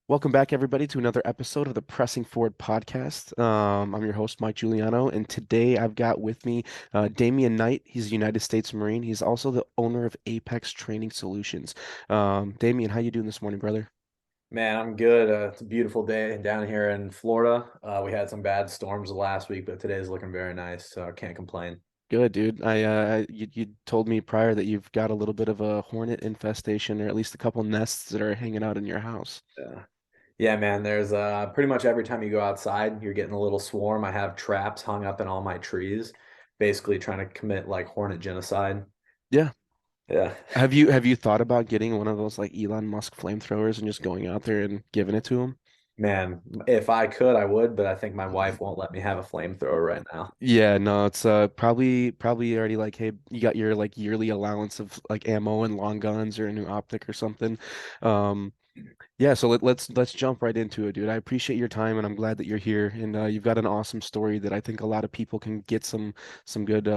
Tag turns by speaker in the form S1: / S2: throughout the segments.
S1: Welcome back, everybody, to another episode of the Pressing Forward podcast. I'm your host, Mike Giuliano, and today I've got with me Damian Knight. He's a United States Marine. He's also the owner of Apex Training Solutions. Damian, how you doing this morning, brother?
S2: Man, I'm good. It's a beautiful day down here in Florida. We had some bad storms last week, but today's looking very nice, so I can't complain.
S1: Good, dude. You told me prior that you've got a little bit of a hornet infestation, or at least a couple nests that are hanging out in your house.
S2: Yeah, man, there's pretty much every time you go outside, you're getting a little swarm. I have traps hung up in all my trees, basically trying to commit like hornet genocide.
S1: Yeah.
S2: Yeah.
S1: Have you thought about getting one of those like Elon Musk flamethrowers and just going out there and giving it to him?
S2: Man, if I could, I would, but I think my wife won't let me have a flamethrower right now.
S1: Yeah, no, it's probably already like, hey, you got your like yearly allowance of like ammo and long guns or a new optic or something. Um, yeah, so let's jump right into it, dude. I appreciate your time and I'm glad that you're here and you've got an awesome story that I think a lot of people can get some good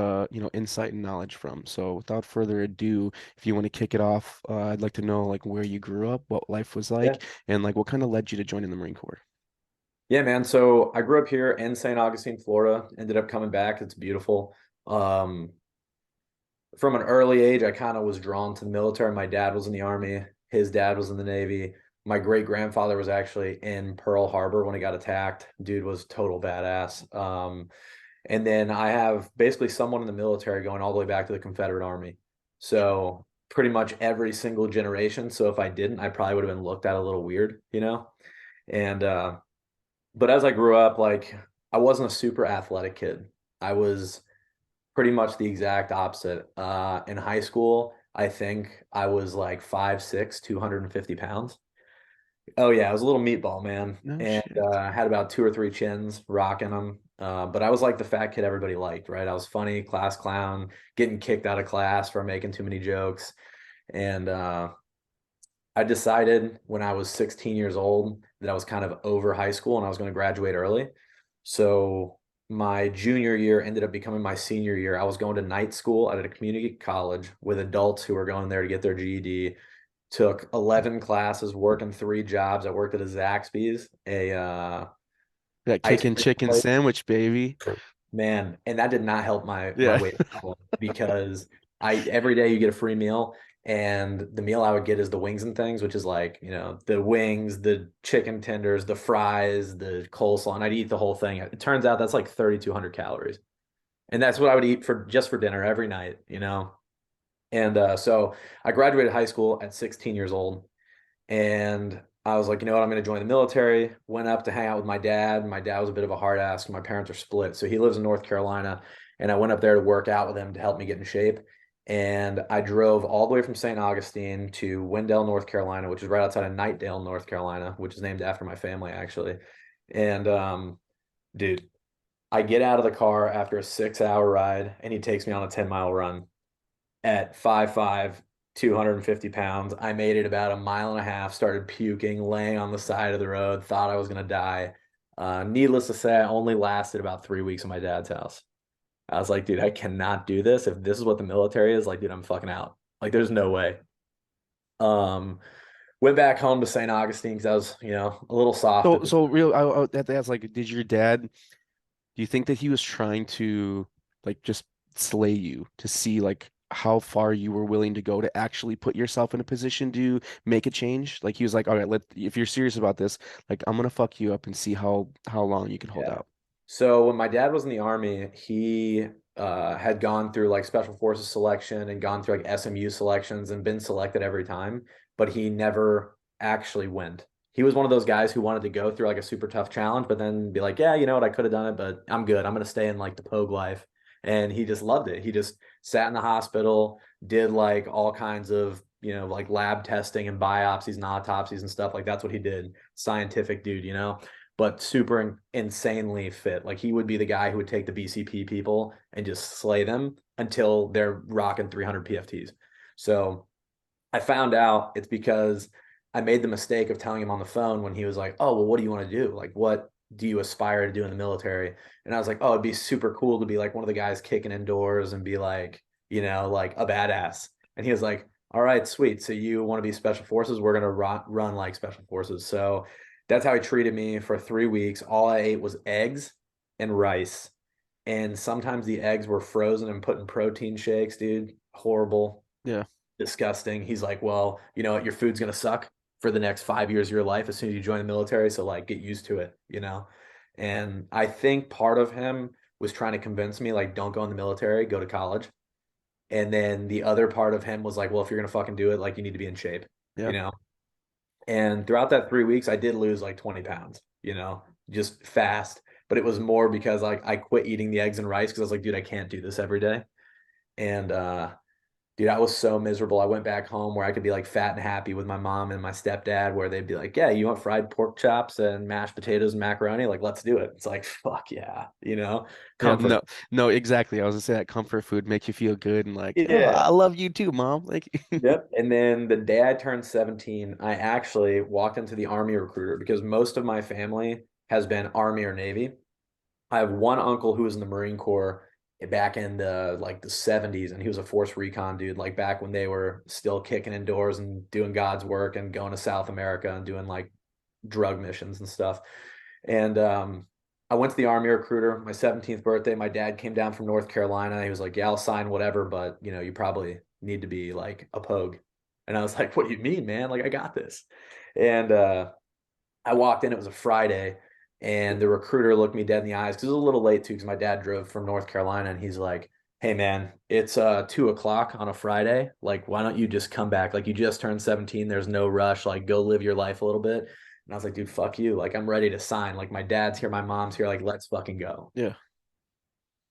S1: insight and knowledge from. So without further ado, if you want to kick it off, I'd like to know like where you grew up, what life was
S2: Yeah.
S1: like, and like what kind of led you to joining the Marine Corps.
S2: Yeah, man. So I grew up here in St. Augustine, Florida, ended up coming back. It's beautiful. Um, from an early age, I kind of was drawn to the military. My dad was in the Army, his dad was in the Navy. My great grandfather was actually in Pearl Harbor when he got attacked. Dude was total badass. And then I have basically someone in the military going all the way back to the Confederate Army. So pretty much every single generation. So if I didn't, I probably would have been looked at a little weird, you know? And but as I grew up, like I wasn't a super athletic kid. I was pretty much the exact opposite. In high school, I think I was like 5'6", 250 pounds. Oh yeah, I was a little meatball, man,
S1: No
S2: and
S1: shit.
S2: had about two or three chins, rocking them. But I was like the fat kid everybody liked, right? I was funny, class clown, getting kicked out of class for making too many jokes, and I decided when I was 16 years old that I was kind of over high school and I was going to graduate early. So my junior year ended up becoming my senior year. I was going to night school at a community college with adults who were going there to get their GED. Took 11 classes, working three jobs. I worked at a Zaxby's, a
S1: That
S2: ice
S1: kicking
S2: cream
S1: chicken
S2: place.
S1: sandwich, baby.
S2: Man, and that did not help my
S1: Yeah.
S2: weight problem because I every day you get a free meal, and the meal I would get is the wings and things, which is like, the wings, the chicken tenders, the fries, the coleslaw, and I'd eat the whole thing. It turns out that's like 3,200 calories. And that's what I would eat for just for dinner every night. And so I graduated high school at 16 years old. And I was like, you know what, I'm going to join the military. Went up to hang out with my dad. My dad was a bit of a hard ass. My parents are split. So he lives in North Carolina. And I went up there to work out with him to help me get in shape. And I drove all the way from St. Augustine to Wendell, North Carolina, which is right outside of Knightdale, North Carolina, which is named after my family, actually. And dude, I get out of the car after a 6 hour ride and he takes me on a 10-mile run at 5'5", 250 pounds. I made it about a mile and a half, started puking, laying on the side of the road, thought I was going to die. Needless to say, I only lasted about 3 weeks at my dad's house. I was like, dude, I cannot do this. If this is what the military is, like, dude, I'm fucking out. Like, there's no way. Um, Went back home to St. Augustine because I was, a little soft
S1: So
S2: at the
S1: so real I have to ask like did your dad do you think that he was trying to like just slay you to see like how far you were willing to go to actually put yourself in a position to make a change? Like he was like, all right, if you're serious about this, like I'm gonna fuck you up and see how long you can hold
S2: Yeah.
S1: out.
S2: So when my dad was in the army, he had gone through like special forces selection and gone through like SMU selections and been selected every time, but he never actually went. He was one of those guys who wanted to go through like a super tough challenge, but then be like, yeah, you know what, I could have done it, but I'm good. I'm gonna stay in like the Pogue life. And he just loved it. He just sat in the hospital, did like all kinds of, like lab testing and biopsies and autopsies and stuff. Like that's what he did. Scientific dude. But super insanely fit. Like he would be the guy who would take the BCP people and just slay them until they're rocking 300 PFTs. So I found out it's because I made the mistake of telling him on the phone when he was like, "Oh, well, what do you want to do? Like, what do you aspire to do in the military?" And I was like, "Oh, it'd be super cool to be like one of the guys kicking indoors and be like, like a badass." And he was like, all right, sweet. So you want to be special forces? We're gonna run like special forces. So that's how he treated me for 3 weeks. All I ate was eggs and rice. And sometimes the eggs were frozen and put in protein shakes, dude. Horrible,
S1: Yeah.
S2: disgusting. He's like, well, you know what? Your food's gonna suck for the next 5 years of your life as soon as you join the military. So like, get used to it, you know? And I think part of him was trying to convince me, like, don't go in the military, go to college. And then the other part of him was like, well, if you're gonna fucking do it, like you need to be in shape, you
S1: Yeah.
S2: know? And throughout that 3 weeks, I did lose like 20 pounds, just fast. But it was more because like I quit eating the eggs and rice because I was like, dude, I can't do this every day. And dude, I was so miserable. I went back home where I could be like fat and happy with my mom and my stepdad, where they'd be like, yeah, you want fried pork chops and mashed potatoes and macaroni? Like, let's do it. It's like, fuck yeah,
S1: Yeah,
S2: comfort.
S1: no, exactly. I was gonna say that comfort food makes you feel good and like, oh,
S2: Yeah.
S1: I love you too, mom. Like,
S2: Yep. And then the day I turned 17, I actually walked into the Army recruiter because most of my family has been Army or Navy. I have one uncle who was in the Marine Corps back in the 70s, and he was a force recon dude, like back when they were still kicking indoors and doing God's work and going to South America and doing like drug missions and stuff. And I went to the Army recruiter, my 17th birthday. My dad came down from North Carolina. He was like, yeah, I'll sign whatever, but you probably need to be like a pogue. And I was like, what do you mean, man? Like, I got this. And I walked in, it was a Friday, and the recruiter looked me dead in the eyes because it was a little late too, because my dad drove from North Carolina, and he's like, hey man, it's 2 o'clock on a Friday. Like, why don't you just come back? Like, you just turned 17, there's no rush, like go live your life a little bit. And I was like, dude, fuck you. Like, I'm ready to sign. Like, my dad's here, my mom's here, like, let's fucking go.
S1: yeah,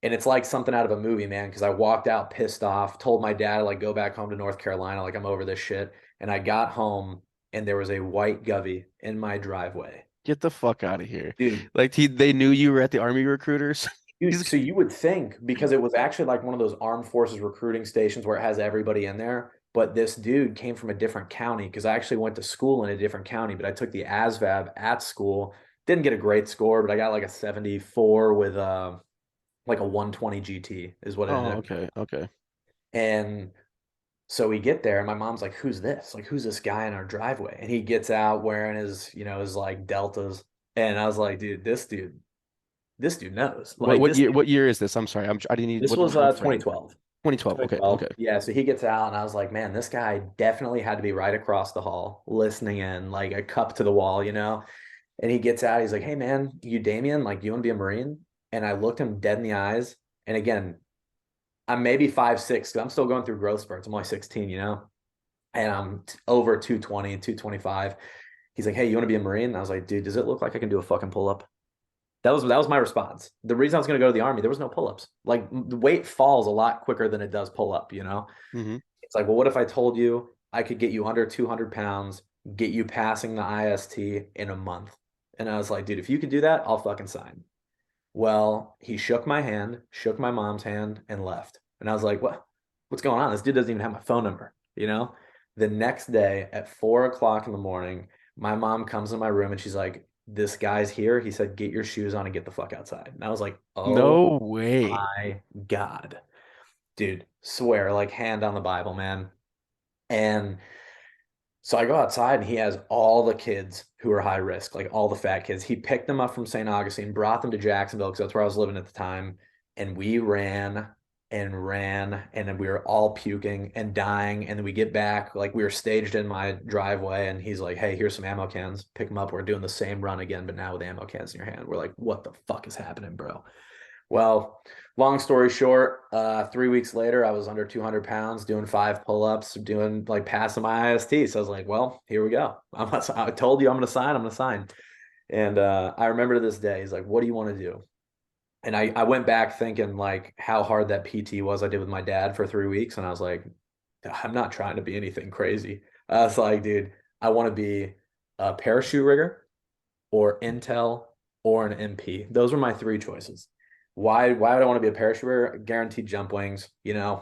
S2: And it's like something out of a movie, man, because I walked out pissed off, told my dad, like, go back home to North Carolina, like I'm over this shit. And I got home and there was a white govy in my driveway.
S1: get the fuck out of here.
S2: Dude,
S1: Like they knew you were at the army recruiters.
S2: Dude,
S1: He's
S2: so you would think because it was actually like one of those armed forces recruiting stations where it has everybody in there. But this dude came from a different county because I actually went to school in a different county, but I took the ASVAB at school. Didn't get a great score, but I got like a 74 with like a 120 GT is what it ended
S1: oh,
S2: up.
S1: okay, okay.
S2: And so we get there, and my mom's like, "Who's this? Like, who's this guy in our driveway?" And he gets out wearing his like deltas, and I was like, this dude knows.
S1: What
S2: Like
S1: what
S2: this
S1: year what year is this? I'm sorry. I didn't need
S2: This
S1: what
S2: was
S1: time frame?
S2: 2012.
S1: 2012. Okay,
S2: 2012.
S1: okay.
S2: Yeah, so he gets out and I was like, man, this guy definitely had to be right across the hall, listening in, like a cup to the wall. And he gets out, he's like, hey man, you Damian, like, you want to be a Marine? And I looked him dead in the eyes. And again, I'm maybe 5'6", because I'm still going through growth spurts. I'm only 16. And I'm over 220, 225. He's like, hey, you want to be a Marine? And I was like, dude, does it look like I can do a fucking pull-up? That was my response. The reason I was going to go to the Army, there was no pull-ups. Like, the weight falls a lot quicker than it does pull up.
S1: Hmm.
S2: It's like, well, what if I told you I could get you under 200 pounds, get you passing the IST in a month? And I was like, dude, if you could do that, I'll fucking sign. Well, he shook my hand, shook my mom's hand, and left. And I was like, what's going on? This dude doesn't even have my phone number. The next day at 4 o'clock in the morning, my mom comes in my room and she's like, this guy's here. He said, get your shoes on and get the fuck outside. And I was like, oh
S1: No way.
S2: my God. Dude, swear, like hand on the Bible, man. And so I go outside and he has all the kids who are high risk, like all the fat kids. He picked them up from St. Augustine, brought them to Jacksonville because that's where I was living at the time. And we ran, and then we were all puking and dying. And then we get back, like we were staged in my driveway, and he's like, hey, here's some ammo cans. Pick them up. We're doing the same run again, but now with ammo cans in your hand. We're like, what the fuck is happening, bro? Well, long story short, 3 weeks later, I was under 200 pounds, doing 5 pull-ups, doing like passing my IST. So I was like, well, here we go. I told you I'm going to sign. I'm going to sign. And I remember to this day, he's like, what do you want to do? And I went back thinking like how hard that PT was I did with my dad for 3 weeks. And I was like, I'm not trying to be anything crazy. I was like, dude, I want to be a parachute rigger or Intel or an MP. Those were my three choices. Why would I want to be a parachuter? Guaranteed jump wings,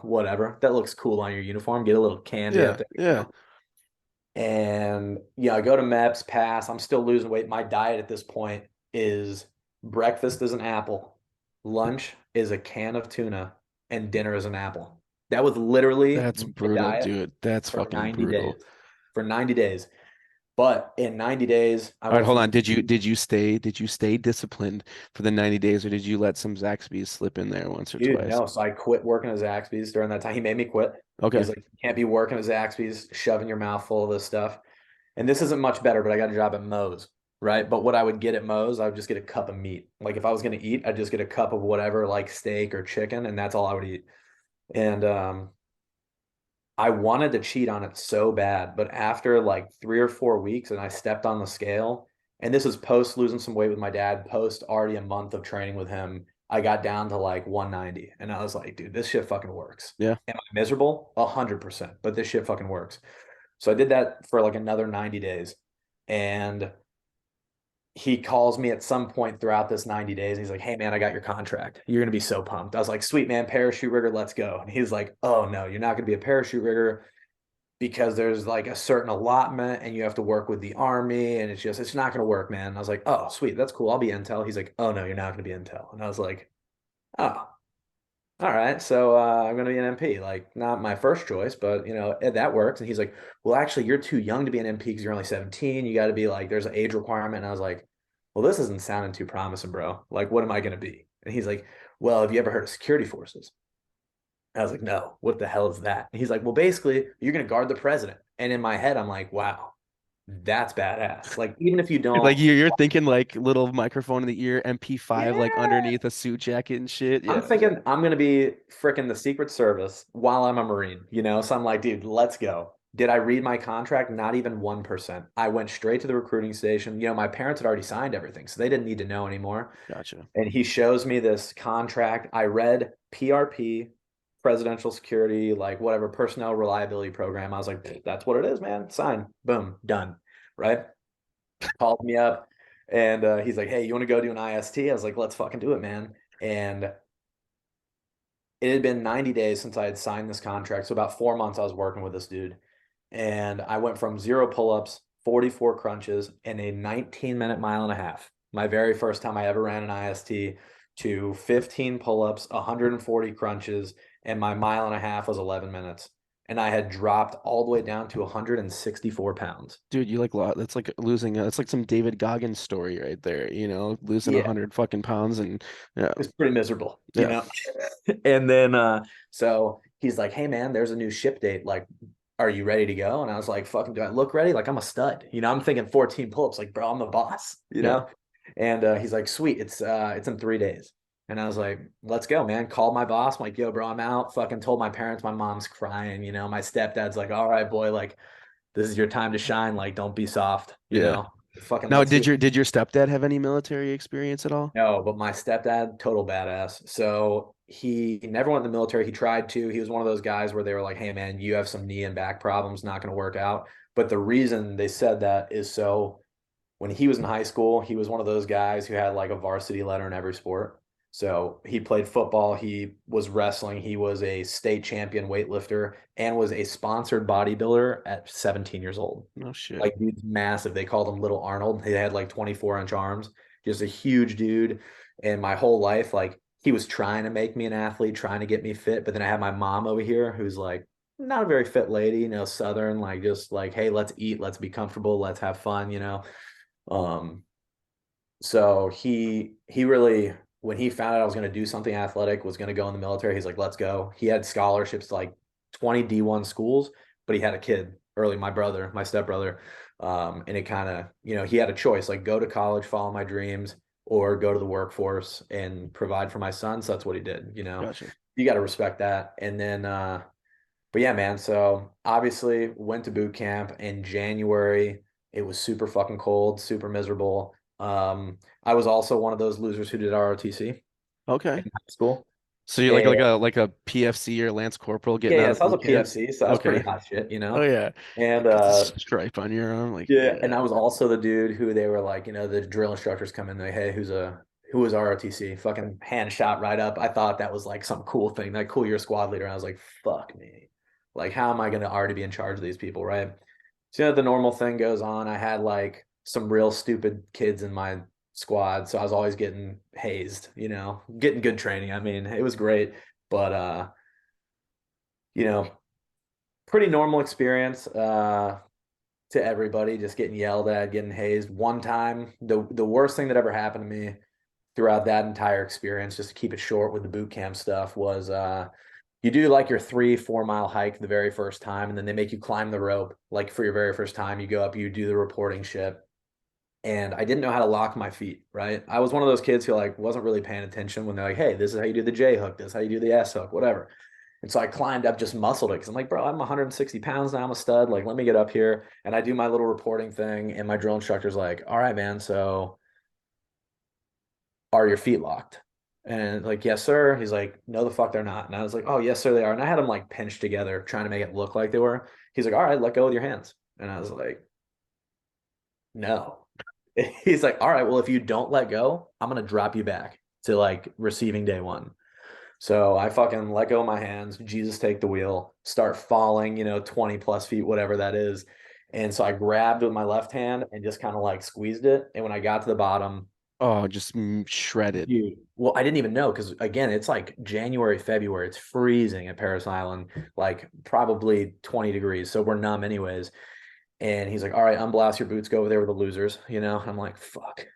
S2: whatever. That looks cool on your uniform. Get a little candy up
S1: Yeah,
S2: there.
S1: yeah.
S2: And I go to MEPS, pass. I'm still losing weight. My diet at this point is breakfast is an apple, lunch is a can of tuna, and dinner is an apple. That was literally
S1: That's
S2: my
S1: brutal,
S2: diet
S1: dude. That's
S2: for
S1: fucking
S2: 90
S1: brutal.
S2: days. For 90 days. But in 90 days, I
S1: All right,
S2: went
S1: hold
S2: from,
S1: on. Did you stay disciplined for the 90 days, or did you let some Zaxby's slip in there once or
S2: dude,
S1: twice?
S2: no. So I quit working at Zaxby's during that time. He made me quit. He was
S1: Okay.
S2: like, you can't be working at Zaxby's, shoving your mouth full of this stuff. And this isn't much better, but I got a job at Moe's, right? But what I would get at Moe's, I would just get a cup of meat. Like if I was going to eat, I'd just get a cup of whatever, like steak or chicken, and that's all I would eat. And I wanted to cheat on it so bad, but after like 3 or 4 weeks, and I stepped on the scale, and this is post losing some weight with my dad, post already a month of training with him. I got down to like 190, and I was like, dude, this shit fucking works.
S1: Yeah.
S2: Am I miserable? 100%, but this shit fucking works. So I did that for like another 90 days, and he calls me at some point throughout this 90 days. And he's like, hey, man, I got your contract. You're going to be so pumped. I was like, sweet, man, parachute rigger, let's go. And he's like, oh, no, you're not going to be a parachute rigger because there's like a certain allotment and you have to work with the army. And it's not going to work, man. And I was like, oh, sweet. That's cool. I'll be intel. He's like, oh, no, you're not going to be intel. And I was like, oh, all right. So I'm going to be an MP. Like, not my first choice, but, that works. And he's like, well, actually, you're too young to be an MP because you're only 17. You got to be like, there's an age requirement. And I was like, well, this isn't sounding too promising, bro. Like, what am I going to be? And he's like, well, have you ever heard of security forces? I was like, no, what the hell is that? And he's like, well, basically, you're going to guard the president. And in my head, I'm like, wow, that's badass. Like, even if you
S1: Like
S2: don't,
S1: you're thinking like little microphone in the ear, MP5 like
S2: yeah,
S1: underneath a suit jacket and shit.
S2: I'm
S1: Yeah.
S2: thinking I'm going to be freaking the Secret Service while I'm a Marine. So I'm like, dude, let's go. Did I read my contract? Not even 1%. I went straight to the recruiting station. My parents had already signed everything, so they didn't need to know anymore.
S1: Gotcha.
S2: And he shows me this contract. I read PRP, presidential security, like whatever personnel reliability program. I was like, that's what it is, man. Sign, boom, done. Right? Called me up and he's like, hey, you want to go do an IST? I was like, let's fucking do it, man. And it had been 90 days since I had signed this contract. So about 4 months I was working with this dude. And I went from 0 pull-ups, 44 crunches, and a 19-minute mile and a half. My very first time I ever ran an IST to 15 pull-ups, 140 crunches, and my mile and a half was 11 minutes. And I had dropped all the way down to 164 pounds.
S1: Dude, you like lot. That's like losing. That's like some David Goggins story right there. Losing a
S2: Yeah,
S1: hundred fucking pounds and yeah,
S2: it was pretty miserable, you
S1: yeah,
S2: know? And then so he's like, hey man, there's a new ship date. Like, are you ready to go? And I was like, fucking, do I look ready? Like I'm a stud. I'm thinking 14 pull-ups, like, bro, I'm the boss, you
S1: yeah.
S2: know? And he's like, sweet, it's in 3 days. And I was like, let's go, man. Called my boss. I'm like, yo, bro, I'm out. Fucking told my parents, my mom's crying. My stepdad's like, all right, boy, like, this is your time to shine. Like, don't be soft,
S1: Yeah.
S2: Fucking
S1: Now,
S2: let's see.
S1: did your stepdad have any military experience at all?
S2: No, but my stepdad, total badass. So he never went in the military. He tried to. He was one of those guys where they were like, hey, man, you have some knee and back problems, not going to work out. But the reason they said that is so when he was in high school, he was one of those guys who had like a varsity letter in every sport. So he played football, he was wrestling, he was a state champion weightlifter, and was a sponsored bodybuilder at 17 years old.
S1: No shit.
S2: Like, dude's massive. They called him Little Arnold. He had like 24-inch arms, just a huge dude. And my whole life, like, he was trying to make me an athlete, trying to get me fit. But then I had my mom over here who's like, not a very fit lady, Southern, like, just like, hey, let's eat, let's be comfortable, let's have fun. Um, so he really, when he found out I was going to do something athletic, was going to go in the military, he's like, let's go. He had scholarships to like 20 D1 schools, but he had a kid early, my brother, my stepbrother. And it kind of, he had a choice, like go to college, follow my dreams, or go to the workforce and provide for my son. So that's what he did.
S1: Gotcha.
S2: You got to respect that. And then, but yeah, man. So obviously went to boot camp in January. It was super fucking cold, super miserable. I was also one of those losers who did ROTC in
S1: Okay.
S2: high school.
S1: So you're like
S2: And
S1: like a PFC or Lance Corporal getting out
S2: yeah,
S1: of
S2: so I was a
S1: boot camp.
S2: PFC, so I was pretty
S1: Okay.
S2: hot shit.
S1: Oh yeah.
S2: And
S1: Got the stripe on your arm, like
S2: yeah, and
S1: yeah,
S2: I was also the dude who they were like, the drill instructors come in, like, hey, who is ROTC? Fucking hand shot right up. I thought that was like some cool thing. Like, cool, you're a squad leader. And I was like, fuck me. Like, how am I gonna already be in charge of these people, right? So the normal thing goes on. I had like some real stupid kids in my squad, so I was always getting hazed, getting good training. I mean, it was great, but you know, pretty normal experience to everybody, just getting yelled at, getting hazed. One time, the worst thing that ever happened to me throughout that entire experience, just to keep it short with the boot camp stuff, was you do like your 3 4 mile hike the very first time, and then they make you climb the rope. Like for your very first time, you go up, you do the reporting shit. And I didn't know how to lock my feet, right? I was one of those kids who like wasn't really paying attention when they're like, hey, this is how you do the J hook, this is how you do the S hook, whatever. And so I climbed up, just muscled it because I'm like, bro, I'm 160 pounds now. I'm a stud. Like, let me get up here. And I do my little reporting thing. And my drill instructor's like, all right, man. So are your feet locked? And like, yes, sir. He's like, no, the fuck they're not. And I was like, oh, yes, sir, they are. And I had them like pinched together, trying to make it look like they were. He's like, all right, let go with your hands. And I was like, no. He's like, all right, well, if you don't let go, I'm gonna drop you back to like receiving day one. So I fucking let go of my hands, Jesus take the wheel, start falling, 20 plus feet, whatever that is. And so I grabbed with my left hand and just kind of like squeezed it. And when I got to the bottom,
S1: Oh, just shredded.
S2: dude, well, I didn't even know because again, it's like January, February, it's freezing at Paris Island, like probably 20 degrees. So we're numb anyways. And he's like, all right, unblast your boots, go over there with the losers, I'm like, fuck.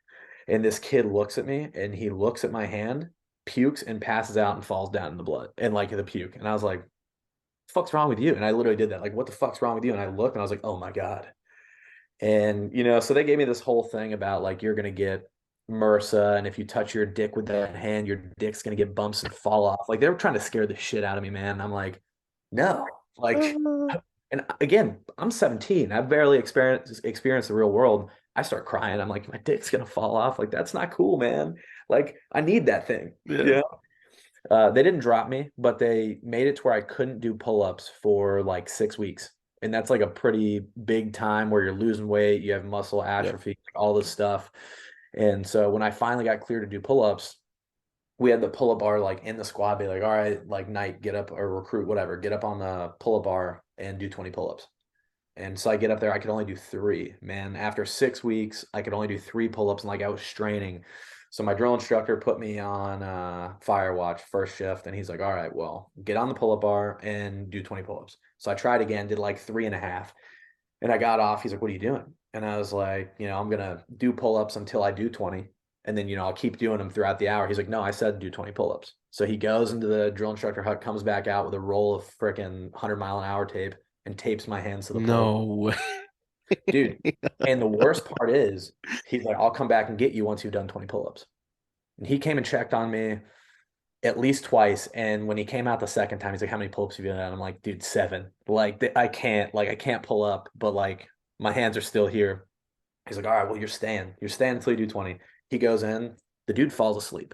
S2: And this kid looks at me and he looks at my hand, pukes and passes out and falls down in the blood and like the puke. And I was like, fuck's wrong with you? And I literally did that. Like, what the fuck's wrong with you? And I looked and I was like, oh my God. And, so they gave me this whole thing about like, you're going to get MRSA. And if you touch your dick with that hand, your dick's going to get bumps and fall off. Like, they were trying to scare the shit out of me, man. And I'm like, no, like, and again, I'm 17. I've barely experienced the real world. I start crying. I'm like, my dick's gonna fall off. Like, that's not cool, man. Like, I need that thing.
S1: Yeah.
S2: Yeah. They didn't drop me, but they made it to where I couldn't do pull-ups for like 6 weeks. And that's like a pretty big time where you're losing weight, you have muscle
S1: Yep.
S2: atrophy, all this stuff. And so when I finally got cleared to do pull-ups, we had the pull-up bar like in the squad, be like, all right, like Knight, get up or recruit, whatever, get up on the pull-up bar and do 20 pull-ups. And so I get up there, I could only do three. Man, after 6 weeks, I could only do three pull-ups and like I was straining. So my drill instructor put me on fire watch first shift, and he's like, all right, well, get on the pull-up bar and do 20 pull-ups. So I tried again, did like 3.5. And I got off. He's like, what are you doing? And I was like, I'm gonna do pull-ups until I do 20. And then, I'll keep doing them throughout the hour. He's like, no, I said do 20 pull-ups. So he goes into the drill instructor hut, comes back out with a roll of freaking 100-mile-an-hour tape and tapes my hands to the pull-up.
S1: No way.
S2: Dude, and the worst part is he's like, I'll come back and get you once you've done 20 pull-ups. And he came and checked on me at least twice. And when he came out the second time, he's like, how many pull-ups have you done? And I'm like, dude, 7. Like, I can't pull up, but like my hands are still here. He's like, all right, well, you're staying. You're staying until you do 20. He goes in, the dude falls asleep.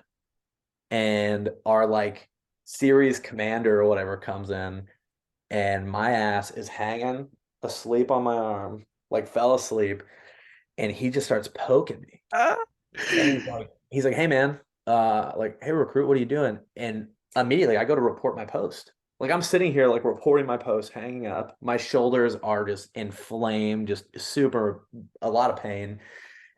S2: And our like series commander or whatever comes in, and my ass is hanging asleep on my arm, like fell asleep, and he just starts poking me.
S1: Ah.
S2: And he's like, hey man, like, hey recruit, what are you doing? And immediately I go to report my post. Like I'm sitting here like reporting my post, hanging up. My shoulders are just inflamed, just super a lot of pain.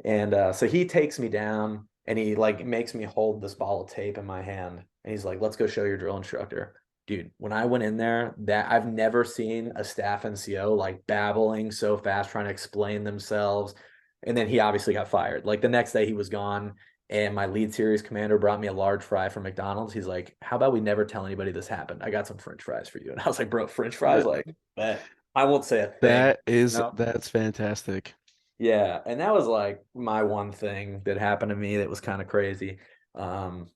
S2: And so he takes me down and he like makes me hold this ball of tape in my hand. And he's like, let's go show your drill instructor. Dude, when I went in there, that I've never seen a staff NCO like babbling so fast, trying to explain themselves. And then he obviously got fired. Like the next day he was gone. And my lead series commander brought me a large fry from McDonald's. He's like, how about we never tell anybody this happened? I got some French fries for you. And I was like, bro, French fries? Like, bet. I won't say a thing. No.
S1: That's fantastic.
S2: Yeah, and that was like my one thing that happened to me that was kind of crazy. Um,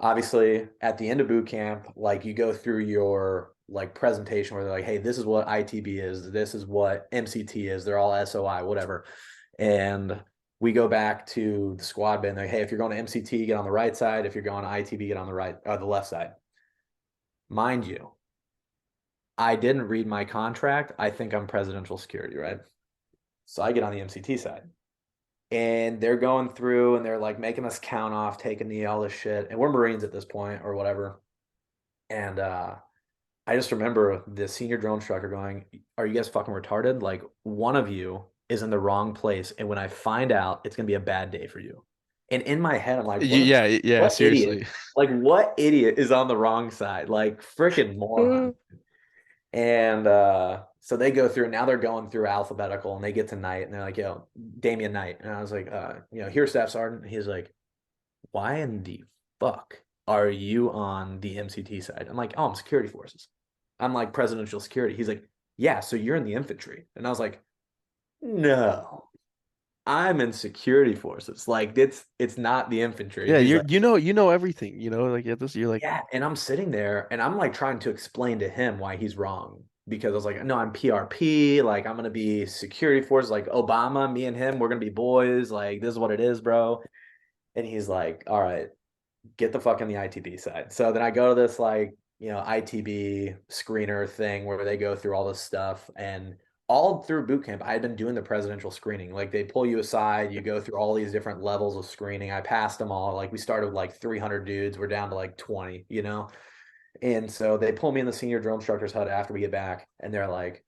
S2: Obviously, at the end of boot camp, like you go through your like presentation where they're like, "Hey, this is what ITB is. This is what MCT is. They're all SOI, whatever." And we go back to the squad bin. Like, "Hey, if you're going to MCT, get on the right side. If you're going to ITB, get on the left side." Mind you, I didn't read my contract. I think I'm presidential security, right? So I get on the MCT side. And they're going through and they're like making us count off, take a knee, all this shit. And we're Marines at this point or whatever. And I just remember the senior drill instructor going, are you guys fucking retarded? Like one of you is in the wrong place. And when I find out, it's gonna be a bad day for you. And in my head, I'm like,
S1: Yeah, yeah,
S2: what idiot?
S1: seriously.
S2: Like what idiot is on the wrong side? Like freaking moron. And so they go through, now they're going through alphabetical and they get to night and they're like, yo, Damian Knight. And I was like, here, Staff Sergeant. He's like, why in the fuck are you on the MCT side? I'm like, oh, I'm security forces. I'm like presidential security. He's like, yeah, so you're in the infantry. And I was like, no, I'm in security forces. Like it's not the infantry.
S1: Yeah,
S2: He's like,
S1: you know everything, you know, like at this you're like
S2: yeah. And I'm sitting there and I'm like trying to explain to him why he's wrong. Because I was like, no, I'm PRP. Like, I'm gonna be security forces, like Obama, me and him, we're gonna be boys. Like, this is what it is, bro. And he's like, all right, get the fuck in the ITB side. So then I go to this like, ITB screener thing where they go through all this stuff. And all through boot camp, I had been doing the presidential screening. Like they pull you aside, you go through all these different levels of screening. I passed them all. Like we started with like 300 dudes. We're down to like 20, And so they pull me in the senior drill instructor's hut after we get back. And they're like,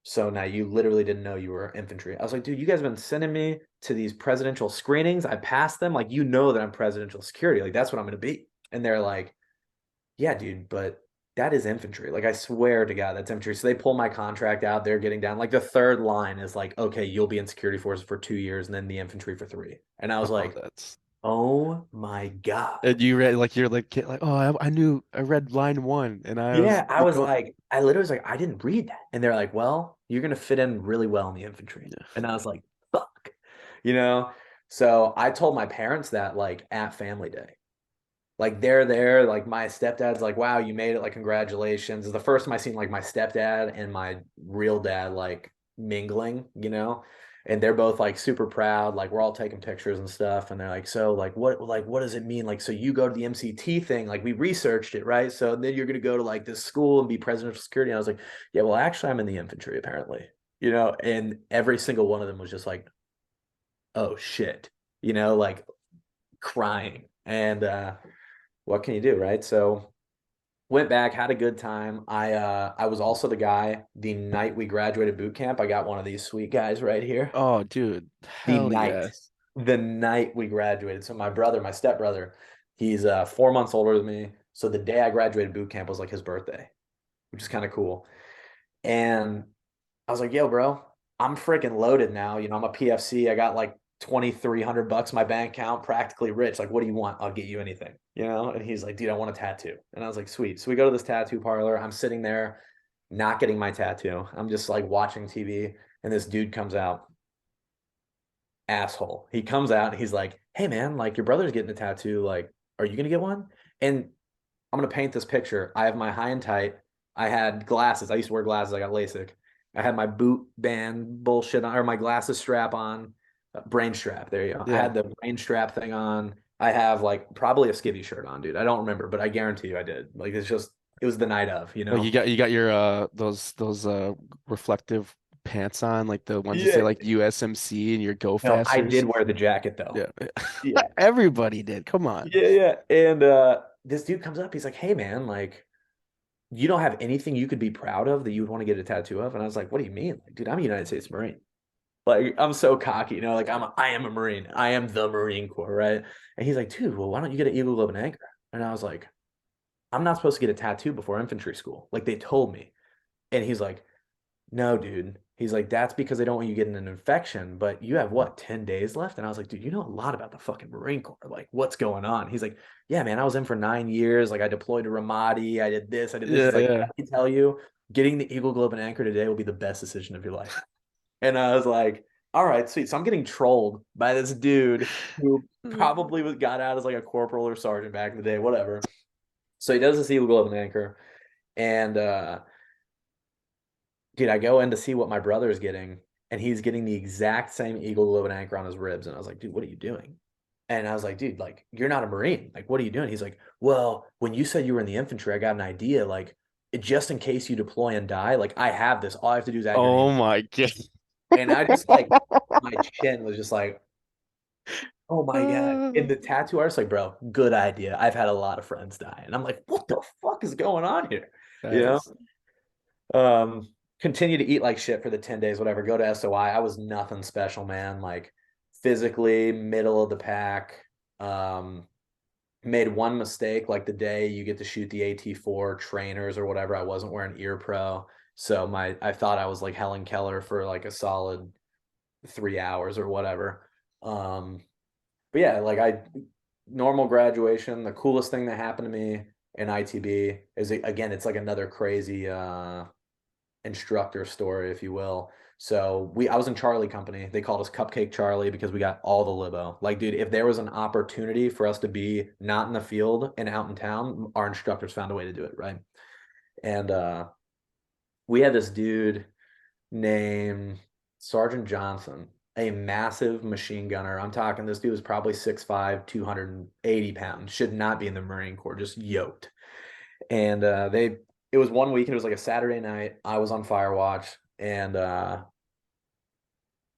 S2: so now you literally didn't know you were infantry. I was like, dude, you guys have been sending me to these presidential screenings. I passed them. Like, that I'm presidential security. Like, that's what I'm going to be. And they're like, yeah, dude, but that is infantry. Like, I swear to God, that's infantry. So they pull my contract out. They're getting down. Like, the third line is like, okay, you'll be in security forces for 2 years and then the infantry for 3. And I was
S1: oh
S2: like,
S1: that's
S2: oh my God.
S1: and you read like you're like oh I knew I read line one and I was
S2: Yeah, I was like, I literally was like, I didn't read that. And they're like, well, you're gonna fit in really well in the infantry.
S1: yeah.
S2: And I was like, fuck, you know? So I told my parents that like at family day. Like they're there, like my stepdad's like, wow, you made it, like congratulations. It's the first time I seen like my stepdad and my real dad like mingling. And they're both like super proud, like we're all taking pictures and stuff. And they're like, what does it mean? Like, so you go to the MCT thing, like we researched it, right? So then you're gonna go to like this school and be presidential security. And I was like, yeah, well, actually, I'm in the infantry, apparently. And every single one of them was just like, oh shit, like crying. And what can you do, right? So went back, had a good time. I was also the guy the night we graduated boot camp. I got one of these sweet guys right here.
S1: Oh dude,
S2: The
S1: hell
S2: night,
S1: yes.
S2: the night we graduated. So my stepbrother, he's 4 months older than me. So the day I graduated boot camp was like his birthday, which is kind of cool. And I was like, yo, bro, I'm freaking loaded now. I'm a PFC. I got like 2,300 bucks in my bank account, practically rich. Like, what do you want? I'll get you anything, And he's like, dude, I want a tattoo. And I was like, sweet. So we go to this tattoo parlor. I'm sitting there, not getting my tattoo. I'm just like watching TV. And this dude comes out, asshole. He comes out and he's like, hey, man, like your brother's getting a tattoo. Like, are you going to get one? And I'm going to paint this picture. I have my high and tight. I had glasses. I used to wear glasses. I got LASIK. I had my boot band bullshit on, or my glasses strap on, brain strap. There you go. I
S1: Yeah.
S2: had the brain strap thing on. I have like probably a skivvy shirt on, dude. I don't remember, but I guarantee you I did. Like it was the night of, you
S1: Oh,
S2: know?
S1: you got your those reflective pants on, like the ones that say
S2: Yeah.
S1: like USMC and your go
S2: No, I did
S1: fasters.
S2: wear the jacket though.
S1: Yeah.
S2: Yeah.
S1: Everybody did. Come on.
S2: Yeah, yeah. And this dude comes up, he's like, hey man, like you don't have anything you could be proud of that you would want to get a tattoo of? And I was like, what do you mean? Like, dude, I'm a United States Marine. Like, I'm so cocky, like I am a Marine. I am the Marine Corps, right? And he's like, dude, well, why don't you get an Eagle Globe and Anchor? And I was like, I'm not supposed to get a tattoo before infantry school. Like they told me. And he's like, no, dude. He's like, that's because they don't want you getting an infection, but you have what, 10 days left? And I was like, dude, you know a lot about the fucking Marine Corps. Like, what's going on? He's like, yeah, man, I was in for 9 years. Like, I deployed to Ramadi. I did this, I did this.
S1: Yeah,
S2: He's like,
S1: yeah.
S2: I can tell you, getting the Eagle Globe and Anchor today will be the best decision of your life. And I was like, all right, sweet. So I'm getting trolled by this dude who probably got out as like a corporal or sergeant back in the day, whatever. So he does this Eagle Globe and Anchor. And dude, I go in to see what my brother is getting, and he's getting the exact same Eagle Globe and Anchor on his ribs. And I was like, dude, what are you doing? And I was like, dude, like, you're not a Marine. Like, what are you doing? He's like, well, when you said you were in the infantry, I got an idea. Like, just in case you deploy and die, like, I have this. All I have to do is add your
S1: Oh
S2: name.
S1: my God.
S2: And I just like, my chin was just like, oh my God. And the tattoo artist, like, bro, good idea. I've had a lot of friends die. And I'm like, what the fuck is going on here? You
S1: That
S2: know?
S1: is
S2: Continue to eat like shit for the 10 days, whatever. Go to SOI. I was nothing special, man. Like physically, middle of the pack. Um, Made one mistake, like the day you get to shoot the AT4 trainers or whatever. I wasn't wearing ear pro. So I thought I was like Helen Keller for like a solid 3 hours or whatever. Um, but yeah, like normal graduation, the coolest thing that happened to me in ITB is, again, it's like another crazy instructor story, if you will. So I was in Charlie Company. They called us Cupcake Charlie because we got all the libo. Like, dude, if there was an opportunity for us to be not in the field and out in town, our instructors found a way to do it, right? And we had this dude named Sergeant Johnson, a massive machine gunner. I'm talking, this dude was probably 6'5", 280 pounds, should not be in the Marine Corps, just yoked. And it was one week, and it was like a Saturday night. I was on fire watch, and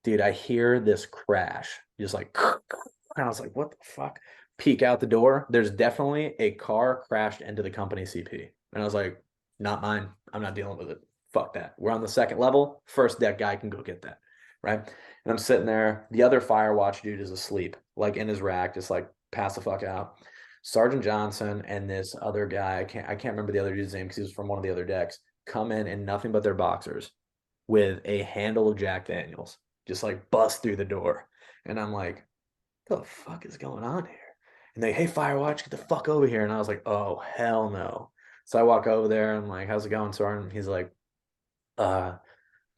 S2: dude, I hear this crash, just like, and I was like, what the fuck? Peek out the door. There's definitely a car crashed into the company CP. And I was like, not mine. I'm not dealing with it. Fuck that. We're on the second level. First deck guy can go get that. Right. And I'm sitting there. The other fire watch dude is asleep, like in his rack, just like pass the fuck out. Sergeant Johnson and this other guy, I can't remember the other dude's name because he was from one of the other decks, come in nothing but their boxers with a handle of Jack Daniels, just like bust through the door. And I'm like, what the fuck is going on here? And they, hey, Firewatch, get the fuck over here. And I was like, oh, hell no. So I walk over there. I'm like, how's it going, Soren? He's like, uh,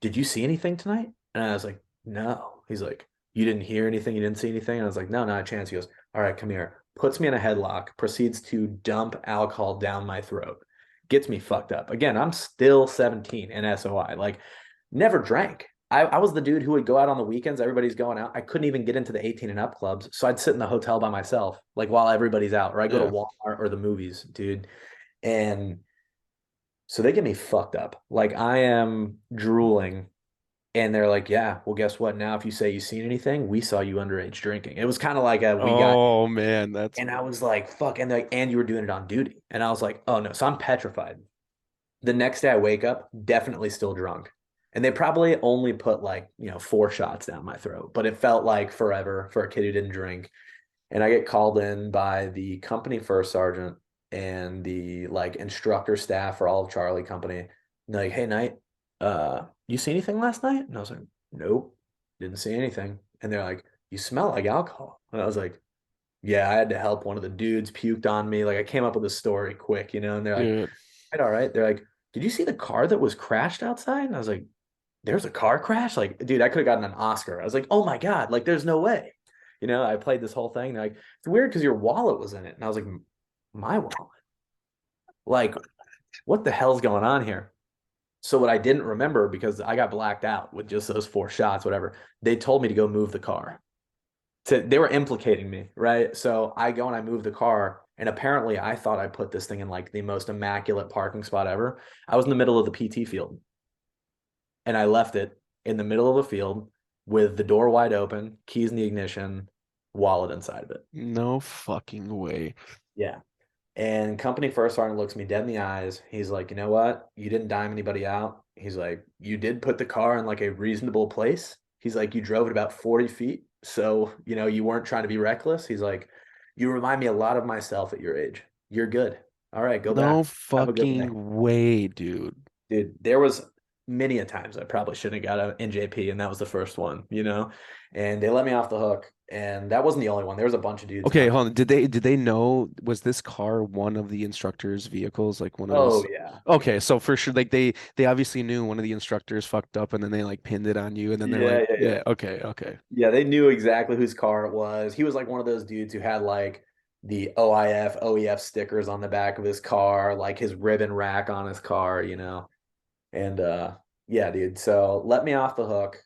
S2: did you see anything tonight? And I was like, no. He's like, you didn't hear anything? You didn't see anything? And I was like, no, not a chance. He goes, all right, come here. Puts me in a headlock, proceeds to dump alcohol down my throat, gets me fucked up. Again, I'm still 17 in SOI. Like, never drank. I was the dude who would go out on the weekends. Everybody's going out. I couldn't even get into the 18 and up clubs. So I'd sit in the hotel by myself, like while everybody's out, or I go to
S1: Yeah.
S2: Walmart or the movies, dude. And so they get me fucked up. Like, I am drooling. And they're like, yeah, well, guess what? Now, if you say you seen anything, we saw you underage drinking. It was kind of like a we got,
S1: Oh man, that's
S2: and I was like, fuck. And they're like, and you were doing it on duty. And I was like, oh no. So I'm petrified. The next day I wake up, definitely still drunk. And they probably only put like, 4 shots down my throat, but it felt like forever for a kid who didn't drink. And I get called in by the company first sergeant and the like instructor staff for all of Charlie Company. And they're like, hey, Knight, you see anything last night? And I was like, nope, didn't see anything. And they're like, you smell like alcohol. And I was like, yeah, I had to help. One of the dudes puked on me. Like, I came up with a story quick, and they're like,
S1: dude.
S2: all right. They're like, did you see the car that was crashed outside? And I was like, there's a car crash? Like, dude, I could have gotten an Oscar. I was like, oh my God, like, there's no way. I played this whole thing. They're like, it's weird because your wallet was in it. And I was like, my wallet? Like, what the hell's going on here? So what I didn't remember, because I got blacked out with just those 4 shots, whatever, they told me to go move the car. They were implicating me, right? So I go and I move the car, and apparently I thought I put this thing in like the most immaculate parking spot ever. I was in the middle of the PT field, and I left it in the middle of the field with the door wide open, keys in the ignition, wallet inside of it.
S1: No fucking way.
S2: Yeah. And company first sergeant looks me dead in the eyes. He's like, you know what? You didn't dime anybody out. He's like, you did put the car in like a reasonable place. He's like, you drove it about 40 feet. So, you weren't trying to be reckless. He's like, you remind me a lot of myself at your age. You're good. All right, go
S1: No
S2: back. Have a good day.
S1: fucking way, dude.
S2: Dude, there was many a times I probably shouldn't have got an NJP, and that was the first one. And they let me off the hook. And that wasn't the only one. There was a bunch of dudes
S1: Okay,
S2: coming.
S1: hold on. Did they know, was this car one of the instructor's vehicles, like one of
S2: Oh
S1: his?
S2: yeah.
S1: Okay, so for sure, like they obviously knew one of the instructors fucked up, and then they like pinned it on you, and then they're
S2: Yeah,
S1: like,
S2: yeah, yeah.
S1: yeah, okay, okay.
S2: Yeah, they knew exactly whose car it was. He was like one of those dudes who had like the OIF, OEF stickers on the back of his car, like his ribbon rack on his car. And yeah, dude. So let me off the hook.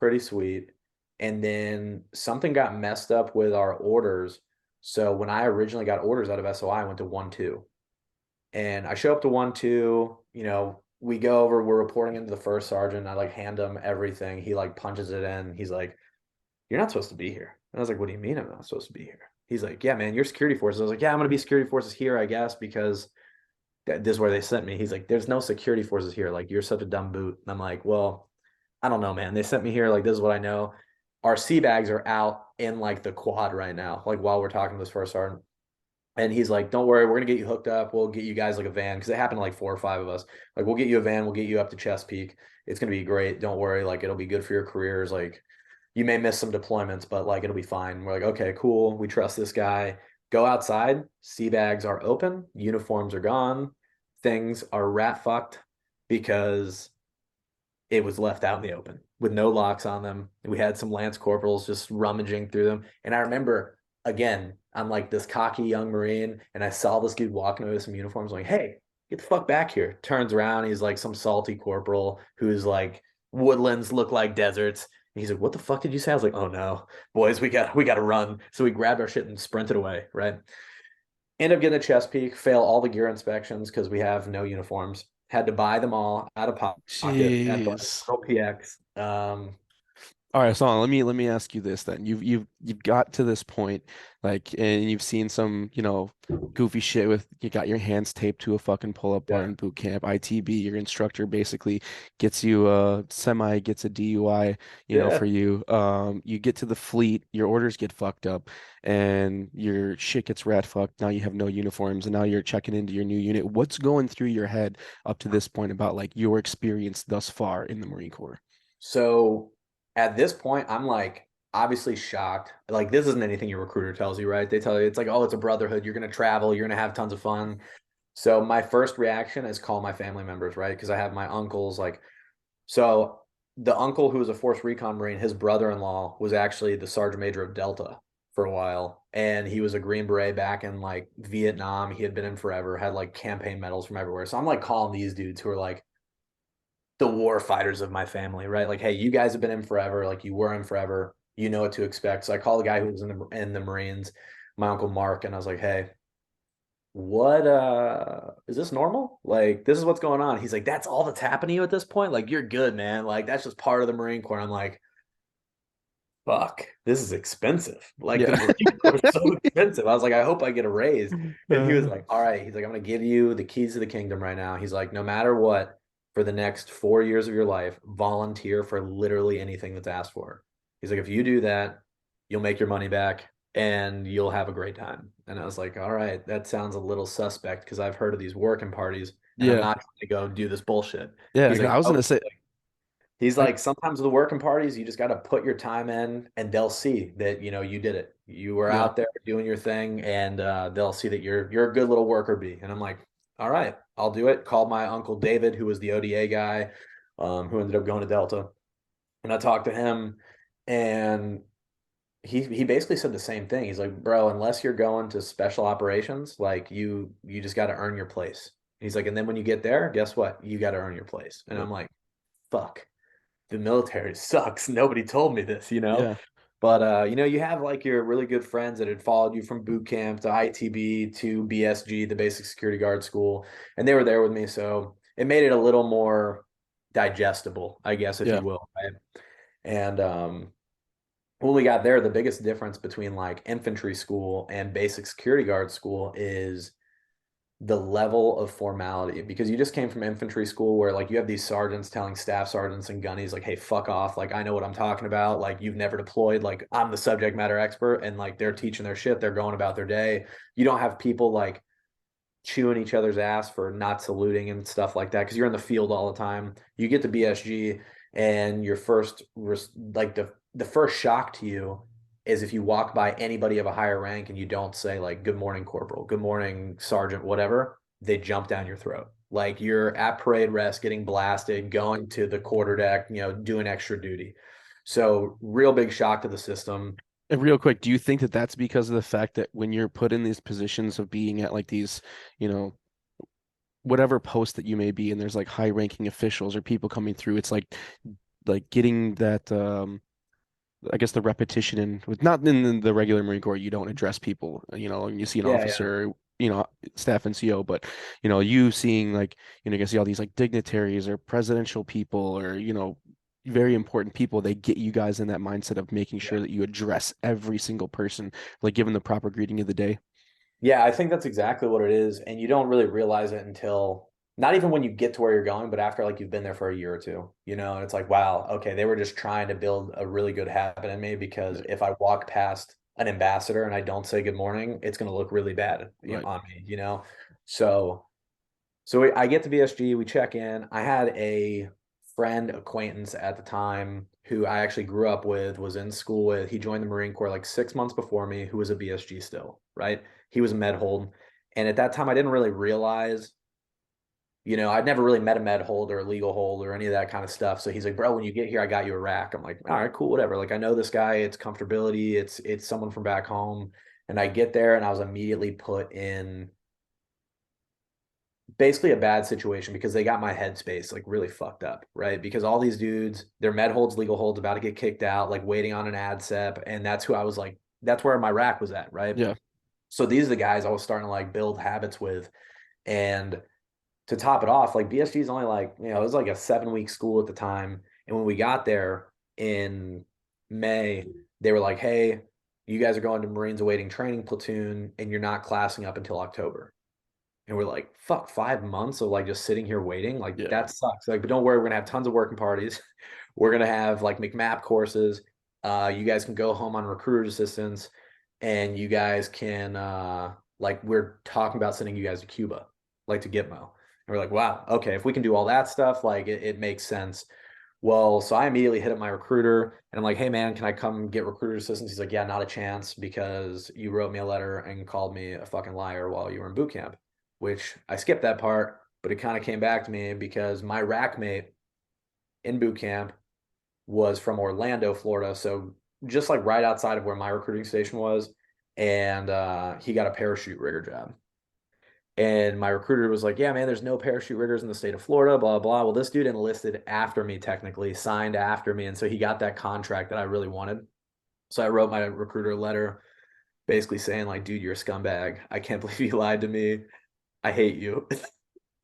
S2: Pretty sweet. And then something got messed up with our orders. So when I originally got orders out of SOI, I went to 1-2. And I show up to 1-2, we go over, we're reporting into the first sergeant. I like hand him everything. He like punches it in. He's like, you're not supposed to be here. And I was like, what do you mean I'm not supposed to be here? He's like, yeah, man, you're security forces. I was like, yeah, I'm going to be security forces here, I guess, because this is where they sent me. He's like, there's no security forces here. Like, you're such a dumb boot. And I'm like, well, I don't know, man. They sent me here. Like, this is what I know. Our sea bags are out in like the quad right now, like while we're talking to this first sergeant. And he's like, don't worry, we're gonna get you hooked up. We'll get you guys like a van because it happened to like 4 or 5 of us. Like, we'll get you a van, we'll get you up to Chesapeake. It's gonna be great. Don't worry, like it'll be good for your careers. Like you may miss some deployments, but like it'll be fine. We're like, okay, cool. We trust this guy. Go outside, sea bags are open, uniforms are gone, things are rat fucked because it was left out in the open with no locks on them. We had some lance corporals just rummaging through them. And I remember, again, I'm like this cocky young Marine, and I saw this dude walking away with some uniforms, like, hey, get the fuck back here. Turns around, he's like some salty corporal who's like, woodlands look like deserts. And he's like, what the fuck did you say? I was like, oh no, boys, we gotta run. So we grabbed our shit and sprinted away, right? End up getting a Chesapeake, fail all the gear inspections because we have no uniforms. Had to buy them all out of pocket at the
S1: Jeez.
S2: OPX.
S1: All right, so let me ask you this then. You've got to this point, like, and you've seen some, goofy shit with you got your hands taped to a fucking pull-up bar
S2: Yeah,
S1: in boot camp. ITB, your instructor basically gets you gets a DUI,
S2: yeah.
S1: for you. You get to the fleet, your orders get fucked up, and your shit gets rat fucked. Now you have no uniforms, and now you're checking into your new unit. What's going through your head up to this point about like your experience thus far in the Marine Corps?
S2: So at this point, I'm like obviously shocked. Like, this isn't anything your recruiter tells you, right? They tell you it's like, oh, it's a brotherhood. You're gonna travel. You're gonna have tons of fun. So my first reaction is call my family members, right? Because I have my uncles. Like, so the uncle who was a Force Recon Marine, his brother-in-law was actually the Sergeant Major of Delta for a while, and he was a Green Beret back in like Vietnam. He had been in forever, had like campaign medals from everywhere. So I'm like calling these dudes who are like the war fighters of my family, right? Like, hey, you guys have been in forever, like you were in forever, you know what to expect. So I called the guy who was in the Marines, my uncle Mark, and I was like, hey, what is this normal? Like, this is what's going on. He's like, that's all that's happening to you at this point. Like, you're good, man. Like, that's just part of the Marine Corps. I'm like, fuck, this is expensive. Like, the
S1: Yeah.
S2: Marine Corps is so expensive. I was like, I hope I get a raise. And he was
S1: Uh,
S2: like, all right. He's like, I'm gonna give you the keys to the kingdom right now. He's like, no matter what, for the next 4 years of your life, volunteer for literally anything that's asked for. He's like, if you do that, you'll make your money back and you'll have a great time. And I was like, all right, that sounds a little suspect because I've heard of these working parties and I'm
S1: yeah.
S2: not trying to go do this bullshit.
S1: Yeah.
S2: He's like,
S1: I was gonna
S2: nope.
S1: say
S2: He's
S1: I
S2: like, sometimes the working parties, you just got to put your time in and they'll see that, you did it. You were
S1: yeah.
S2: out there doing your thing and they'll see that you're a good little worker bee. And I'm like, all right, I'll do it. Called my uncle David, who was the ODA guy, who ended up going to Delta. And I talked to him and he basically said the same thing. He's like, bro, unless you're going to special operations, like you just got to earn your place. He's like, and then when you get there, guess what? You got to earn your place. And
S1: Yep.
S2: I'm like, fuck, the military sucks. Nobody told me this, you know?
S1: Yeah.
S2: But you have like your really good friends that had followed you from boot camp to ITB to BSG, the basic security guard school, and they were there with me. So it made it a little more digestible, I guess, if
S1: Yeah.
S2: you will. Right? And when we got there, the biggest difference between like infantry school and basic security guard school is the level of formality, because you just came from infantry school where like you have these sergeants telling staff sergeants and gunnies like, hey, fuck off, like I know what I'm talking about, like you've never deployed, like I'm the subject matter expert, and like they're teaching their shit, they're going about their day. You don't have people like chewing each other's ass for not saluting and stuff like that because you're in the field all the time. You get to BSG and your first like the first shock to you is if you walk by anybody of a higher rank and you don't say like good morning corporal, good morning sergeant, whatever, they jump down your throat. Like you're at parade rest getting blasted, going to the quarterdeck, doing extra duty. So real big shock to the system.
S1: And real quick, do you think that that's because of the fact that when you're put in these positions of being at like these, you know, whatever post that you may be and there's like high-ranking officials or people coming through, it's like getting that I guess the repetition in with not in the regular Marine Corps, you don't address people, and you see an
S2: Yeah, yeah.
S1: officer, staff NCO, but you seeing like, you can see all these like dignitaries or presidential people or, very important people, they get you guys in that mindset of making sure
S2: Yeah.
S1: that you address every single person, like give them the proper greeting of the day.
S2: Yeah, I think that's exactly what it is. And you don't really realize it until not even when you get to where you're going, but after like you've been there for a year or two, and it's like, wow, okay, they were just trying to build a really good habit in me because
S1: Yeah.
S2: if I walk past an ambassador and I don't say good morning, it's going to look really bad,
S1: Right.
S2: on me, So, so I get to VSG, we check in. I had a friend acquaintance at the time who I actually grew up with, was in school with. He joined the Marine Corps like 6 months before me, who was a VSG still, right? He was a med hold. And at that time, I didn't really realize, I'd never really met a med hold or a legal hold or any of that kind of stuff. So he's like, bro, when you get here, I got you a rack. I'm like, all right, cool, whatever. Like I know this guy, it's comfortability, it's someone from back home. And I get there and I was immediately put in basically a bad situation because they got my headspace like really fucked up, right? Because all these dudes, they're med holds, legal holds, about to get kicked out, like waiting on an ad sep, and that's who I was like, that's where my rack was at, right?
S1: Yeah.
S2: So these are the guys I was starting to like build habits with, and to top it off, like BSG is only like it was like a 7 week school at the time, and when we got there in May, they were like, hey. You guys are going to Marines awaiting training platoon, and you're not classing up until October. And we're like, fuck, 5 months of like just sitting here waiting. Like
S1: Yeah.
S2: that sucks. Like, but don't worry, we're gonna have tons of working parties. We're gonna have like McMap courses. You guys can go home on recruiter assistance, and you guys can like we're talking about sending you guys to Cuba, like to Gitmo. And we're like, wow, okay, if we can do all that stuff, like it makes sense. Well, so I immediately hit up my recruiter and I'm like, hey man, can I come get recruiter assistance? He's like, yeah, not a chance because you wrote me a letter and called me a fucking liar while you were in boot camp, which I skipped that part, but it kind of came back to me because my rack mate in boot camp was from Orlando, Florida. So just like right outside of where my recruiting station was. And he got a parachute rigger job. And my recruiter was like, yeah, man, there's no parachute riggers in the state of Florida, blah, blah. Well, this dude enlisted after me, technically, signed after me. And so he got that contract that I really wanted. So I wrote my recruiter a letter basically saying, like, dude, you're a scumbag. I can't believe you lied to me. I hate you.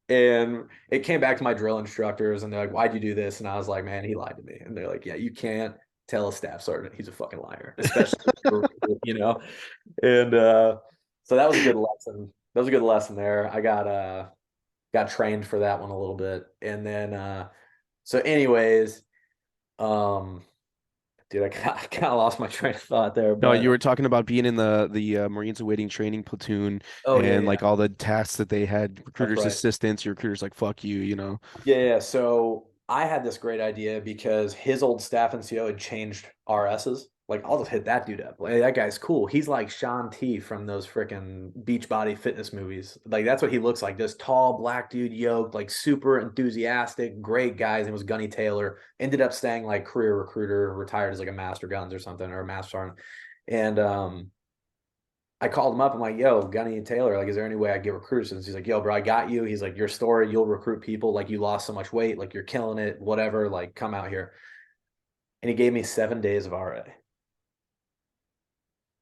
S2: And it came back to my drill instructors and they're like, why'd you do this? And I was like, man, he lied to me. And they're like, yeah, you can't tell a staff sergeant he's a fucking liar, especially, you know? And so that was a good lesson. That was a good lesson there. I got trained for that one a little bit. And then so anyways, um dude, I kind of lost my train of thought there,
S1: No, you
S2: but
S1: were talking about being in the Marines awaiting training platoon
S2: oh yeah,
S1: and
S2: yeah,
S1: like all the tasks that they had,
S2: that's
S1: recruiters
S2: right.
S1: assistants, your recruiters like fuck you, you know.
S2: Yeah, yeah. So I had this great idea because his old staff NCO had changed RSs. Like, I'll just hit that dude up. Like, that guy's cool. He's like Sean T from those freaking Beachbody fitness movies. Like, that's what he looks like. This tall black dude, yoked, like super enthusiastic, great guy. His name was Gunny Taylor. Ended up staying like career recruiter, retired as like a master guns or something, or a master sergeant. And I called him up. I'm like, yo, Gunny and Taylor, like, is there any way I get recruiters? And he's like, yo, bro, I got you. He's like, your story, you'll recruit people. Like, you lost so much weight, like, you're killing it, whatever. Like, come out here. And he gave me 7 days of RA.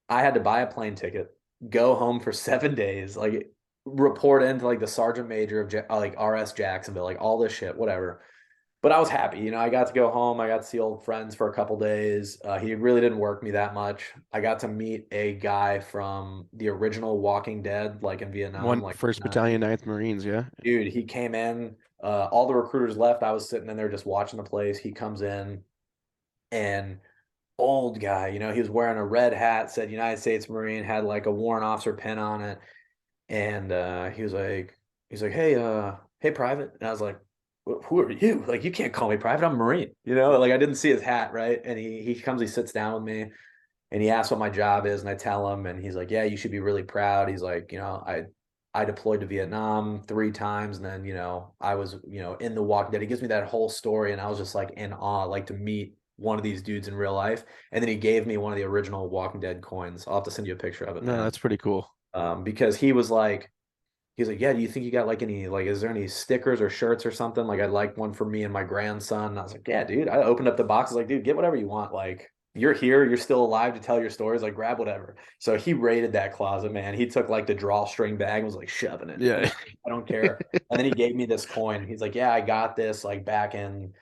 S2: I had to buy a plane ticket, go home for 7 days, like, report into like the sergeant major of like RS Jacksonville, like all this shit, whatever. But I was happy, I got to go home. I got to see old friends for a couple days. He really didn't work me that much. I got to meet a guy from the original Walking Dead, like in Vietnam.
S1: One
S2: Like,
S1: first Battalion, Ninth Marines, yeah.
S2: dude, he came in. All the recruiters left. I was sitting in there just watching the place. He comes in and old guy, he was wearing a red hat, said United States Marine, had like a warrant officer pin on it. And he's like, hey, private. And I was like, who are you? Like, you can't call me private. I'm a Marine. Like I didn't see his hat, right? And he comes, he sits down with me and he asks what my job is, and I tell him, and he's like, yeah, you should be really proud. He's like, I deployed to Vietnam 3 times, and then, I was, in the Walking Dead. He gives me that whole story, and I was just like in awe, like to meet one of these dudes in real life. And then he gave me one of the original Walking Dead coins. I'll have to send you a picture of it,
S1: No,
S2: man.
S1: that's pretty cool.
S2: Because he's like, yeah, do you think you got like any, like, is there any stickers or shirts or something? Like, I'd like one for me and my grandson. And I was like, yeah, dude. I opened up the box. I was like, dude, get whatever you want. Like, you're here, you're still alive to tell your stories. Like, grab whatever. So he raided that closet, man. He took like the drawstring bag and was like shoving it.
S1: Yeah.
S2: I don't care. And then he gave me this coin. He's like, yeah, I got this like back in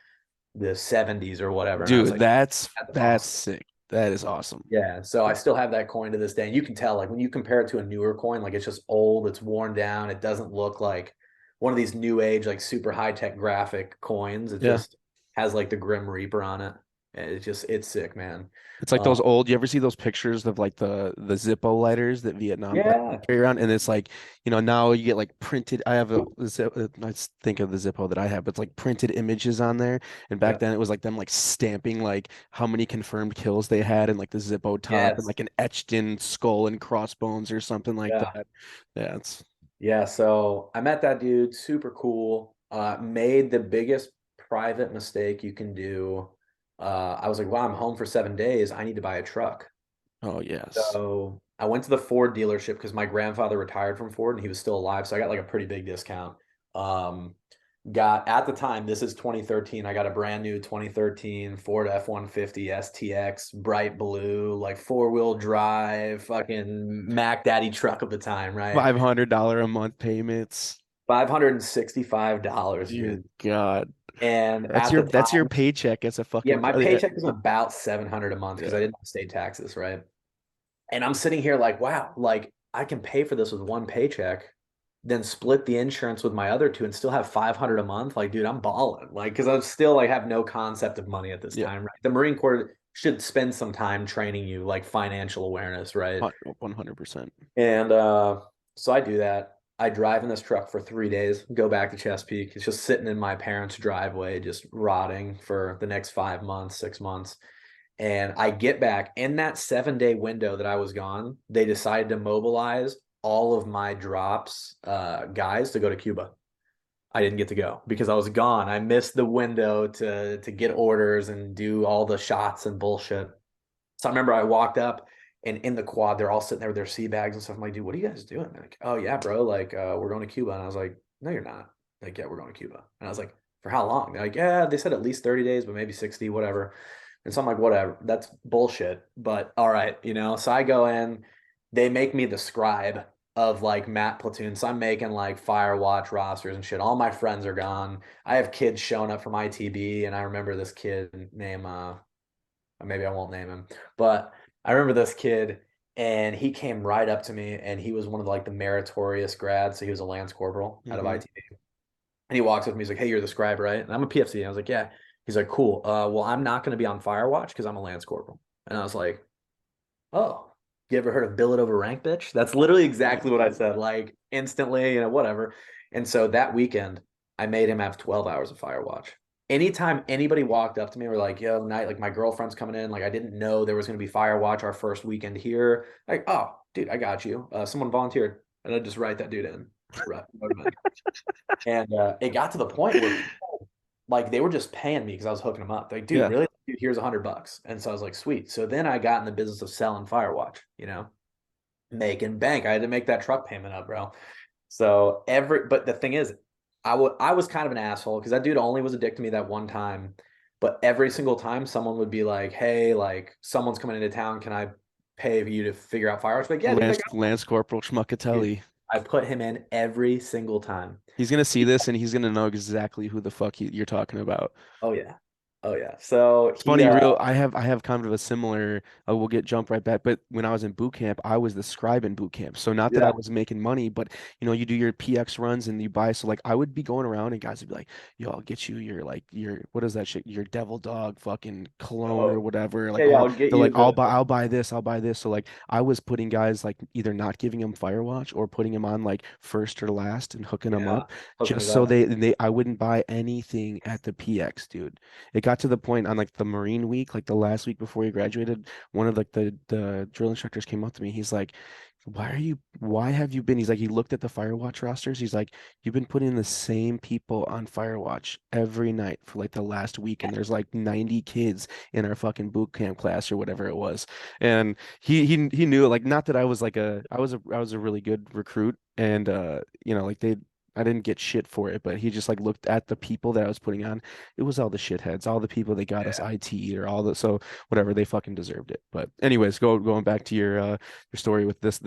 S2: the 70s or whatever. And I was
S1: Dude,
S2: like,
S1: that's
S2: that's awesome.
S1: sick. That is awesome.
S2: Yeah, so I still have that coin to this day. And you can tell, like, when you compare it to a newer coin, like, it's just old, it's worn down, it doesn't look like one of these new age, like, super high tech graphic coins. It
S1: Yeah.
S2: just has like the Grim Reaper on it. And it's sick, man.
S1: It's like
S2: Uh,
S1: those old, you ever see those pictures of like the Zippo lighters that Vietnam vets would
S2: yeah,
S1: carry around? And it's like, now you get like printed. I have I think of the Zippo that I have, but it's like printed images on there. And back
S2: yeah,
S1: then it was like them like stamping like how many confirmed kills they had and like the Zippo top and
S2: yes,
S1: like an etched in skull and crossbones or something like
S2: yeah.
S1: that. Yeah, it's
S2: Yeah, so I met that dude, super cool. Made the biggest private mistake you can do. I was like, wow, I'm home for 7 days. I need to buy a truck.
S1: oh yes.
S2: So I went to the Ford dealership because my grandfather retired from Ford and he was still alive. So I got like a pretty big discount. Um, got at the time, this is 2013. I got a brand new 2013 Ford F-150 STX, bright blue, like four-wheel drive, fucking Mac Daddy truck of the time, right?
S1: $500 a month payments.
S2: $565,
S1: Dear
S2: dude.
S1: God.
S2: And
S1: That's
S2: at
S1: your
S2: the
S1: that's your
S2: time,
S1: paycheck as a
S2: yeah,
S1: fucking
S2: my paycheck was about 700 a month because I
S1: yeah.
S2: didn't have state taxes, right? And I'm sitting here like, wow, like I can pay for this with one paycheck, then split the insurance with my other two and still have 500 a month. Like, dude, I'm balling. Like, because I'm still like have no concept of money at this
S1: Yeah.
S2: time, right? The Marine Corps should spend some time training you like financial awareness, right?
S1: 100%.
S2: And so I do that. I drive in this truck for 3 days, go back to Chesapeake. It's just sitting in my parents' driveway, just rotting for the next 5 months, 6 months. And I get back in that 7 day window that I was gone, they decided to mobilize all of my drops guys to go to Cuba. I didn't get to go because I was gone. I missed the window to get orders and do all the shots and bullshit. So I remember I walked up and in the quad, they're all sitting there with their sea bags and stuff. I'm like, dude, what are you guys doing? They're like, oh yeah, bro, like we're going to Cuba. And I was like, no, you're not. Like, yeah, we're going to Cuba. And I was like, for how long? They're like, yeah, they said at least 30 days, but maybe 60, whatever. And so I'm like, whatever, that's bullshit. But all right, So I go in, they make me the scribe of like map platoon. So I'm making like fire watch rosters and shit. All my friends are gone. I have kids showing up from ITB, and I remember this kid named maybe I won't name him, but I remember this kid and he came right up to me and he was one of like the meritorious grads. So he was a Lance Corporal out of
S1: Hmm.
S2: ITB. And he walks up to me, he's like, hey, you're the scribe, right? And I'm a PFC. And I was like, yeah. He's like, cool. Well, I'm not going to be on fire watch because I'm a Lance Corporal. And I was like, oh, you ever heard of billet over rank, bitch? That's literally
S1: Yeah.
S2: exactly what I said, like instantly, whatever. And so that weekend, I made him have 12 hours of fire watch. Anytime anybody walked up to me, were like, yo, night, like my girlfriend's coming in, like I didn't know there was going to be fire watch our first weekend here. Like, oh, dude, I got you. Someone volunteered. And I just write that dude in. Right. And it got to the point where people, like they were just paying me because I was hooking them up. Like, dude,
S1: Yeah.
S2: really? Dude, here's $100. And so I was like, sweet. So then I got in the business of selling Firewatch, making bank. I had to make that truck payment up, bro. So but the thing is, I was kind of an asshole because that dude only was a dick to me that one time. But every single time someone would be like, hey, like someone's coming into town, can I pay you to figure out fireworks? Like, yeah, dude, I got
S1: Lance Corporal
S2: you.
S1: Schmuckatelli.
S2: I put him in every single time.
S1: He's gonna see this and he's gonna know exactly who the fuck you're talking about.
S2: Oh yeah. Oh yeah. So
S1: It's
S2: he
S1: funny, real. I have kind of a similar. We'll get jump right back. But when I was in boot camp, I was the scribe in boot camp. So not that I
S2: yeah.
S1: was making money, but you do your PX runs and you buy. So like I would be going around and guys would be like, "Yo, I'll get you your like your what is that shit? Your Devil Dog fucking cologne or
S2: Oh
S1: whatever."
S2: yeah,
S1: Like
S2: yeah,
S1: all
S2: I'll get
S1: they're
S2: you
S1: like,
S2: the
S1: I'll buy this. So like I was putting guys like either not giving them Firewatch or putting them on like first or last and hooking them
S2: yeah,
S1: up
S2: hooking
S1: just
S2: it
S1: so
S2: up.
S1: they I wouldn't buy anything at the PX, dude. It got to the point on like the Marine week, like the last week before he graduated, one of like the drill instructors came up to me. He's like, why have you been? He's like, he looked at the Firewatch rosters. He's like, you've been putting the same people on Firewatch every night for like the last week, and there's like 90 kids in our fucking boot camp class or whatever it was. And he knew it, like not that I was like I was a really good recruit, and like I didn't get shit for it, but he just like looked at the people that I was putting on. It was all the shitheads, all the people that got us
S2: Yeah.
S1: IT or all the so whatever, they fucking deserved it. But anyways, going back to your story with this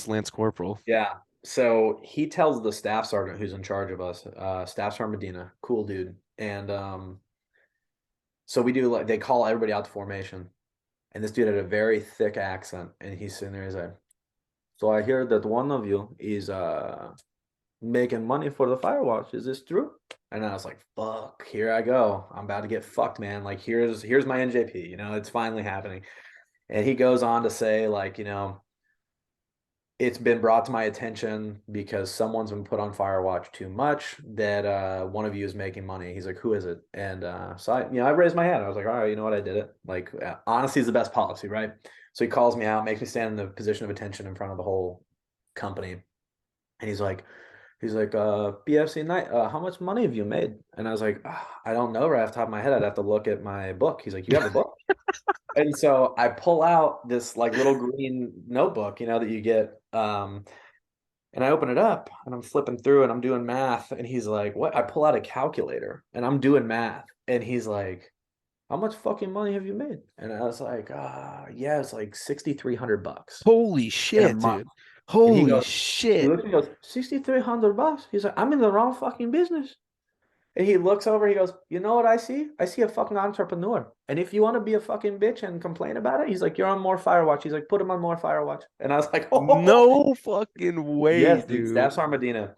S1: Lance Corporal.
S2: Yeah. So he tells the staff sergeant who's in charge of us, Staff Sergeant Medina, cool dude. And so we do like they call everybody out to formation. And this dude had a very thick accent, and he's sitting there, he's like, so I hear that one of you is making money for the Firewatch. Is this true? And I was like, fuck, here I go. I'm about to get fucked, man. Like here's my NJP, it's finally happening. And he goes on to say, like, it's been brought to my attention because someone's been put on Firewatch too much that one of you is making money. He's like, who is it? And so I raised my hand. I was like, all right, you know what? I did it. Like, honesty is the best policy, right? So he calls me out, makes me stand in the position of attention in front of the whole company. And he's like, BFC Knight, how much money have you made? And I was like, I don't know right off the top of my head. I'd have to look at my book. He's like, you have a book? And so I pull out this like little green notebook, that you get. And I open it up and I'm flipping through and I'm doing math. And he's like, what? I pull out a calculator and I'm doing math. And he's like, how much fucking money have you made? And I was like, yeah, it's like $6,300
S1: Holy
S2: in a
S1: shit,
S2: month.
S1: dude.
S2: And
S1: Holy
S2: he
S1: shit.
S2: looks at me and goes, $6,300? He's like, I'm in the wrong fucking business. And he looks over, he goes, you know what I see? I see a fucking entrepreneur. And if you want to be a fucking bitch and complain about it, he's like, you're on more Firewatch. He's like, put him on more Firewatch. And I was like, oh,
S1: No fucking way,
S2: yes, dude,
S1: dude.
S2: Staff Sergeant Medina.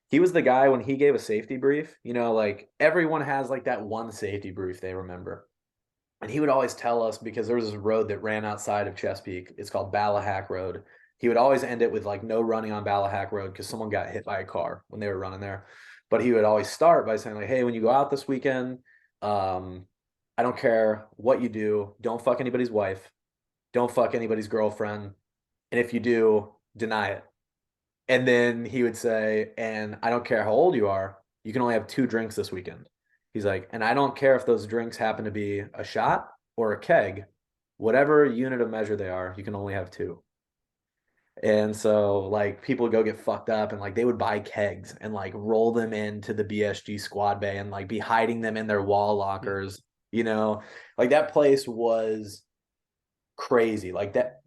S2: He was the guy when he gave a safety brief, like everyone has like that one safety brief they remember. And he would always tell us because there was this road that ran outside of Chesapeake. It's called Ballahack Road. He would always end it with like no running on Ballahack Road because someone got hit by a car when they were running there. But he would always start by saying like, "Hey, when you go out this weekend, um, I don't care what you do. Don't fuck anybody's wife. Don't fuck anybody's girlfriend. And if you do, deny it." And then he would say, "And I don't care how old you are. You can only have 2 drinks this weekend." He's like, "And I don't care if those drinks happen to be a shot or a keg, whatever unit of measure they are, you can only have two." And so like people would go get fucked up and like they would buy kegs and like roll them into the BSG squad bay and like be hiding them in their wall lockers, you know? Like that place was crazy. Like that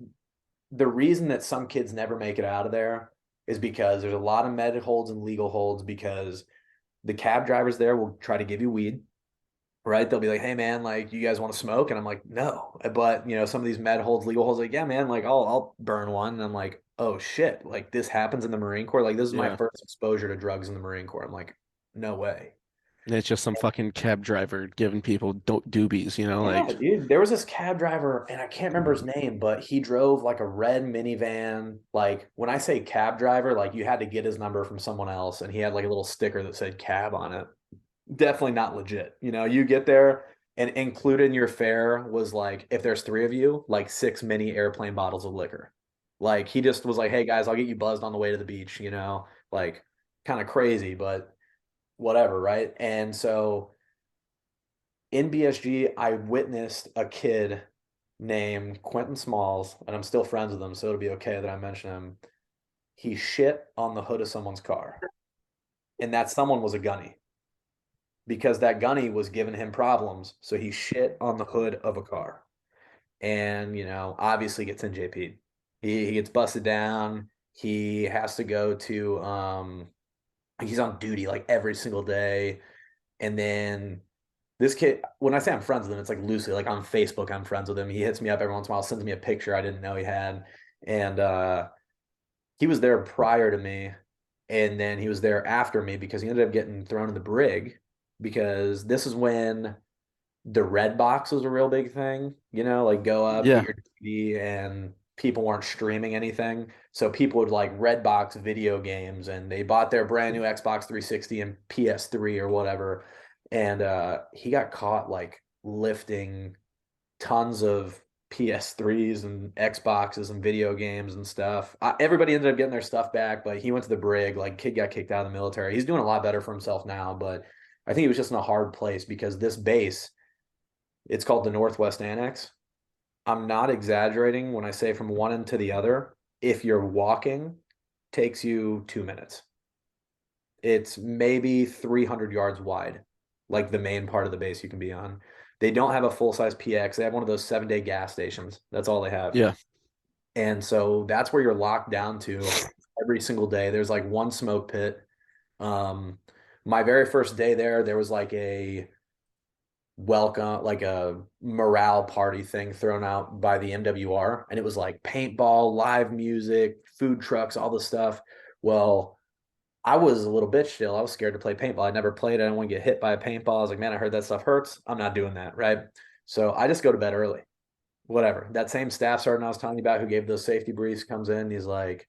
S2: the reason that some kids never make it out of there is because there's a lot of med holds and legal holds because the cab drivers there will try to give you weed, right? They'll be like, "Hey man, like you guys want to smoke?" And I'm like, "No." But some of these med holds, legal holds, like, "Yeah, man, like I'll burn one." And I'm like, "Oh shit, like this happens in the Marine Corps. Like this is my
S1: Yeah.
S2: first exposure to drugs in the Marine Corps." I'm like, "No way."
S1: And it's just some fucking cab driver giving people doobies,
S2: Yeah,
S1: like,
S2: dude. There was this cab driver, and I can't remember his name, but he drove like a red minivan. Like when I say cab driver, like you had to get his number from someone else, and he had like a little sticker that said cab on it. Definitely not legit. You get there and included in your fare was like, if there's 3 of you, like 6 mini airplane bottles of liquor. Like he just was like, hey guys, I'll get you buzzed on the way to the beach, like kind of crazy, but whatever, right? And so in BSG, I witnessed a kid named Quentin Smalls, and I'm still friends with him, so it'll be okay that I mention him. He shit on the hood of someone's car, and that someone was a gunny because that gunny was giving him problems. So he shit on the hood of a car and, obviously gets in JP. He gets busted down. He has to go to, he's on duty like every single day. And then this kid, when I say I'm friends with him, it's like loosely, like on Facebook, I'm friends with him. He hits me up every once in a while, sends me a picture I didn't know he had. And he was there prior to me. And then he was there after me because he ended up getting thrown in the brig because this is when the red box was a real big thing, like go up, get
S1: yeah.
S2: your TV, and people weren't streaming anything. So people would like red box video games and they bought their brand new Xbox 360 and PS3 or whatever. And he got caught like lifting tons of PS3s and Xboxes and video games and stuff. Everybody ended up getting their stuff back, but he went to the brig. Like, kid got kicked out of the military. He's doing a lot better for himself now, but I think he was just in a hard place because this base, it's called the Northwest Annex. I'm not exaggerating when I say from one end to the other, if you're walking, takes you 2 minutes. It's maybe 300 yards wide, like the main part of the base you can be on. They don't have a full size PX. They have one of those 7-day gas stations. That's all they have.
S1: Yeah.
S2: And so that's where you're locked down to every single day. There's like one smoke pit. Um, my very first day there was like a welcome, like a morale party thing thrown out by the MWR. And it was like paintball, live music, food trucks, all this stuff. Well, I was a little bitch still. I was scared to play paintball. I never played. I didn't want to get hit by a paintball. I was like, man, I heard that stuff hurts. I'm not doing that. Right. So I just go to bed early. Whatever. That same staff sergeant I was telling you about who gave those safety briefs comes in. He's like,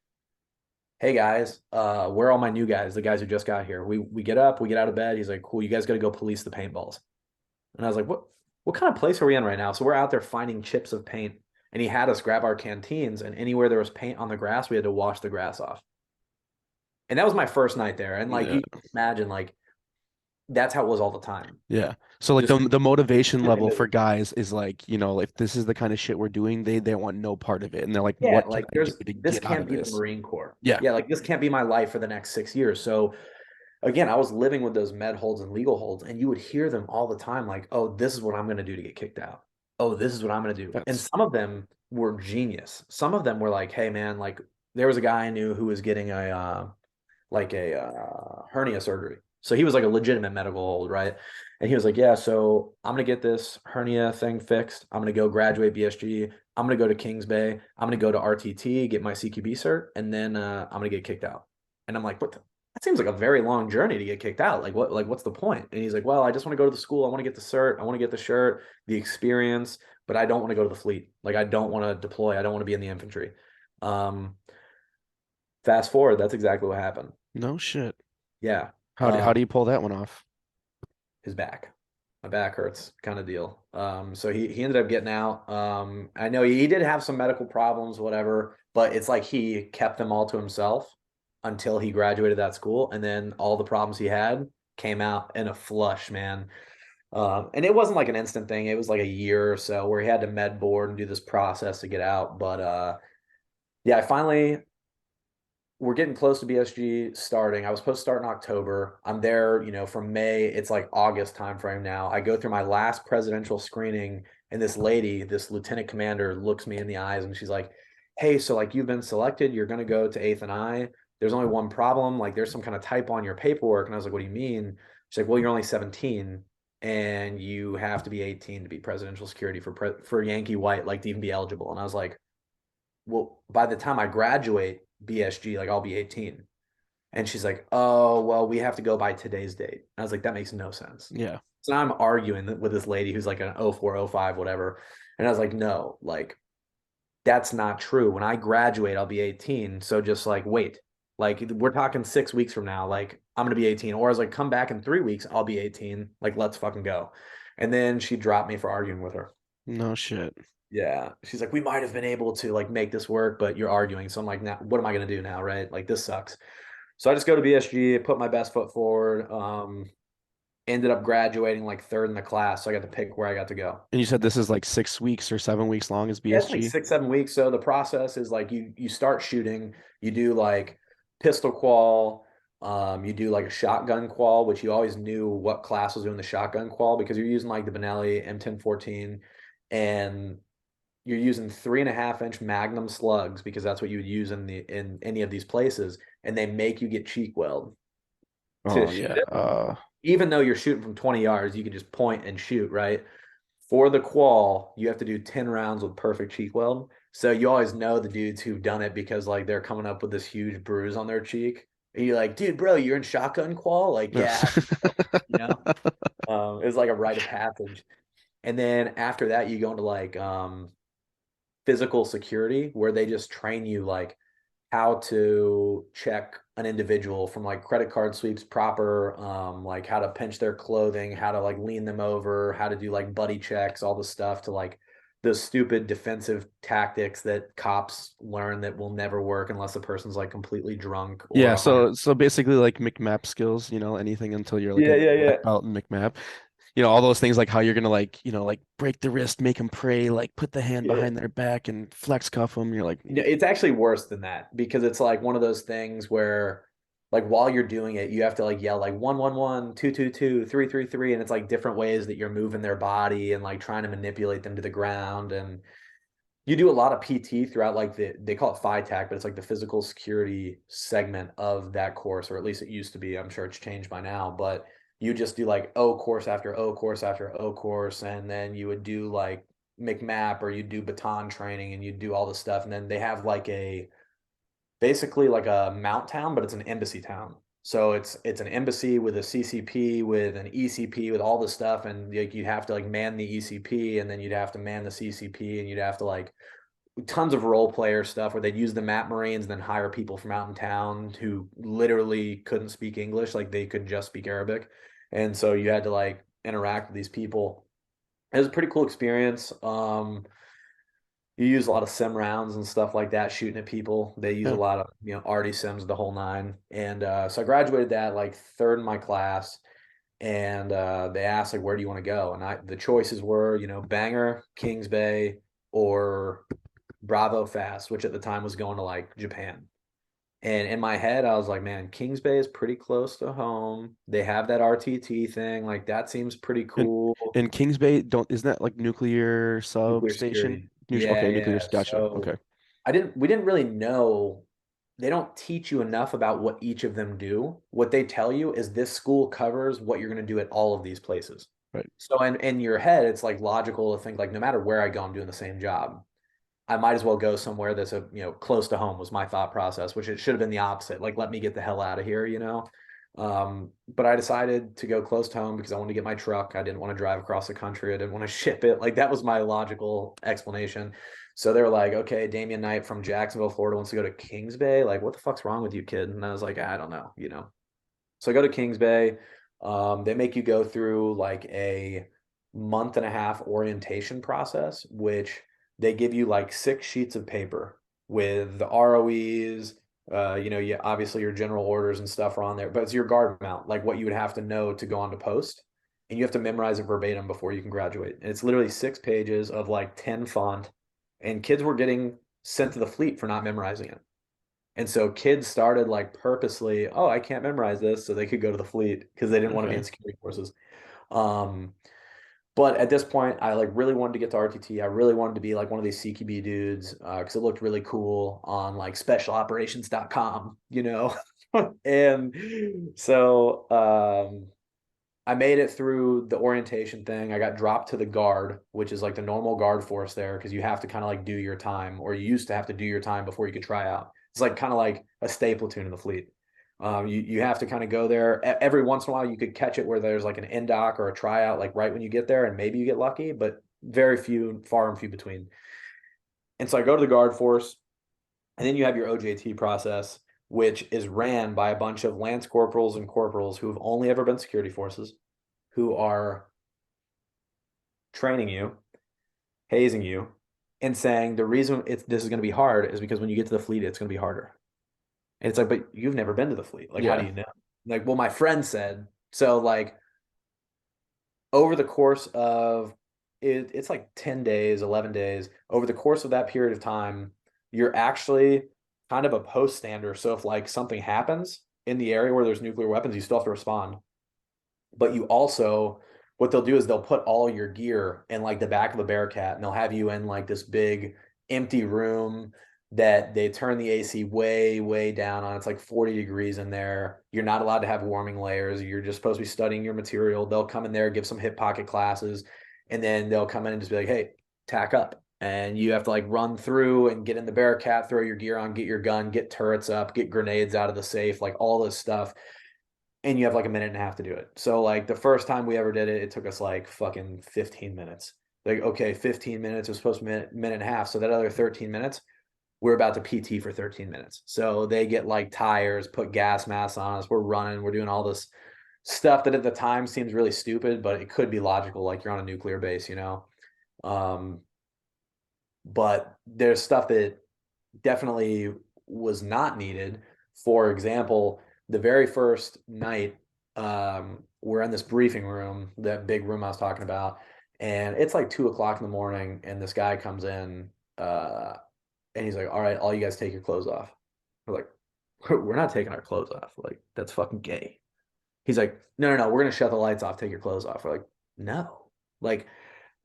S2: hey guys, where are all my new guys? The guys who just got here. We get up, we get out of bed. He's like, cool, you guys got to go police the paintballs. And I was like, what kind of place are we in right now? So we're out there finding chips of paint. And he had us grab our canteens, and anywhere there was paint on the grass, we had to wash the grass off. And that was my first night there. And like
S1: Yeah.
S2: you can imagine, like that's how it was all the time.
S1: Yeah. So like
S2: Just
S1: the motivation level for guys is like, if this is the kind of shit we're doing, they want no part of it. And they're like,
S2: yeah,
S1: what can
S2: like
S1: I do to
S2: this
S1: get out
S2: can't
S1: of
S2: be the
S1: this?
S2: Marine Corps.
S1: Yeah.
S2: Yeah, like this can't be my life for the next 6 years. So again, I was living with those med holds and legal holds, and you would hear them all the time, like, "Oh, this is what I'm going to do to get kicked out. Oh, this is what I'm going to do." And
S1: That's
S2: some of them were genius. Some of them were like, "Hey, man, like there was a guy I knew who was getting a hernia surgery. So he was like a legitimate medical hold, right? And he was like, yeah, so I'm gonna get this hernia thing fixed. I'm gonna go graduate BSG. I'm gonna go to Kings Bay. I'm gonna go to RTT, get my CQB cert, and then I'm gonna get kicked out. And I'm like, that seems like a very long journey to get kicked out. Like what? Like what's the point? And he's like, well, I just want to go to the school. I want to get the cert. I want to get the shirt, the experience, but I don't want to go to the fleet. Like I don't want to deploy. I don't want to be in the infantry. Um, Fast forward, that's exactly what happened.
S1: no shit.
S2: Yeah.
S1: How do you pull that one off?
S2: His back. My back hurts kind of deal. So he ended up getting out. I know he did have some medical problems, whatever, but it's like he kept them all to himself until he graduated that school. And then all the problems he had came out in a flush, man. And it wasn't like an instant thing. It was like a year or so where he had to med board and do this process to get out. But yeah, I finally we're getting close to BSG starting. I was supposed to start in October. I'm there, from May. It's like August timeframe now. I go through my last presidential screening, and this lady, this lieutenant commander, looks me in the eyes and she's like, "Hey, so like you've been selected. You're going to go to Eighth and I. There's only one problem. Like there's some kind of typo on your paperwork." And I was like, "What do you mean?" She's like, "Well, you're only 17." And you have to be 18 to be presidential security for Yankee White, like to even be eligible. And I was like, well, by the time I graduate BSG, like I'll be 18. And she's like, oh, well, we have to go by today's date. I was like, that makes no sense.
S1: Yeah.
S2: So now I'm arguing with this lady who's like an 04, 05, whatever. And I was like, no, like that's not true. When I graduate, I'll be 18. So just like wait. Like we're talking 6 weeks from now, like I'm gonna be 18. Or I was like, come back in 3 weeks, I'll be 18. Like, let's fucking go. And then she dropped me for arguing with her.
S1: No shit.
S2: Yeah. She's like, we might have been able to like make this work, but you're arguing. So I'm like, now what am I gonna do now? Right. Like this sucks. So I just go to BSG, put my best foot forward. Ended up graduating like third in the class. So I got to pick where I got to go.
S1: And you said this is like 6 weeks or 7 weeks long as
S2: Yeah, it's like
S1: BSG?
S2: 6, 7 weeks. So the process is like you start shooting, you do like pistol qual, you do like a shotgun qual, which you always knew what class was doing the shotgun qual because you're using like the Benelli M1014 and you're using 3.5-inch Magnum slugs because that's what you would use in any of these places, and they make you get cheek weld to
S1: Oh
S2: shoot
S1: yeah.
S2: it. Even though you're shooting from 20 yards, you can just point and shoot, right? For the qual, you have to do 10 rounds with perfect cheek weld. So you always know the dudes who've done it because like they're coming up with this huge bruise on their cheek. And you're like, dude, bro, you're in shotgun qual? Like, yeah, you know, it's like a rite of passage. And then after that, you go into like physical security where they just train you like how to check an individual from like credit card sweeps proper, like how to pinch their clothing, how to like lean them over, how to do like buddy checks, all the stuff to like the stupid defensive tactics that cops learn that will never work unless a person's like completely drunk or
S1: Yeah,
S2: 100.
S1: so basically like McMap skills, anything until you're like
S2: Yeah,
S1: a
S2: yeah, yeah.
S1: black belt in McMap. All those things like how you're gonna like, like break the wrist, make them pray, like put the hand
S2: Yeah.
S1: behind their back and flex cuff them. You're like,
S2: It's actually worse than that because it's like one of those things where like while you're doing it, you have to like yell like 111, 222, 333, and it's like different ways that you're moving their body and like trying to manipulate them to the ground. And you do a lot of PT throughout like they call it FITAC, but it's like the physical security segment of that course, or at least it used to be. I'm sure it's changed by now, but you just do like O course after O course after O course, and then you would do like McMap or you do baton training and you do all this stuff. And then they have like basically like a mount town, but it's an embassy town. So it's an embassy with a CCP with an ECP with all this stuff, and like you'd have to like man the ECP, and then you'd have to man the CCP, and you'd have to like tons of role player stuff where they'd use the map marines and then hire people from out in town who literally couldn't speak English, like they could just speak Arabic, and so you had to like interact with these people. It was a pretty cool experience. You use a lot of sim rounds and stuff like that, shooting at people. They use a
S1: Yeah.
S2: lot of, arty sims, the whole nine. And so I graduated that like third in my class. And they asked like, where do you want to go? And the choices were, Bangor, Kings Bay, or Bravo Fast, which at the time was going to like Japan. And in my head, I was like, man, Kings Bay is pretty close to home. They have that RTT thing. Like that seems pretty
S1: And
S2: cool.
S1: and Kings Bay, don't isn't that like nuclear
S2: Nuclear
S1: substation?
S2: security. Yeah,
S1: Okay, nuclear.
S2: yeah.
S1: Gotcha.
S2: So
S1: Okay.
S2: we didn't really know. They don't teach you enough about what each of them do. What they tell you is this school covers what you're going to do at all of these places.
S1: Right.
S2: So in your head, it's like logical to think like no matter where I go, I'm doing the same job. I might as well go somewhere that's close to home was my thought process, which it should have been the opposite. Like let me get the hell out of here. But I decided to go close to home because I wanted to get my truck. I didn't want to drive across the country. I didn't want to ship it. Like that was my logical explanation. So they were like, okay, Damian Knight from Jacksonville, Florida wants to go to Kings Bay. Like, what the fuck's wrong with you, kid? And I was like, I don't know. So I go to Kings Bay. They make you go through like a month and a half orientation process, which they give you like 6 sheets of paper with the ROEs. Obviously your general orders and stuff are on there, but it's your guard mount, like what you would have to know to go on to post. And you have to memorize it verbatim before you can graduate. And it's literally 6 pages of like 10 font. And kids were getting sent to the fleet for not memorizing it. And so kids started like purposely, oh, I can't memorize this, so they could go to the fleet because they didn't want to be in
S1: Okay.
S2: security forces. Um, but at this point, I like really wanted to get to RTT. I really wanted to be like one of these CQB dudes because it looked really cool on like specialoperations.com. And so I made it through the orientation thing. I got dropped to the guard, which is like the normal guard force there because you have to kind of like do your time, or you used to have to do your time before you could try out. It's like kind of like a stay platoon in the fleet. You have to kind of go there every once in a while. You could catch it where there's like an end doc or a tryout, like right when you get there, and maybe you get lucky, but very few, far and few between. And so I go to the guard force, and then you have your OJT process, which is ran by a bunch of lance corporals and corporals who have only ever been security forces, who are training you, hazing you, and saying the reason this is going to be hard is because when you get to the fleet, it's going to be harder. And it's like, but you've never been to the fleet. Like, how do
S1: Yeah.
S2: you know? Like, well, my friend said. So, like, over the course of it's like 10 days, 11 days. Over the course of that period of time, you're actually kind of a post stander. So, if like something happens in the area where there's nuclear weapons, you still have to respond. But you also, what they'll do is they'll put all your gear in like the back of a Bearcat, and they'll have you in like this big empty room that they turn the AC way, way down on. It's like 40 degrees in there. You're not allowed to have warming layers. You're just supposed to be studying your material. They'll come in there, give some hip pocket classes, and then they'll come in and just be like, hey, tack up. And you have to like run through and get in the Bearcat, throw your gear on, get your gun, get turrets up, get grenades out of the safe, like all this stuff. And you have like a minute and a half to do it. So like the first time we ever did it, it took us like fucking 15 minutes. Like, okay, 15 minutes was supposed to be a minute and a half. So that other 13 minutes, we're about to PT for 13 minutes. So they get like tires, put gas masks on us. We're running, we're doing all this stuff that at the time seems really stupid, but it could be logical. Like you're on a nuclear base. Um, but there's stuff that definitely was not needed. For example, the very first night, we're in this briefing room, that big room I was talking about, and it's like 2 o'clock in the morning, and this guy comes in, and he's like, "All right, all you guys take your clothes off." We're like, "We're not taking our clothes off. Like that's fucking gay." He's like, "No, no, no, we're gonna shut the lights off. Take your clothes off." We're like, "No." Like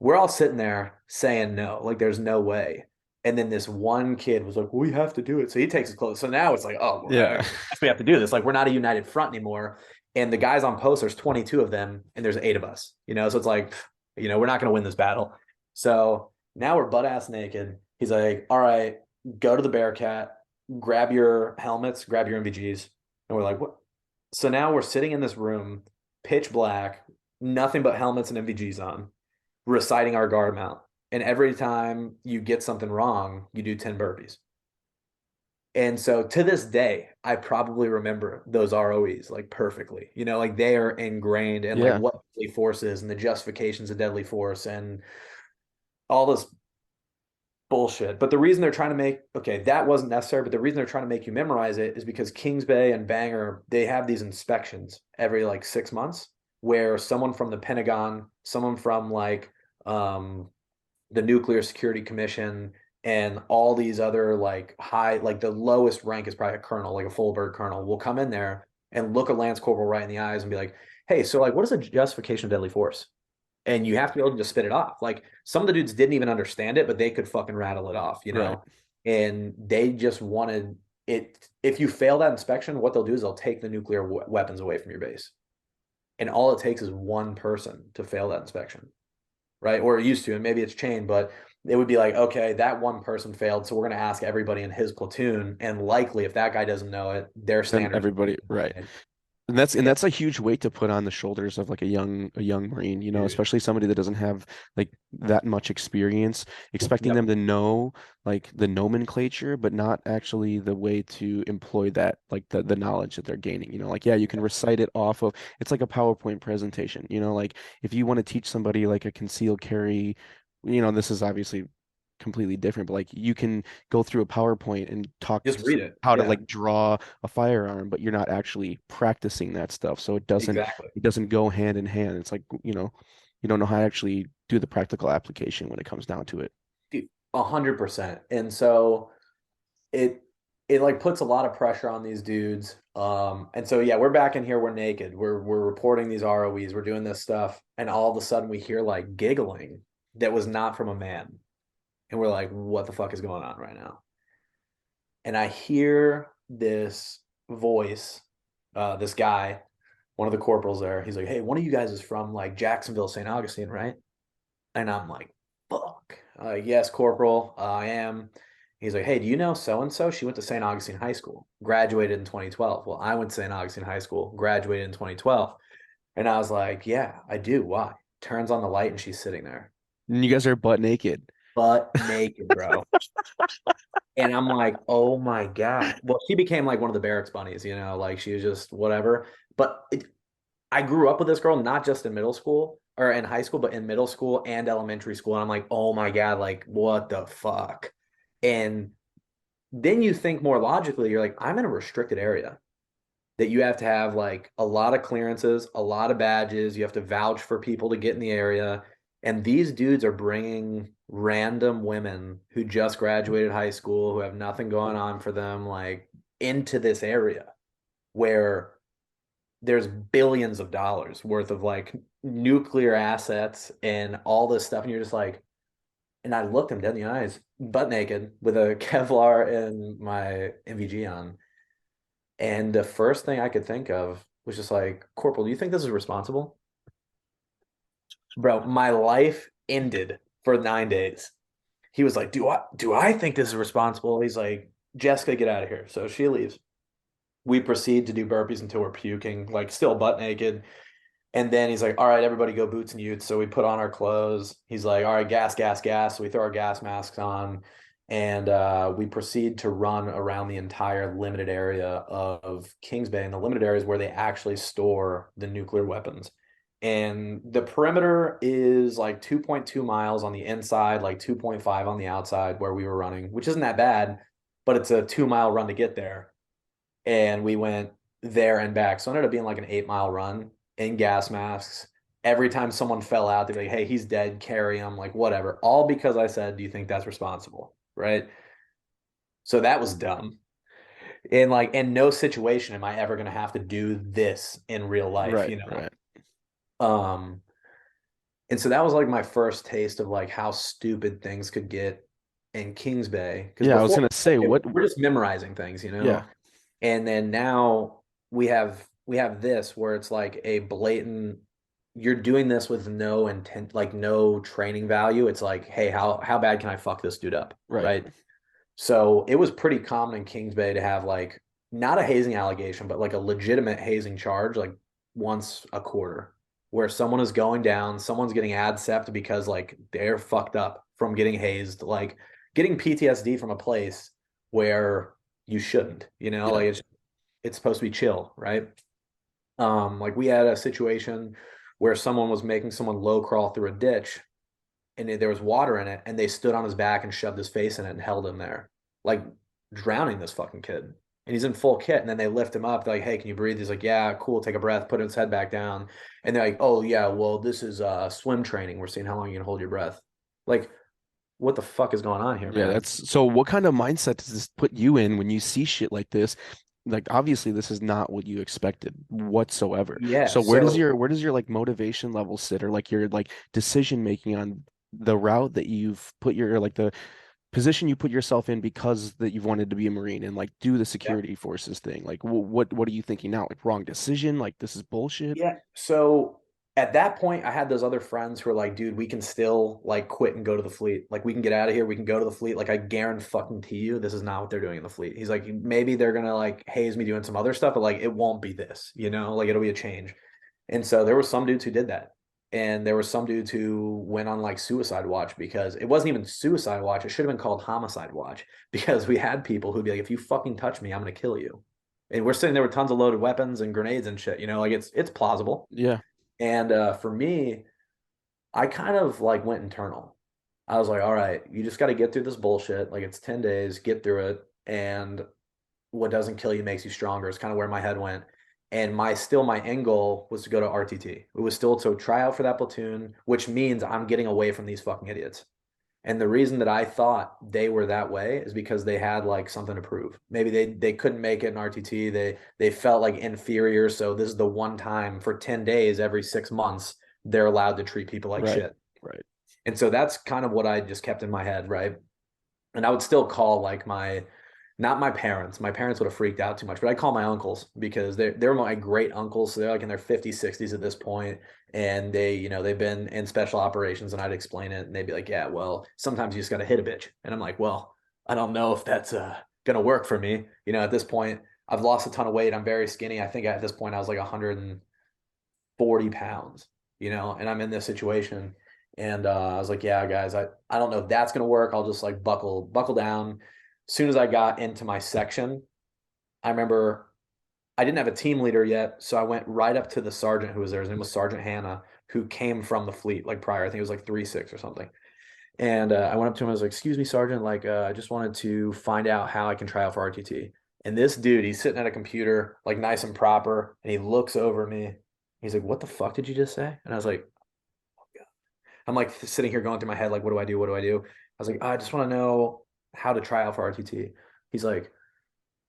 S2: we're all sitting there saying no, like there's no way. And then this one kid was like, "We have to do it." So he takes his clothes. So now it's like, oh, well, I
S1: Yeah.
S2: guess we have to do this. Like we're not a united front anymore. And the guys on post, there's 22 of them, and there's 8 of us. So it's like, we're not going to win this battle. So now we're butt ass naked. He's like, "All right, go to the Bearcat, grab your helmets, grab your MVGs," and we're like, "What?" So now we're sitting in this room, pitch black, nothing but helmets and MVGs on, reciting our guard mount. And every time you get something wrong, you do 10 burpees. And so to this day, I probably remember those ROEs like perfectly. You know, like they are ingrained in like
S1: Yeah.
S2: what deadly force is and the justifications of deadly force and all this bullshit. But the reason they're trying to make, okay, that wasn't necessary, but the reason they're trying to make you memorize it is because Kings Bay and Bangor, they have these inspections every like 6 months where someone from the Pentagon, someone from like the Nuclear Security Commission, and all these other like high, like the lowest rank is probably a colonel, like a full bird colonel, will come in there and look a Lance Corporal right in the eyes and be like, hey, so like, what is a justification of deadly force? And you have to be able to just spit it off. Like some of the dudes didn't even understand it, but they could fucking rattle it off, you
S1: Right.
S2: know? And they just wanted it. If you fail that inspection, what they'll do is they'll take the nuclear weapons away from your base. And all it takes is one person to fail that inspection, right? Or it used to, and maybe it's changed, but it would be like, okay, that one person failed, so we're going to ask everybody in his platoon, and likely if that guy doesn't know it, their
S1: Then
S2: standards are
S1: everybody, right.
S2: high.
S1: And
S2: And
S1: that's a huge weight to put on the shoulders of like a young Marine, you know,
S2: dude,
S1: especially somebody that doesn't have like that much experience, expecting them
S2: yep,
S1: to know like the nomenclature, but not actually the way to employ that, like the knowledge that they're gaining. You know, like yeah, you can recite it off of it's like a PowerPoint presentation, you know, like if you want to teach somebody like a concealed carry, you know, this is obviously completely different, but like you can go through a PowerPoint and talk
S2: just read it.
S1: how to
S2: Yeah,
S1: like draw a firearm, but you're not actually practicing that stuff. So
S2: exactly.
S1: it doesn't go hand in hand. It's like, you know, you don't know how to actually do the practical application when it comes down to it.
S2: Dude, 100%. And so it it like puts a lot of pressure on these dudes. And so yeah, we're back in here, we're naked, we're reporting these ROEs, we're doing this stuff, and all of a sudden we hear like giggling that was not from a man. And we're like, what the fuck is going on right now? And I hear this voice, this guy, one of the corporals there. He's like, hey, one of you guys is from like Jacksonville, St. Augustine, right? And I'm like, fuck. Yes, Corporal, I am. He's like, hey, do you know so and so? She went to St. Augustine High School, graduated in 2012. Well, I went to St. Augustine High School, graduated in 2012. And I was like, yeah, I do. Why? Turns on the light and she's sitting there,
S1: And you guys are butt naked.
S2: butt naked, bro. And I'm like, oh my God. Well, she became like one of the barracks bunnies, you know, like she was just whatever. But I grew up with this girl, not just in middle school or in high school, but in middle school and elementary school. And I'm like, oh my God, like, what the fuck? And then you think more logically, you're like, I'm in a restricted area that you have to have like a lot of clearances, a lot of badges. You have to vouch for people to get in the area. And these dudes are bringing random women who just graduated high school, who have nothing going on for them, like into this area where there's billions of dollars worth of like nuclear assets and all this stuff. And you're just like, and I looked him dead in the eyes, butt naked with a Kevlar and my MVG on. And the first thing I could think of was just like, Corporal, do you think this is responsible? Bro, my life ended for 9 days. He was like, do I think this is responsible? He's like, Jessica, get out of here. So she leaves. We proceed to do burpees until we're puking, like still butt naked. And then he's like, all right, everybody go boots and utes. So we put on our clothes. He's like, all right, gas, gas, gas. So we throw our gas masks on and we proceed to run around the entire limited area of Kings Bay. And the limited area is where they actually store the nuclear weapons. And the perimeter is like 2.2 miles on the inside, like 2.5 on the outside where we were running, which isn't that bad, but it's a 2 mile run to get there. And we went there and back. So it ended up being like an 8 mile run in gas masks. Every time someone fell out, they'd be like, hey, he's dead, carry him, like whatever. All because I said, do you think that's responsible? Right. So that was dumb. And like in no situation am I ever gonna have to do this in real life,
S1: Right,
S2: you know.
S1: right.
S2: And so that was like my first taste of like how stupid things could get in Kings Bay. Because
S1: Yeah, I was
S2: before
S1: gonna say what
S2: we're just memorizing things, you
S1: yeah,
S2: know. And then now we have this where it's like a blatant you're doing this with no intent, like no training value. It's like, hey, how bad can I fuck this dude up?
S1: right.
S2: Right. So it was pretty common in Kings Bay to have like not a hazing allegation, but like a legitimate hazing charge, like once a quarter, where someone is going down, someone's getting adcept because like they're fucked up from getting hazed, like getting PTSD from a place where you shouldn't,
S1: Yeah.
S2: like it's supposed to be chill, right? Like we had a situation where someone was making someone low crawl through a ditch and there was water in it, and they stood on his back and shoved his face in it and held him there, like drowning this fucking kid. And he's in full kit, and then they lift him up. They're like, "Hey, can you breathe?" He's like, "Yeah, cool." Take a breath, put his head back down, and they're like, "Oh yeah, well this is swim training. We're seeing how long you can hold your breath." Like, what the fuck is going on here,
S1: Yeah,
S2: man?
S1: that's so what kind of mindset does this put you in when you see shit like this? Like obviously this is not what you expected whatsoever.
S2: Yeah.
S1: So
S2: So
S1: where does your like motivation level sit or like your like decision making on the route that you've put your like the position you put yourself in because that you've wanted to be a Marine and like do the
S2: yeah,
S1: security forces thing? Like what are you thinking now? Like wrong decision? Like this is bullshit?
S2: yeah. So at that point, I had those other friends who were like, dude, we can still like quit and go to the fleet. Like we can get out of here. We can go to the fleet. Like I guarantee fucking to you, this is not what they're doing in the fleet. He's like, maybe they're gonna like haze me doing some other stuff, but like it won't be this, like it'll be a change. And so there were some dudes who did that. And there were some dudes who went on like suicide watch because it wasn't even suicide watch. It should have been called homicide watch because we had people who'd be like, if you fucking touch me, I'm gonna kill you. And we're sitting there with tons of loaded weapons and grenades and shit, like it's plausible.
S1: Yeah.
S2: And for me, I kind of like went internal. I was like, all right, you just got to get through this bullshit. Like it's 10 days, get through it. And what doesn't kill you makes you stronger. It's kind of where my head went. And my end goal was to go to RTT. It was still to try out for that platoon, which means I'm getting away from these fucking idiots. And the reason that I thought they were that way is because they had like something to prove. Maybe they couldn't make it in RTT. They felt like inferior. So this is the one time for 10 days every 6 months they're allowed to treat people like
S1: Right.
S2: shit.
S1: Right.
S2: And so that's kind of what I just kept in my head, right? And I would still call like my not my parents. My parents would have freaked out too much, but I call my uncles because they're my great uncles. So they're like in their 50s, 60s at this point, and they've been in special operations. And I'd explain it, and they'd be like, "Yeah, well, sometimes you just got to hit a bitch." And I'm like, "Well, I don't know if that's gonna work for me." At this point, I've lost a ton of weight. I'm very skinny. I think at this point I was like 140 pounds, and I'm in this situation. And I was like, yeah, guys, I don't know if that's gonna work. I'll just like buckle down. As soon as I got into my section, I remember I didn't have a team leader yet, so I went right up to the sergeant who was there. His name was Sergeant Hannah, who came from the fleet like prior. I think it was like 3-6 or something. And I went up to him. I was like, "Excuse me, Sergeant. Like, I just wanted to find out how I can try out for RTT." And this dude, he's sitting at a computer, like nice and proper, and he looks over me. He's like, "What the fuck did you just say?" And I was like, I'm like sitting here going through my head, like, what do I do? What do I do? I was like, I just want to know how to try out for RTT. He's like,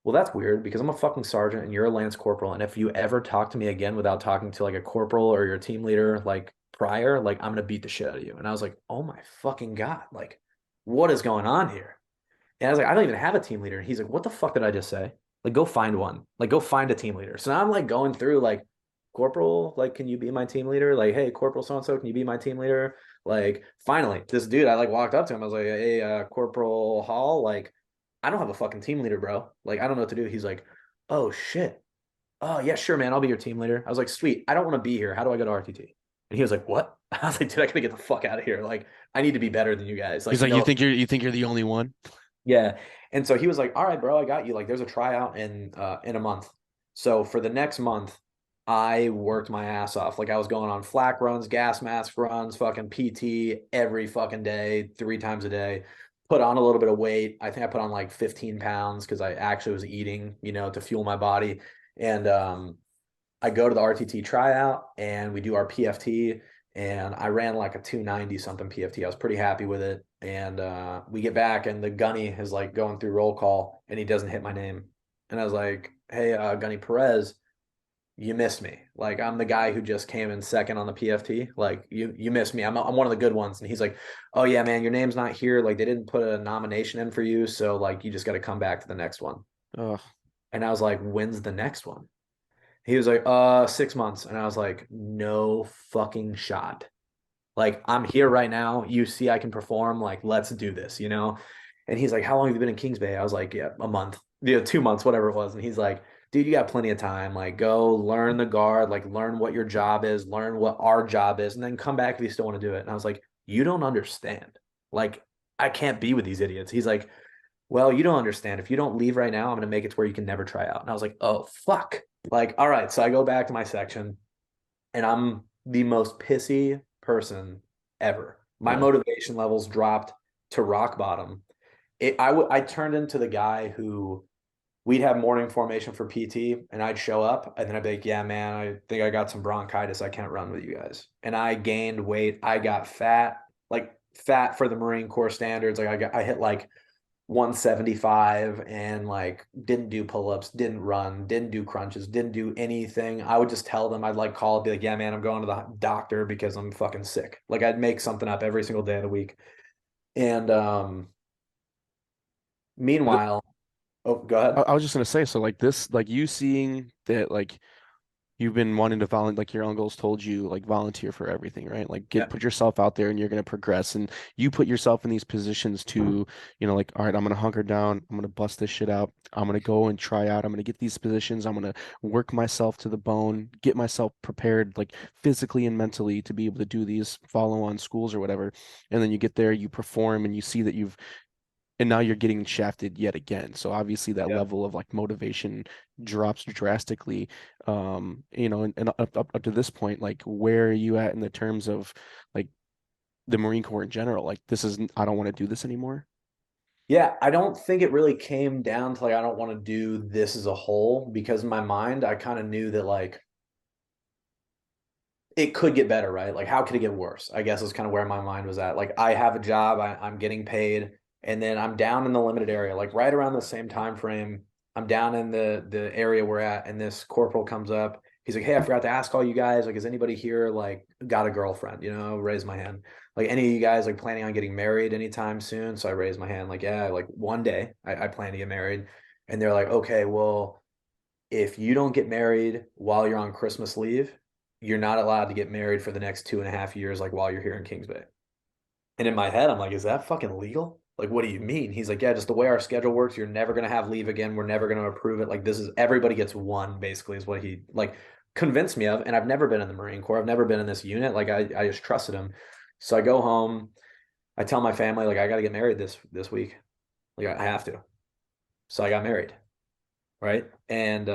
S2: well, that's weird because I'm a fucking sergeant and you're a lance corporal. And if you ever talk to me again without talking to like a corporal or your team leader, like prior, like I'm gonna beat the shit out of you. And I was like, oh my fucking God, like, what is going on here? And I was like, I don't even have a team leader. And he's like, what the fuck did I just say? Like, go find one. Like, go find a team leader. So now I'm like going through like, Corporal, like, can you be my team leader? Like, hey, Corporal so and so, can you be my team leader? Like, finally, this dude, I like walked up to him. I was like, hey, Corporal Hall, like, I don't have a fucking team leader, bro. Like, I don't know what to do. He's like, oh shit. Oh yeah, sure, man. I'll be your team leader. I was like, sweet. I don't want to be here. How do I go to RTT? And he was like, what? I was like, dude, I gotta get the fuck out of here. Like, I need to be better than you guys.
S1: He's
S2: Like,
S1: like, you think you're the only one?
S2: yeah. And so he was like, all right, bro, I got you. Like there's a tryout in a month. So for the next month, I worked my ass off. Like I was going on flak runs, gas mask runs, fucking PT every fucking day, 3 times a day. Put on a little bit of weight. I think I put on like 15 pounds because I actually was eating, to fuel my body. And I go to the RTT tryout and we do our PFT, and I ran like a 290 something PFT. I was pretty happy with it. And we get back and the gunny is like going through roll call and he doesn't hit my name. And I was like, hey, Gunny Perez, you missed me. Like I'm the guy who just came in second on the PFT. Like you missed me. I'm one of the good ones. And he's like, oh yeah, man, your name's not here. Like they didn't put a nomination in for you, so like you just got to come back to the next one.
S1: Ugh.
S2: And I was like, when's the next one? He was like, 6 months. And I was like, no fucking shot. Like, I'm here right now. You see I can perform. Like, let's do this. And he's like, how long have you been in Kings Bay? I was like, yeah, a month. 2 months, whatever it was. And he's like, dude, you got plenty of time. Like, go learn the guard, like, learn what your job is, learn what our job is, and then come back if you still want to do it. And I was like, you don't understand. Like, I can't be with these idiots. He's like, well, you don't understand. If you don't leave right now, I'm going to make it to where you can never try out. And I was like, oh, fuck. Like, all right. So I go back to my section and I'm the most pissy person ever. My
S1: Yeah.
S2: motivation levels dropped to rock bottom. I turned into the guy who we'd have morning formation for PT and I'd show up and then I'd be like, yeah, man, I think I got some bronchitis. I can't run with you guys. And I gained weight. I got fat, like fat for the Marine Corps standards. Like I hit like 175 and like didn't do pull-ups, didn't run, didn't do crunches, didn't do anything. I would just tell them, I'd like call, be like, yeah, man, I'm going to the doctor because I'm fucking sick. Like I'd make something up every single day of the week. And meanwhile, oh, go
S1: I,
S2: ahead.
S1: I was just gonna say, so like this, like you seeing that, like you've been wanting to volunteer, like your uncles told you, like volunteer for everything, right? Like
S2: Yeah.
S1: put yourself out there and you're gonna progress, and you put yourself in these positions to, like, all right, I'm gonna hunker down, I'm gonna bust this shit out, I'm gonna go and try out, I'm gonna get these positions, I'm gonna work myself to the bone, get myself prepared, like physically and mentally to be able to do these follow-on schools or whatever, and then you get there, you perform, and you see that you've and now you're getting shafted yet again. So obviously that
S2: Yeah.
S1: level of like motivation drops drastically. And up to this point, like where are you at in the terms of like the Marine Corps in general? Like this is I don't want to do this anymore.
S2: Yeah, I don't think it really came down to like I don't want to do this as a whole because in my mind I kind of knew that like it could get better, right? Like how could it get worse? I guess is kind of where my mind was at. Like I have a job, I'm getting paid, and then I'm down in the limited area, like right around the same time frame. I'm down in the area we're at, and this corporal comes up. He's like, "Hey, I forgot to ask all you guys. Like, is anybody here like got a girlfriend? Raise my hand. Like, any of you guys like planning on getting married anytime soon?" So I raised my hand, like, "Yeah, like one day I plan to get married." And they're like, "Okay, well, if you don't get married while you're on Christmas leave, you're not allowed to get married for the next 2.5 years, like while you're here in Kings Bay." And in my head, I'm like, is that fucking legal? Like, what do you mean? He's like, yeah, just the way our schedule works, you're never gonna have leave again. We're never gonna approve it. Like, this is everybody gets one, basically, is what he like convinced me of. And I've never been in the Marine Corps. I've never been in this unit. Like, I just trusted him. So I go home. I tell my family, like, I got to get married this week. Like, I have to. So I got married, right? And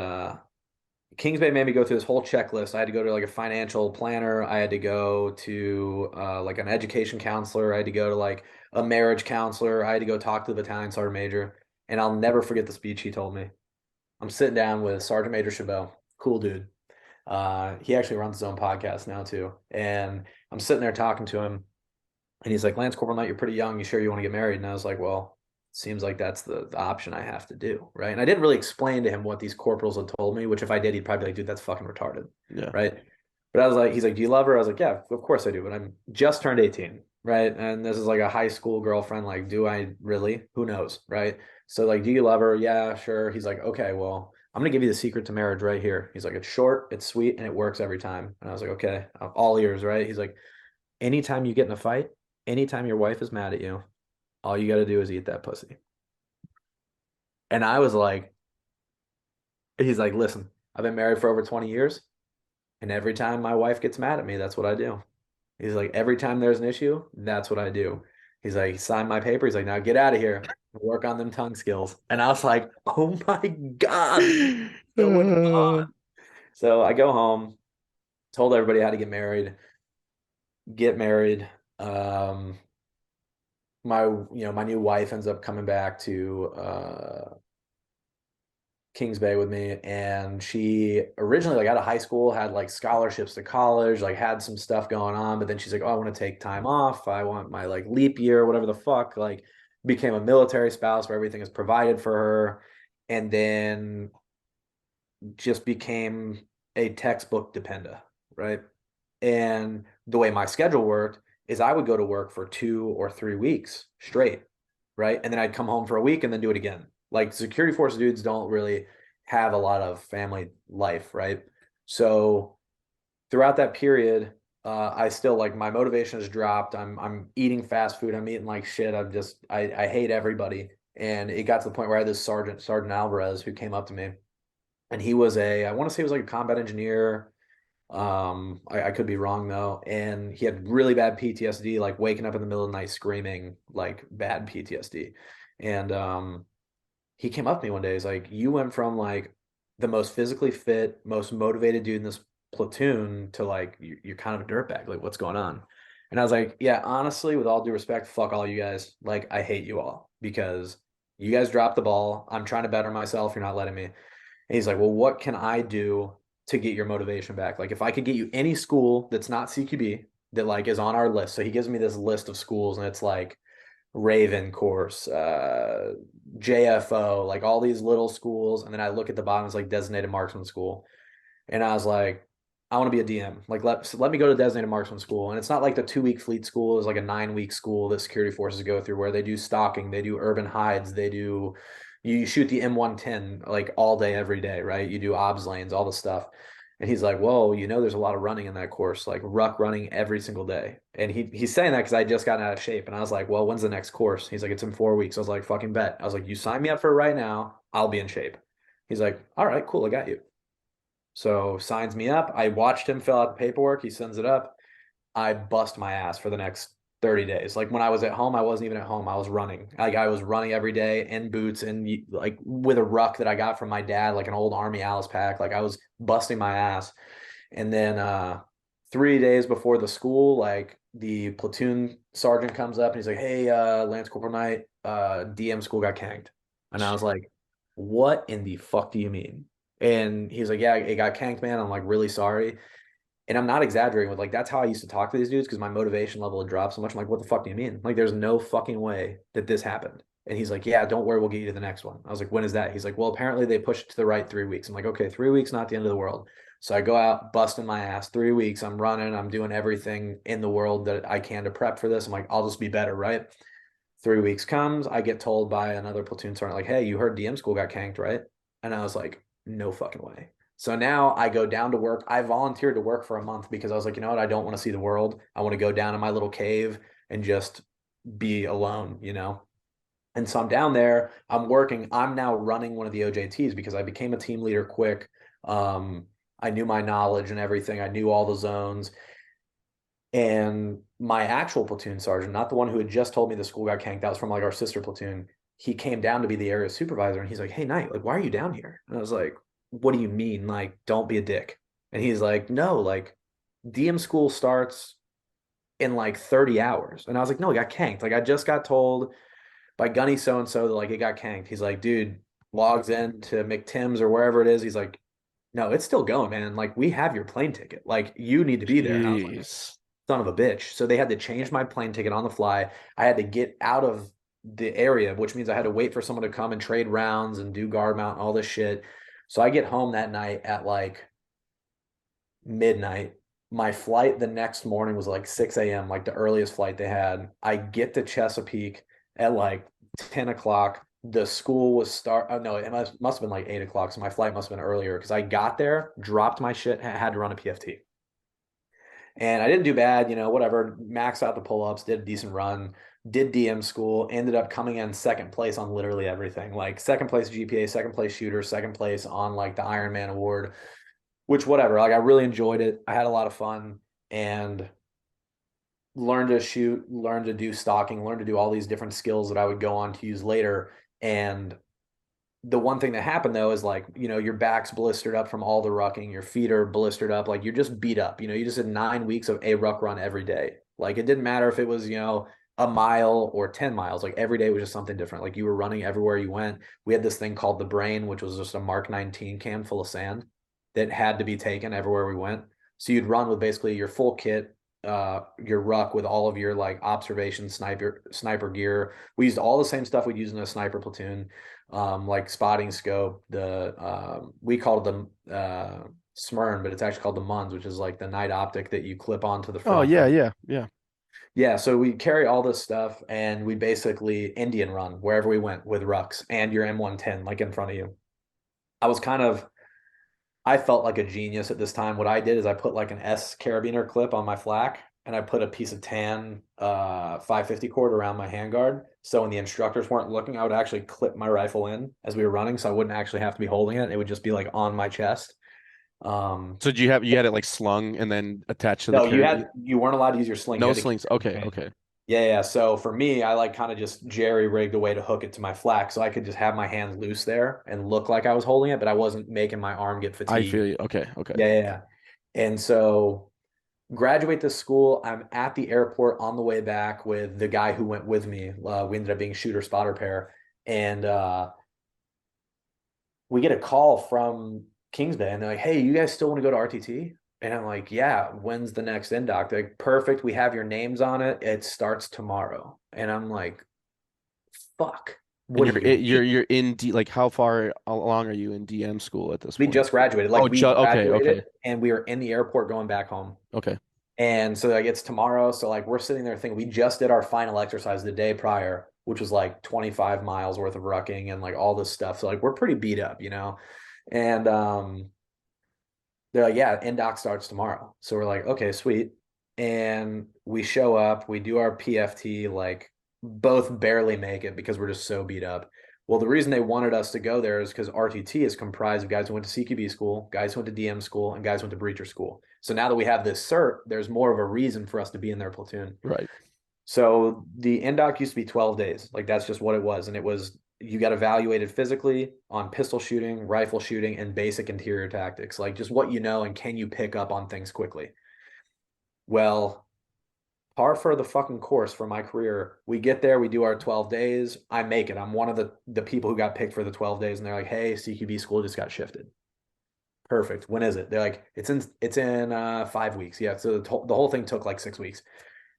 S2: Kings Bay made me go through this whole checklist. I had to go to like a financial planner. I had to go to like an education counselor. I had to go to like a marriage counselor. I had to go talk to the battalion sergeant major. And I'll never forget the speech he told me. I'm sitting down with Sergeant Major Chabot, cool dude. He actually runs his own podcast now too. And I'm sitting there talking to him, and he's like, Lance Corporal Knight, you're pretty young. You sure you want to get married? And I was like, well, seems like that's the option I have to do. Right. And I didn't really explain to him what these corporals had told me, which if I did, he'd probably be like, dude, that's fucking retarded.
S1: Yeah.
S2: Right. But I was like, he's like, do you love her? I was like, yeah, of course I do. But I'm just turned 18. Right. And this is like a high school girlfriend. Like, do I really? Who knows? Right. So, like, do you love her? Yeah, sure. He's like, okay, well, I'm going to give you the secret to marriage right here. He's like, it's short, it's sweet, and it works every time. And I was like, okay, I'm all ears. Right. He's like, anytime you get in a fight, anytime your wife is mad at you, all you got to do is eat that pussy. And I was like, he's like, listen, I've been married for over 20 years. And every time my wife gets mad at me, that's what I do. He's like, every time there's an issue, that's what I do. He's like, sign my paper. He's like, now get out of here. Work on them tongue skills. And I was like, oh my God, this is so what's
S1: Uh,
S2: on. So I go home, told everybody how to get married. Um, my new wife ends up coming back to Kings Bay with me, and she originally like out of high school had like scholarships to college, like had some stuff going on, but then she's like, "Oh, I want to take time off. I want my like leap year, whatever the fuck." Like became a military spouse where everything is provided for her, and then just became a textbook dependa, right? And the way my schedule worked is I would go to work for 2 or 3 weeks straight, right? And then I'd come home for a week and then do it again. Like security force dudes don't really have a lot of family life, right? So throughout that period, I still like my motivation has dropped. I'm eating fast food. I'm eating like shit. I hate everybody. And it got to the point where I had this Sergeant Alvarez, who came up to me, and he was I want to say he was like a combat engineer. I could be wrong though. And he had really bad PTSD, like waking up in the middle of the night screaming, like bad PTSD. And he came up to me one day. He's like, "You went from like the most physically fit, most motivated dude in this platoon to like you're kind of a dirtbag. Like, what's going on?" And I was like, "Yeah, honestly, with all due respect, fuck all you guys. Like, I hate you all because you guys dropped the ball. I'm trying to better myself. You're not letting me." And he's like, "Well, what can I do to get your motivation back? Like, if I could get you any school that's not CQB that like is on our list." So he gives me this list of schools, and it's like Raven course, JFO, like all these little schools. And then I look at the bottom, it's like designated marksman school. And I was like, I want to be a DM. Like, let me go to designated marksman school. And it's not like the 2 week fleet school is like a 9 week school that security forces go through where they do stalking, they do urban hides, they do, you shoot the M110 like all day, every day, right? You do obs lanes, all the stuff. And he's like, "Whoa, there's a lot of running in that course, like ruck running every single day." And he's saying that because I just got out of shape. And I was like, "Well, when's the next course?" He's like, "It's in 4 weeks." I was like, "Fucking bet." I was like, "You sign me up for it right now. I'll be in shape." He's like, "All right, cool. I got you." So signs me up. I watched him fill out the paperwork. He sends it up. I bust my ass for the next 30 days. Like when I was at home, I wasn't even at home. I was running. Like I was running every day in boots and like with a ruck that I got from my dad, like an old Army Alice pack. Like I was busting my ass. And then 3 days before the school, like the platoon sergeant comes up and he's like, "Hey, Lance Corporal Knight, DM school got canked." And I was like, "What in the fuck do you mean?" And he's like, "Yeah, it got canked, man. I'm like really sorry." And I'm not exaggerating with like that's how I used to talk to these dudes because my motivation level had dropped so much. I'm like, "What the fuck do you mean? Like, there's no fucking way that this happened." And he's like, "Yeah, don't worry, we'll get you to the next one." I was like, "When is that?" He's like, "Well, apparently they pushed it to the right 3 weeks." I'm like, "Okay, 3 weeks, not the end of the world." So I go out, busting my ass. 3 weeks, I'm running, I'm doing everything in the world that I can to prep for this. I'm like, I'll just be better, right? 3 weeks comes, I get told by another platoon sergeant, like, "Hey, you heard DM school got canked, right?" And I was like, "No fucking way." So now I go down to work. I volunteered to work for a month because I was like, you know what? I don't want to see the world. I want to go down in my little cave and just be alone. And so I'm down there, I'm working. I'm now running one of the OJTs because I became a team leader quick. I knew my knowledge and everything. I knew all the zones. And my actual platoon sergeant, not the one who had just told me the school got canked, that was from like our sister platoon. He came down to be the area supervisor and he's like, "Hey, Knight, like, why are you down here?" And I was like, "What do you mean? Like, don't be a dick." And he's like, "No, like, DM school starts in like 30 hours." And I was like, "No, it got canked. Like, I just got told by Gunny so and so that like it got canked." He's like, "Dude," logs in to McTim's or wherever it is. He's like, "No, it's still going, man. Like, we have your plane ticket. Like, you need to be there." And I was like,
S1: Jeez.
S2: "Son of a bitch." So they had to change my plane ticket on the fly. I had to get out of the area, which means I had to wait for someone to come and trade rounds and do guard mount and all this shit. So I get home that night at like midnight. My flight the next morning was like 6 a.m., like the earliest flight they had. I get to Chesapeake at like 10 o'clock. The school was start. Oh, no, it must have been like 8 o'clock. So my flight must have been earlier because I got there, dropped my shit, had to run a PFT. And I didn't do bad, whatever. Maxed out the pull ups, did a decent run, did DM school, ended up coming in second place on literally everything. Like second place GPA, second place shooter, second place on like the Ironman award, which whatever. Like I really enjoyed it. I had a lot of fun and learned to shoot, learned to do stalking, learned to do all these different skills that I would go on to use later. And the one thing that happened though is like, your back's blistered up from all the rucking, your feet are blistered up, like you're just beat up. You just did 9 weeks of a ruck run every day. Like it didn't matter if it was, a mile or 10 miles, like every day was just something different. Like you were running everywhere you went. We had this thing called the brain, which was just a Mark 19 can full of sand that had to be taken everywhere we went. So you'd run with basically your full kit, your ruck with all of your like observation sniper gear. We used all the same stuff we'd use in a sniper platoon, like spotting scope. We called them Smyrn, but it's actually called the Muns, which is like the night optic that you clip onto the
S1: Oh
S2: front
S1: yeah,
S2: of.
S1: yeah, yeah.
S2: Yeah, so we carry all this stuff and we basically Indian run wherever we went with rucks and your M110 like in front of you. I was kind of I felt like a genius at this time. What I did is I put like an S carabiner clip on my flak and I put a piece of tan 550 cord around my handguard. So when the instructors weren't looking, I would actually clip my rifle in as we were running, so I wouldn't actually have to be holding it. It would just be like on my chest. Um,
S1: So you had it like slung and then attached to the
S2: no,
S1: carry?
S2: you weren't allowed to use your sling. You
S1: No
S2: had to keep
S1: slings.
S2: it
S1: Okay,
S2: contained.
S1: okay.
S2: Yeah, yeah. So for me, I like kind of just jerry rigged a way to hook it to my flak, so I could just have my hand loose there and look like I was holding it, but I wasn't making my arm get
S1: I
S2: fatigued.
S1: feel you. Okay, okay.
S2: Yeah, yeah, yeah. And so graduate this school. I'm at the airport on the way back with the guy who went with me. We ended up being shooter spotter pair, and we get a call from Kings Bay, and they're like, "Hey, you guys still want to go to RTT?" And I'm like, "Yeah, when's the next indoc?" They're like, "Perfect. We have your names on it. It starts tomorrow." And I'm like, "Fuck.
S1: And
S2: What do you mean?"
S1: you're in D like how far along are you in DM school at this
S2: We
S1: point?
S2: just graduated.
S1: Oh,
S2: Like we
S1: okay,
S2: graduated
S1: okay,
S2: and we were in the airport going back home.
S1: okay.
S2: And so like it's tomorrow. So like we're sitting there thinking we just did our final exercise the day prior, which was like 25 miles worth of rucking and like all this stuff. So like we're pretty beat up, you know? And they're like, yeah, NDoc starts tomorrow. So we're like, okay, sweet. And we show up, we do our PFT, like both barely make it because we're just so beat up. Well, the reason they wanted us to go there is because RTT is comprised of guys who went to CQB school, guys who went to DM school, and guys who went to breacher school. So now that we have this cert, there's more of a reason for us to be in their platoon.
S1: Right.
S2: So the NDoc used to be 12 days. Like that's just what it was. And it was, you got evaluated physically on pistol shooting, rifle shooting, and basic interior tactics, like just what you know and can you pick up on things quickly. Well, par for the fucking course for my career. We get there, we do our 12 days. I make it. I'm one of the people who got picked for the 12 days, and they're like, "Hey, CQB school just got shifted." Perfect. When is it? They're like, "It's in 5 weeks." Yeah. So the whole thing took like 6 weeks.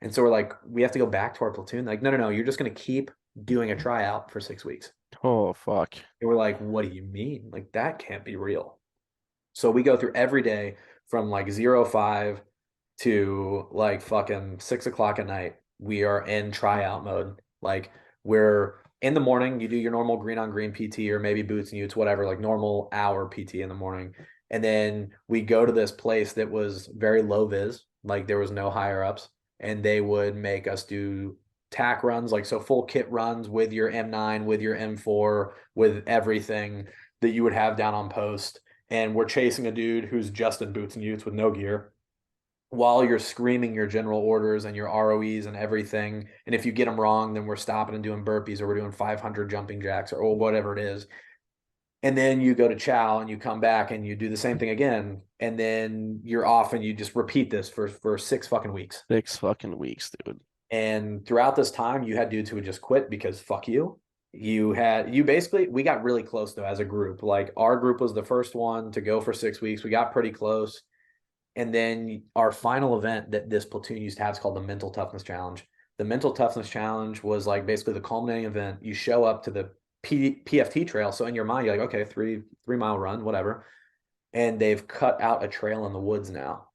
S2: And so we're like, we have to go back to our platoon. Like, no, no, no, you're just going to keep doing a tryout for 6 weeks.
S1: Oh, fuck.
S2: And we're like, what do you mean? Like, that can't be real. So we go through every day from like 05 to like fucking 6 o'clock at night. We are in tryout mode. Like, we're in the morning, you do your normal green on green PT or maybe boots and utes, whatever, like normal hour PT in the morning. And then we go to this place that was very low vis, like there was no higher ups, and they would make us do tack runs, like so full kit runs with your M9, with your M4, with everything that you would have down on post. And we're chasing a dude who's just in boots and utes with no gear while you're screaming your general orders and your ROEs and everything. And if you get them wrong, then we're stopping and doing burpees or we're doing 500 jumping jacks or whatever it is. And then you go to chow and you come back and you do the same thing again. And then you're off and you just repeat this for 6 fucking weeks.
S1: 6 fucking weeks, dude.
S2: And throughout this time, you had dudes who would just quit because fuck you. You basically, we got really close though as a group. Like our group was the first one to go for 6 weeks. We got pretty close. And then our final event that this platoon used to have is called the Mental Toughness Challenge. The Mental Toughness Challenge was like basically the culminating event. You show up to the PFT trail. So in your mind, you're like, okay, three mile run, whatever. And they've cut out a trail in the woods now.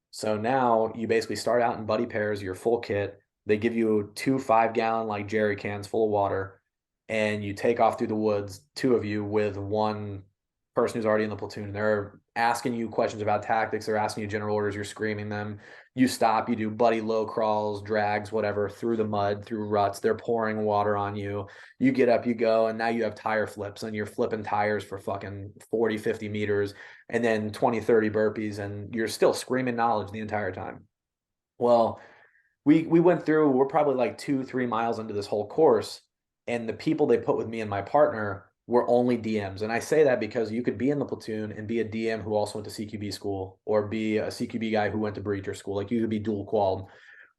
S2: So now you basically start out in buddy pairs, your full kit. They give you 2 5-gallon like jerry cans full of water, and you take off through the woods, two of you with one person who's already in the platoon. They're asking you questions about tactics. They're asking you general orders. You're screaming them. You stop. You do buddy low crawls, drags, whatever, through the mud, through ruts. They're pouring water on you. You get up, you go, and now you have tire flips, and you're flipping tires for fucking 40, 50 meters, and then 20, 30 burpees, and you're still screaming knowledge the entire time. Well, we went through, we're probably like 2 3 miles into this whole course, and the people they put with me and my partner were only DMs. And I say that because you could be in the platoon and be a DM who also went to CQB school, or be a CQB guy who went to breacher school. Like you could be dual qual.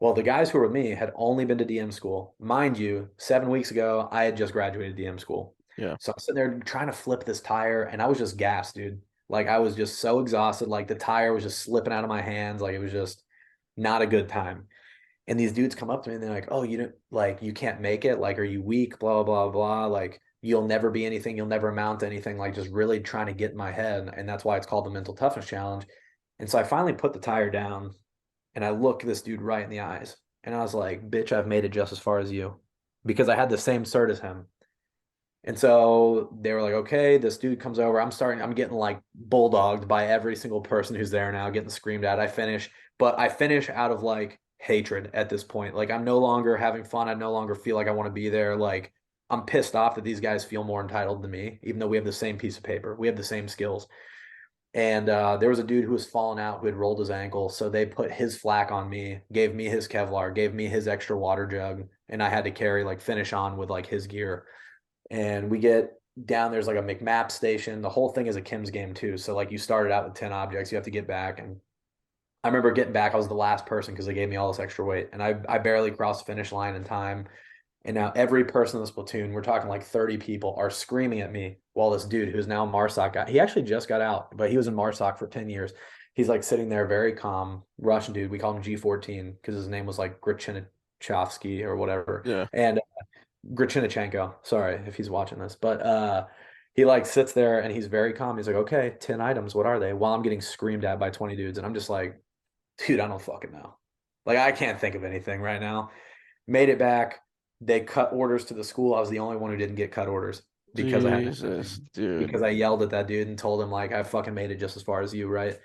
S2: Well, the guys who were with me had only been to DM school. Mind you, 7 weeks ago, I had just graduated DM school.
S1: Yeah.
S2: So I'm sitting there trying to flip this tire, and I was just gassed, dude. Like I was just so exhausted. Like the tire was just slipping out of my hands. Like it was just not a good time. And these dudes come up to me and they're like, "Oh, you don't like you can't make it. Like, are you weak? Blah blah blah. Like, you'll never be anything. You'll never amount to anything." Like, just really trying to get in my head, and that's why it's called the mental toughness challenge. And so I finally put the tire down, and I look this dude right in the eyes, and I was like, "Bitch, I've made it just as far as you," because I had the same cert as him. And so they were like, "Okay, this dude comes over. I'm getting like bulldogged by every single person who's there now, getting screamed at. I finish, but I finish out of like hatred at this point. Like I'm no longer having fun. I no longer feel like I want to be there. Like I'm pissed off that these guys feel more entitled than me, even though we have the same piece of paper. We have the same skills. And there was a dude who was falling out who had rolled his ankle. So they put his flak on me, gave me his Kevlar, gave me his extra water jug, and I had to carry like finish on with like his gear. And we get down, there's like a McMap station. The whole thing is a Kim's game too. So like you started out with 10 objects, you have to get back. And I remember getting back, I was the last person because they gave me all this extra weight. And I barely crossed the finish line in time. And now every person in this platoon, we're talking like 30 people, are screaming at me while this dude who's now Marsoc he actually just got out, but he was in Marsoc for 10 years. He's like sitting there very calm, Russian dude. We call him G14 because his name was like Grichinachovsky or whatever.
S1: Yeah.
S2: And Grichinichenko, sorry if he's watching this, but he like sits there and he's very calm. He's like, okay, 10 items, what are they? While I'm getting screamed at by 20 dudes. And I'm just like, dude, I don't fucking know. Like, I can't think of anything right now. Made it back. They cut orders to the school. I was the only one who didn't get cut orders because I had
S1: Jesus, dude.
S2: because I yelled at that dude and told him like I fucking made it just as far as you, right?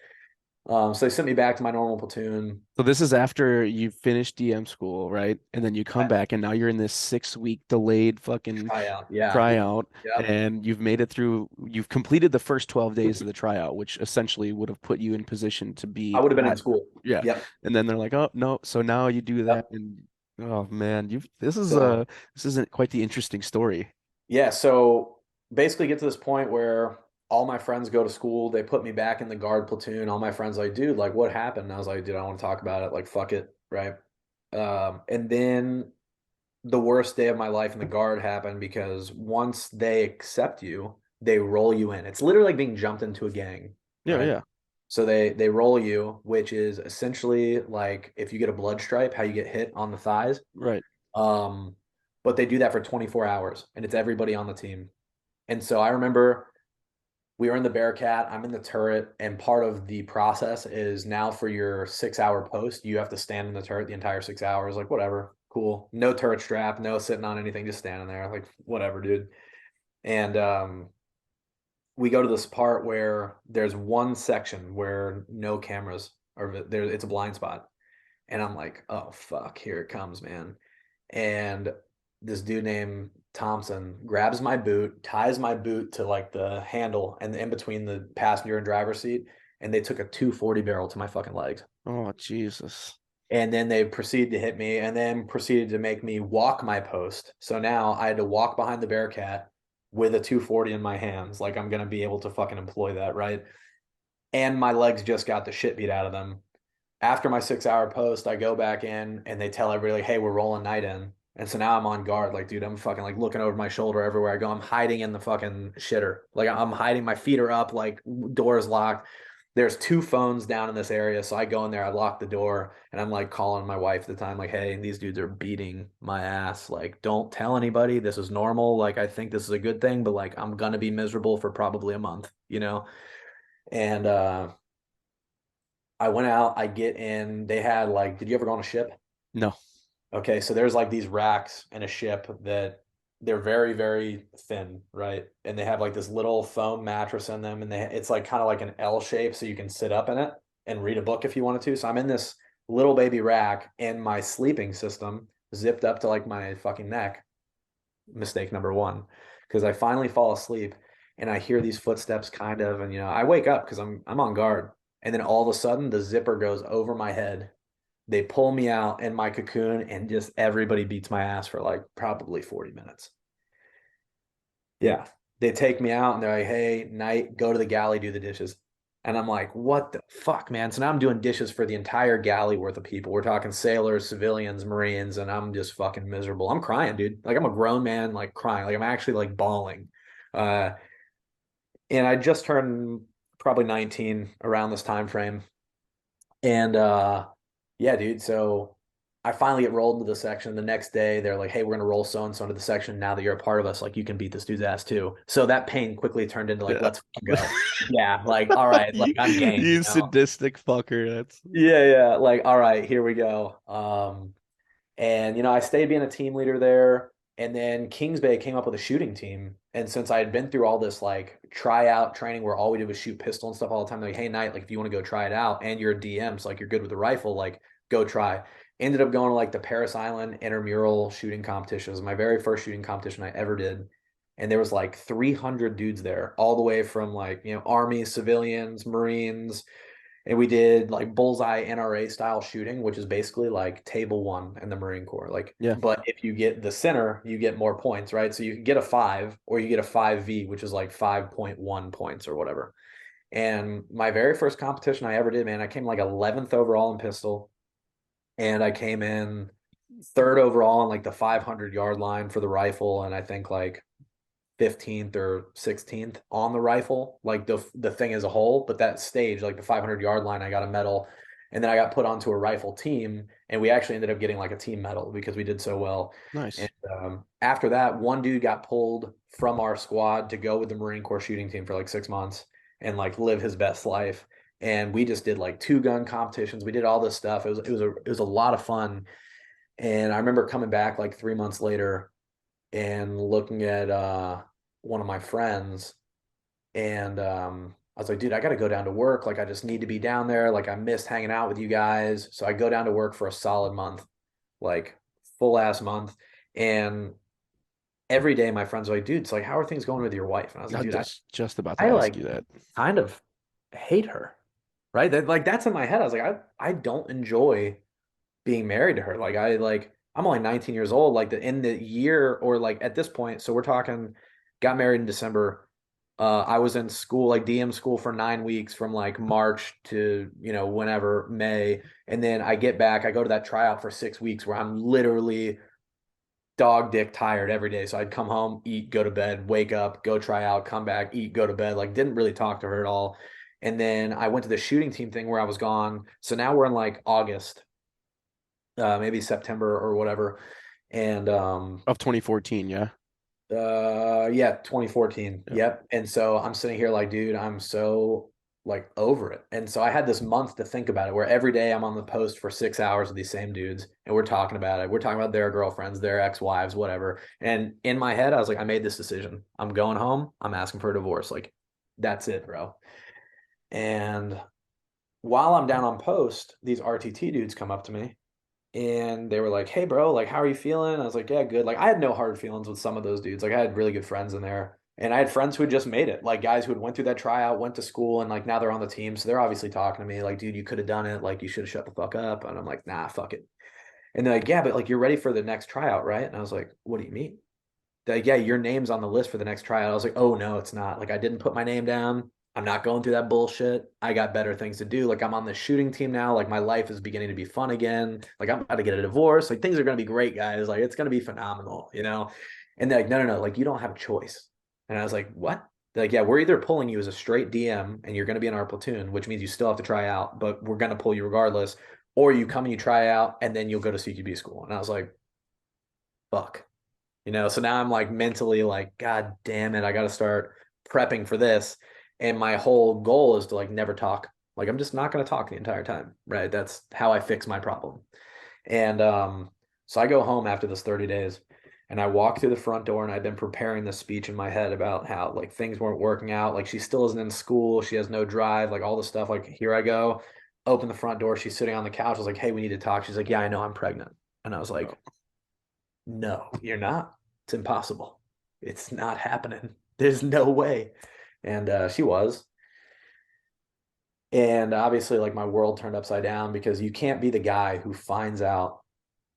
S2: So they sent me back to my normal platoon.
S1: So this is after you finish DM school, right? And then you come
S2: I
S1: back and now you're in this 6 week delayed fucking
S2: try out. Yeah.
S1: tryout
S2: Yep.
S1: and you've made it through, you've completed the first 12 days of the tryout, which essentially would have put you in position to
S2: I
S1: be
S2: would have been in
S1: at,
S2: school.
S1: yeah.
S2: Yep.
S1: And then they're like, oh no, so now you do that
S2: Yep.
S1: and oh man, you've
S2: So
S1: this isn't quite the interesting story.
S2: yeah, so basically get to this point where all my friends go to school. They put me back in the guard platoon. All my friends like, dude, like what happened? And I was like, dude, I don't want to talk about it. Like, fuck it, right? And then the worst day of my life in the guard happened because once they accept you, they roll you in. It's literally like being jumped into a gang,
S1: Yeah,
S2: right?
S1: yeah,
S2: So they roll you, which is essentially like if you get a blood stripe, how you get hit on the thighs.
S1: right.
S2: Um, but they do that for 24 hours and it's everybody on the team. And so I remember we were in the Bearcat, I'm in the turret, and part of the process is now for your 6 hour post, you have to stand in the turret the entire 6 hours. Like, whatever, cool. No turret strap, no sitting on anything, just standing there. Like, whatever, dude. And we go to this part where there's one section where no cameras are there, it's a blind spot. And I'm like, oh fuck, here it comes, man. And this dude named Thompson grabs my boot, ties my boot to like the handle and in between the passenger and driver's seat, and they took a 240 barrel to my fucking legs.
S1: Oh, Jesus.
S2: And then they proceeded to hit me and then proceeded to make me walk my post. So now I had to walk behind the Bearcat with a 240 in my hands. Like I'm going to be able to fucking employ that, right? And my legs just got the shit beat out of them. After my 6 hour post, I go back in and they tell everybody, hey, we're rolling night in. And so now I'm on guard. Like, dude, I'm fucking like looking over my shoulder everywhere I go. I'm hiding in the fucking shitter. Like I'm hiding, my feet are up, like doors locked. There's two phones down in this area. So I go in there, I lock the door, and I'm like calling my wife at the time, like, hey, these dudes are beating my ass. Like, don't tell anybody. This is normal. Like, I think this is a good thing, but like I'm gonna be miserable for probably a month, you know? And I went out, I get in. They had like, did you ever go on a ship?
S1: No.
S2: Okay, so there's like these racks in a ship that they're very, very thin, right? And they have like this little foam mattress in them, and it's like kind of like an L shape, so you can sit up in it and read a book if you wanted to. So I'm in this little baby rack in my sleeping system, zipped up to like my fucking neck. Mistake number one, because I finally fall asleep and I hear these footsteps kind of, and I wake up because I'm on guard, and then all of a sudden the zipper goes over my head. They pull me out in my cocoon and just everybody beats my ass for like probably 40 minutes. Yeah. They take me out and they're like, hey, night, go to the galley, do the dishes. And I'm like, what the fuck, man? So now I'm doing dishes for the entire galley worth of people. We're talking sailors, civilians, Marines, and I'm just fucking miserable. I'm crying, dude. Like I'm a grown man, like crying. Like I'm actually like bawling. Uh, and I just turned probably 19 around this time frame. And yeah, dude. So I finally get rolled into the section. The next day, they're like, hey, we're gonna roll so and so into the section. Now that you're a part of us, like you can beat this dude's ass too. So that pain quickly turned into like,
S1: Yeah.
S2: let's go. Yeah, like, all right, like
S1: You,
S2: I'm game,
S1: you sadistic fucker. That's
S2: Yeah, yeah. Like, all right, here we go. And I stayed being a team leader there. And then Kings Bay came up with a shooting team. And since I had been through all this like tryout training where all we did was shoot pistol and stuff all the time, they're like, hey, Knight, like if you want to go try it out and you're a DM, so like you're good with the rifle, like go try. Ended up going to like the Paris Island intramural shooting competition. It was my very first shooting competition I ever did. And there was like 300 dudes there, all the way from like, Army, civilians, Marines, and we did like bullseye NRA style shooting, which is basically like table one in the Marine Corps. Like,
S1: Yeah.
S2: but if you get the center, you get more points, right? So you can get a 5 or you get a 5V, which is like 5.1 points or whatever. And my very first competition I ever did, man, I came like 11th overall in pistol, and I came in third overall on like the 500-yard line for the rifle, and I think like 15th or 16th on the rifle, like the thing as a whole. But that stage, like the 500-yard line, I got a medal, and then I got put onto a rifle team, and we actually ended up getting like a team medal because we did so well. And
S1: Nice.
S2: after that, one dude got pulled from our squad to go with the Marine Corps shooting team for like 6 months and like live his best life. And we just did like 2-gun competitions. We did all this stuff. It was a lot of fun. And I remember coming back like 3 months later and looking at one of my friends, and I was like, dude, I got to go down to work. Like, I just need to be down there. Like, I missed hanging out with you guys. So I go down to work for a solid month, like full ass month. And every day my friends are like, dude, it's like, how are things going with your wife? And I was like,
S1: I
S2: dude, I,
S1: just about to
S2: I
S1: ask
S2: like
S1: you that.
S2: kind of hate her. Right. Like that's in my head. I was like, I don't enjoy being married to her. I'm only 19 years old. Like in the year, or like at this point, so we're talking, got married in December. I was in school, like DM school for 9 weeks from like March to, whenever May. And then I get back, I go to that tryout for 6 weeks where I'm literally dog dick tired every day. So I'd come home, eat, go to bed, wake up, go try out, come back, eat, go to bed. Like didn't really talk to her at all. And then I went to the shooting team thing where I was gone. So now we're in like August, maybe September or whatever. And
S1: Of 2014, yeah.
S2: yeah, 2014.
S1: Yeah.
S2: Yep. And so I'm sitting here like, dude, I'm so like over it. And so I had this month to think about it, where every day I'm on the post for 6 hours with these same dudes and we're talking about it. We're talking about their girlfriends, their ex-wives, whatever. And in my head, I was like, I made this decision. I'm going home. I'm asking for a divorce. Like, that's it, bro. And while I'm down on post, these RTT dudes come up to me and they were like, "Hey, bro, like, how are you feeling?" I was like, "Yeah, good." Like, I had no hard feelings with some of those dudes. Like, I had really good friends in there, and I had friends who had just made it, like guys who had went through that tryout, went to school, and like now they're on the team. So they're obviously talking to me, like, "Dude, you could have done it. Like, you should have shut the fuck up." And I'm like, "Nah, fuck it." And they're like, "Yeah, but like, you're ready for the next tryout, right?" And I was like, "What do you mean?" They're like, "Yeah, your name's on the list for the next tryout." I was like, "Oh no, it's not. Like, I didn't put my name down. I'm not going through that bullshit. I got better things to do. Like, I'm on the shooting team now. Like, my life is beginning to be fun again. Like, I'm about to get a divorce. Like, things are going to be great, guys. Like, it's going to be phenomenal, you know?" And they're like, "No, no, no. Like, you don't have a choice." And I was like, "What?" They're like, "Yeah, we're either pulling you as a straight DM and you're going to be in our platoon, which means you still have to try out, but we're going to pull you regardless, or you come and you try out and then you'll go to CQB school." And I was like, fuck. So now I'm like mentally like, God damn it, I got to start prepping for this. And my whole goal is to like never talk. Like I'm just not going to talk the entire time, right? That's how I fix my problem. And so I go home after this 30 days and I walk through the front door, and I'd been preparing this speech in my head about how like things weren't working out. Like she still isn't in school. She has no drive, like all this stuff. Like here I go, open the front door. She's sitting on the couch. I was like, "Hey, we need to talk." She's like, "Yeah, I know, I'm pregnant." And I was
S1: No.
S2: like, "No, you're not. It's impossible. It's not happening. There's no way." And she was. And obviously, like my world turned upside down because you can't be the guy who finds out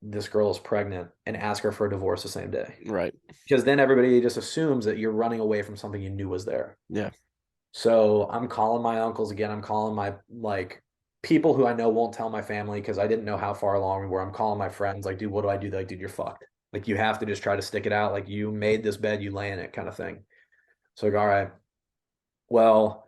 S2: this girl is pregnant and ask her for a divorce the same day.
S1: Right.
S2: Because then everybody just assumes that you're running away from something you knew was there.
S1: Yeah.
S2: So I'm calling my uncles again. I'm calling my like people who I know won't tell my family because I didn't know how far along we were. I'm calling my friends like, "Dude, what do I do?" They're like, "Dude, you're fucked. Like you have to just try to stick it out. Like you made this bed, you lay in it," kind of thing. So like, all right. Well,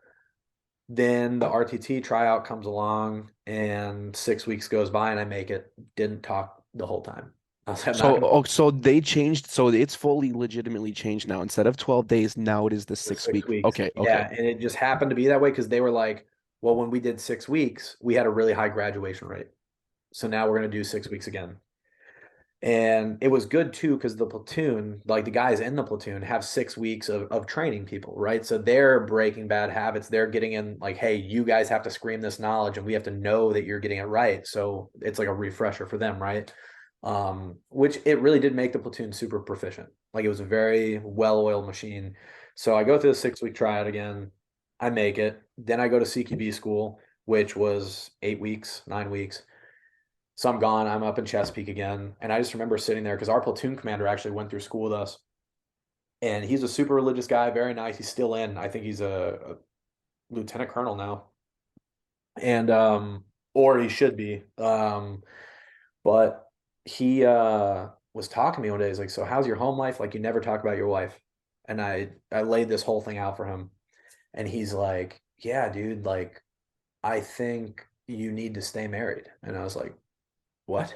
S2: then the RTT tryout comes along and 6 weeks goes by and I make it. Didn't talk the whole time. I was like, "I'm not
S1: So,
S2: gonna
S1: oh, so they changed. So it's fully legitimately changed now. Instead of 12 days, now it is the
S2: for
S1: six
S2: six
S1: week.
S2: weeks.
S1: Okay. Okay.
S2: Yeah. And it just happened to be that way because they were like, well, when we did 6 weeks, we had a really high graduation rate. So now we're going to do 6 weeks again. And it was good too, because the platoon, like the guys in the platoon, have 6 weeks of training people, right? So they're breaking bad habits. They're getting in, like, hey, you guys have to scream this knowledge and we have to know that you're getting it right. So it's like a refresher for them, right? Which it really did make the platoon super proficient. Like it was a very well-oiled machine. So I go through the 6 week tryout again. I make it. Then I go to CQB school, which was 8 weeks, 9 weeks. So I'm gone. I'm up in Chesapeake again. And I just remember sitting there because our platoon commander actually went through school with us. And he's a super religious guy, very nice. He's still in. I think he's a lieutenant colonel now. And or he should be. But he was talking to me one day. He's like, "So how's your home life? Like you never talk about your wife." And I laid this whole thing out for him. And he's like, "Yeah, dude, like I think you need to stay married." And I was like, "What?"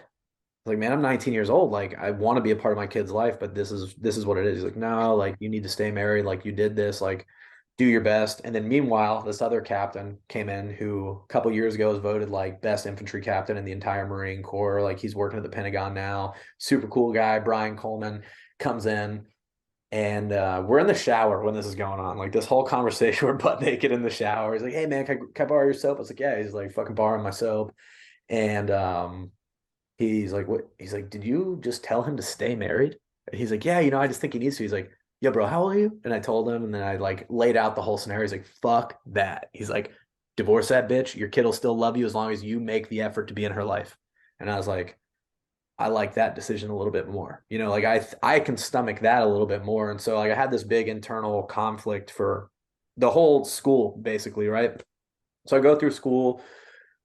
S2: Like, man, I'm 19 years old. Like, I want to be a part of my kid's life, but this is what it is. He's like, no, like you need to stay married. Like you did this. Like, do your best. And then meanwhile, this other captain came in who a couple years ago was voted like best infantry captain in the entire Marine Corps. Like he's working at the Pentagon now. Super cool guy. Brian Coleman comes in. And we're in the shower when this is going on. Like this whole conversation, we're butt naked in the shower. He's like, "Hey man, can I borrow your soap?" I was like, "Yeah." He's like, "Fucking borrowing my soap." And he's like, "What?" He's like, "Did you just tell him to stay married?" And he's like, "Yeah, I just think he needs to." He's like, "Yeah, bro, how old are you?" And I told him, and then I like laid out the whole scenario. He's like, "Fuck that." He's like, "Divorce that bitch. Your kid will still love you as long as you make the effort to be in her life." And I was like, I like that decision a little bit more. Like I can stomach that a little bit more. And so like I had this big internal conflict for the whole school, basically, right? So I go through school.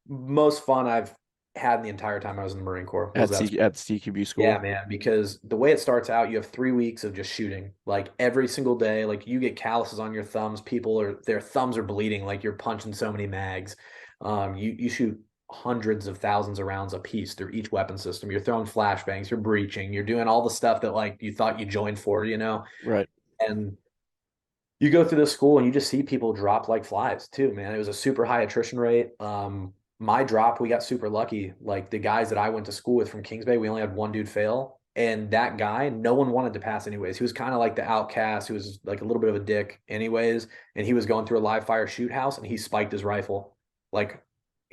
S2: Most fun I've had in the entire time I was in the Marine Corps was that.
S1: At CQB
S2: Yeah,
S1: school.
S2: man, because the way it starts out, you have 3 weeks of just shooting, like every single day. Like you get calluses on your thumbs. Their thumbs are bleeding, like you're punching so many mags. You shoot hundreds of thousands of rounds a piece through each weapon system. You're throwing flashbangs, you're breaching, you're doing all the stuff that like you thought you joined for.
S1: Right.
S2: And you go through this school and you just see people drop like flies too, man. It was a super high attrition rate. My drop, we got super lucky. Like the guys that I went to school with from Kings Bay, we only had one dude fail. And that guy, no one wanted to pass anyways. He was kind of like the outcast, who was like a little bit of a dick anyways. And he was going through a live fire shoot house and he spiked his rifle. Like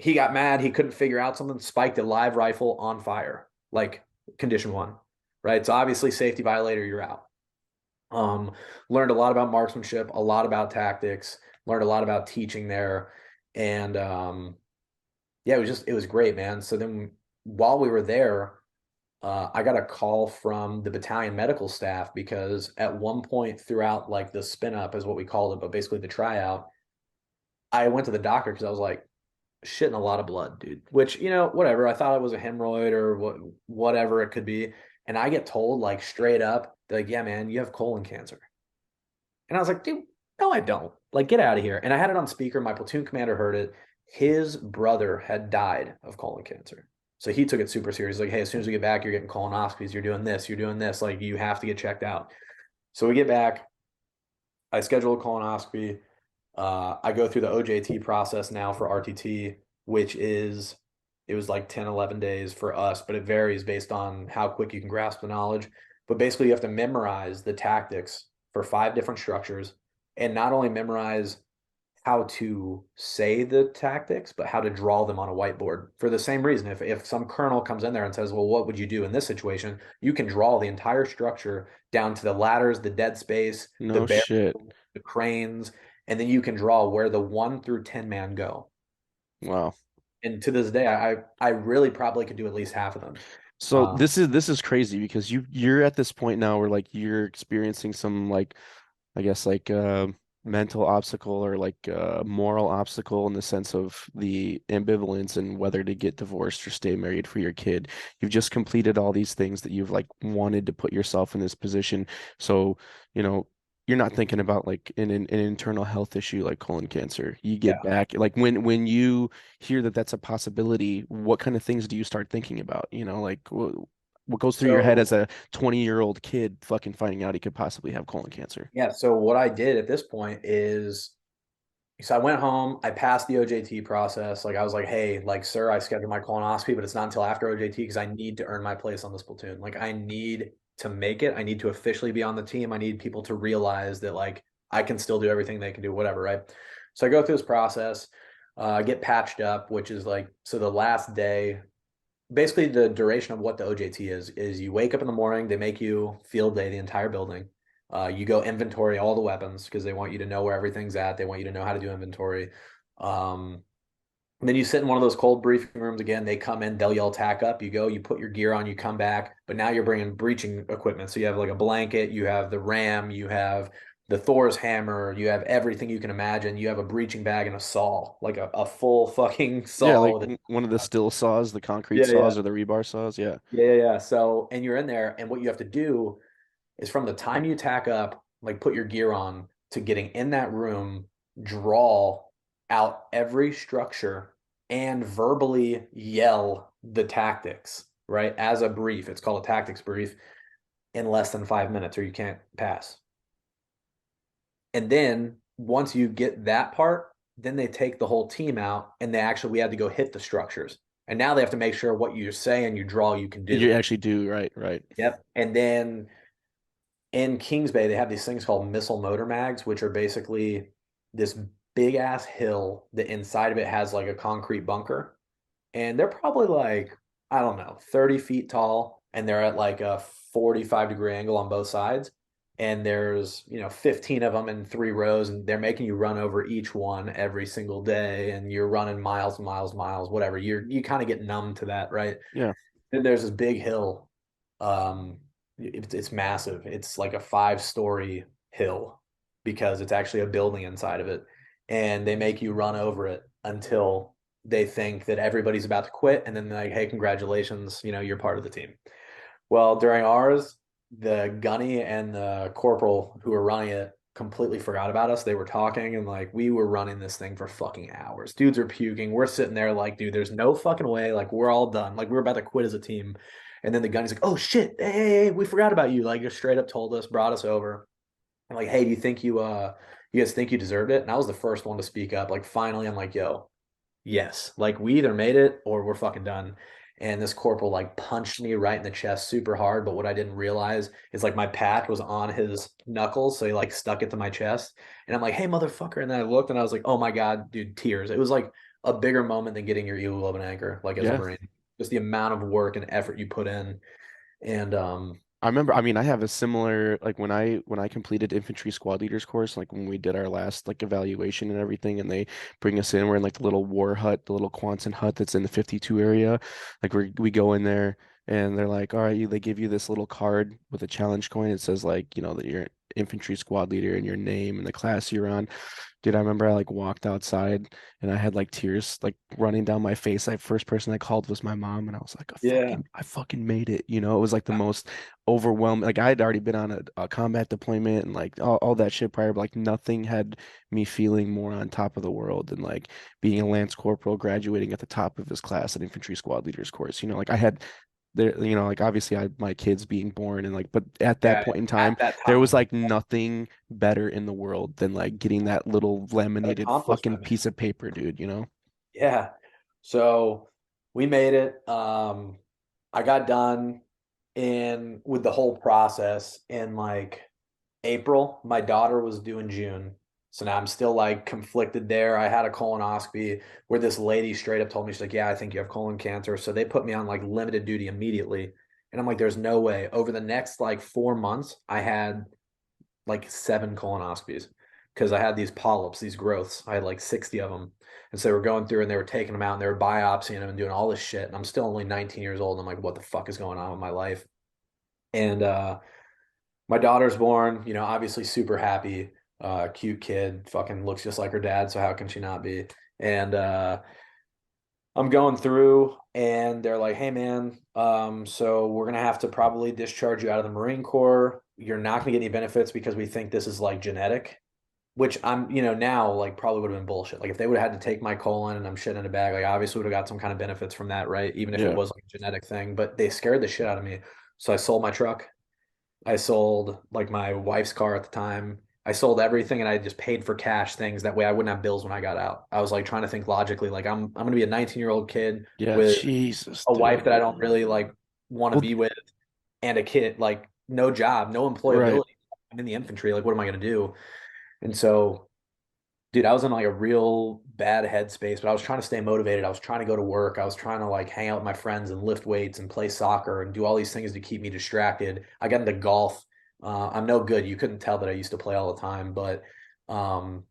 S2: he got mad, he couldn't figure out something, spiked a live rifle on fire, like condition one. Right. So obviously safety violator, you're out. Um, Learned a lot about marksmanship, a lot about tactics, learned a lot about teaching there. And yeah, it was great, man. So then while we were there, I got a call from the battalion medical staff because at one point throughout like the spin up is what we called it, but basically the tryout, I went to the doctor because I was like shitting a lot of blood, dude. Which, whatever. I thought it was a hemorrhoid or whatever it could be. And I get told like straight up, like, yeah, man, you have colon cancer. And I was like, dude, no, I don't. Like, get out of here. And I had it on speaker. My platoon commander heard it. His brother had died of colon cancer. So he took it super serious. Like, hey, as soon as we get back, you're getting colonoscopies. You're doing this. You're doing this. Like, you have to get checked out. So we get back. I schedule a colonoscopy. I go through the OJT process now for RTT, which it was like 10, 11 days for us, but it varies based on how quick you can grasp the knowledge. But basically, you have to memorize the tactics for 5 different structures and not only memorize how to say the tactics, but how to draw them on a whiteboard for the same reason. If some colonel comes in there and says, well, what would you do in this situation? You can draw the entire structure down to the ladders, the dead space, the
S1: No
S2: barrel,
S1: shit.
S2: the cranes, and then you can draw where the 1 through 10 man go.
S1: Wow.
S2: And to this day, I really probably could do at least half of them.
S1: So this is crazy because you're at this point now where like you're experiencing some like I guess like mental obstacle or like moral obstacle in the sense of the ambivalence and whether to get divorced or stay married for your kid. You've just completed all these things that you've like wanted to put yourself in this position. So, you know, you're not thinking about like an internal health issue like colon cancer. You get
S2: Yeah.
S1: back like when you hear that that's a possibility, what kind of things do you start thinking about? Like what goes through your head as
S2: So
S1: a 20-year-old kid fucking finding out he could possibly have colon cancer?
S2: yeah, so what I did at this point is So I went home, I passed the OJT process. Like I was like, hey, like, sir, I scheduled my colonoscopy, but it's not until after OJT because I need to earn my place on this platoon. Like I need to make it. I need to officially be on the team. I need people to realize that like I can still do everything they can do, whatever, right? So I go through this process, get patched up, which is like so the last day, basically the duration of what the OJT is you wake up in the morning, they make you field day the entire building. You go inventory all the weapons because they want you to know where everything's at. They want you to know how to do inventory. Um, and then you sit in one of those cold briefing rooms again. They come in, they'll yell tack up. You go, you put your gear on, you come back, but now you're bringing breaching equipment. So you have like a blanket, you have the ram, you have the Thor's hammer, you have everything you can imagine. You have a breaching bag and a saw, like a full fucking
S1: Yeah,
S2: saw
S1: like
S2: with
S1: one of the still saws, the concrete
S2: yeah, yeah.
S1: saws or the rebar saws. Yeah.
S2: Yeah. So, and you're in there, and what you have to do is from the time you tack up, like put your gear on, to getting in that room, draw out every structure and verbally yell the tactics, right? As a brief. It's called a tactics brief in less than 5 minutes, or you can't pass. And then once you get that part, then they take the whole team out and we had to go hit the structures. And now they have to make sure what you say and you draw you can
S1: You
S2: do.
S1: actually do, right, right.
S2: Yep. And then in Kings Bay, they have these things called missile motor mags, which are basically this big ass hill that inside of it has like a concrete bunker. And they're probably like, I don't know, 30 feet tall. And they're at like a 45-degree angle on both sides. And there's, 15 of them in 3 rows. And they're making you run over each one every single day. And you're running miles and miles, miles, whatever. You kind of get numb to that, right?
S1: Yeah.
S2: Then there's this big hill. It's massive. It's like a 5-story hill because it's actually a building inside of it. And they make you run over it until they think that everybody's about to quit. And then they're like, hey, congratulations, you're part of the team. Well, during ours, the gunny and the corporal who were running it completely forgot about us. They were talking and like we were running this thing for fucking hours. Dudes are puking. We're sitting there like, dude, there's no fucking way. Like we're all done. Like we're about to quit as a team. And then the gunny's like, oh shit, hey, we forgot about you. Like just straight up told us, brought us over. And like, hey, do you think you guys think you deserved it? And I was the first one to speak up. Like finally, I'm like, yo, yes, like we either made it or we're fucking done. And this corporal like punched me right in the chest super hard. But what I didn't realize is like my pack was on his knuckles. So he like stuck it to my chest. And I'm like, hey, motherfucker. And then I looked and I was like, oh my God, dude, tears. It was like a bigger moment than getting your ELO anchor, like as a
S1: Yeah.
S2: Marine. Just the amount of work and effort you put in. And
S1: I remember, I mean, I have a similar like when I completed infantry squad leaders course, like when we did our last like evaluation and everything, and they bring us in, we're in like the little war hut, the little Quonset hut that's in the 52 area. Like we go in there and they're like, all right, they give you this little card with a challenge coin. It says like, that you're infantry squad leader and your name and the class you're on. Dude, I remember I like walked outside and I had like tears like running down my face. Like first person I called was my mom, and I was like,
S2: yeah,
S1: I fucking made it. It was like the most overwhelming. Like I had already been on a combat deployment and like all that shit prior, but like nothing had me feeling more on top of the world than like being a Lance Corporal graduating at the top of his class at infantry squad leaders course. Like I had there, like obviously I had my kids being born and like, but at that
S2: yeah,
S1: point in
S2: at
S1: time,
S2: that
S1: there was
S2: time,
S1: like nothing better in the world than like getting that little
S2: that
S1: laminated fucking
S2: accomplishment, man.
S1: piece of paper, dude.
S2: Yeah. So we made it. I got done in with the whole process in like April. My daughter was due in June. So now I'm still like conflicted there. I had a colonoscopy where this lady straight up told me, she's like, yeah, I think you have colon cancer. So they put me on like limited duty immediately. And I'm like, there's no way. Over the next like 4 months, I had like 7 colonoscopies because I had these polyps, these growths. I had like 60 of them. And so they were going through and they were taking them out and they were biopsying them and doing all this shit. And I'm still only 19 years old. And I'm like, what the fuck is going on with my life? And my daughter's born, obviously super happy, cute kid, fucking looks just like her dad. So how can she not be? And I'm going through and they're like, hey man, so we're gonna have to probably discharge you out of the Marine Corps. You're not gonna get any benefits because we think this is like genetic, which I'm, now like probably would have been bullshit. Like if they would have had to take my colon and I'm shit in a bag, like obviously would have got some kind of benefits from that, right? Even if it
S1: Yeah.
S2: was like a genetic thing, but they scared the shit out of me. So I sold my truck. I sold like my wife's car at the time. I sold everything and I just paid for cash things. That way I wouldn't have bills when I got out. I was like trying to think logically, like I'm gonna be a 19-year-old kid
S1: Yeah,
S2: with
S1: Jesus,
S2: a
S1: dude.
S2: wife that I don't really like want to
S1: Well,
S2: be with and a kid, like no job, no
S1: right.
S2: employability. I'm in the infantry. Like, what am I gonna do? And so, dude, I was in like a real bad headspace, but I was trying to stay motivated. I was trying to go to work. I was trying to like hang out with my friends and lift weights and play soccer and do all these things to keep me distracted. I got into golf. I'm no good. You couldn't tell that I used to play all the time, but um,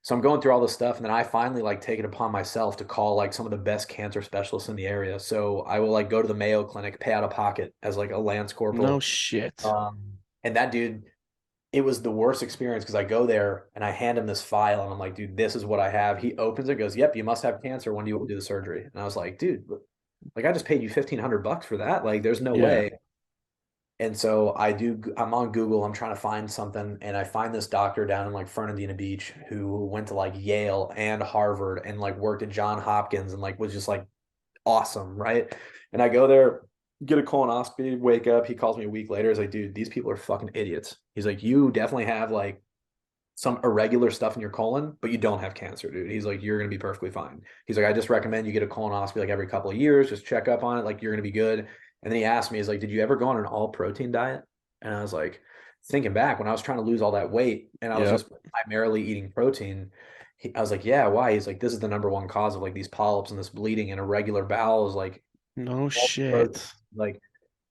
S2: so I'm going through all this stuff, and then I finally like take it upon myself to call like some of the best cancer specialists in the area. So I will like go to the Mayo Clinic, pay out of pocket as like a Lance
S1: No
S2: Corporal.
S1: shit.
S2: And that dude, it was the worst experience because I go there and I hand him this file and I'm like, dude, this is what I have. He opens it, goes, "Yep, you must have cancer. When do you want to do the surgery?" And I was like, dude, like I just paid you $1,500 for that. Like, there's no
S1: Yeah.
S2: way. And so I'm on Google, I'm trying to find something, and I find this doctor down in like Fernandina Beach who went to like Yale and Harvard and like worked at John Hopkins and like was just like awesome, right? And I go there, get a colonoscopy, wake up. He calls me a week later. He's like, dude, these people are fucking idiots. He's like, you definitely have like some irregular stuff in your colon, but you don't have cancer, dude. He's like, you're gonna be perfectly fine. He's like, I just recommend you get a colonoscopy like every couple of years, just check up on it, like you're gonna be good. And then he asked me, he's like, did you ever go on an all protein diet? And I was like, thinking back when I was trying to lose all that weight and I was
S1: Yep.
S2: just primarily eating protein. I was like, yeah, why? He's like, this is the number one cause of like these polyps and this bleeding and irregular bowels, like
S1: No
S2: all the protein.
S1: shit.
S2: Like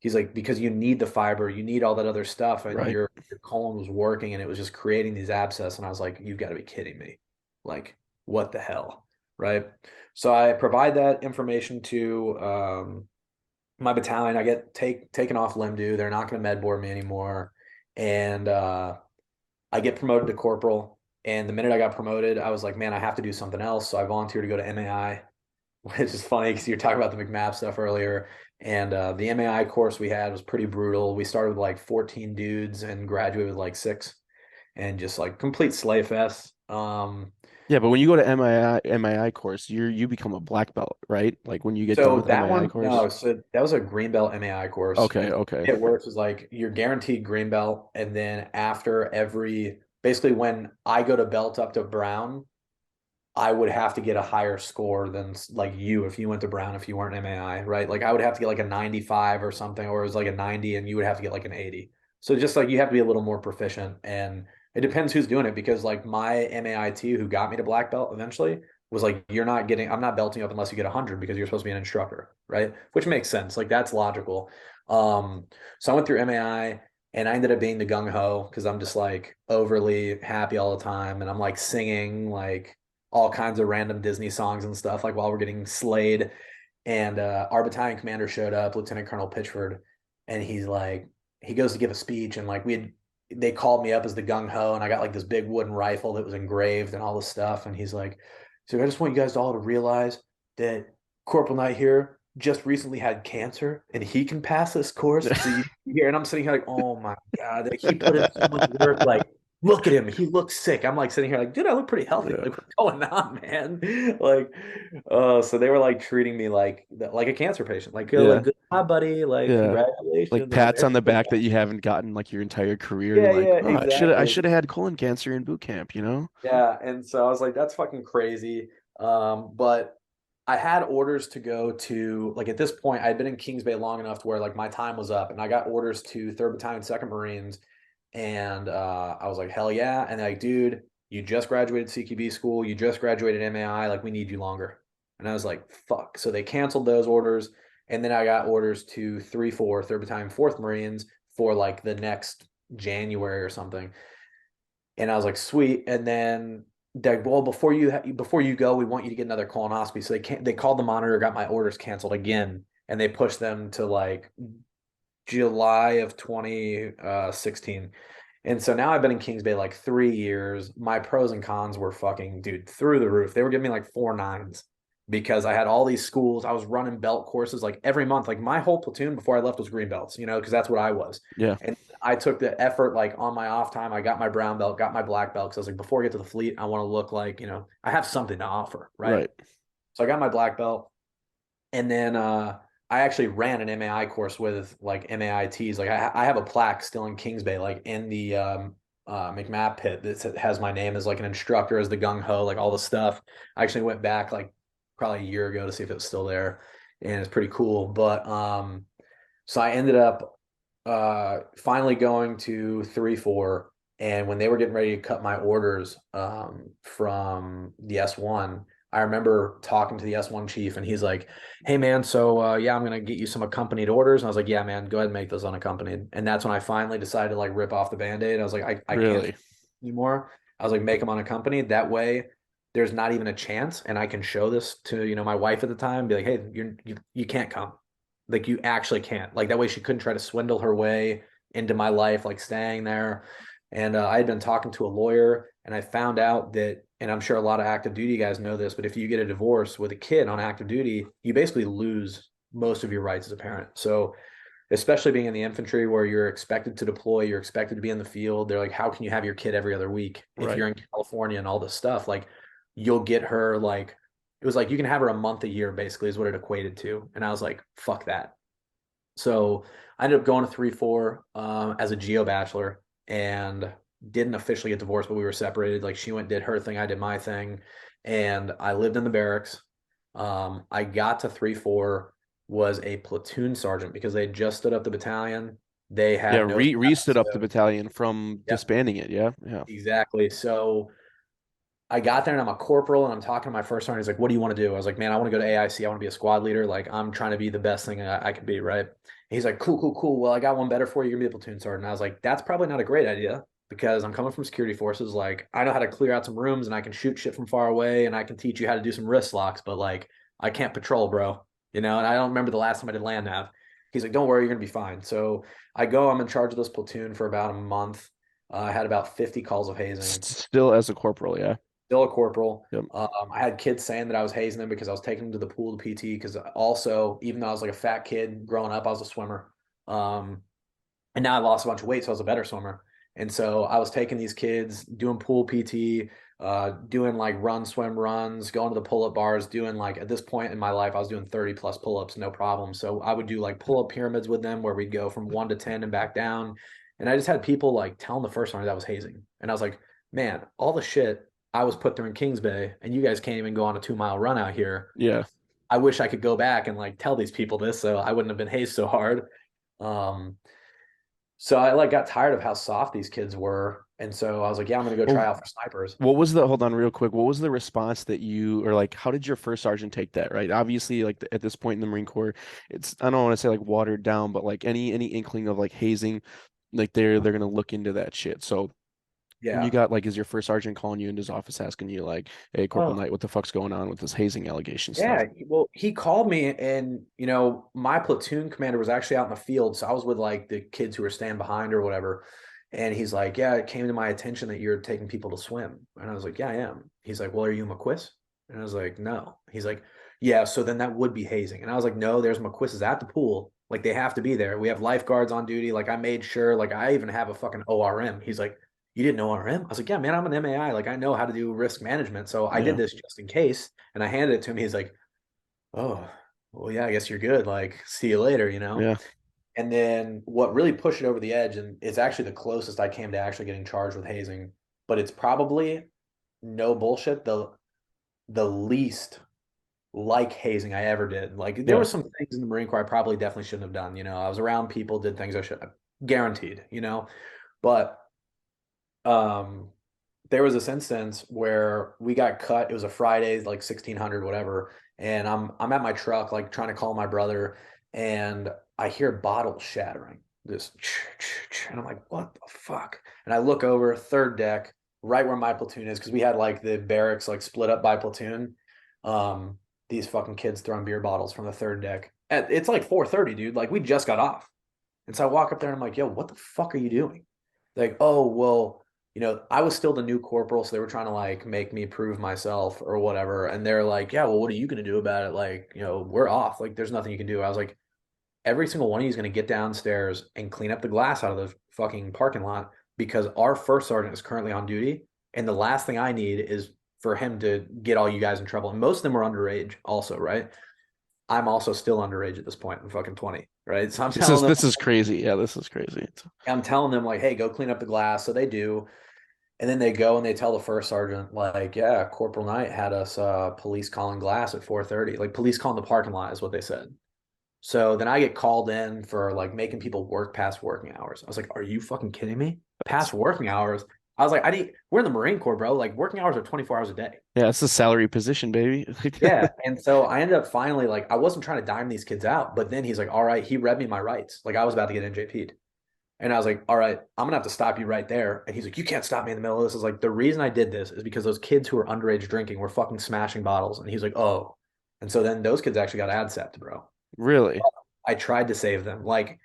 S2: he's like, because you need the fiber, you need all that other stuff, and
S1: Right.
S2: your colon was working and it was just creating these abscess. And I was like, you've got to be kidding me. Like, what the hell? Right. So I provide that information to my battalion. I get taken off limb due. They're not going to med board me anymore. And I get promoted to corporal. And the minute I got promoted, I was like, man, I have to do something else. So I volunteered to go to MAI, which is funny because you were talking about the McMapp stuff earlier. And the MAI course we had was pretty brutal. We started with like 14 dudes and graduated with like six, and just like complete slay fest.
S1: Yeah, but when you go to MII course, you become a black belt, right? Like when you get done
S2: So
S1: with
S2: that
S1: MII
S2: one,
S1: course.
S2: no, so that was a green belt MAI course.
S1: Okay,
S2: And
S1: okay.
S2: it works is like you're guaranteed green belt. And then after every, basically when I go to belt up to brown, I would have to get a higher score than like you if you went to Brown if you weren't MAI, right? Like I would have to get like a 95 or something, or it was like a 90, and you would have to get like an 80. So just like you have to be a little more proficient, and it depends who's doing it because like my MAIT who got me to black belt eventually was like, you're not getting, I'm not belting up unless you get 100 because you're supposed to be an instructor, right? Which makes sense. Like that's logical. So I went through MAI. And I ended up being the gung ho because I'm just like overly happy all the time. And I'm like singing like all kinds of random Disney songs and stuff, like while we're getting slayed. And our battalion commander showed up, Lieutenant Colonel Pitchford, and he's like, he goes to give a speech, and like they called me up as the gung ho, and I got like this big wooden rifle that was engraved and all this stuff. And he's like, so I just want you guys all to realize that Corporal Knight here just recently had cancer, and he can pass this course. So you here, and I'm sitting here like, oh my god, like he put in so much work, like look at him. He looks sick. I'm like sitting here like, dude, I look pretty healthy.
S1: Yeah.
S2: Like, what's going on, man? Like, so they were like treating me like a cancer patient. Like
S1: Yeah.
S2: good job, buddy. Like,
S1: Yeah. Like
S2: congratulations. I'm
S1: pats
S2: very
S1: on the
S2: good.
S1: back that you haven't gotten like your entire career.
S2: Yeah,
S1: Like,
S2: yeah,
S1: oh, I
S2: exactly.
S1: should have had colon cancer in boot camp, you know?
S2: Yeah, and so I was like, that's fucking crazy. But I had orders to go to like at this point, I'd been in Kings Bay long enough to where like my time was up, and I got orders to 3rd Battalion, 2nd Marines, and I was like, hell yeah! And they're like, dude, you just graduated CQB school, you just graduated MAI, like we need you longer. And I was like, fuck. So they canceled those orders, and then I got orders to 3-4, 3rd Battalion, 4th Marines for like the next January or something. And I was like, sweet. And then they're like, well, before you go, we want you to get another colonoscopy. So they called the monitor, got my orders canceled again, and they pushed them to like July of 2016. And so now I've been in Kings Bay like 3 years. My pros and cons were fucking, dude, through the roof. They were giving me like 4.9s because I had all these schools. I was running belt courses like every month. Like my whole platoon before I left was green belts, because that's what I was.
S1: Yeah.
S2: And I took the effort like on my off time. I got my brown belt, got my black belt because I was like, before I get to the fleet, I want to look like, I have something to offer. Right.
S1: Right.
S2: So I got my black belt. And then I actually ran an MAI course with like MAITs. Like I have a plaque still in Kings Bay, like in the McMath pit that has my name as like an instructor, as the gung ho, like all the stuff. I actually went back like probably a year ago to see if it was still there, and it's pretty cool. But so I ended up finally going to 3-4, and when they were getting ready to cut my orders from the S1, I remember talking to the S1 chief, and he's like, "Hey man, so yeah, I'm gonna get you some accompanied orders." And I was like, "Yeah, man, go ahead and make those unaccompanied." And that's when I finally decided to like rip off the Band-Aid. I was like, I can't
S1: Really?
S2: anymore. I was like, make them unaccompanied. That way, there's not even a chance, and I can show this to my wife at the time, be like, "Hey, you can't come, like you actually can't." Like that way, she couldn't try to swindle her way into my life, like staying there. And I had been talking to a lawyer, and I found out that, and I'm sure a lot of active duty guys know this, but if you get a divorce with a kid on active duty, you basically lose most of your rights as a parent. So especially being in the infantry where you're expected to deploy, you're expected to be in the field. They're like, how can you have your kid every other week if
S1: Right.
S2: you're in California and all this stuff? Like, you'll get her like, it was like you can have her a month a year, basically, is what it equated to. And I was like, fuck that. So I ended up going to 3-4 as a geo bachelor and didn't officially get divorced, but we were separated. Like, she went, did her thing, I did my thing. And I lived in the barracks. I got to 3-4, was a platoon sergeant because they had just stood up the battalion. They
S1: Yeah,
S2: had no staff.
S1: re-stood up the
S2: So,
S1: battalion from
S2: yep,
S1: disbanding it. Yeah. Yeah.
S2: exactly. So I got there and I'm a corporal and I'm talking to my first sergeant. He's like, "What do you want to do?" I was like, "Man, I want to go to AIC. I want to be a squad leader. Like, I'm trying to be the best thing I could be, right?" And he's like, "Cool, cool, cool. Well, I got one better for you. You're gonna be a platoon sergeant." I was like, "That's probably not a great idea because I'm coming from security forces. Like, I know how to clear out some rooms and I can shoot shit from far away and I can teach you how to do some wrist locks, but like, I can't patrol, bro. And I don't remember the last time I did land nav." He's like, "Don't worry, you're gonna be fine." So I go. I'm in charge of this platoon for about a month. I had about 50 calls of hazing.
S1: Still as a corporal, yeah.
S2: Still a corporal.
S1: Yep.
S2: I had kids saying that I was hazing them because I was taking them to the pool to PT. Because also, even though I was like a fat kid growing up, I was a swimmer. Um, and now I lost a bunch of weight, so I was a better swimmer. And so I was taking these kids, doing pool PT, doing like run, swim runs, going to the pull up bars, doing like at this point in my life, I was doing 30 plus pull ups, no problem. So I would do like pull up pyramids with them where we'd go from 1 to 10 and back down. And I just had people like telling the first sergeant that was hazing. And I was like, man, all the shit I was put through in Kings Bay, and you guys can't even go on a 2 mile run out here.
S1: Yeah.
S2: I wish I could go back and like tell these people this so I wouldn't have been hazed so hard. Um, so I like got tired of how soft these kids were. And so I was like, yeah, I'm gonna go try
S1: Well,
S2: out for snipers.
S1: what was the, hold on real quick. What was the response that you, or like, how did your first sergeant take that, right? Obviously, like at this point in the Marine Corps, it's, I don't want to say like watered down, but like any inkling of like hazing, like they're gonna look into that shit. So when you
S2: Yeah.
S1: got like, is your first sergeant calling you into his office asking you like, "Hey, Corporal
S2: Oh,
S1: Knight, what the fuck's going on with this hazing allegation stuff?"
S2: yeah. Well, he called me and my platoon commander was actually out in the field. So I was with like the kids who were staying behind or whatever. And he's like, yeah, it came to my attention that you're taking people to swim. And I was like, yeah, I am. He's like, well, are you McQuis? And I was like, no. He's like, yeah, so then that would be hazing. And I was like, no, there's McQuis's at the pool. Like they have to be there. We have lifeguards on duty. Like I made sure, like I even have a fucking ORM. He's like, you didn't know ORM? I was like, yeah, man, I'm an MAI. Like I know how to do risk management. So I did
S1: Yeah.
S2: this just in case. And I handed it to him. He's like, oh, well, yeah, I guess you're good. Like, see you later.
S1: Yeah.
S2: And then what really pushed it over the edge, and it's actually the closest I came to actually getting charged with hazing, but it's probably no bullshit, the least like hazing I ever did. Like there were
S1: Yeah.
S2: some things in the Marine Corps I probably definitely shouldn't have done. I was around people, did things I should have, guaranteed. But um there was this instance where we got cut. It was a Friday, like 1600, whatever. And I'm at my truck, like trying to call my brother, and I hear bottles shattering. This and I'm like, what the fuck? And I look over, third deck, right where my platoon is, because we had like the barracks like split up by platoon. Um, these fucking kids throwing beer bottles from the third deck. And it's like 4:30, dude. Like we just got off. And so I walk up there and I'm like, yo, what the fuck are you doing? Like, oh, well, I was still the new corporal, so they were trying to like make me prove myself or whatever. And they're like, yeah, well, what are you going to do about it? Like, we're off. Like, there's nothing you can do. I was like, every single one of you is going to get downstairs and clean up the glass out of the fucking parking lot because our first sergeant is currently on duty. And the last thing I need is for him to get all you guys in trouble. And most of them are underage, also, right? I'm also still underage at this point. I'm fucking 20. right? So
S1: This is this is crazy. Yeah, this is crazy.
S2: I'm telling them like, hey, go clean up the glass. So they do. And then they go and they tell the first sergeant, like, yeah, Corporal Knight had us police calling glass at 4:30. Like police calling the parking lot is what they said. So then I get called in for like making people work past working hours. I was like, are you fucking kidding me? Past working hours? I was like, we're in the Marine Corps, bro. Like working hours are 24 hours a day.
S1: Yeah, it's a salary position, baby.
S2: Yeah. And so I ended up finally like I wasn't trying to dime these kids out, but then he's like, all right, he read me my rights. Like I was about to get NJP'd. And I was like, all right, I'm gonna have to stop you right there. And he's like, you can't stop me in the middle of this. I was like, the reason I did this is because those kids who were underage drinking were fucking smashing bottles. And he's like, oh. And so then those kids actually got ADSEPT, bro.
S1: Really?
S2: I tried to save them. Like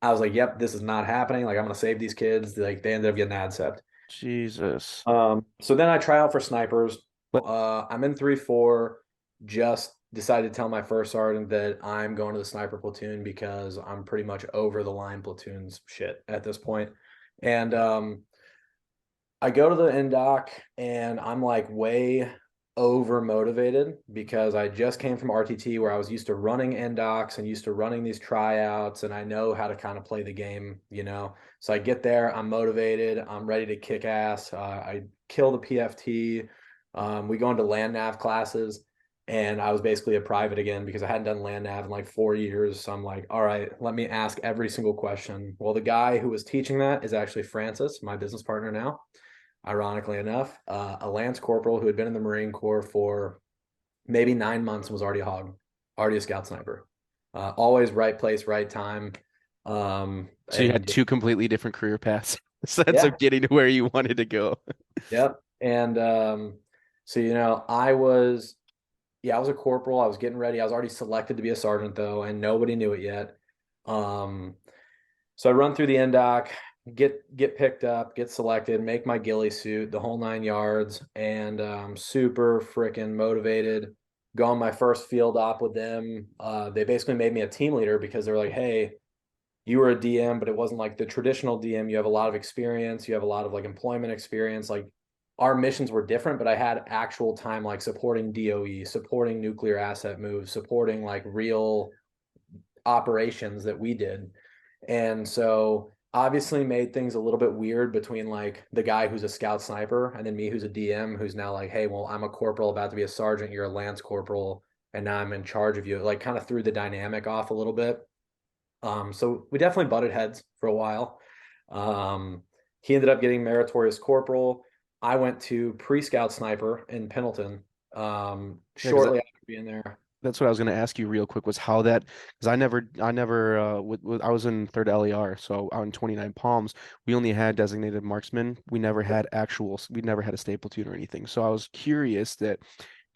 S2: I was like, yep, this is not happening. Like I'm gonna save these kids. Like they ended up getting ADSEPT.
S1: Jesus.
S2: So then I try out for snipers.
S1: But
S2: I'm in 3-4. Just decided to tell my first sergeant that I'm going to the sniper platoon because I'm pretty much over the line platoons shit at this point. And I go to the NDoc and I'm like way over motivated because I just came from RTT where I was used to running NDocs and used to running these tryouts and I know how to kind of play the game, you know. So I get there, I'm motivated, I'm ready to kick ass. I kill the PFT. We go into land nav classes and I was basically a private again because I hadn't done land nav in like 4 years. So I'm like, all right, let me ask every single question. Well, the guy who was teaching that is actually Francis, my business partner now, ironically enough, a Lance Corporal who had been in the Marine Corps for maybe 9 months and was already a hog, already a scout sniper. Always right place, right time.
S1: so you had
S2: And
S1: two completely different career paths. Sense
S2: yeah,
S1: of getting to where you wanted to go.
S2: yep. And so yeah, I was a corporal. I was getting ready. I was already selected to be a sergeant though, and nobody knew it yet. Um, So I run through the NDoc, get picked up, get selected, make my ghillie suit, the whole 9 yards, and super freaking motivated. Go on my first field op with them. They basically made me a team leader because they're like, hey, you were a DM, but it wasn't like the traditional DM. You have a lot of experience. You have a lot of like employment experience. Like our missions were different, but I had actual time like supporting DOE, supporting nuclear asset moves, supporting like real operations that we did. And so obviously made things a little bit weird between like the guy who's a scout sniper and then me who's a DM who's now like, hey, well, I'm a corporal about to be a sergeant, you're a lance corporal, and now I'm in charge of you. It like kind of threw the dynamic off a little bit. So we definitely butted heads for a while. Um, he ended up getting meritorious corporal. I went to pre-scout sniper in Pendleton
S1: Yeah, because
S2: shortly after being there.
S1: that's what I was going to ask you real quick was how that because I never I was in third LER, so out in 29 Palms, we only had designated marksmen. We never had a stay platoon or anything. So I was curious that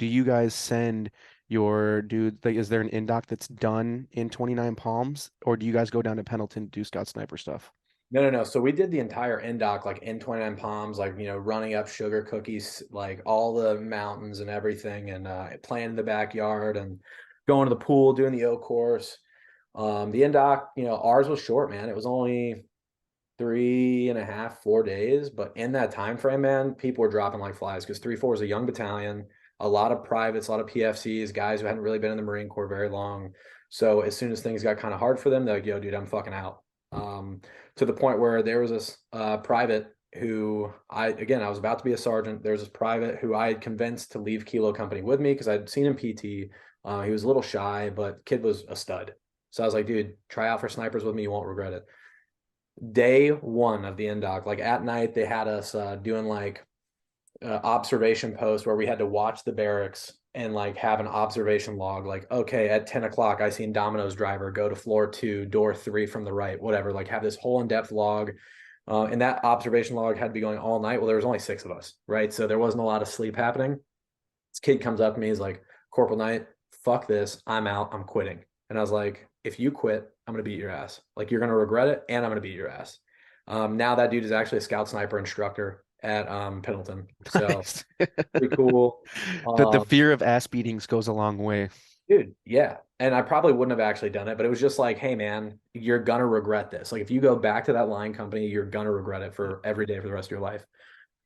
S1: do you guys send your dude like is there an indoc that's done in 29 Palms or do you guys go down to Pendleton to do scout sniper stuff?
S2: No, no, no. So we did the entire NDoc like in 29 Palms, like, running up sugar cookies, like all the mountains and everything, and playing in the backyard and going to the pool, doing the O course. The NDoc, ours was short, man. It was only 3.5, 4 days. But in that time frame, man, people were dropping like flies because 3-4 is a young battalion, a lot of privates, a lot of PFCs, guys who hadn't really been in the Marine Corps very long. So as soon as things got kind of hard for them, they're like, yo, dude, I'm fucking out. To the point where there was this private who I was about to be a sergeant. There's this private who I had convinced to leave Kilo Company with me because I'd seen him PT. He was a little shy, but kid was a stud. So I was like, dude, try out for snipers with me. You won't regret it. Day one of the NDoc, like at night, they had us doing like observation post where we had to watch the barracks and like have an observation log. Like, okay, at 10 o'clock, I seen Domino's driver go to floor 2, door 3 from the right, whatever. Like, have this whole in depth log. And that observation log had to be going all night. Well, there was only 6 of us, right? So there wasn't a lot of sleep happening. This kid comes up to me, he's like, Corporal Knight, fuck this. I'm out. I'm quitting. And I was like, if you quit, I'm going to beat your ass. Like, you're going to regret it, and I'm going to beat your ass. Now that dude is actually a scout sniper instructor at Pendleton. So
S1: Nice.
S2: pretty cool.
S1: The
S2: Um,
S1: fear of ass beatings goes a long way.
S2: Dude, yeah. And I probably wouldn't have actually done it, but it was just like, hey man, you're gonna regret this. Like if you go back to that line company, you're gonna regret it for every day for the rest of your life.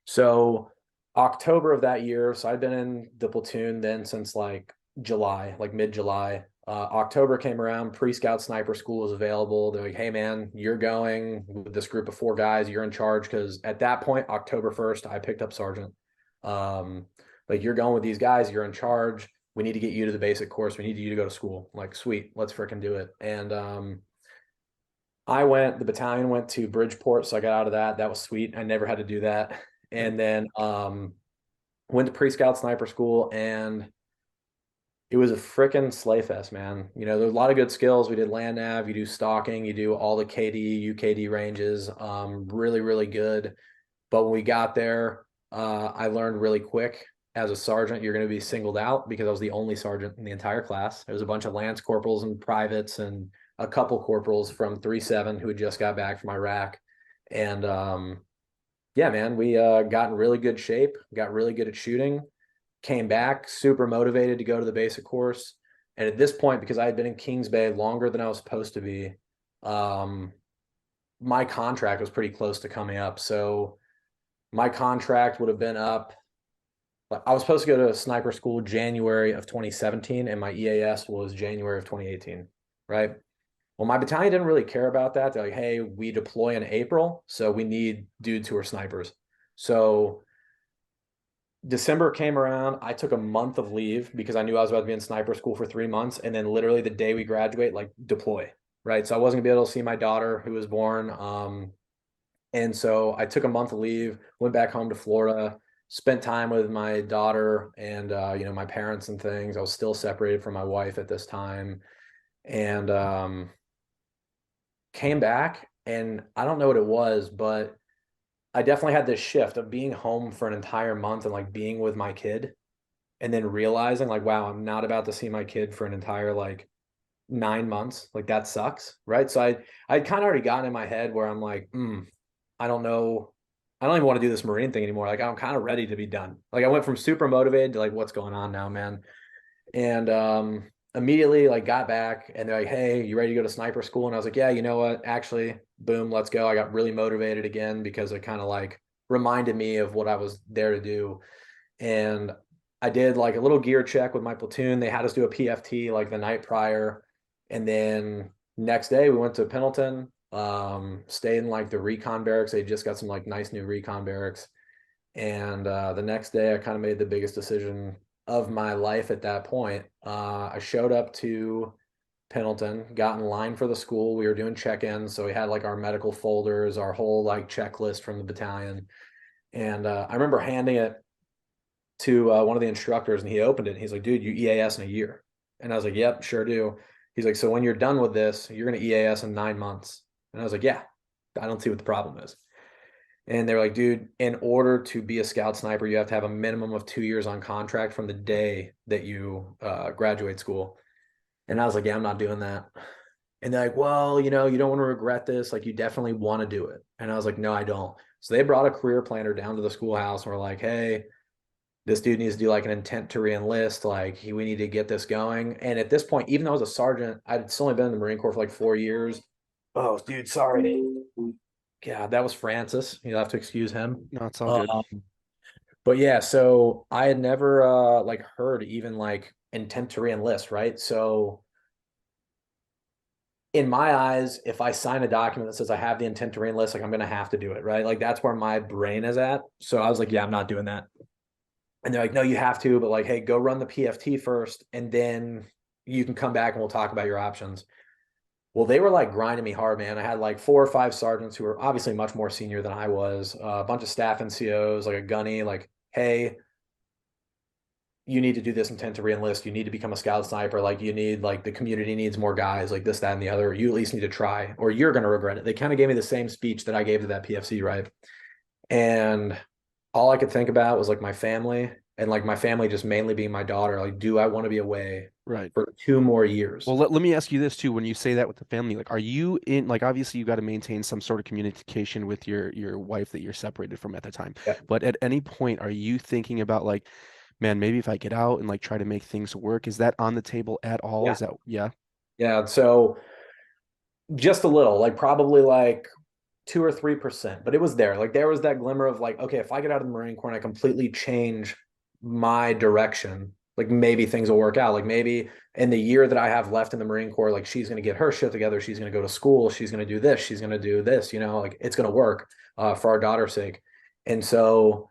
S2: So October of that year, so I'd been in the platoon then since like July, like mid-July. October came around, pre-scout sniper school was available. They're like, hey man, you're going with this group of 4 guys, you're in charge. Cause at that point, October 1st, I picked up sergeant. Um, like you're going with these guys, you're in charge. We need to get you to the basic course. We need you to go to school. I'm like, sweet, let's freaking do it. And the battalion went to Bridgeport, so I got out of that. That was sweet. I never had to do that. And then went to pre-scout sniper school, and it was a freaking sleigh fest, man. There's a lot of good skills. We did land nav, you do stalking, you do all the KD, UKD ranges. Really, really good. But when we got there, I learned really quick as a sergeant, you're going to be singled out because I was the only sergeant in the entire class. There was a bunch of lance corporals and privates and a couple corporals from 3-7 who had just got back from Iraq. And yeah, man, we got in really good shape, got really good at shooting, came back super motivated to go to the basic course. And at this point, because I had been in Kings Bay longer than I was supposed to be, my contract was pretty close to coming up. So my contract would have been up. I was supposed to go to sniper school January of 2017, and my EAS was January of 2018, right? Well, my battalion didn't really care about that. They're like, hey, we deploy in April, so we need dudes who are snipers. So December came around. I took a month of leave because I knew I was about to be in sniper school for 3 months. And then literally the day we graduate, like deploy, right? So I wasn't gonna be able to see my daughter who was born. And so I took a month of leave, went back home to Florida, spent time with my daughter and, my parents and things. I was still separated from my wife at this time. And came back, and I don't know what it was, but I definitely had this shift of being home for an entire month and like being with my kid and then realizing like, wow, I'm not about to see my kid for an entire like 9 months. Like that sucks. Right. So I'd kind of already gotten in my head where I'm like, I don't know. I don't even want to do this Marine thing anymore. Like I'm kind of ready to be done. Like I went from super motivated to like, what's going on now, man? And immediately like got back and they're like, hey, you ready to go to sniper school? And I was like, yeah, you know what? Actually, boom, let's go. I got really motivated again because it kind of like reminded me of what I was there to do. And I did like a little gear check with my platoon. They had us do a PFT like the night prior. And then next day we went to Pendleton, stayed in like the recon barracks. They just got some like nice new recon barracks. And the next day I kind of made the biggest decision of my life at that point. I showed up to Pendleton, got in line for the school. We were doing check-ins, so we had like our medical folders, our whole like checklist from the battalion. And I remember handing it to one of the instructors, and he opened it. And he's like, "Dude, you EAS in a year." And I was like, "Yep, sure do." He's like, "So when you're done with this, you're going to EAS in 9 months." And I was like, "Yeah, I don't see what the problem is." And they're like, dude, in order to be a scout sniper, you have to have a minimum of 2 years on contract from the day that you graduate school. And I was like, yeah, I'm not doing that. And they're like, well, you don't want to regret this. Like, you definitely want to do it. And I was like, no, I don't. So they brought a career planner down to the schoolhouse and were like, hey, this dude needs to do like an intent to reenlist. Like, we need to get this going. And at this point, even though I was a sergeant, I'd still only been in the Marine Corps for like 4 years. Oh, dude, sorry. Yeah, that was Francis. You'll have to excuse him.
S1: No, it's all good.
S2: Um, but yeah, so I had never like heard even like intent to reenlist, right? So in my eyes, if I sign a document that says I have the intent to reenlist, like I'm gonna have to do it, right? Like that's where my brain is at. So I was like, yeah, I'm not doing that. And they're like, no, you have to, but like, hey, go run the PFT first, and then you can come back and we'll talk about your options. Well, they were like grinding me hard, man. I had like 4 or 5 sergeants who were obviously much more senior than I was, a bunch of staff NCOs, like a gunny, like, hey, you need to do this intent to reenlist. You need to become a scout sniper. Like you need, like the community needs more guys, like this, that, and the other. You at least need to try, or you're going to regret it. They kind of gave me the same speech that I gave to that PFC, right? And all I could think about was like my family, and like my family just mainly being my daughter. Like, do I want to be away
S1: Right.
S2: for 2 more years?
S1: Well, let me ask you this too. When you say that with the family, like, are you in, like, obviously you got to maintain some sort of communication with your wife that you're separated from at the time.
S2: Yeah.
S1: But at any point, are you thinking about like, man, maybe if I get out and like try to make things work, is that on the table at all?
S2: Yeah.
S1: Is that, yeah,
S2: Yeah. So just a little, like probably like 2 or 3%, but it was there. Like there was that glimmer of like, okay, if I get out of the Marine Corps and I completely change my direction, like maybe things will work out. Like maybe in the year that I have left in the Marine Corps, like she's going to get her shit together. She's going to go to school. She's going to do this. She's going to do this, like it's going to work for our daughter's sake. And so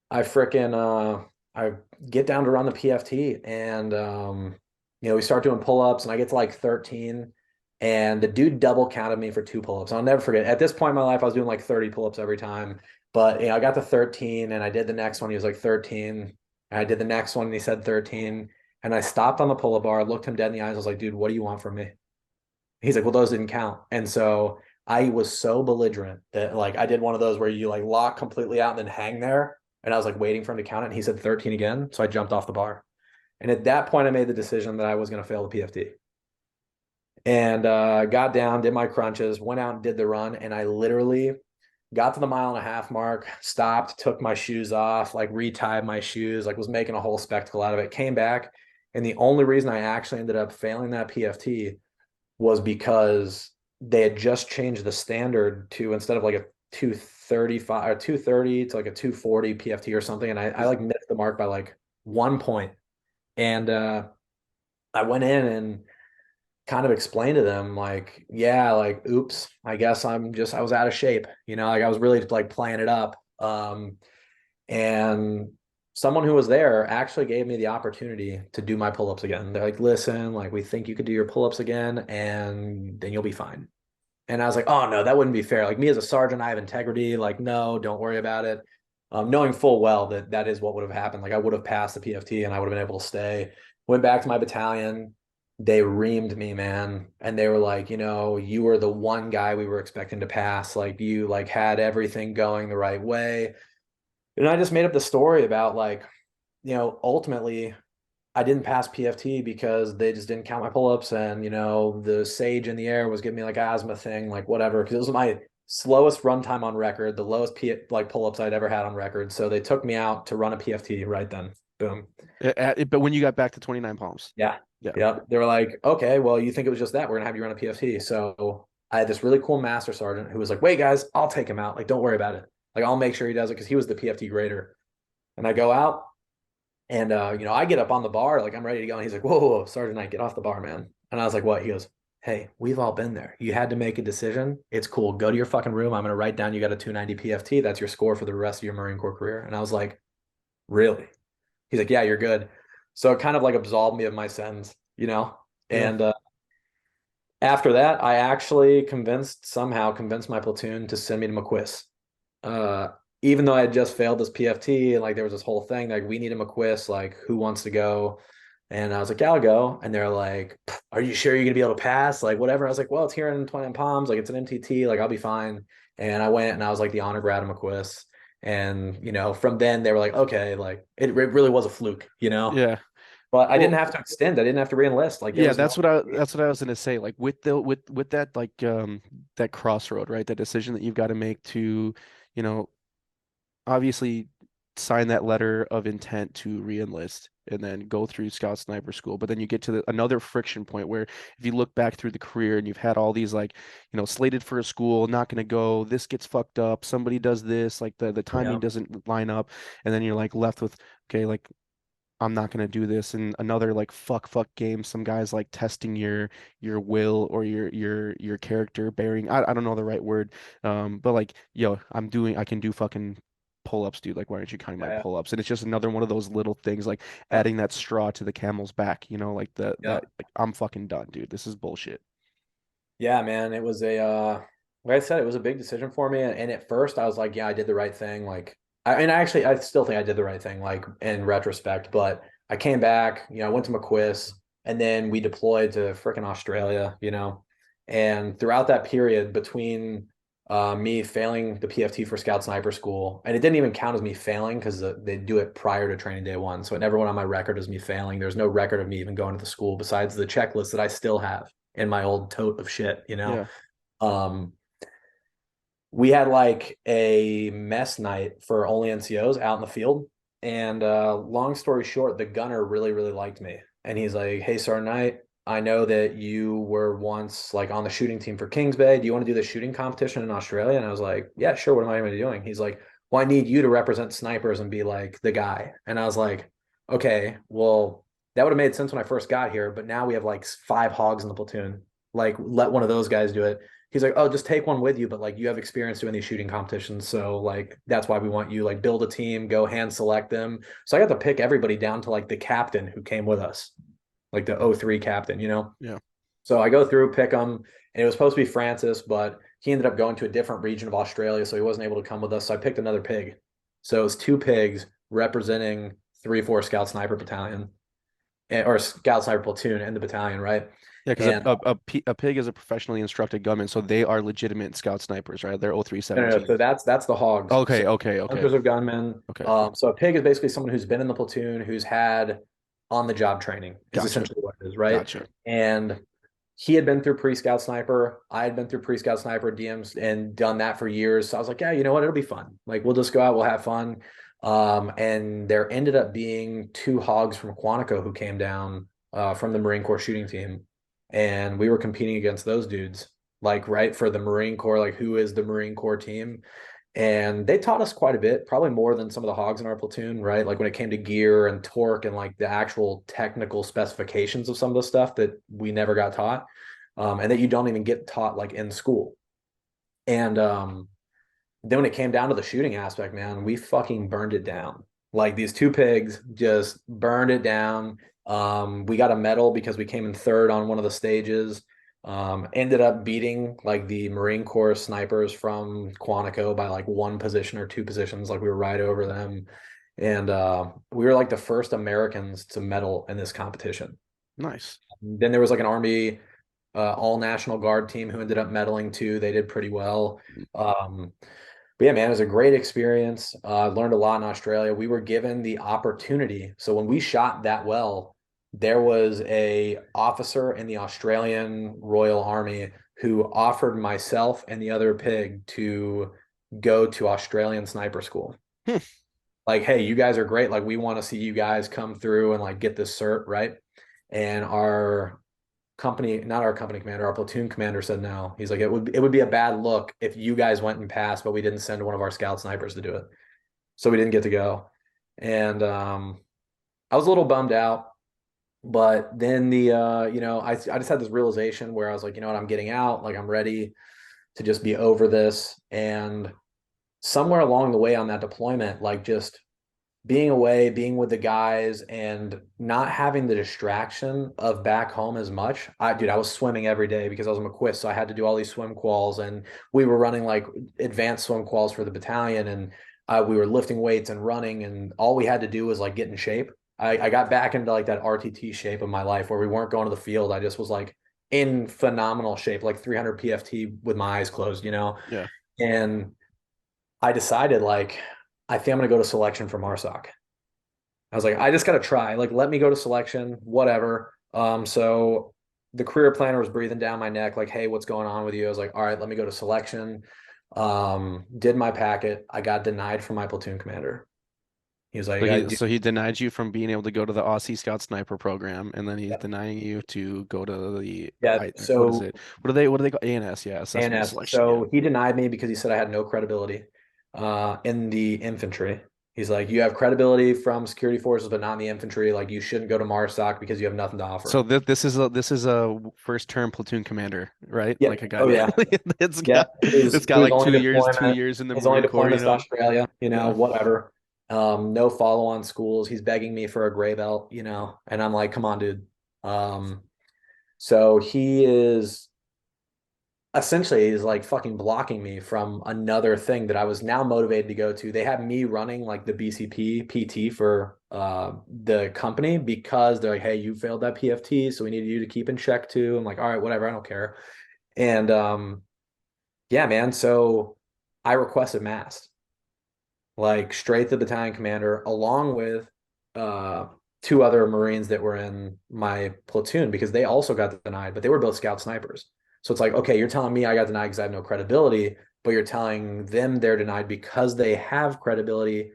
S2: I fricking, I get down to run the PFT and, we start doing pull-ups and I get to like 13 and the dude double counted me for 2 pull-ups. I'll never forget. At this point in my life, I was doing like 30 pull-ups every time. But I got to 13 and I did the next one. He was like 13. And I did the next one and he said 13. And I stopped on the pull-up bar, looked him dead in the eyes. I was like, dude, what do you want from me? He's like, well, those didn't count. And so I was so belligerent that like I did one of those where you like lock completely out and then hang there. And I was like waiting for him to count it. And he said 13 again. So I jumped off the bar. And at that point, I made the decision that I was going to fail the PFT. And got down, did my crunches, went out and did the run. And I literally got to the 1.5 mile mark, stopped, took my shoes off, like retied my shoes, like was making a whole spectacle out of it, came back. And the only reason I actually ended up failing that PFT was because they had just changed the standard to instead of like a 235 or 230 to like a 240 PFT or something. And I like missed the mark by like 1 point. And I went in and kind of explained to them like, yeah, like, oops, I guess I was out of shape, like I was really like playing it up. And someone who was there actually gave me the opportunity to do my pull-ups again. They're like, listen, like we think you could do your pull-ups again and then you'll be fine. And I was like, oh no, that wouldn't be fair. Like me as a sergeant, I have integrity. Like, no, don't worry about it. Knowing full well that that is what would have happened. Like I would have passed the PFT and I would have been able to stay. Went back to my battalion. They reamed me, man. And they were like, you were the one guy we were expecting to pass. Like you like had everything going the right way. And I just made up the story about like, ultimately I didn't pass PFT because they just didn't count my pull-ups and the sage in the air was giving me like asthma thing, like whatever, because it was my slowest run time on record, the lowest like pull-ups I'd ever had on record. So they took me out to run a PFT right then. Boom.
S1: But when you got back to 29 palms.
S2: Yeah.
S1: Yeah.
S2: Yep. They were like, okay, well, you think it was just that. We're gonna have you run a PFT. So I had this really cool master sergeant who was like, wait, guys, I'll take him out. Like, don't worry about it. Like, I'll make sure he does it because he was the PFT grader. And I go out and I get up on the bar, like I'm ready to go. And he's like, whoa, whoa, whoa, Sergeant Knight, get off the bar, man. And I was like, what? He goes, hey, we've all been there. You had to make a decision. It's cool. Go to your fucking room. I'm gonna write down you got a 290 PFT. That's your score for the rest of your Marine Corps career. And I was like, really? He's like, yeah, you're good. So it kind of like absolved me of my sentence.
S1: Yeah.
S2: And after that, I actually somehow convinced my platoon to send me to McQuis. Uh, Even though I had just failed this PFT and like there was this whole thing, like we need a McQuis, like who wants to go? And I was like, yeah, I'll go. And they're like, are you sure you're gonna be able to pass? Like whatever. I was like, well, it's here in 29 Palms, like it's an MTT, like I'll be fine. And I went and I was like the honor grad of McQuis. And from then they were like, okay, like it really was a fluke.
S1: Yeah.
S2: But I didn't
S1: Well,
S2: have to extend. I didn't have to reenlist. Like there
S1: yeah,
S2: was no.
S1: that's what I was gonna say. Like with that like that crossroad, right? That decision that you've got to make to, you know, obviously sign that letter of intent to re-enlist and then go through Scout Sniper School. But then you get to another friction point where if you look back through the career and you've had all these like, slated for a school, not going to go, this gets fucked up, somebody does this, like the timing
S2: Yeah,
S1: doesn't line up, and then you're like left with, okay, like I'm not gonna do this. And another like fuck game. Some guys like testing your will or your character bearing. I don't know the right word. But like, yo, I can do fucking pull-ups, dude. Like, why aren't you counting my
S2: yeah,
S1: pull-ups? And it's just another one of those little things, like
S2: yeah,
S1: adding that straw to the camel's back, like
S2: yeah.
S1: that like I'm fucking done, dude. This is bullshit.
S2: Yeah, man, it was like I said, it was a big decision for me. And at first I was like, yeah, I did the right thing. Like, I still think I did the right thing, like in retrospect, but I came back, I went to McQuis and then we deployed to freaking Australia. And throughout that period between me failing the PFT for Scout Sniper School, and it didn't even count as me failing because they do it prior to training day one. So it never went on my record as me failing. There's no record of me even going to the school besides the checklist that I still have in my old tote of shit.
S1: Yeah.
S2: Um, we had like a mess night for only NCOs out in the field. And long story short, the gunner really, really liked me. And he's like, hey, Sergeant Knight, I know that you were once like on the shooting team for Kings Bay. Do you want to do the shooting competition in Australia? And I was like, yeah, sure. What am I going to be doing? He's like, well, I need you to represent snipers and be like the guy. And I was like, okay, well, that would have made sense when I first got here, but now we have like 5 hogs in the platoon. Like, let one of those guys do it. He's like, oh, just take one with you, but like you have experience doing these shooting competitions. So like that's why we want you, like, build a team, go hand select them. So I got to pick everybody down to like the captain who came with us, like the '03 captain, you know?
S1: Yeah.
S2: So I go through, pick him, and it was supposed to be Francis, but he ended up going to a different region of Australia, so he wasn't able to come with us. So I picked another pig. So it was 2 pigs representing 3-4 Scout Sniper Battalion, or Scout Sniper Platoon and the battalion, right?
S1: Yeah, because
S2: And
S1: a pig is a professionally instructed gunman, so they are legitimate scout snipers, right? They're
S2: no, no, no. So
S1: 0317s.
S2: that's the hogs. So
S1: Okay, okay, okay,
S2: hunters of gunmen.
S1: okay.
S2: So a pig is basically someone who's been in the platoon, who's had on the job training, is
S1: Gotcha,
S2: essentially what it is, right?
S1: gotcha.
S2: And he had been through pre-scout sniper. I had been through pre-scout sniper DMs and done that for years. So I was like, yeah, you know what? It'll be fun. Like, we'll just go out, we'll have fun. And there ended up being 2 hogs from Quantico who came down from the Marine Corps shooting team. And we were competing against those dudes, like, right, for the Marine Corps, like, who is the Marine Corps team. And they taught us quite a bit, probably more than some of the hogs in our platoon, right? Like when it came to gear and torque and like the actual technical specifications of some of the stuff that we never got taught, and that you don't even get taught like in school. And then when it came down to the shooting aspect, man, we fucking burned it down. Like these 2 pigs just burned it down. We got a medal because we came in third on one of the stages. Ended up beating like the Marine Corps snipers from Quantico by like 1 position or 2 positions. Like we were right over them. And we were like the first Americans to medal in this competition.
S1: Nice.
S2: Then there was like an Army all National Guard team who ended up medaling too. They did pretty well. But yeah, man, it was a great experience. Learned a lot in Australia. We were given the opportunity. So when we shot that well, there was a officer in the Australian Royal Army who offered myself and the other pig to go to Australian sniper school.
S1: Hmm.
S2: Like, hey, you guys are great. Like, we want to see you guys come through and like get this cert, right? And our company, not our company commander, our platoon commander said no. He's like, it would be a bad look if you guys went and passed, but we didn't send one of our scout snipers to do it. So we didn't get to go. And I was a little bummed out. But then I just had this realization where I was like, you know what, I'm getting out, like I'm ready to just be over this. And somewhere along the way on that deployment, like just being away, being with the guys, and not having the distraction of back home as much. I was swimming every day because I was a McQuist, so I had to do all these swim quals, and we were running like advanced swim quals for the battalion, and we were lifting weights and running, and all we had to do was like get in shape. I got back into like that RTT shape of my life where we weren't going to the field. I just was like in phenomenal shape, like 300 PFT with my eyes closed,
S1: Yeah.
S2: and I decided like I think I'm gonna go to selection for MARSOC. I was like, I just gotta try. Like, let me go to selection, whatever. So the career planner was breathing down my neck, like, hey, what's going on with you? I was like, all right, let me go to selection. Did my packet. I got denied from my platoon commander. He was like,
S1: So
S2: I
S1: he
S2: do.
S1: so he denied you from being able to go to the Aussie Scout Sniper program, and then he's
S2: Yeah.
S1: denying you to go to the
S2: Yeah.
S1: what is
S2: So
S1: it? What do they call ANS? Yeah, assessment and
S2: ANS.
S1: selection. Yeah.
S2: So he denied me because he said I had no credibility in the infantry. He's like, you have credibility from security forces, but not in the infantry. Like, you shouldn't go to MARSOC because you have nothing to
S1: So
S2: offer.
S1: this is a first term platoon commander, right?
S2: Yeah.
S1: Like a guy
S2: Oh
S1: that
S2: yeah.
S1: it's
S2: Yeah.
S1: got
S2: His
S1: it's got
S2: his
S1: like
S2: only
S1: 2 years, two
S2: deployment,
S1: years in the
S2: his only
S1: Marine Corps,
S2: deployment's to Australia,
S1: Yeah.
S2: whatever. No follow-on schools. He's begging me for a gray belt, and I'm like, come on, dude. Um, so he is essentially is like fucking blocking me from another thing that I was now motivated to go to. They have me running like the BCP PT for the company because they're like, hey, you failed that PFT, so we need you to keep in check too. I'm like, all right, whatever, I don't care. And yeah, man. So I requested mast, like straight to the battalion commander, along with uh 2 other Marines that were in my platoon because they also got denied, but they were both scout snipers. So it's like, okay, you're telling me I got denied because I have no credibility, but you're telling them they're denied because they have credibility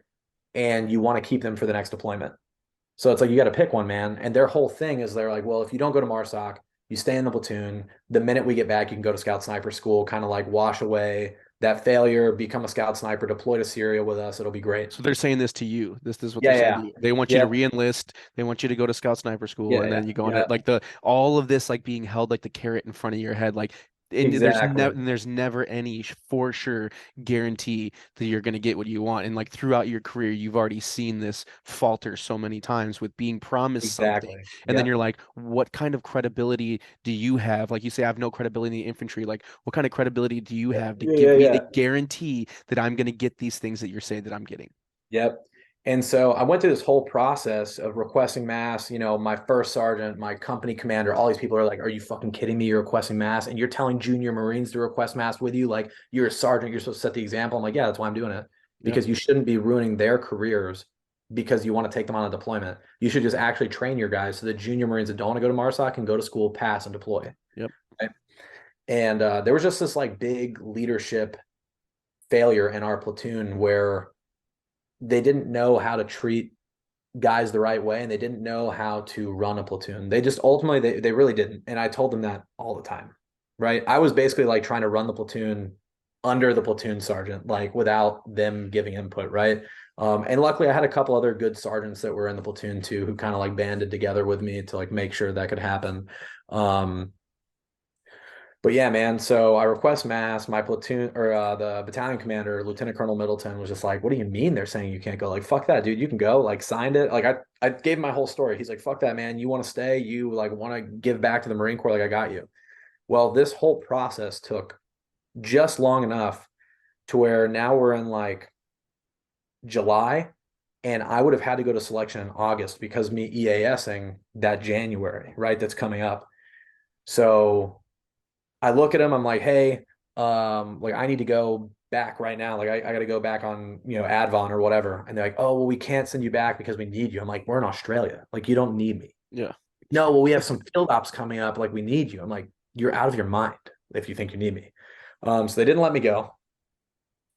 S2: and you want to keep them for the next deployment. So it's like you got to pick one, man. And their whole thing is they're like, well, if you don't go to MARSOC, you stay in the platoon. The minute we get back, you can go to Scout Sniper School, kind of like wash away that failure, become a scout sniper, deploy to Syria with us. It'll be great.
S1: So they're saying this to you. This is what they're
S2: Yeah,
S1: saying to
S2: yeah,
S1: you. They want you to
S2: yep,
S1: re-enlist. They want you to go to Scout Sniper School,
S2: yeah,
S1: and
S2: yeah,
S1: then you go into
S2: yeah,
S1: like the all of this like being held like the carrot in front of your head. Like, and
S2: exactly,
S1: there's never any for sure guarantee that you're gonna get what you want. And like throughout your career, you've already seen this falter so many times with being promised something,
S2: exactly.
S1: and then
S2: Yep.
S1: you're like, what kind of credibility do you have? Like you say, I have no credibility in the infantry. Like, what kind of credibility do you
S2: Yeah,
S1: have to
S2: yeah, yeah,
S1: give me a
S2: yeah.
S1: guarantee that I'm gonna get these things that you're saying that I'm getting?
S2: Yep. And so I went through this whole process of requesting mass. You know, my first sergeant, my company commander, all these people are like, "Are you fucking kidding me? You're requesting mass, and you're telling junior Marines to request mass with you? Like, you're a sergeant. You're supposed to set the example." I'm like, "Yeah, that's why I'm doing it
S1: Yeah.
S2: because you shouldn't be ruining their careers because you want to take them on a deployment. You should just actually train your guys so the junior Marines that don't want to go to MARSOC can go to school, pass, and deploy."
S1: Yep.
S2: Right? And there was just this like big leadership failure in our platoon where they didn't know how to treat guys the right way and they didn't know how to run a platoon. They just ultimately they really didn't. And I told them that all the time. Right. I was basically like trying to run the platoon under the platoon sergeant, like without them giving input, right? And luckily I had a couple other good sergeants that were in the platoon too who kind of like banded together with me to like make sure that could happen. Um, but yeah, man. So I request mass. My platoon or the battalion commander, Lieutenant Colonel Middleton, was just like, "What do you mean they're saying you can't go? Like, fuck that, dude. You can go." Like, signed it. Like, I gave him my whole story. He's like, "Fuck that, man. You want to stay? You like want to give back to the Marine Corps? Like, I got you." Well, this whole process took just long enough to where now we're in like July, and I would have had to go to selection in August because me EASing that January, right? That's coming up. So I look at him, I'm like, hey, like I need to go back right now. Like I got to go back on, Advon or whatever. And they're like, oh, well, we can't send you back because we need you. I'm like, we're in Australia. Like you don't need me.
S1: Yeah.
S2: No, well, we have some field ops coming up. Like we need you. I'm like, you're out of your mind if you think you need me. So they didn't let me go.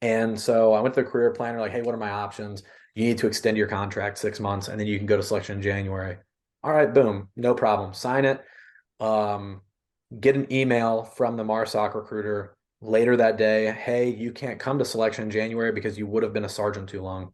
S2: And so I went to the career planner, like, hey, what are my options? You need to extend your contract 6 months and then you can go to selection in January. All right, boom, no problem. Sign it. Um, get an email from the MARSOC recruiter later that day. Hey, you can't come to selection in January because you would have been a sergeant too long,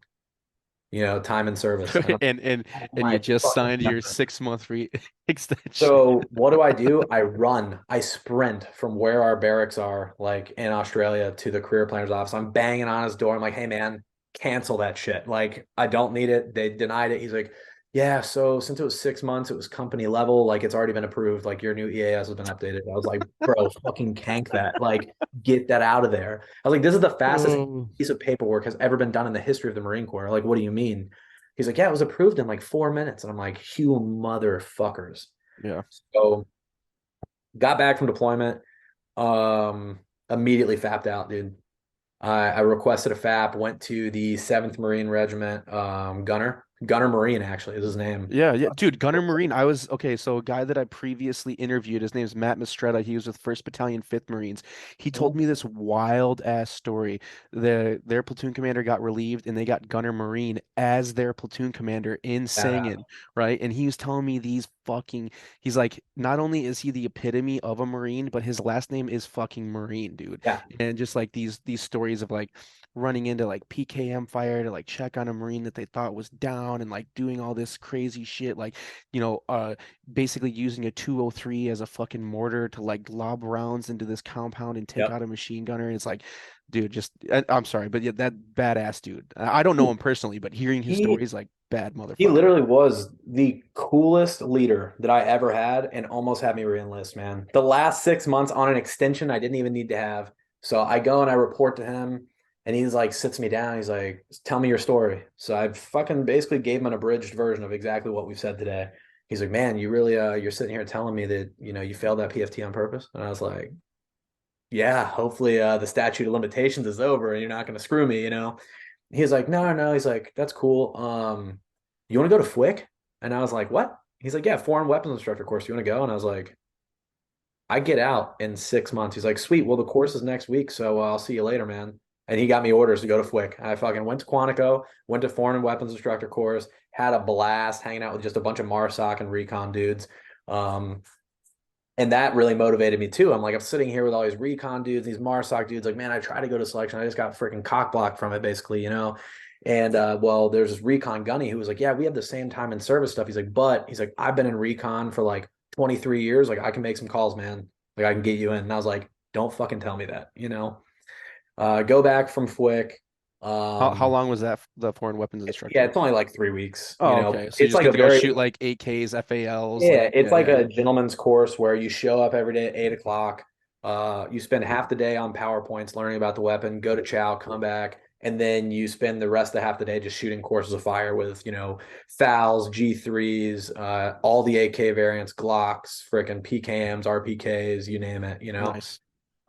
S2: time in service. And I'm
S1: And
S2: like, oh
S1: and you
S2: my
S1: just
S2: fucking
S1: signed your
S2: God.
S1: 6 month re extension.
S2: So what do? I run, I sprint from where our barracks are, like in Australia, to the career planner's office. I'm banging on his door. I'm like, hey man, cancel that shit. Like, I don't need it. They denied it. He's like, yeah, so since it was 6 months, it was company level, like it's already been approved, like your new EAS has been updated. I was like, bro, fucking cank that. Like, get that out of there. I was like, this is the fastest
S1: Oh,
S2: piece of paperwork has ever been done in the history of the Marine Corps. Like, what do you mean? He's like, yeah, it was approved in like 4 minutes. And I'm like, you motherfuckers.
S1: yeah.
S2: So got back from deployment, um, immediately fapped out, dude. I requested a FAP, went to the 7th Marine Regiment, Gunner Marine actually is his name.
S1: Yeah, yeah, dude, Gunner Marine. I was okay. So a guy that I previously interviewed, his name's Matt Mistretta. He was with First Battalion, Fifth Marines. He told me this wild ass story. Their platoon commander got relieved, and they got Gunner Marine as their platoon commander in
S2: Badass.
S1: Sangin, right? And he was telling me these fucking. He's like, not only is he the epitome of a Marine, but his last name is fucking Marine, dude.
S2: Yeah.
S1: And just like these stories of like running into like PKM fire to like check on a Marine that they thought was down and like doing all this crazy shit, like, you know, uh, basically using a 203 as a fucking mortar to like lob rounds into this compound and take
S2: Yep.
S1: out a machine gunner. And it's like, dude, I'm sorry, but yeah, that badass dude. I don't know him personally, but hearing his
S2: He
S1: stories, like, bad
S2: he
S1: motherfucker.
S2: literally was the coolest leader that I ever had and almost had me reenlist, man. The last 6 months on an extension I didn't even need to have. So I go and I report to him and he's like sits me down. He's like, tell me your story. So I fucking basically gave him an abridged version of exactly what we've said today. He's like, man, you really you're sitting here telling me that, you failed that PFT on purpose. And I was like, yeah, hopefully the statute of limitations is over and you're not gonna screw me. He's like, no, no, no. He's like, that's cool. You want to go to FWIC? And I was like, what? He's like, yeah, foreign weapons instructor course. You want to go? And I was like, I get out in 6 months. He's like, sweet. Well, the course is next week, so I'll see you later, man. And he got me orders to go to FWIC. I fucking went to Quantico, went to foreign weapons instructor course, had a blast hanging out with just a bunch of MARSOC and recon dudes. Um, And that really motivated me too. I'm sitting here with all these recon dudes, these MARSOC dudes. Like, man, I try to go to selection. I just got freaking cock blocked from it, basically, you know. And well, there's this recon gunny who was like, yeah, we have the same time and service stuff. He's like, I've been in recon for like 23 years. Like, I can make some calls, man. Like, I can get you in. And I was like, don't fucking tell me that, you know. Go back from FWIC.
S1: How
S2: Um,
S1: long was that the foreign weapons
S2: yeah,
S1: instructor?
S2: it's only like 3 weeks, you
S1: Oh,
S2: know.
S1: okay. So you
S2: It's
S1: just
S2: like
S1: get
S2: a
S1: to go shoot
S2: very
S1: like AKs, FALs, like
S2: Yeah, it's
S1: yeah,
S2: like
S1: yeah,
S2: a gentleman's course where you show up every day at 8 o'clock. You spend half the day on PowerPoints learning about the weapon, go to chow, come back, and then you spend the rest of half the day just shooting courses of fire with, FALs, G3s, all the AK variants, Glocks, frickin' PKMs, RPKs, you name it, you know.
S1: nice.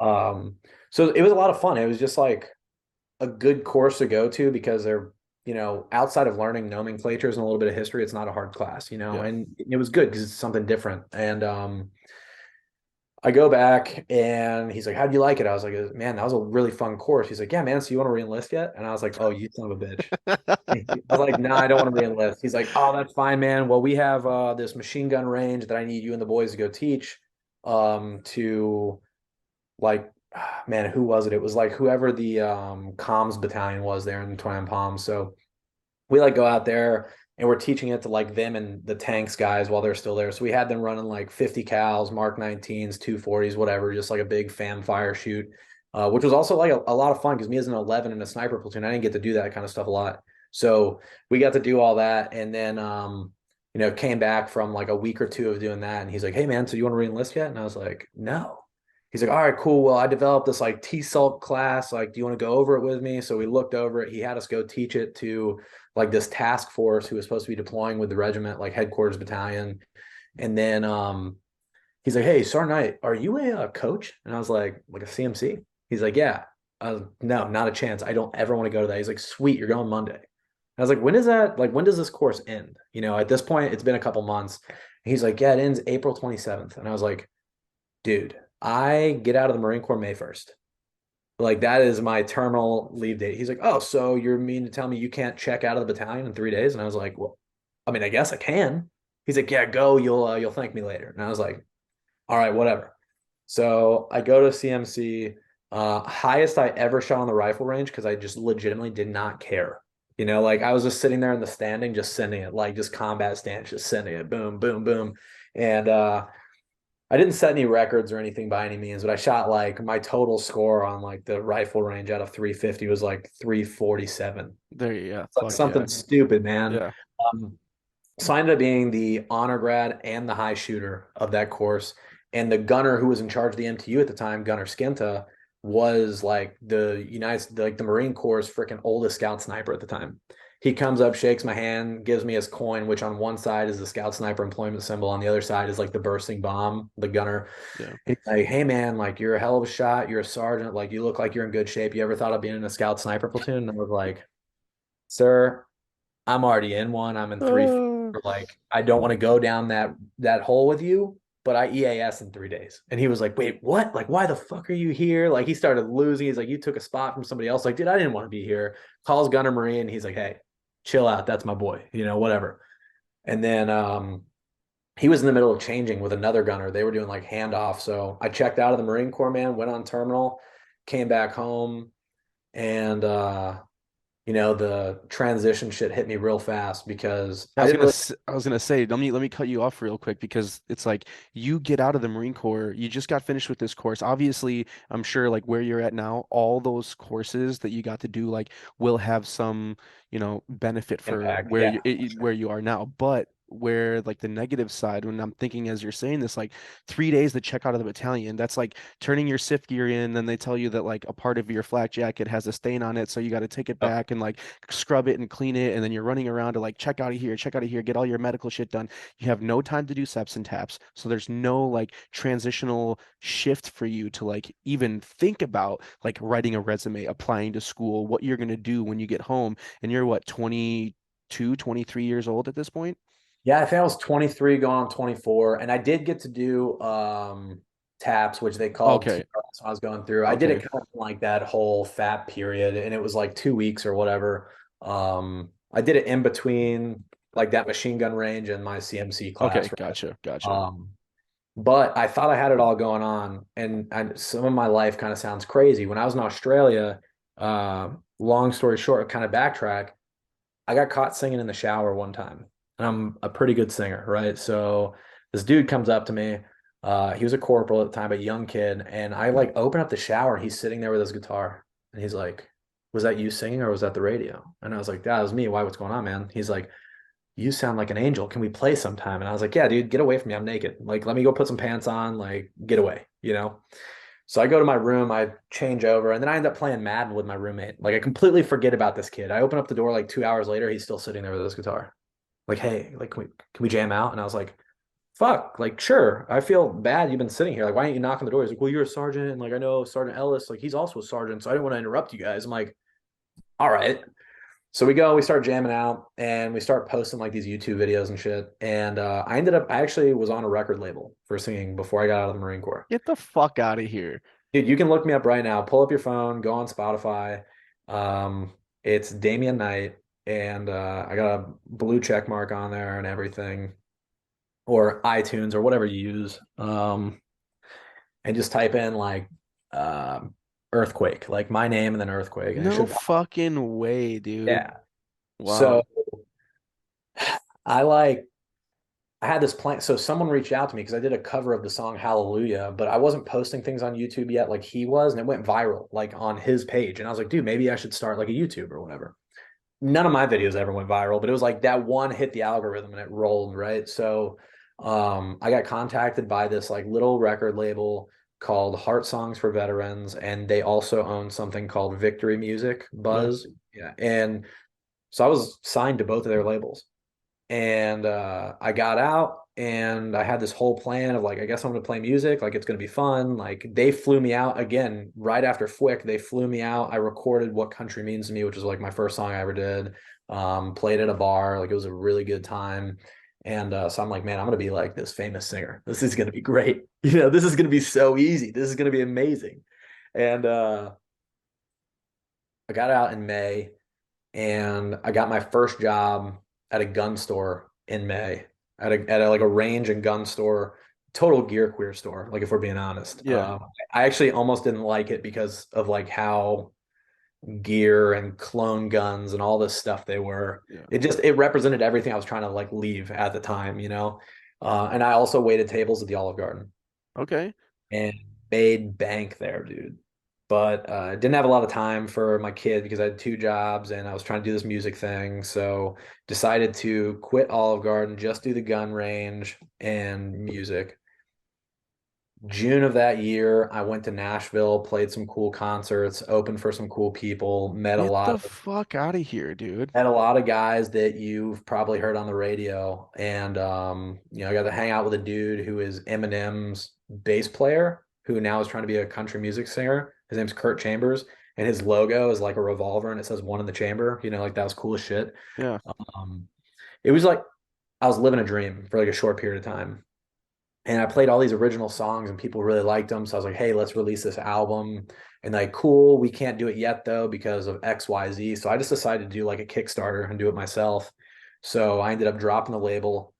S2: Um, so it was a lot of fun. It was just like a good course to go to because they're outside of learning nomenclatures and a little bit of history, it's not a hard class,
S1: Yeah.
S2: and it was good because it's something different. And I go back and he's like, how'd you like it? I was like, man, that was a really fun course. He's like, yeah, man, so you want to re-enlist yet? And I was like, oh, you son of a bitch. I was like, no, I don't want to re-enlist. He's like, oh, that's fine, man. Well, we have this machine gun range that I need you and the boys to go teach to like man, who was it? It was like whoever the comms battalion was there in Twin Palms. So we like go out there and we're teaching it to like them and the tanks guys while they're still there. So we had them running like 50 cals, Mark 19s, 240s, whatever, just like a big fam fire shoot, which was also like a lot of fun because me as an 11 in a sniper platoon, I didn't get to do that kind of stuff a lot. So we got to do all that. And then, came back from like a week or two of doing that. And he's like, hey, man, so you want to re-enlist yet? And I was like, no. He's like, all right, cool. Well, I developed this like T-SALT class. Like, do you want to go over it with me? So we looked over it. He had us go teach it to like this task force who was supposed to be deploying with the regiment, like headquarters battalion. And then he's like, hey, Sergeant Knight, are you a coach? And I was like a CMC? He's like, yeah. No, not a chance. I don't ever want to go to that. He's like, sweet, you're going Monday. I was like, when is that? Like, when does this course end? At this point, it's been a couple months. And he's like, yeah, it ends April 27th. And I was like, dude, I get out of the Marine Corps May 1st. Like that is my terminal leave date. He's like, oh, so you're mean to tell me you can't check out of the battalion in 3 days? And I was like, well, I mean, I guess I can. He's like, yeah, go. You'll thank me later. And I was like, all right, whatever. So I go to CMC, highest I ever shot on the rifle range because I just legitimately did not care. Like I was just sitting there in the standing, just sending it, like just combat stance, just sending it, boom, boom, boom. And I didn't set any records or anything by any means, but I shot like my total score on like the rifle range out of 350 was like 347.
S1: There, yeah,
S2: It's like
S1: fuck yeah.
S2: something stupid, man.
S1: Yeah.
S2: Um, so I ended up being the honor grad and the high shooter of that course. And the gunner who was in charge of the MTU at the time, Gunner Skinta, was like the Marine Corps' freaking oldest scout sniper at the time. He comes up, shakes my hand, gives me his coin, which on one side is the scout sniper employment symbol, on the other side is like the bursting bomb, the gunner.
S1: Yeah.
S2: He's like, hey man, like you're a hell of a shot, you're a sergeant, like you look like you're in good shape. You ever thought of being in a scout sniper platoon? And I was like, sir, I'm already in one. I'm in three.
S1: Uh,
S2: Like, I don't want to go down that hole with you, but I EAS in 3 days. And he was like, wait, what? Like, why the fuck are you here? Like, he started losing. He's like, you took a spot from somebody else. Like, dude, I didn't want to be here. Calls Gunner Marine. He's like, hey, chill out. That's my boy. Whatever. And then he was in the middle of changing with another gunner. They were doing like handoff. So I checked out of the Marine Corps, man, went on terminal, came back home, and the transition shit hit me real fast because I didn't really
S1: I was gonna say, let me cut you off real quick because it's like you get out of the Marine Corps, you just got finished with this course. Obviously, I'm sure like where you're at now, all those courses that you got to do like will have some, benefit for
S2: impact. Yeah.
S1: where you are now. But where like the negative side, when I'm thinking as you're saying this, like 3 days to check out of the battalion, that's like turning your SIF gear in, then they tell you that like a part of your flak jacket has a stain on it, so you got to take it
S2: Yep.
S1: back and like scrub it and clean it, and then you're running around to like check out of here, get all your medical shit done. You have no time to do seps and taps, so there's no like transitional shift for you to like even think about like writing a resume, applying to school, what you're gonna do when you get home, and you're what, 22, 23 years old at this point?
S2: Yeah, I think I was 23 going on 24. And I did get to do taps, which they called
S1: Okay,
S2: TRS when I was going through. I did it
S1: okay,
S2: kind of like that whole FAP period, and it was like 2 weeks or whatever. I did it in between like that machine gun range and my CMC
S1: okay,
S2: class, right?
S1: gotcha, gotcha.
S2: Um, But I thought I had it all going on, and some of my life kind of sounds crazy. When I was in Australia, long story short, kind of backtrack, I got caught singing in the shower one time, and I'm a pretty good singer, right? So this dude comes up to me. He was a corporal at the time, a young kid, and I like open up the shower, and he's sitting there with his guitar, and he's like, "Was that you singing, or was that the radio?" And I was like, "That was me. Why? What's going on, man?" He's like, "You sound like an angel. Can we play sometime?" And I was like, "Yeah, dude, get away from me. I'm naked. Like, let me go put some pants on. Like, get away, you know?" So I go to my room, I change over, and then I end up playing Madden with my roommate. Like, I completely forget about this kid. I open up the door like 2 hours later, he's still sitting there with his guitar. Like, hey, like, can we jam out? And I was like, fuck, like, sure. I feel bad you've been sitting here. Like, why aren't you knocking the door? He's like, well, you're a sergeant. And like, I know Sergeant Ellis, like, he's also a sergeant. So I didn't want to interrupt you guys. I'm like, all right. So we start jamming out, and we start posting like these YouTube videos and shit. And I actually was on a record label for singing before I got out of the Marine Corps.
S1: Get the fuck out of here.
S2: Dude, you can look me up right now. Pull up your phone, go on Spotify. Um, it's Damian Knight, and I got a blue check mark on there and everything, or iTunes or whatever you use. And just type in like earthquake, like my name and then earthquake, and it
S1: No
S2: should pop.
S1: fucking way, dude.
S2: Yeah. So
S1: Wow.
S2: I like I had this plan. So someone reached out to me because I did a cover of the song Hallelujah, but I wasn't posting things on YouTube yet like he was, and it went viral like on his page. And I was like, dude, maybe I should start like a YouTube or whatever. None of my videos ever went viral, but it was like that one hit the algorithm and it rolled, right? So I got contacted by this like little record label called Heart Songs for Veterans, and they also own something called Victory Music
S1: Yeah.
S2: Buzz. Yeah. And so I was signed to both of their labels. And I got out and I had this whole plan of like, I guess I'm going to play music. Like, it's going to be fun. Like, they flew me out again right after Fwick. They flew me out. I recorded What Country Means to Me, which was like my first song I ever did. Played at a bar. Like, it was a really good time. And so I'm like, man, I'm going to be like this famous singer. This is going to be great. This is going to be so easy. This is going to be amazing. And I got out in May, and I got my first job at a gun store in May, at like a range and gun store, total gear queer store. Like, if we're being honest,
S1: Yeah.
S2: I actually almost didn't like it because of like how gear and clone guns and all this stuff they were.
S1: Yeah.
S2: It represented everything I was trying to like leave at the time. And I also waited tables at the Olive Garden
S1: Okay.
S2: and made bank there, dude. But didn't have a lot of time for my kid because I had two jobs and I was trying to do this music thing. So decided to quit Olive Garden, just do the gun range and music. June of that year, I went to Nashville, played some cool concerts, opened for some cool people,
S1: Get the fuck out of here, dude.
S2: met a lot of guys that you've probably heard on the radio. And I got to hang out with a dude who is Eminem's bass player, who now is trying to be a country music singer. His name's Kurt Chambers, and his logo is like a revolver and it says one in the chamber. Like, that was cool as shit.
S1: Yeah.
S2: Um, it was like I was living a dream for like a short period of time. And I played all these original songs and people really liked them. So I was like, hey, let's release this album. And like, cool, we can't do it yet though because of XYZ. So I just decided to do like a Kickstarter and do it myself. So I ended up dropping the label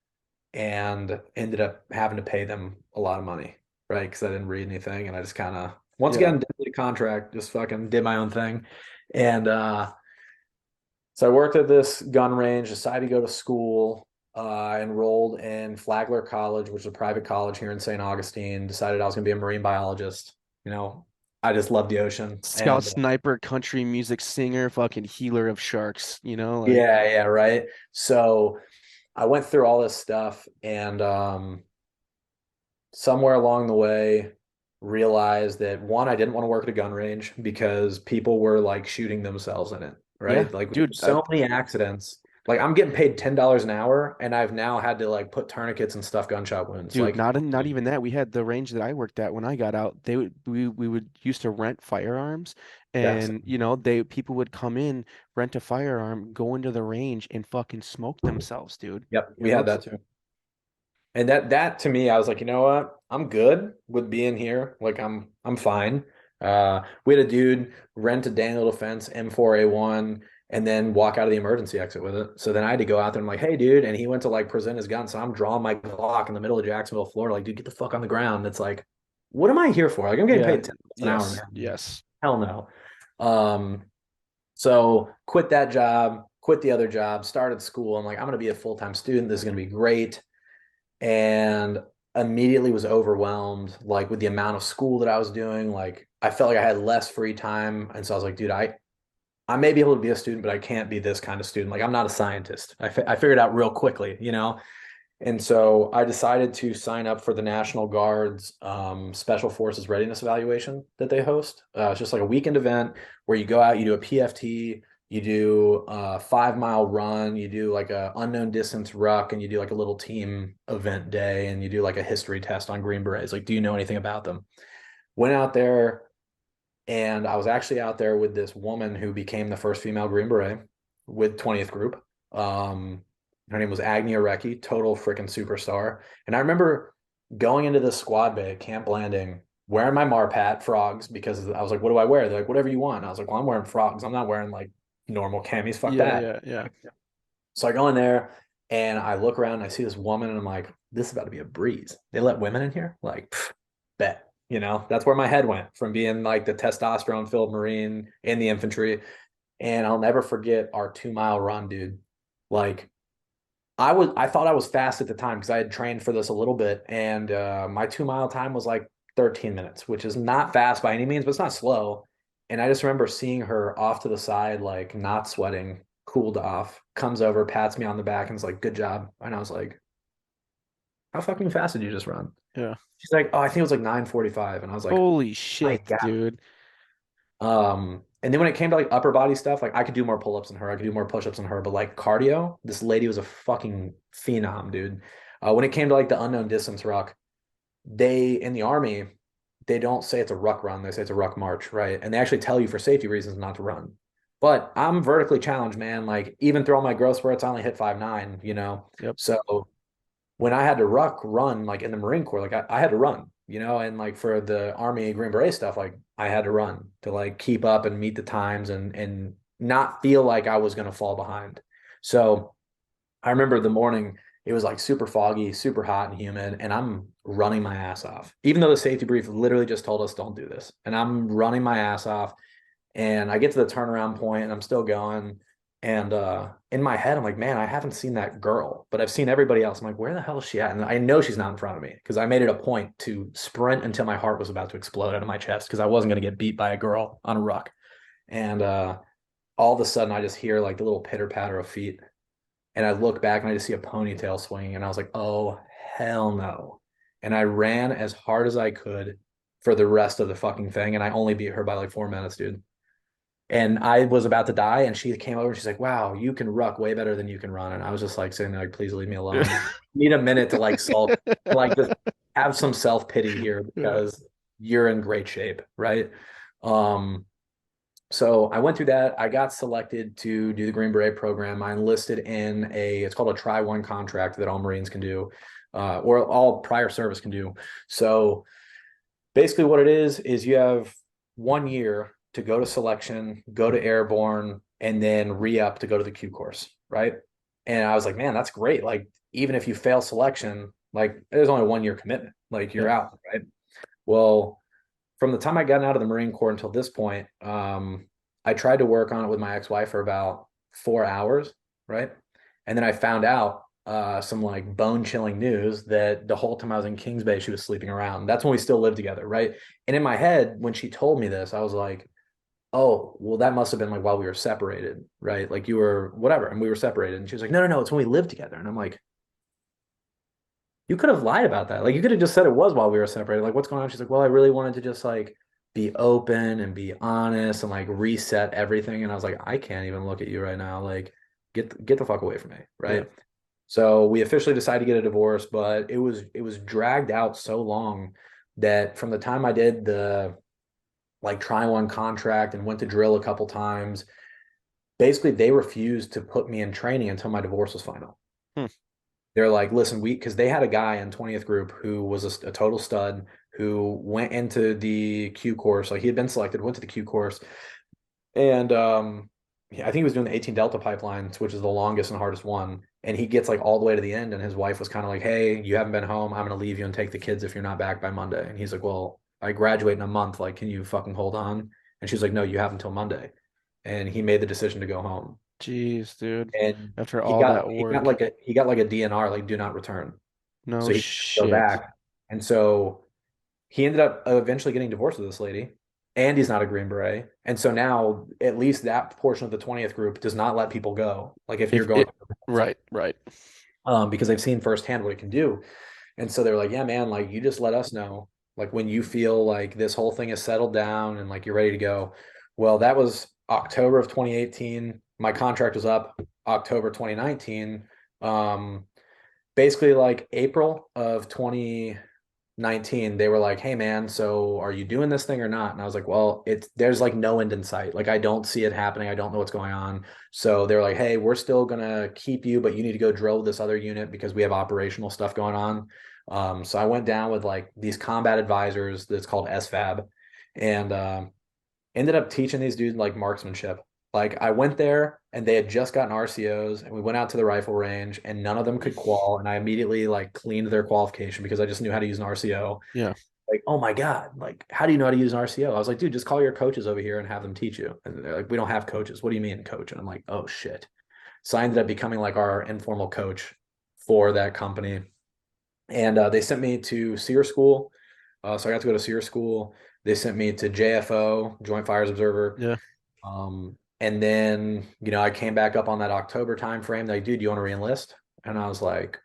S2: and ended up having to pay them a lot of money, right? Because I didn't read anything. And I just kind of, once
S1: Yeah.
S2: again, did the contract, just fucking did my own thing. And so I worked at this gun range, decided to go to school, enrolled in Flagler College, which is a private college here in St. Augustine, decided I was going to be a marine biologist. You know, I just love the ocean.
S1: Scout
S2: And
S1: sniper, country music singer, fucking healer of sharks, like
S2: yeah, yeah, right. So I went through all this stuff and somewhere along the way realized that one, I didn't want to work at a gun range because people were like shooting themselves in it,
S1: yeah,
S2: right? Like, we had
S1: dude,
S2: so many accidents. Like, I'm getting paid $10 an hour and I've now had to like put tourniquets and stuff gunshot wounds.
S1: dude,
S2: Like,
S1: not even that. We had the range that I worked at when I got out. We would used to rent firearms,
S2: yes.
S1: and they people would come in, rent a firearm, go into the range, and fucking smoke themselves, dude.
S2: Yep, we had that too. And that to me, I was like, you know what? I'm good with being here. Like, I'm fine. We had a dude rent a Daniel Defense M4A1. and then walk out of the emergency exit with it. So then I had to go out there and I'm like, hey, dude. And he went to like present his gun. So I'm drawing my Glock in the middle of Jacksonville, Florida. Like, dude, get the fuck on the ground. It's like, what am I here for? Like, I'm getting
S1: Yeah.
S2: paid 10 an hour,
S1: Yes.
S2: man.
S1: Yes.
S2: Hell no. Um, so quit that job, quit the other job, started school. I'm like, I'm going to be a full-time student. This is going to be great. And immediately was overwhelmed, like with the amount of school that I was doing. Like, I felt like I had less free time. And so I was like, dude, I may be able to be a student, but I can't be this kind of student. Like, I'm not a scientist. I figured out real quickly, you know? And so I decided to sign up for the National Guard's Special Forces Readiness Evaluation that they host. It's just like a weekend event where you go out, you do a PFT, you do a 5 mile run, you do like a unknown distance ruck, and you do like a little team event day, and you do like a history test on Green Berets. Like, do you know anything about them? Went out there, and I was actually out there with this woman who became the first female Green Beret with 20th Group. Her name was Agni Areki, total freaking superstar. And I remember going into the squad bay at Camp Landing, wearing my Marpat frogs because I was like, what do I wear? They're like, whatever you want. And I was like, well, I'm wearing frogs. I'm not wearing like normal camis. Fuck
S1: Yeah.
S2: that.
S1: Yeah. Yeah.
S2: So I go in there and I look around and I see this woman and I'm like, this is about to be a breeze. They let women in here? Like, pff, bet. You know, that's where my head went from being like the testosterone filled Marine in the infantry. And I'll never forget our 2 mile run, dude. Like, I thought I was fast at the time because I had trained for this a little bit. And my 2 mile time was like 13 minutes, which is not fast by any means, but it's not slow. And I just remember seeing her off to the side, like not sweating, cooled off, comes over, pats me on the back, and is like, good job. And I was like, how fucking fast did you just run?
S1: Yeah.
S2: She's like, oh, I think it was like 9:45. And I was like,
S1: Holy
S2: my
S1: shit,
S2: God.
S1: dude.
S2: And then when it came to like upper body stuff, like I could do more pull-ups than her, I could do more push-ups than her, but like cardio, this lady was a fucking phenom, dude. When it came to like the unknown distance ruck, they in the army, they don't say it's a ruck run, they say it's a ruck march, right? And they actually tell you for safety reasons not to run. But I'm vertically challenged, man. Like even through all my growth spurts, I only hit 5'9", you know.
S1: Yep.
S2: So when I had to ruck run, like in the Marine Corps, like I had to run, you know, and like for the Army Green Beret stuff, like I had to run to like keep up and meet the times and not feel like I was gonna fall behind. So I remember the morning, it was like super foggy, super hot and humid, and I'm running my ass off. Even though the safety brief literally just told us don't do this. And I'm running my ass off. And I get to the turnaround point and I'm still going. And in my head, I'm like, man, I haven't seen that girl, but I've seen everybody else. I'm like, where the hell is she at? And I know she's not in front of me because I made it a point to sprint until my heart was about to explode out of my chest because I wasn't going to get beat by a girl on a ruck. And all of a sudden, I just hear like the little pitter patter of feet. And I look back and I just see a ponytail swinging. And I was like, oh, hell no. And I ran as hard as I could for the rest of the fucking thing. And I only beat her by like 4 minutes, dude. And I was about to die, and she came over and she's like, wow, you can ruck way better than you can run. And I was just like sitting there, like, please leave me alone. Need a minute to like sulk, to like just have some self-pity here
S1: Yeah.
S2: because you're in great shape, right? Um, so I went through that. I got selected to do the Green Beret program. I enlisted in it's called a Tri-1 contract that all Marines can do, or all prior service can do. So basically what it is you have 1 year to go to selection, go to airborne, and then re-up to go to the Q course, right? And I was like, man, that's great. Like, even if you fail selection, like there's only 1 year commitment. Like you're
S1: Yep.
S2: out, right? Well, from the time I got out of the Marine Corps until this point, I tried to work on it with my ex-wife for about 4 hours, right? And then I found out some like bone-chilling news that the whole time I was in Kings Bay, she was sleeping around. That's when we still lived together, right? And in my head, when she told me this, I was like, oh, well, that must have been like while we were separated, right? Like you were whatever, and we were separated. And she was like, no, no, no, it's when we lived together. And I'm like, you could have lied about that. Like you could have just said it was while we were separated. Like, what's going on? She's like, well, I really wanted to just like be open and be honest and like reset everything. And I was like, I can't even look at you right now. Like, get the fuck away from me,
S1: Yeah.
S2: right? So we officially decided to get a divorce, but it was dragged out so long that from the time I did the like Tri-1 contract and went to drill a couple times, basically they refused to put me in training until my divorce was final.
S1: Hmm.
S2: They're like, listen, because they had a guy in 20th group who was a total stud who went into the Q course. Like he had been selected, went to the Q course, and I think he was doing the 18 Delta pipelines, which is the longest and hardest one. And he gets like all the way to the end, and his wife was kind of like, "Hey, you haven't been home. I'm gonna leave you and take the kids if you're not back by Monday." And he's like, "Well, I graduate in a month. Like, can you fucking hold on?" And she's like, "No, you have until Monday." And he made the decision to go home.
S1: Jeez, dude.
S2: And
S1: After
S2: he
S1: all
S2: got
S1: that
S2: he got
S1: work.
S2: like a DNR, like do not return.
S1: No
S2: So he couldn't go
S1: shit.
S2: back. And so he ended up eventually getting divorced with this lady, and he's not a Green Beret. And so now at least that portion of the 20th group does not let people go. Like if you're
S1: If
S2: going,
S1: it right, right.
S2: because they've seen firsthand what it can do. And so they're like, yeah, man, like you just let us know, like when you feel like this whole thing is settled down and like you're ready to go. Well, that was October of 2018. My contract was up October 2019. Um, Basically like April of 2019, they were like, "Hey man, so are you doing this thing or not?" And I was like, "Well, it's there's like no end in sight. Like I don't see it happening. I don't know what's going on." So they're like, "Hey, we're still gonna keep you, but you need to go drill this other unit because we have operational stuff going on." So I went down with like these combat advisors that's called SFAB, and ended up teaching these dudes like marksmanship. Like I went there and they had just gotten RCOs, and we went out to the rifle range and none of them could qual. And I immediately like cleaned their qualification because I just knew how to use an RCO.
S1: Yeah.
S2: Like, oh my God, like, how do you know how to use an RCO? I was like, dude, just call your coaches over here and have them teach you. And they're like, we don't have coaches. What do you mean, coach? And I'm like, oh shit. So I ended up becoming like our informal coach for that company. And they sent me to SEER school. So I got to go to SEER school. They sent me to JFO, Joint Fires Observer.
S1: Yeah.
S2: And then, I came back up on that October time frame. Like, dude, you want to reenlist? And I was like,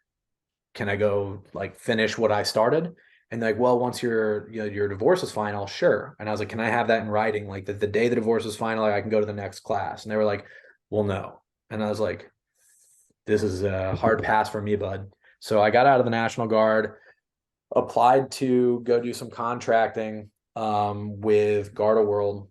S2: can I go like finish what I started? And like, well, once your divorce is final, sure. And I was like, can I have that in writing? Like the day the divorce is final, like, I can go to the next class. And they were like, well, no. And I was like, this is a hard pass for me, bud. So I got out of the National Guard, applied to go do some contracting with Garda World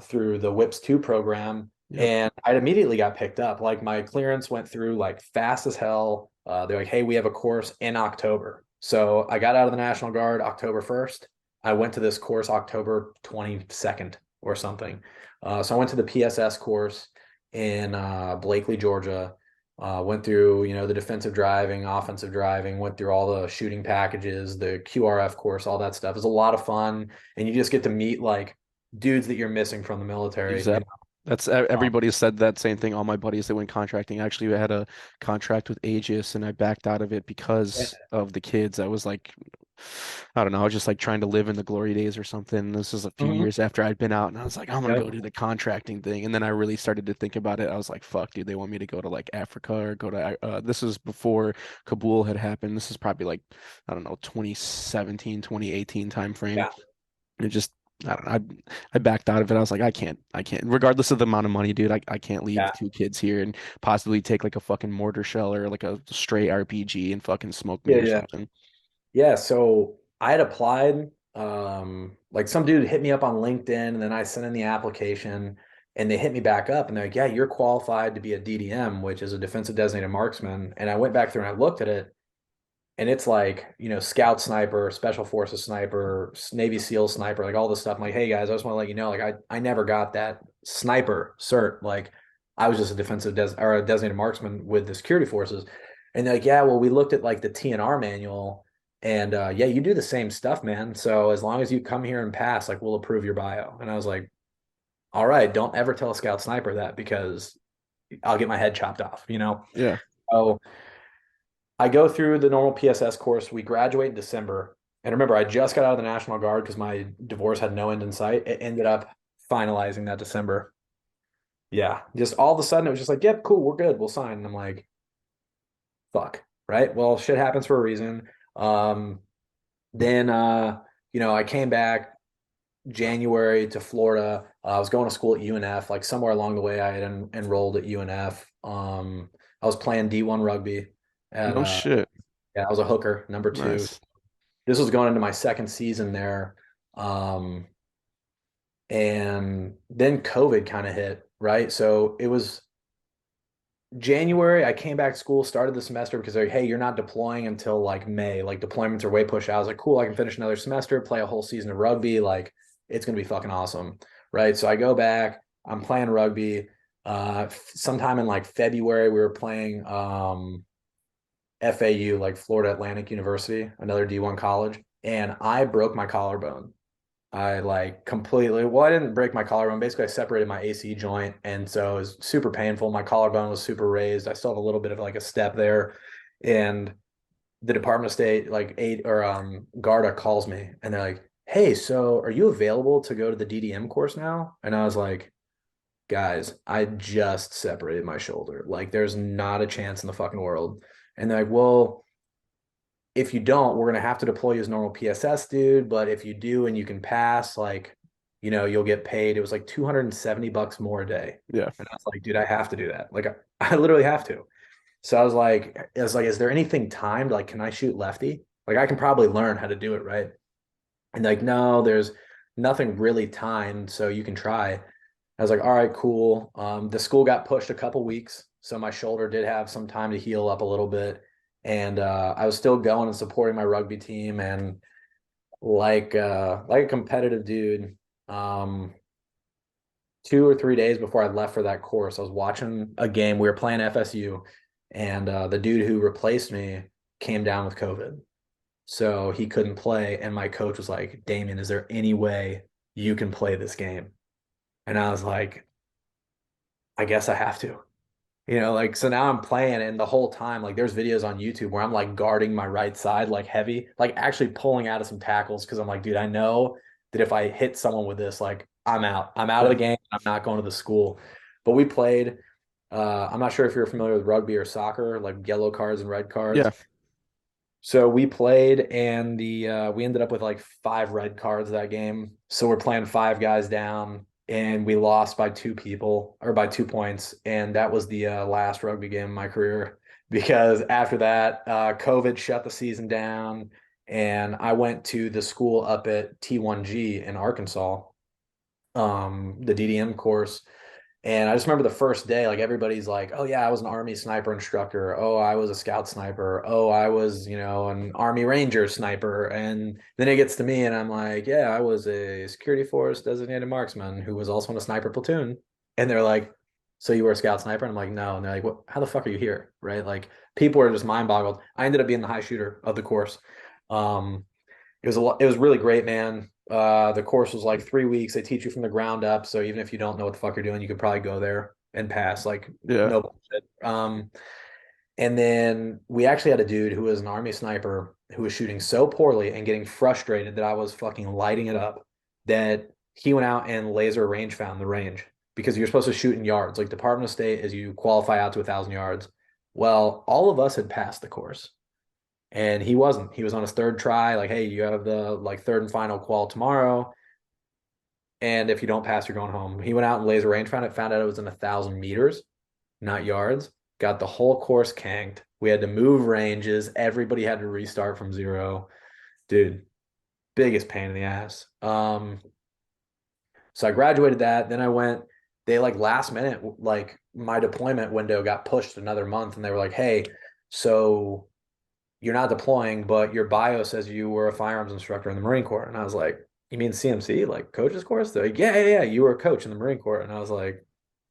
S2: through the WIPS 2 program.
S1: Yep.
S2: And I immediately got picked up. Like my clearance went through like fast as hell. They're like, hey, we have a course in October. So I got out of the National Guard October 1st. I went to this course October 22nd or something. So I went to the PSS course in Blakely, Georgia. Went through, the defensive driving, offensive driving, went through all the shooting packages, the QRF course, all that stuff. It's a lot of fun. And you just get to meet like dudes that you're missing from the military,
S1: Exactly. That's everybody said that same thing. All my buddies that went contracting. Actually, I had a contract with Aegis and I backed out of it
S2: Yeah.
S1: because of the kids. I was like, I don't know, I was just like trying to live in the glory days or something. This is a few
S2: Mhm.
S1: years after I'd been out and I was like, I'm gonna go
S2: Yep.
S1: do the contracting thing. And then I really started to think about it. I was like, fuck, dude, they want me to go to like Africa or go to this is before Kabul had happened. This is probably like, I don't know, 2017, 2018 time frame.
S2: Yeah.
S1: It just I don't know. I backed out of it. I was like, I can't. Regardless of the amount of money, dude, I can't leave
S2: Yeah.
S1: two kids here and possibly take like a fucking mortar shell or like a stray RPG and fucking smoke me
S2: Yeah.
S1: or
S2: Yeah.
S1: something.
S2: Yeah. So I had applied. Like some dude hit me up on LinkedIn, and then I sent in the application, and they hit me back up, and they're like, "Yeah, you're qualified to be a DDM, which is a defensive designated marksman." And I went back through and I looked at it, and it's like, scout sniper, special forces sniper, Navy SEAL sniper, like all this stuff. I'm like, hey guys, I just want to let you know, like I never got that sniper cert. Like I was just a or a designated marksman with the security forces. And they're like, yeah, well, we looked at like the TNR manual, and yeah, you do the same stuff, man. So as long as you come here and pass, like we'll approve your bio. And I was like, all right, don't ever tell a scout sniper that because I'll get my head chopped off.
S1: Yeah.
S2: So I go through the normal PSS course. We graduate in December. And remember, I just got out of the National Guard because my divorce had no end in sight. It ended up finalizing that December. Yeah. Just all of a sudden, it was just like, yep, cool, we're good. We'll sign. And I'm like, fuck. Right. Well, shit happens for a reason. Um, then, I came back January to Florida. I was going to school at UNF. Like somewhere along the way, I had enrolled at UNF. I was playing D1 rugby at
S1: No shit.
S2: yeah, I was a hooker, number two.
S1: Nice.
S2: This was going into my second season there. And then COVID kind of hit, right? So it was January. I came back to school, started the semester because they're like, hey, you're not deploying until like May. Like deployments are way pushed out. I was like, cool, I can finish another semester, play a whole season of rugby. Like it's gonna be fucking awesome. Right. So I go back, I'm playing rugby. Sometime in like February, we were playing FAU, like Florida Atlantic University, another D1 college, and I broke my collarbone. I like completely, well, I didn't break my collarbone. Basically, I separated my AC joint. And so it was super painful. My collarbone was super raised. I still have a little bit of like a step there. And the Department of State, like aid or Garda calls me and they're like, hey, so are you available to go to the DDM course now? And I was like, guys, I just separated my shoulder. Like, there's not a chance in the fucking world. And they're like, well, if you don't, we're gonna have to deploy you as normal PSS, dude. But if you do and you can pass, like, you'll get paid. It was like $270 more a day.
S1: Yeah.
S2: And I was like, dude, I have to do that. Like I literally have to. So I was like, is there anything timed? Like, can I shoot lefty? Like I can probably learn how to do it, right? And like, no, there's nothing really timed, so you can try. I was like, all right, cool. The school got pushed a couple weeks, so my shoulder did have some time to heal up a little bit, and I was still going and supporting my rugby team. And like a competitive dude, um, 2 or 3 days before I left for that course, I was watching a game. We were playing FSU, and the dude who replaced me came down with COVID, so he couldn't play. And my coach was like, Damian, is there any way you can play this game? And I was like, I guess I have to. Like, so now I'm playing, and the whole time, like, there's videos on YouTube where I'm like guarding my right side, like heavy, like actually pulling out of some tackles because I'm like, dude, I know that if I hit someone with this, like, I'm out. I'm out of the
S1: Yeah.
S2: game. I'm not going to the school. But we played. I'm not sure if you're familiar with rugby or soccer, like yellow cards and red cards.
S1: Yeah.
S2: So we played, and the we ended up with like 5 red cards that game. So we're playing 5 guys down, and we lost by 2 people or by 2 points, and that was the last rugby game of my career because after that, COVID shut the season down, and I went to the school up at T1G in Arkansas, the DDM course. And I just remember the first day, like everybody's like, oh, yeah, I was an Army sniper instructor. Oh, I was a scout sniper. Oh, I was, an Army Ranger sniper. And then it gets to me, and I'm like, yeah, I was a security force designated marksman who was also in a sniper platoon. And they're like, so you were a scout sniper? And I'm like, no. And they're like, what, how the fuck are you here? Right. Like, people are just mind boggled. I ended up being the high shooter of the course. Um, it was really great, man. The course was like 3 weeks. They teach you from the ground up. So even if you don't know what the fuck you're doing, you could probably go there and pass. Like,
S1: Yeah.
S2: no bullshit. And then we actually had a dude who was an Army sniper who was shooting so poorly and getting frustrated that I was fucking lighting it up, that he went out and laser range found the range, because you're supposed to shoot in yards. Like, Department of State is you qualify out to 1,000 yards. Well, all of us had passed the course, and he wasn't. He was on his third try. Like, hey, you have the like third and final qual tomorrow, and if you don't pass, you're going home. He went out and laser range found out it was in 1,000 meters, not yards. Got the whole course canked. We had to move ranges. Everybody had to restart from zero. Dude, biggest pain in the ass. So I graduated that. Then I went, they like last minute, like my deployment window got pushed another month, and they were like, hey, so you're not deploying, but your bio says you were a firearms instructor in the Marine Corps. And I was like, you mean CMC, like coach's course? They're like, yeah, yeah, yeah. You were a coach in the Marine Corps. And I was like,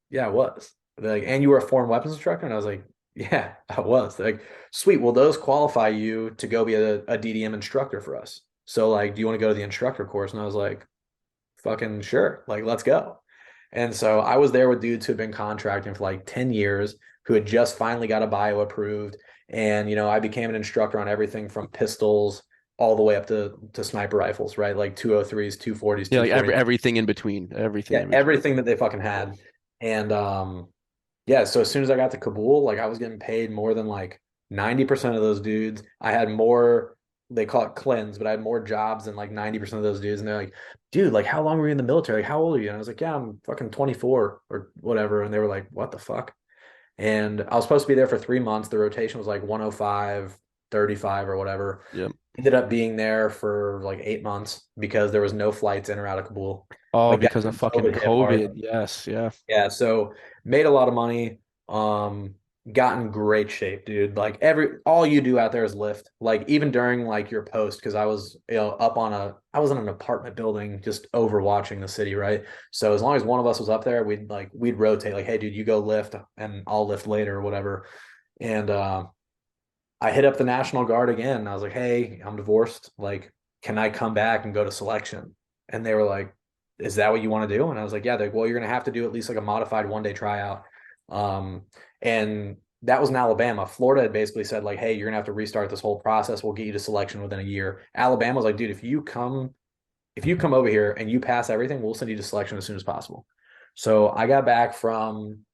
S2: yeah, I was. They're like, and you were a foreign weapons instructor? And I was like, yeah, I was. They're like, sweet. Well, those qualify you to go be a DDM instructor for us. So, like, do you want to go to the instructor course? And I was like, fucking sure. Like, let's go. And so I was there with dudes who had been contracting for like 10 years, who had just finally got a bio approved. And, I became an instructor on everything from pistols all the way up to sniper rifles, right? Like 203s, 240s,
S1: Yeah, like
S2: 240s.
S1: everything in between. Everything
S2: Yeah,
S1: in between.
S2: everything that they fucking had. And yeah, so as soon as I got to Kabul, like I was getting paid more than like 90% of those dudes. I had more, they call it cleanse, but I had more jobs than like 90% of those dudes. And they're like, dude, like how long were you in the military? Like, how old are you? And I was like, yeah, I'm fucking 24 or whatever. And they were like, what the fuck? And I was supposed to be there for 3 months. The rotation was like 105, 35 or whatever.
S1: Yeah.
S2: Ended up being there for like 8 months because there was no flights in or out of Kabul.
S1: Oh,
S2: Like, that's
S1: because of
S2: when
S1: fucking
S2: COVID hit hard.
S1: COVID. Yes. Yeah.
S2: Yeah, so made a lot of money. Um, got in great shape, dude. Like all you do out there is lift. Like even during like your post, because I was I was in an apartment building just overwatching the city, right? So as long as one of us was up there, we'd rotate. Like, hey, dude, you go lift, and I'll lift later or whatever. And I hit up the National Guard again. I was like, hey, I'm divorced. Like, can I come back and go to selection? And they were like, is that what you want to do? And I was like, yeah. They're like, well, you're gonna have to do at least like a modified 1 day tryout. Um, and that was in Alabama. Florida had basically said, like, hey, you're gonna have to restart this whole process. We'll get you to selection within a year. Alabama was like, dude, if you come over here and you pass everything, we'll send you to selection as soon as possible. So I got back from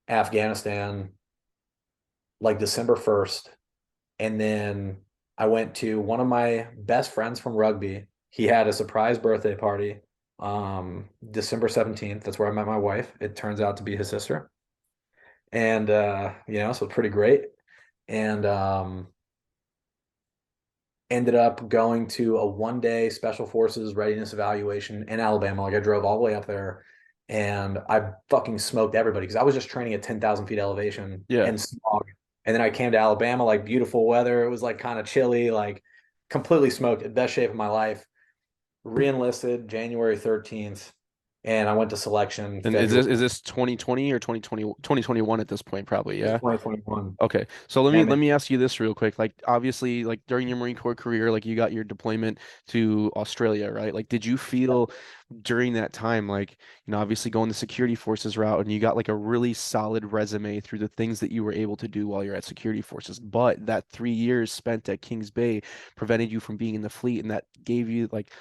S2: Afghanistan like December 1st. And then I went to one of my best friends from rugby. He had a surprise birthday party December 17th. That's where I met my wife. It turns out to be his sister. And so pretty great. And ended up going to a 1 day special forces readiness evaluation in Alabama. Like I drove all the way up there and I fucking smoked everybody because I was just training at 10,000 feet elevation
S1: Yeah.
S2: and smog. And then I came to Alabama, like beautiful weather. It was like kind of chilly, like completely smoked, best shape of my life. Re-enlisted January 13th and I went to selection
S1: And
S2: February
S1: is this 2020 or 2021 at this point, probably,
S2: this
S1: yeah?
S2: 2021.
S1: Okay. So let me
S2: Yeah,
S1: let
S2: man.
S1: me ask you this real quick. Like obviously, like during your Marine Corps career, like you got your deployment to Australia, right? Like did you feel during that time, like, obviously going the security forces route and you got like a really solid resume through the things that you were able to do while you're at security forces, but that 3 years spent at Kings Bay prevented you from being in the fleet and that gave you like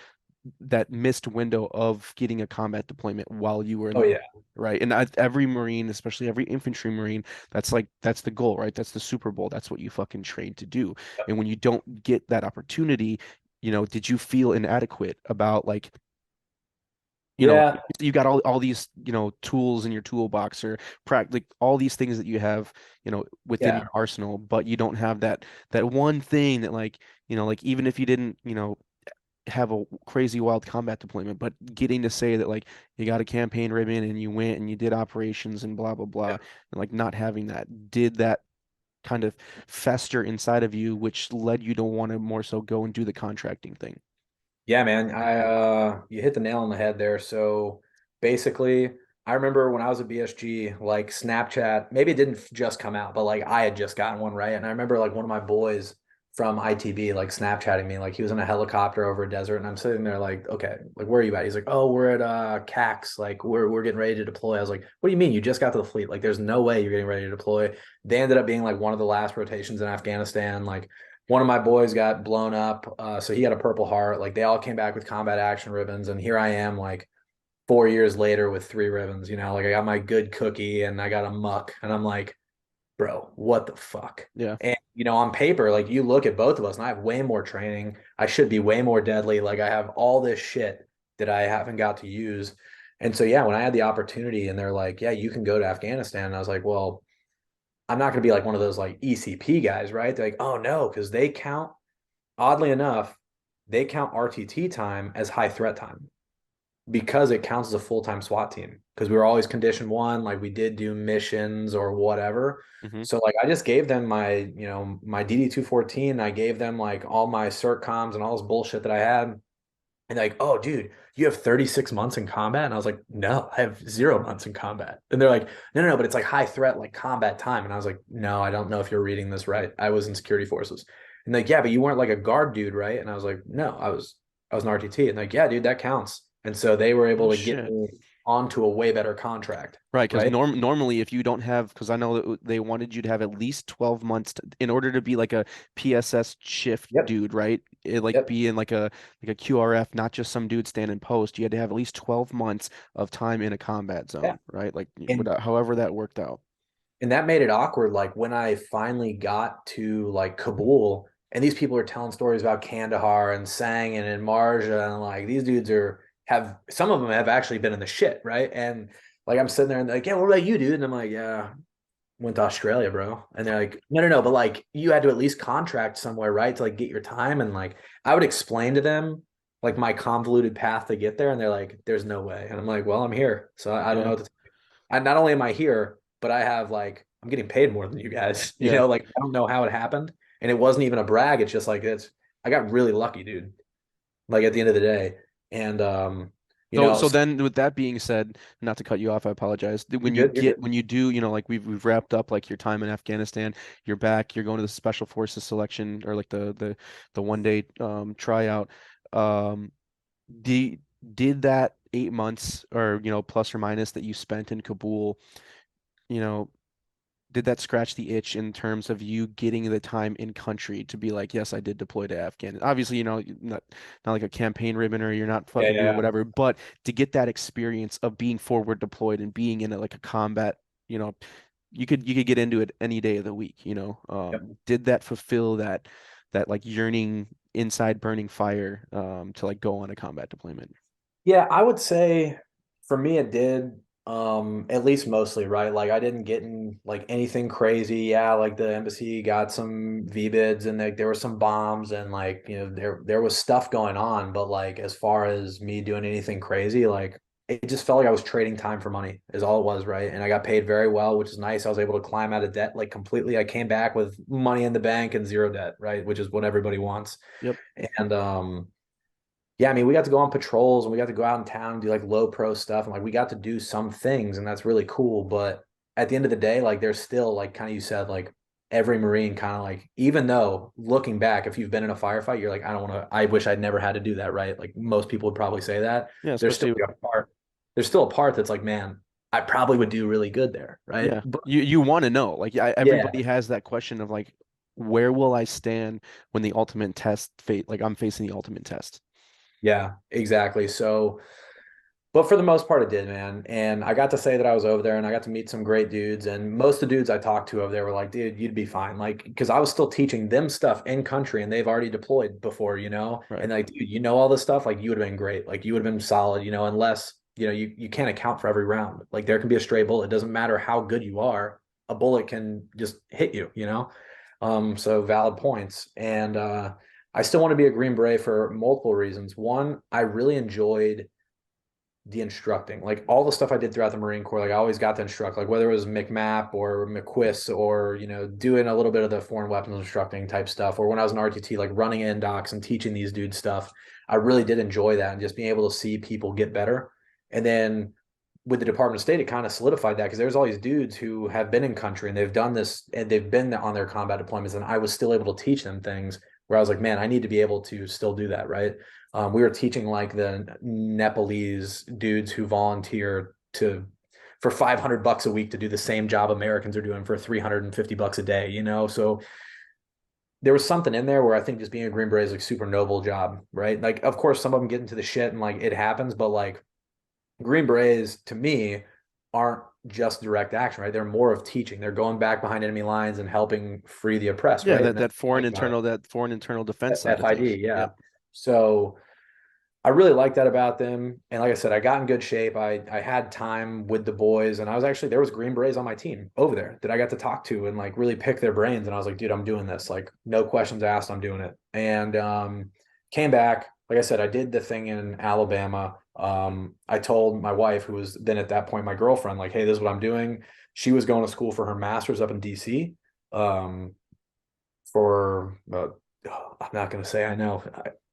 S1: that missed window of getting a combat deployment while you were in
S2: Oh
S1: the
S2: yeah.
S1: right. And every Marine, especially every infantry Marine, that's the goal, right? That's the Super Bowl. That's what you fucking train to do. And when you don't get that opportunity, did you feel inadequate about like,
S2: Yeah.
S1: you got all these, tools in your toolbox or like all these things that you have, within
S2: Yeah.
S1: your arsenal, but you don't have that one thing that like, like even if you didn't, have a crazy wild combat deployment, but getting to say that like you got a campaign ribbon and you went and you did operations and blah blah blah,
S2: Yeah.
S1: and like not having that, did that kind of fester inside of you, which led you to want to more so go and do the contracting thing?
S2: Yeah, man. I you hit the nail on the head there. So basically, I remember when I was at BSG, like Snapchat, maybe it didn't just come out, but like I had just gotten one, right? And I remember like one of my boys from ITB like Snapchatting me, like he was in a helicopter over a desert, and I'm sitting there like, okay, like where are you at? He's like, oh, we're at CAX, like we're getting ready to deploy. I was like, what do you mean? You just got to the fleet? Like, there's no way you're getting ready to deploy. They ended up being like one of the last rotations in Afghanistan. Like one of my boys got blown up, so he had a Purple Heart. Like they all came back with combat action ribbons, and here I am, like 4 years later with 3 ribbons. Like I got my good cookie and I got a muck, and I'm like, bro, what the fuck?
S1: Yeah.
S2: And on paper, like you look at both of us, and I have way more training. I should be way more deadly. Like I have all this shit that I haven't got to use. And so yeah, when I had the opportunity, and they're like, yeah, you can go to Afghanistan, and I was like, well, I'm not going to be like one of those like ECP guys, right? They're like, oh no, because they count, oddly enough, they count RTT time as high threat time because it counts as a full-time SWAT team. Because we were always condition one, like we did do missions or whatever.
S1: Hmm.
S2: So like I just gave them my DD 214. I gave them like all my cert comms and all this bullshit that I had. And like, oh, dude, you have 36 months in combat? And I was like, no, I have 0 months in combat. And they're like, no, but it's like high threat, like combat time. And I was like, no, I don't know if you're reading this right. I was in security forces. And like, yeah, but you weren't like a guard dude, right? And I was like, no, I was an RTT. And like, yeah, dude, that counts. And so they were
S1: Oh
S2: able to get
S1: shit.
S2: me onto a way better contract,
S1: Right, because
S2: right?
S1: normally if you don't have, because I know that they wanted you to have at least 12 months in order to be like a PSS shift
S2: Yep.
S1: dude, right? It like
S2: Yep.
S1: be in like a QRF, not just some dude standing post. You had to have at least 12 months of time in a combat
S2: Yeah.
S1: zone, right? Like
S2: And
S1: however that worked out.
S2: and that made it awkward. Like when I finally got to like Kabul, and these people are telling stories about Kandahar and Sangin and Marja, and like these dudes have some of them have actually been in the shit, right? And like I'm sitting there and they're like, yeah, what about you, dude? And I'm like, yeah, went to Australia, bro. And they're like, no, but like you had to at least contract somewhere, right? To like get your time. And like I would explain to them like my convoluted path to get there, and they're like, there's no way. And I'm like, well, I'm here. So I don't know
S1: Yeah.
S2: what to I not only am I here, but I have like I'm getting paid more than you guys.
S1: Yeah.
S2: Like I don't know how it happened. And it wasn't even a brag. It's just like I got really lucky, dude. Like at the end of the day. And you
S1: So
S2: know,
S1: so
S2: so
S1: then with that being said, not to cut you off, I apologize.
S2: you're good, you're good.
S1: When you do, like we've wrapped up like your time in Afghanistan, you're back, you're going to the Special Forces selection or like the 1 day tryout. Um did did that 8 months or plus or minus that you spent in Kabul, you know, did that scratch the itch in terms of you getting the time in country to be like, yes, I did deploy to Afghanistan. Obviously, not like a campaign ribbon or you're not
S2: Yeah,
S1: fucking doing
S2: yeah,
S1: whatever, but to get that experience of being forward deployed and being in like a combat, you know, you could get into it any day of the week.
S2: yeah.
S1: Did that fulfill that like yearning inside burning fire to like go on a combat deployment?
S2: Yeah, I would say for me it did. At least mostly, right? Like I didn't get in like anything crazy. Yeah, like the embassy got some VBIDs and like there were some bombs and like, there was stuff going on, but like as far as me doing anything crazy, like it just felt like I was trading time for money is all it was, right? And I got paid very well, which is nice. I was able to climb out of debt like completely. I came back with money in the bank and zero debt, right? Which is what everybody wants.
S1: Yep.
S2: And yeah, I mean, we got to go on patrols and we got to go out in town and do like low pro stuff. And like we got to do some things and that's really cool. But at the end of the day, like there's still like kind of you said, like every Marine kind of like, even though looking back, if you've been in a firefight, you're like, I don't want to, I wish I'd never had to do that, right? Like most people would probably say that.
S1: Yeah,
S2: There's still
S1: especially
S2: like a part, there's still a part that's like, man, I probably would do really good there, right?
S1: yeah.
S2: But
S1: You want to know. Like everybody
S2: yeah,
S1: has that question of like where will I stand when the ultimate test fate like I'm facing the ultimate test.
S2: yeah, exactly. So but for the most part, it did, man. And I got to say that I was over there and I got to meet some great dudes. And most of the dudes I talked to over there were like, dude, you'd be fine. Like, because I was still teaching them stuff in country and they've already deployed before,
S1: Right.
S2: And like, dude, all this stuff. Like, you would have been great. Like, you would have been solid, unless, you can't account for every round. Like, there can be a stray bullet. It doesn't matter how good you are, a bullet can just hit you. So valid points. And I still want to be a Green Beret for multiple reasons. One, I really enjoyed the instructing, like all the stuff I did throughout the Marine Corps, like I always got to instruct, like whether it was McMap or McQuist or, doing a little bit of the foreign weapons instructing type stuff, or when I was in RTT, like running in docs and teaching these dudes stuff. I really did enjoy that and just being able to see people get better. And then with the Department of State, it kind of solidified that because there's all these dudes who have been in country and they've done this and they've been on their combat deployments, and I was still able to teach them things where I was like, man, I need to be able to still do that, right? We were teaching like the Nepalese dudes who volunteer to for $500 a week to do the same job Americans are doing for $350 a day. So there was something in there where I think just being a Green Beret is like super noble job, right? Like, of course, some of them get into the shit and like it happens, but like Green Berets to me aren't just direct action, right? They're more of teaching. They're going back behind enemy lines and helping free the oppressed,
S1: Yeah,
S2: right?
S1: that
S2: And then
S1: that foreign
S2: think about
S1: internal that foreign internal defense
S2: it,
S1: side of
S2: FID,
S1: things.
S2: yeah.
S1: Yep.
S2: So I really like that about them. And like I said, I got in good shape. I had time with the boys, and I was actually there was Green Berets on my team over there that I got to talk to and like really pick their brains. And I was like, dude, I'm doing this. Like, no questions asked, I'm doing it. And came back. Like I said, I did the thing in Alabama. I told my wife, who was then at that point my girlfriend, like, hey, this is what I'm doing. She was going to school for her master's up in DC. Um, for I'm not going to say I know.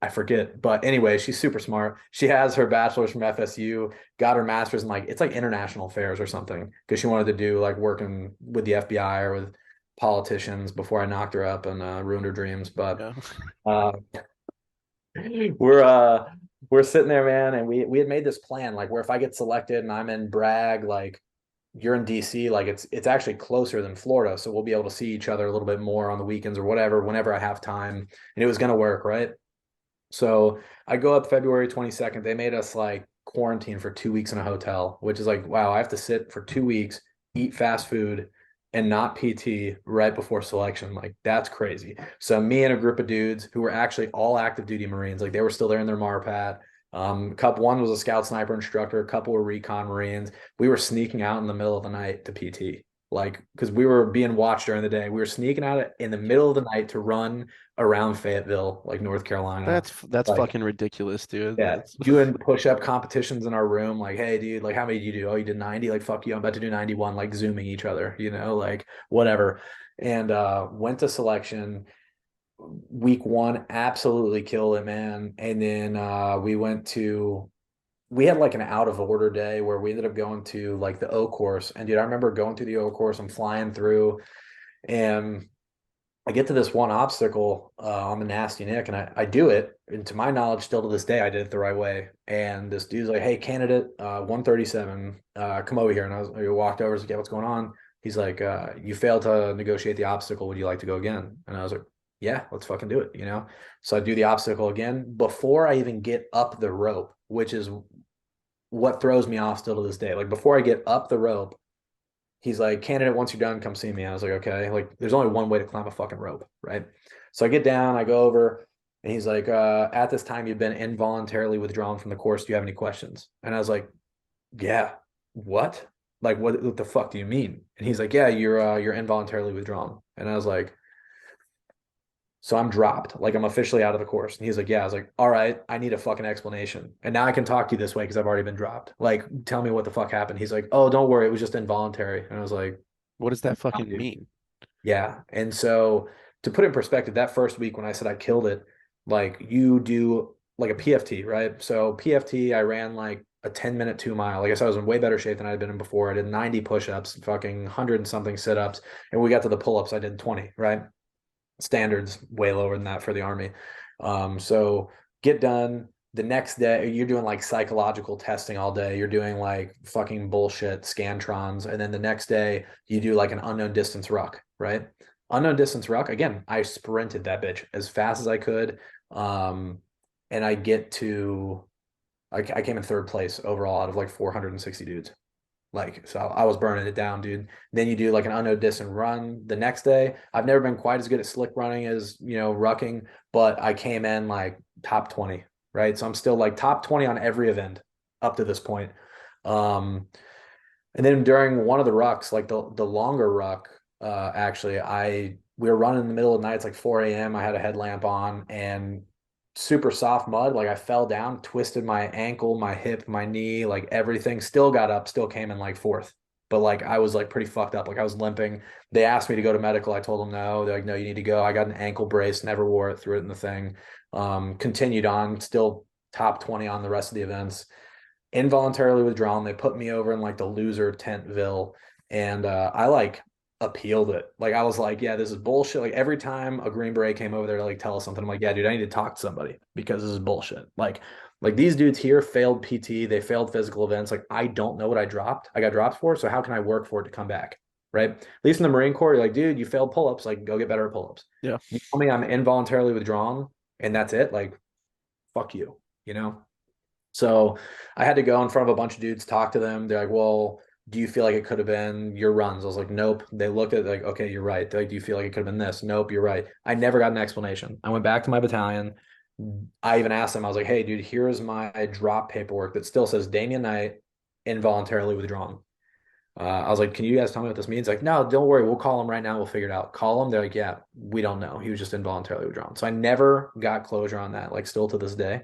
S2: I forget. But anyway, she's super smart. She has her bachelor's from FSU, got her master's in like it's like international affairs or something because she wanted to do like working with the FBI or with politicians before I knocked her up and ruined her dreams. But
S1: Yeah.
S2: uh, we're uh we're sitting there, man, and we had made this plan like where if I get selected and I'm in Bragg, like you're in DC, like it's actually closer than Florida, so we'll be able to see each other a little bit more on the weekends or whatever, whenever I have time. And it was gonna work, right? So I go up February 22nd. They made us like quarantine for 2 weeks in a hotel, which is like, wow, I have to sit for 2 weeks, eat fast food, and not PT right before selection. Like, that's crazy. So me and a group of dudes who were actually all active duty Marines, like they were still there in their MARPAT. Couple one was a scout sniper instructor, a couple were recon Marines. We were sneaking out in the middle of the night to PT. like because we were being watched during the day. We were sneaking out in the middle of the night to run around Fayetteville, like North Carolina.
S1: That's
S2: Like,
S1: fucking ridiculous, dude.
S2: yeah,
S1: That's
S2: doing push-up competitions in our room. Like, hey, dude, like how many did you do? Oh, you did 90? Like, fuck you, I'm about to do 91, like zooming each other, like whatever. And went to selection week one, absolutely killed it, man. And then we had like an out of order day where we ended up going to like the O course. And dude, I remember going through the O course, I'm flying through, and I get to this one obstacle on the Nasty Nick, and I do it. And to my knowledge, still to this day, I did it the right way. And this dude's like, "Hey, candidate 137, come over here." And I walked over, I was like, "Yeah, what's going on?" He's like, "You failed to negotiate the obstacle. Would you like to go again?" And I was like, "Yeah, let's fucking do it." So I do the obstacle again before I even get up the rope, which is what throws me off still to this day. Like before I get up the rope, he's like, "Candidate, once you're done, come see me." I was like, "Okay." Like, there's only one way to climb a fucking rope, right? So I get down, I go over, and he's like, "At this time, you've been involuntarily withdrawn from the course. Do you have any questions?" And I was like, "Yeah, what? Like, what the fuck do you mean?" And he's like, "Yeah, you're involuntarily withdrawn." And I was like, "So I'm dropped. Like, I'm officially out of the course." And he's like, "Yeah." I was like, "All right, I need a fucking explanation. And now I can talk to you this way because I've already been dropped. Like, tell me what the fuck happened." He's like, "Oh, don't worry, it was just involuntary." And I was like,
S1: what does that
S2: "Nah,
S1: fucking
S2: dude."
S1: mean?
S2: Yeah. And so to put it in perspective, that first week when I said I killed it, like you do like a PFT, right? So PFT, I ran like a 10-minute 2 mile. Like I said, I was in way better shape than I had been in before. I did 90 push-ups, fucking 100 and something sit-ups. And when we got to the pull-ups, I did 20, right? Standards way lower than that for the army. So get done. The next day, you're doing like psychological testing all day. You're doing like fucking bullshit scantrons, and then the next day you do like an unknown distance ruck, right? Unknown distance ruck. Again, I sprinted that bitch as fast as I could, and I get to. I came in third place overall out of like 460 dudes. Like, so I was burning it down, dude. Then you do like an unknown distance run the next day. I've never been quite as good at slick running as, rucking, but I came in like top 20, right? So I'm still like top 20 on every event up to this point. Um, and then during one of the rucks, like the longer ruck, actually, we were running in the middle of the night. It's like 4 a.m. I had a headlamp on and super soft mud. Like I fell down, twisted my ankle, my hip, my knee, like everything. Still got up, still came in like fourth. But like I was like pretty fucked up. Like I was limping. They asked me to go to medical. I told them no. They're like, "No, you need to go." I got an ankle brace, never wore it, threw it in the thing. Continued on, still top 20 on the rest of the events, involuntarily withdrawn. They put me over in like the loser tentville, and I like appealed it. Like I was like, "Yeah, this is bullshit." Like every time a Green Beret came over there to like tell us something, I'm like, "Yeah, dude, I need to talk to somebody because this is bullshit." Like these dudes here failed PT, they failed physical events. Like I don't know what I got dropped for. So how can I work for it to come back? Right? At least in the Marine Corps, you're like, "Dude, you failed pull-ups. Like go get better at pull-ups."
S1: Yeah.
S2: You tell me I'm involuntarily withdrawn and that's it. Like fuck you. You know. So I had to go in front of a bunch of dudes, talk to them. They're like, "Well, do you feel like it could have been your runs?" I was like, "Nope." They looked at it like, "Okay, you're right." They're like, "Do you feel like it could have been this?" "Nope, you're right." I never got an explanation. I went back to my battalion. I even asked them, I was like, "Hey, dude, here's my drop paperwork that still says Damian Knight involuntarily withdrawn." I was like, "Can you guys tell me what this means?" Like, "No, don't worry. We'll call him right now. We'll figure it out." Call him. They're like, "Yeah, we don't know. He was just involuntarily withdrawn." So I never got closure on that, like still to this day.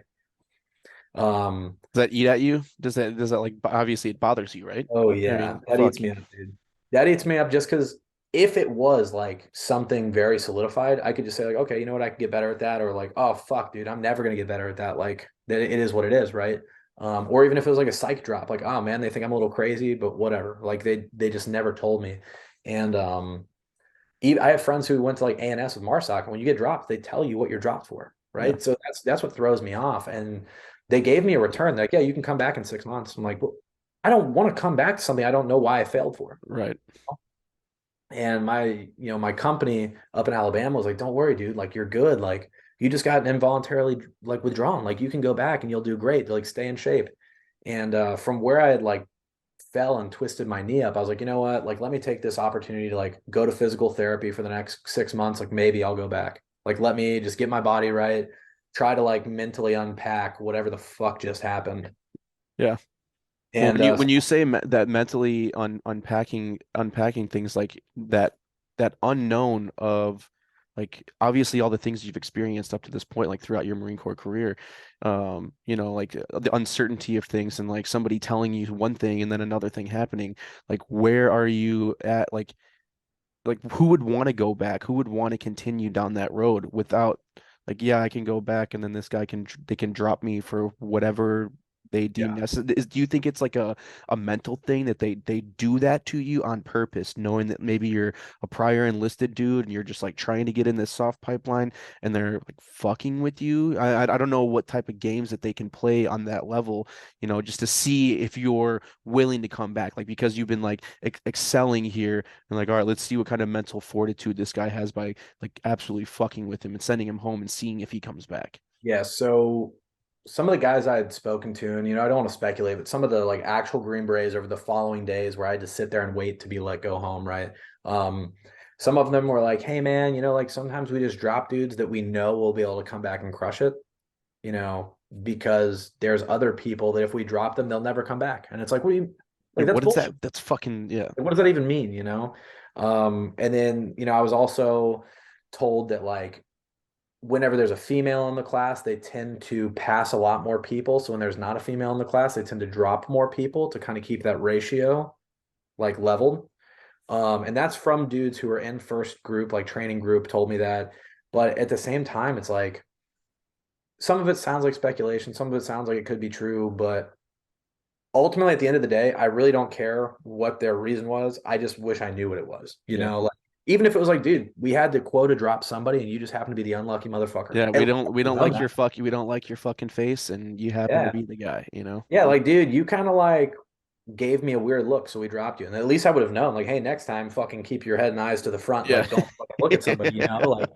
S2: Um,
S1: Does that eat at you? Does that like obviously it bothers you, right?
S2: Oh
S1: I
S2: yeah,
S1: mean,
S2: that
S1: fuck.
S2: eats me up, dude. That eats me up just because if it was like something very solidified, I could just say like, "Okay, you know what, I could get better at that," or like, "Oh fuck, dude, I'm never gonna get better at that." Like that, it is what it is, right? Or even if it was like a psych drop, like, "Oh man, they think I'm a little crazy," but whatever. Like they just never told me. And I have friends who went to like ANS with MARSOC, and when you get dropped, they tell you what you're dropped for,
S1: Yeah.
S2: right? So that's what throws me off. And they gave me a return. They're like, "Yeah, you can come back in 6 months." I'm like, "Well, I don't want to come back to something I don't know why I failed for."
S1: Right.
S2: And my company up in Alabama was like, "Don't worry, dude. Like you're good. Like you just got involuntarily like withdrawn. Like you can go back and you'll do great. Like stay in shape." And from where I had like fell and twisted my knee up, I was like, "You know what? Like let me take this opportunity to like go to physical therapy for the next 6 months. Like maybe I'll go back. Like let me just get my body right, try to like mentally unpack whatever the fuck just happened."
S1: Yeah. Well,
S2: And
S1: when you say that mentally unpacking things like that, that unknown of like obviously all the things you've experienced up to this point, like throughout your Marine Corps career, like the uncertainty of things and like somebody telling you one thing and then another thing happening, like where are you at? Like who would want to go back? Who would want to continue down that road without like, yeah, I can go back and then this guy can they can drop me for whatever they deem
S2: yeah.
S1: necessary. Do you think it's like a mental thing that they do that to you on purpose, knowing that maybe you're a prior enlisted dude and you're just like trying to get in this soft pipeline and they're like fucking with you? I don't know what type of games that they can play on that level, just to see if you're willing to come back, like because you've been like excelling here and like, all right, let's see what kind of mental fortitude this guy has by like absolutely fucking with him and sending him home and seeing if he comes back.
S2: Yeah, so some of the guys I had spoken to, and I don't want to speculate, but some of the like actual Green Berets over the following days where I had to sit there and wait to be let go home, right? Um, some of them were like, "Hey, man, like sometimes we just drop dudes that we know will be able to come back and crush it, because there's other people that if we drop them, they'll never come back." And it's like, what do you
S1: Yeah,
S2: like? That's
S1: what is
S2: bullshit.
S1: that? That's fucking yeah.
S2: Like, what does that even mean? And then I was also told that like whenever there's a female in the class, they tend to pass a lot more people. So when there's not a female in the class, they tend to drop more people to kind of keep that ratio like leveled. And that's from dudes who are in first group, like training group, told me that. But at the same time, it's like some of it sounds like speculation, some of it sounds like it could be true, but ultimately at the end of the day, I really don't care what their reason was. I just wish I knew what it was.
S1: Yeah.
S2: Like even if it was like, dude, we had to quota drop somebody and you just happen to be the unlucky motherfucker.
S1: Yeah,
S2: At
S1: we
S2: least
S1: don't
S2: I
S1: we
S2: would
S1: don't
S2: have known
S1: like your
S2: that.
S1: fuck we don't like your fucking face and you happen to
S2: Yeah.
S1: be the guy.
S2: Yeah, like dude, you kind of like gave me a weird look, so we dropped you. And at least I would have known, like, hey, next time fucking keep your head and eyes to the front,
S1: Yeah.
S2: like don't fucking look at somebody. Like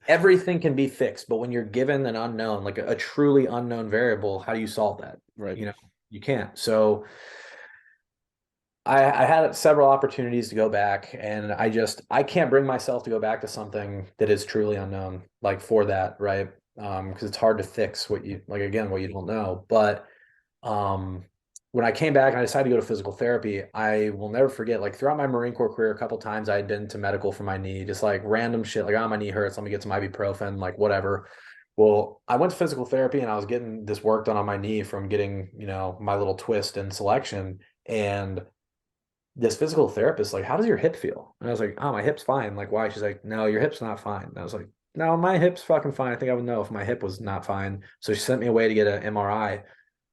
S2: everything can be fixed, but when you're given an unknown, like a truly unknown variable, how do you solve that?
S1: Right.
S2: You know, you can't. So I had several opportunities to go back, and I can't bring myself to go back to something that is truly unknown, like for that, right? Because it's hard to fix what you like again, what you don't know. But um, when I came back and I decided to go to physical therapy, I will never forget, like throughout my Marine Corps career, a couple times I had been to medical for my knee, just like random shit, like, oh, my knee hurts, let me get some ibuprofen, like whatever. Well, I went to physical therapy and I was getting this work done on my knee from getting, my little twist and selection. And this physical therapist, like, how does your hip feel? And I was like, oh, my hip's fine. Like, why? She's like, no, your hip's not fine. And I was like, no, my hip's fucking fine. I think I would know if my hip was not fine. So she sent me away to get an MRI.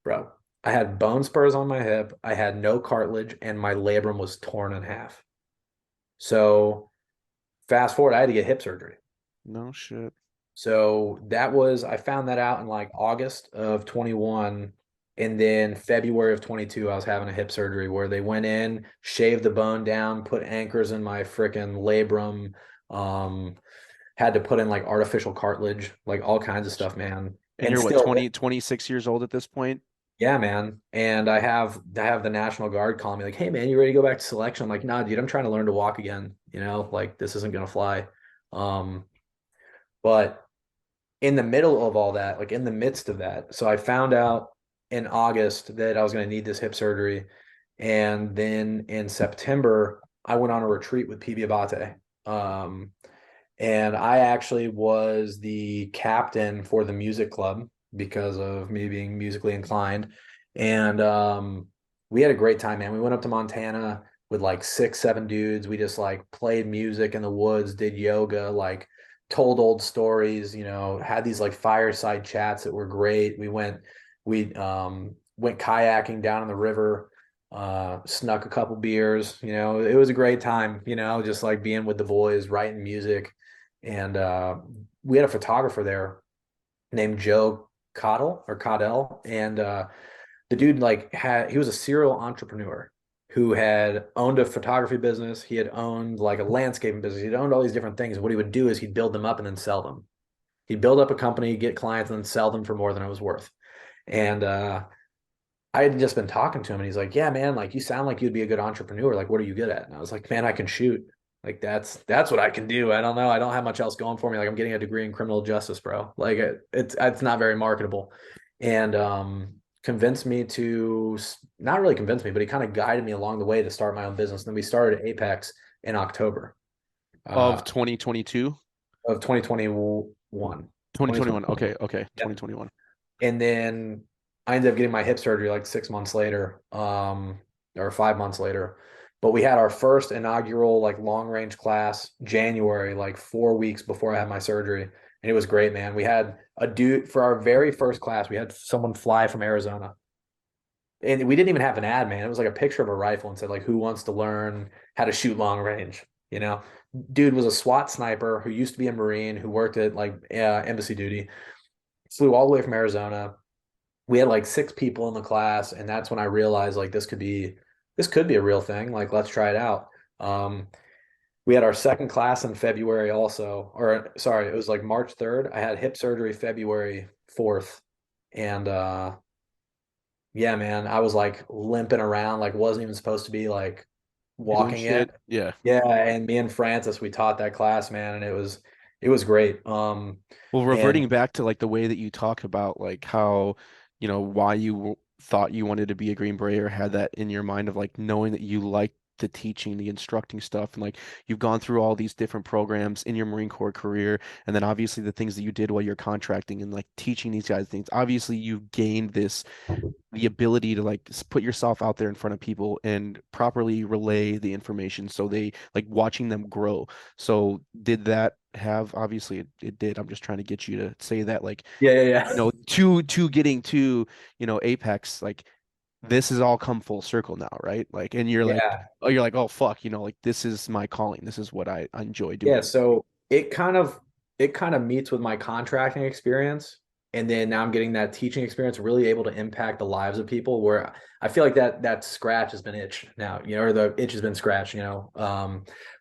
S2: Bro, I had bone spurs on my hip. I had no cartilage, and my labrum was torn in half. So fast forward, I had to get hip surgery.
S1: No shit.
S2: So I found that out in like August of 21. And then February of 22, I was having a hip surgery where they went in, shaved the bone down, put anchors in my freaking labrum, um, had to put in like artificial cartilage, like all kinds of stuff, man.
S1: And
S2: And
S1: you're what,
S2: still,
S1: 26 years old at this point?
S2: yeah, man. And I have the National Guard calling me like, "Hey, man, you ready to go back to selection?" I'm like, "Nah, dude, I'm trying to learn to walk again. Like this isn't gonna fly." Um, but in the middle of all that, like in the midst of that, so I found out in August that I was going to need this hip surgery, and then in September I went on a retreat with PB Abate. Um, and I actually was the captain for the music club because of me being musically inclined. And we had a great time, man. We went up to Montana with like 6, 7 dudes. We just like played music in the woods, did yoga, like told old stories, had these like fireside chats that were great. We went kayaking down in the river, snuck a couple beers. It was a great time, just like being with the boys, writing music. And we had a photographer there named Joe Caudell. And the dude he was a serial entrepreneur who had owned a photography business. He had owned like a landscaping business. He'd owned all these different things. What he would do is he'd build them up and then sell them. He'd build up a company, get clients, and then sell them for more than it was worth. And I had just been talking to him and he's like, yeah, man, like you sound like you'd be a good entrepreneur. Like, what are you good at? And I was like, man, I can shoot. Like that's what I can do. I don't know. I don't have much else going for me. Like I'm getting a degree in criminal justice, bro. Like it's not very marketable. And convinced me to not really convince me, but he kind of guided me along the way to start my own business. And then we started Apex in October
S1: Of
S2: uh,
S1: 2022?
S2: of 2021.
S1: 2021.
S2: 2021.
S1: Okay, okay,
S2: Yeah.
S1: 2021.
S2: And then I ended up getting my hip surgery like 6 months later, or 5 months later. But we had our first inaugural like long range class January, like 4 weeks before I had my surgery. And it was great, man. We had a dude for our very first class, we had someone fly from Arizona. And we didn't even have an ad, man. It was like a picture of a rifle and said, like, who wants to learn how to shoot long range? You know, dude was a SWAT sniper who used to be a Marine who worked at like embassy duty, flew all the way from Arizona. We had like 6 people in the class, and that's when I realized like this could be a real thing. Like, let's try it out. Um, we had our second class in February also, or sorry, it was like March 3rd. I had hip surgery February 4th. And yeah, man, I was like limping around, like wasn't even supposed to be like
S1: Doing
S2: walking yet.
S1: shit. Yeah.
S2: Yeah, and me and Francis, we taught that class, man, and it was great.
S1: Well,
S2: And
S1: reverting back to like the way that you talk about like how, why thought you wanted to be a Green Beret or had that in your mind of like knowing that you like the teaching, the instructing stuff, and like you've gone through all these different programs in your Marine Corps career, and then obviously the things that you did while you're contracting and like teaching these guys things. Obviously, you've gained the ability to like put yourself out there in front of people and properly relay the information so they like watching them grow. So did that have obviously it did. I'm just trying to get you to say that like,
S2: yeah, yeah, yeah.
S1: to getting to, Apex, like this has all come full circle now, right? Like and
S2: Yeah.
S1: you're like, oh fuck, like this is my calling. This is what I enjoy
S2: Yeah,
S1: doing.
S2: so it kind of meets with my contracting experience, and then now I'm getting that teaching experience, really able to impact the lives of people. Where I feel like that scratch has been itched now, or the itch has been scratched.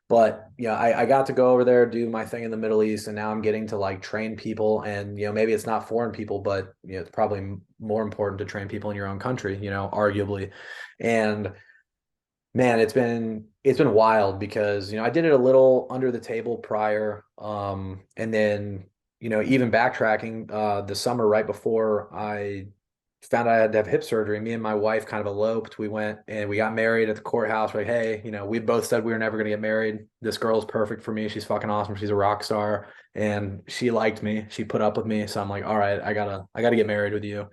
S2: But yeah, I got to go over there, do my thing in the Middle East, and now I'm getting to like train people, and maybe it's not foreign people, but it's probably more important to train people in your own country, arguably. And man, it's been wild because I did it a little under the table prior, and then even backtracking, the summer right before I found out I had to have hip surgery, me and my wife kind of eloped. We went and we got married at the courthouse. We're like, hey, we both said we were never gonna get married. This girl's perfect for me. She's fucking awesome. She's a rock star, and she liked me. She put up with me. So I'm like, all right, I gotta get married with you.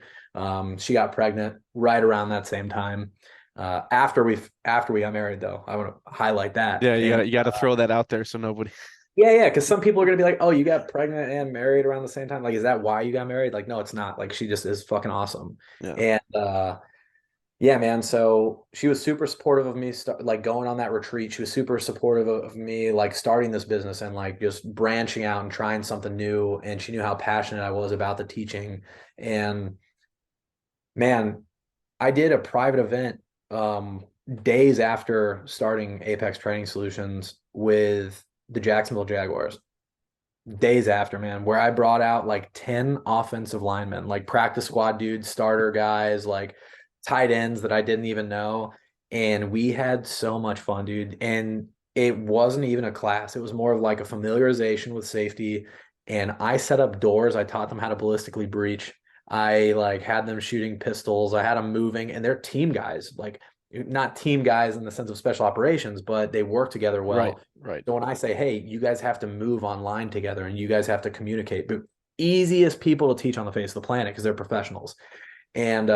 S2: She got pregnant right around that same time. After we got married, though, I want to highlight that.
S1: Yeah, you
S2: And
S1: gotta throw that out there so nobody.
S2: yeah, yeah, because some people are gonna be like, "Oh, you got pregnant and married around the same time. Like, is that why you got married?" Like, no, it's not. Like, she just is fucking awesome.
S1: Yeah.
S2: And yeah, man. So she was super supportive of me, like going on that retreat. She was super supportive of me, like starting this business and like just branching out and trying something new. And she knew how passionate I was about the teaching. And man, I did a private event days after starting Apex Training Solutions with the Jacksonville Jaguars. Days after, man, where I brought out like 10 offensive linemen, like practice squad dudes, starter guys, like tight ends that I didn't even know. And we had so much fun, dude. And it wasn't even a class, it was more of like a familiarization with safety. And I set up doors, I taught them how to ballistically breach. I like had them shooting pistols, I had them moving, and they're team guys, like not team guys in the sense of special operations, but they work together
S1: Right,
S2: well.
S1: right.
S2: So when I say, hey, you guys have to move online together and you guys have to communicate, but easiest people to teach on the face of the planet because they're professionals. And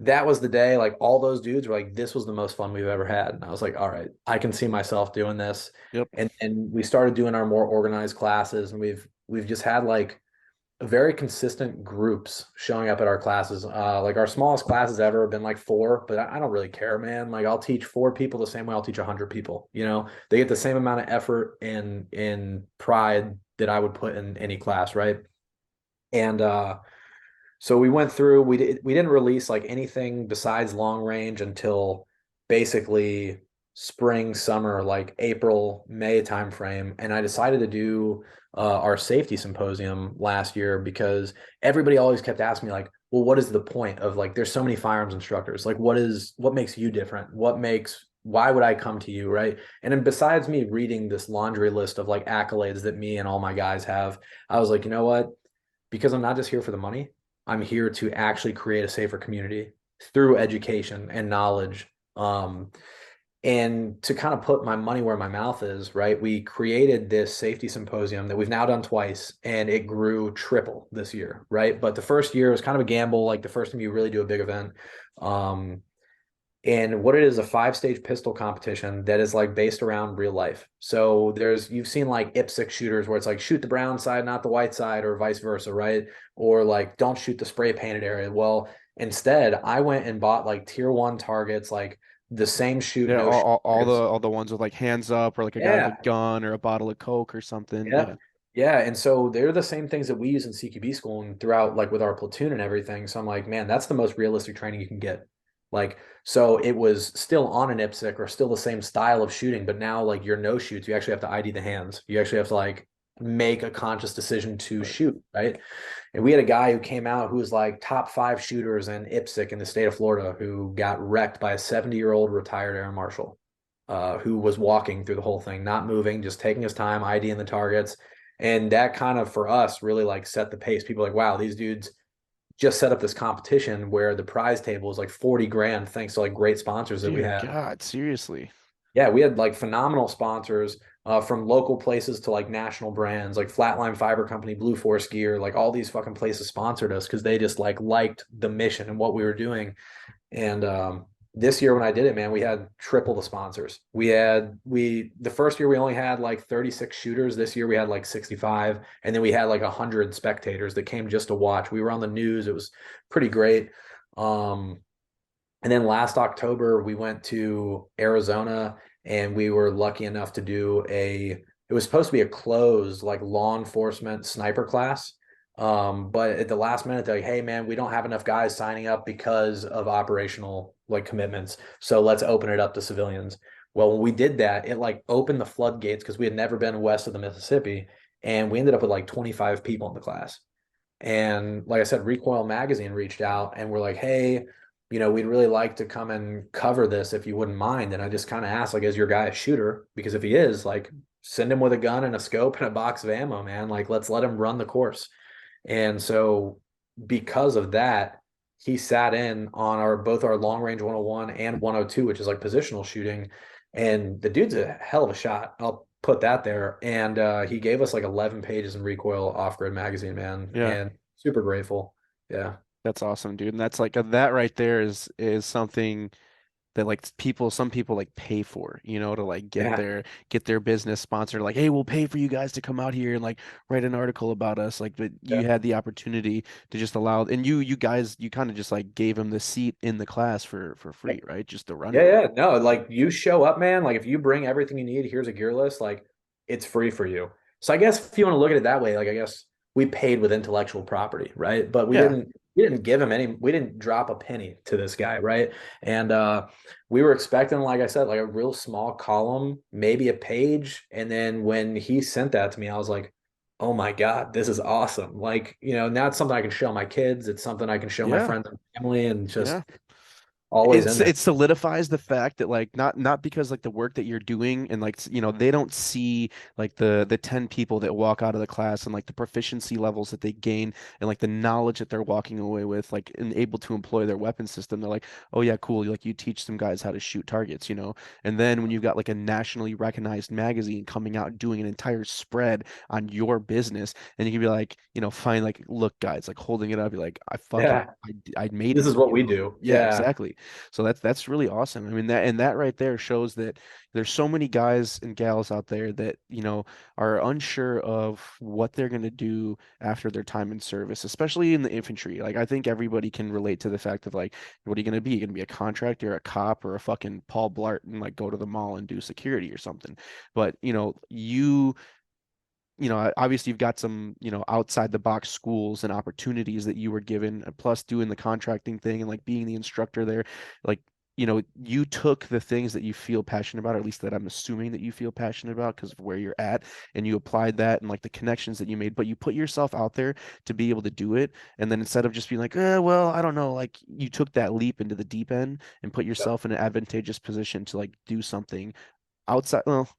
S2: that was the day, like all those dudes were like, this was the most fun we've ever had. And I was like, all right, I can see myself doing this.
S1: Yep.
S2: And we started doing our more organized classes, and we've just had like very consistent groups showing up at our classes. Like our smallest classes ever have been like 4, but I don't really care, man. Like I'll teach 4 people the same way I'll teach 100 people. They get the same amount of effort and pride that I would put in any class, right? And so we went through. We didn't release like anything besides long range until basically spring, summer, like April, May timeframe. And I decided to do our safety symposium last year because everybody always kept asking me like, well, what is the point of like? There's so many firearms instructors. Like, what makes you different? Why would I come to you, right? And then besides me reading this laundry list of like accolades that me and all my guys have, I was like, you know what? Because I'm not just here for the money. I'm here to actually create a safer community through education and knowledge. And to kind of put my money where my mouth is, right? We created this safety symposium that we've now done twice, and it grew triple this year, right? But the first year was kind of a gamble, like the first time you really do a big event. Um, and what it is, a 5 stage pistol competition that is like based around real life. So you've seen like IPSC shooters where it's like shoot the brown side, not the white side, or vice versa, right? Or like don't shoot the spray painted area. Well, instead, I went and bought like tier 1 targets, like the same shoot,
S1: Yeah,
S2: no shoot targets.
S1: all the ones with like hands up or like a guy with a
S2: Yeah.
S1: gun or a bottle of Coke or something.
S2: Yeah.
S1: Yeah.
S2: Yeah. And so they're the same things that we use in CQB school and throughout, like with our platoon and everything. So I'm like, man, that's the most realistic training you can get. Like, so it was still on an IPSC or still the same style of shooting, but now like your no shoots, you actually have to ID the hands. You actually have to like make a conscious decision to
S1: Right.
S2: shoot, right? And we had a guy who came out who was like top 5 shooters in IPSC in the state of Florida who got wrecked by a 70-year-old retired air marshal who was walking through the whole thing, not moving, just taking his time, IDing the targets. And that kind of for us really like set the pace. People are like, wow, these dudes just set up this competition where the prize table is like 40 grand thanks to like great sponsors that we
S1: Dear
S2: had.
S1: God, seriously.
S2: Yeah, we had like phenomenal sponsors from local places to like national brands like Flatline Fiber Company, Blue Force Gear, like all these fucking places sponsored us because they just like liked the mission and what we were doing. And this year when I did it, man, we had triple the sponsors. We the first year we only had like 36 shooters. This year we had like 65, and then we had like 100 spectators that came just to watch. We were on the news. It was pretty great. Um, and then last October we went to Arizona, and we were lucky enough to do it was supposed to be a closed like law enforcement sniper class. But at the last minute, they're like, hey man, we don't have enough guys signing up because of operational like commitments. So let's open it up to civilians. Well, when we did that, it like opened the floodgates because we had never been west of the Mississippi. And we ended up with like 25 people in the class. And like I said, Recoil Magazine reached out and we're like, hey, we'd really like to come and cover this if you wouldn't mind. And I just kind of asked, like, is your guy a shooter? Because if he is, like, send him with a gun and a scope and a box of ammo, man. Like, let's let him run the course. And so because of that, he sat in on our both our long range 101 and 102, which is like positional shooting. And the dude's a hell of a shot. I'll put that there. And he gave us like 11 pages in Recoil Off Grid magazine, man.
S1: Yeah.
S2: And super grateful. Yeah.
S1: That's awesome, dude. And that's like that right there is something that like some people like pay for, to like
S2: Yeah.
S1: get their business sponsored, like, hey, we'll pay for you guys to come out here and like write an article about us. Like, but you
S2: Yeah.
S1: had the opportunity to just allow, and you guys, you kind of just like gave him the seat in the class for free, right? Just to run
S2: Yeah,
S1: it.
S2: yeah. No, like you show up, man. Like if you bring everything you need, here's a gear list, like it's free for you. So I guess if you want to look at it that way, like I guess we paid with intellectual property, right? But
S1: Yeah.
S2: we didn't give him any, we didn't drop a penny to this guy, right? And we were expecting, like I said, like a real small column, maybe a page. And then when he sent that to me, I was like, oh my God, this is awesome. Like, now it's something I can show my kids. It's something I can show my
S1: Yeah.
S2: friends and family and just
S1: Yeah.
S2: always in there.
S1: It solidifies the fact that like not because like the work that you're doing and like they don't see like the 10 people that walk out of the class and like the proficiency levels that they gain and like the knowledge that they're walking away with like and able to employ their weapon system. They're like, oh yeah, cool, like you teach some guys how to shoot targets, and then when you've got like a nationally recognized magazine coming out and doing an entire spread on your business, and you can be like, fine, like, look guys, like holding it up, be like,
S2: Yeah.
S1: I made
S2: This
S1: it,
S2: is what we do.
S1: yeah,
S2: Yeah.
S1: exactly. So that's really awesome. I mean that right there shows that there's so many guys and gals out there that, are unsure of what they're going to do after their time in service, especially in the infantry. Like I think everybody can relate to the fact of like, what are you going to be? You're going to be a contractor, a cop, or a fucking Paul Blart and like go to the mall and do security or something. But, obviously you've got some, outside the box schools and opportunities that you were given, plus doing the contracting thing and like being the instructor there. Like, you took the things that you feel passionate about, or at least that I'm assuming that you feel passionate about because of where you're at, and you applied that and like the connections that you made, but you put yourself out there to be able to do it. And then instead of just being like, well, I don't know, like you took that leap into the deep end and put
S2: Yep.
S1: yourself in an advantageous position to like do something outside. Well,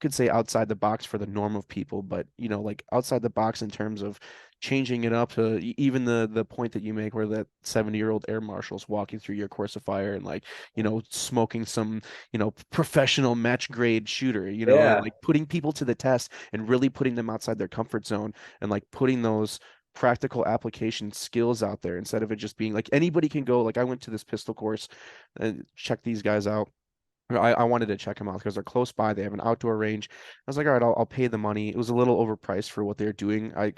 S1: could say outside the box for the norm of people, but like outside the box in terms of changing it up to even the point that you make where that 70-year-old air marshal's walking through your course of fire and like, smoking some, professional match grade shooter, and
S2: Yeah.
S1: like putting people to the test and really putting them outside their comfort zone and like putting those practical application skills out there instead of it just being like anybody can go. Like I went to this pistol course and check these guys out. I wanted to check them out because they're close by. They have an outdoor range. I was like, all right, I'll pay the money. It was a little overpriced for what they're doing. I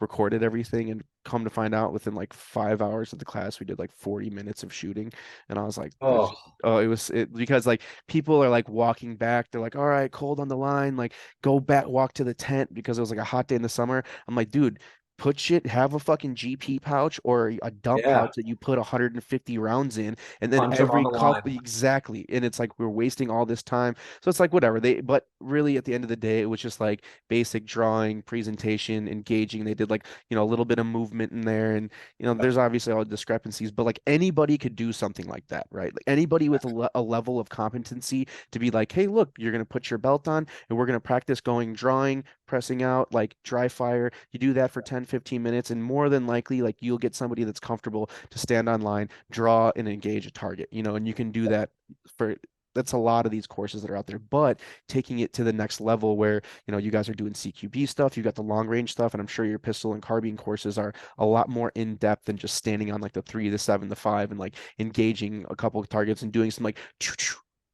S1: recorded everything and come to find out within like 5 hours of the class, we did like 40 minutes of shooting. And I was like, there's just,
S2: Oh,
S1: oh, it because like people are like walking back. They're like, all right, cold on the line, like go back, walk to the tent because it was like a hot day in the summer. I'm like, dude, put shit, have a fucking GP pouch or a dump pouch
S2: yeah.
S1: that you put 150 rounds in, and then
S2: Punch them on
S1: every
S2: the
S1: cup
S2: line.
S1: exactly. And it's like we're wasting all this time. So it's like whatever. But really at the end of the day, it was just like basic drawing, presentation, engaging. They did like, a little bit of movement in there. And, there's obviously all discrepancies, but like anybody could do something like that, right? Like anybody with a level of competency to be like, hey, look, you're going to put your belt on and we're going to practice going drawing, pressing out, like dry fire. You do that for 10, 15 minutes, and more than likely, like you'll get somebody that's comfortable to stand on line, draw, and engage a target, and you can do that for that's a lot of these courses that are out there, but taking it to the next level where, you guys are doing CQB stuff, you got the long range stuff, and I'm sure your pistol and carbine courses are a lot more in depth than just standing on like the 3, the 7, the 5, and like engaging a couple of targets and doing some like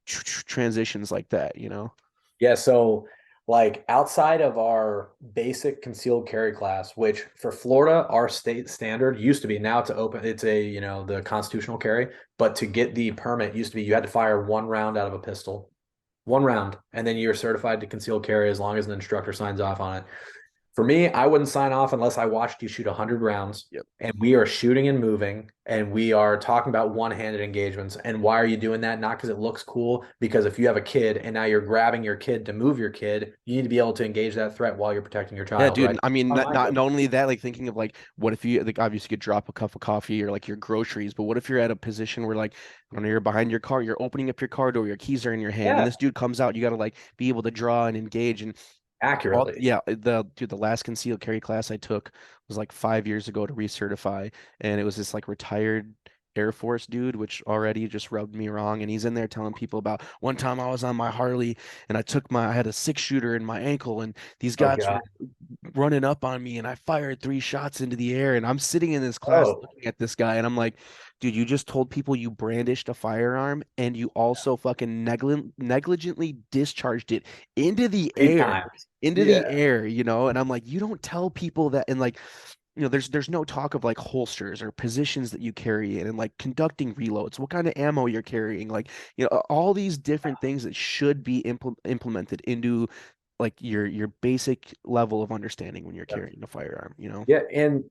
S1: transitions like that.
S2: Yeah, so like outside of our basic concealed carry class, which for Florida, our state standard used to be, now it's open, it's the constitutional carry, but to get the permit used to be you had to fire one round out of a pistol, one round, and then you're certified to concealed carry as long as an instructor signs off on it. For me, I wouldn't sign off unless I watched you shoot 100 rounds
S1: Yep.
S2: and we are shooting and moving and we are talking about one-handed engagements. And why are you doing that? Not because it looks cool, because if you have a kid and now you're grabbing your kid to move your kid, you need to be able to engage that threat while you're protecting your
S1: Yeah,
S2: child,
S1: dude.
S2: right?
S1: I mean,
S2: On
S1: not,
S2: my
S1: not
S2: equipment.
S1: not only that, like thinking of like, what if you like obviously could drop a cup of coffee or like your groceries, but what if you're at a position where like, I don't know, you're behind your car, you're opening up your car door, your keys are in your hand, and
S2: Yeah,
S1: this dude comes out, you got to like be able to draw and engage. And all,
S2: accurately.
S1: yeah, the last concealed carry class I took was like 5 years ago to recertify, and it was this like retired Air Force dude, which already just rubbed me wrong. And he's in there telling people about one time I was on my Harley and I had a 6 shooter in my ankle, and these
S2: Oh
S1: guys
S2: God.
S1: were running up on me, and I fired 3 shots into the air, and I'm sitting in this class
S2: Oh,
S1: looking at this guy, and I'm like, dude, you just told people you brandished a firearm and you also fucking negligently discharged it into the
S2: 3 times.
S1: into the
S2: Yeah.
S1: air, and I'm like, you don't tell people that. And like, there's no talk of like holsters or positions that you carry in and like conducting reloads, what kind of ammo you're carrying, like, all these different things that should be implemented into like your basic level of understanding when you're carrying a firearm.
S2: Yeah, and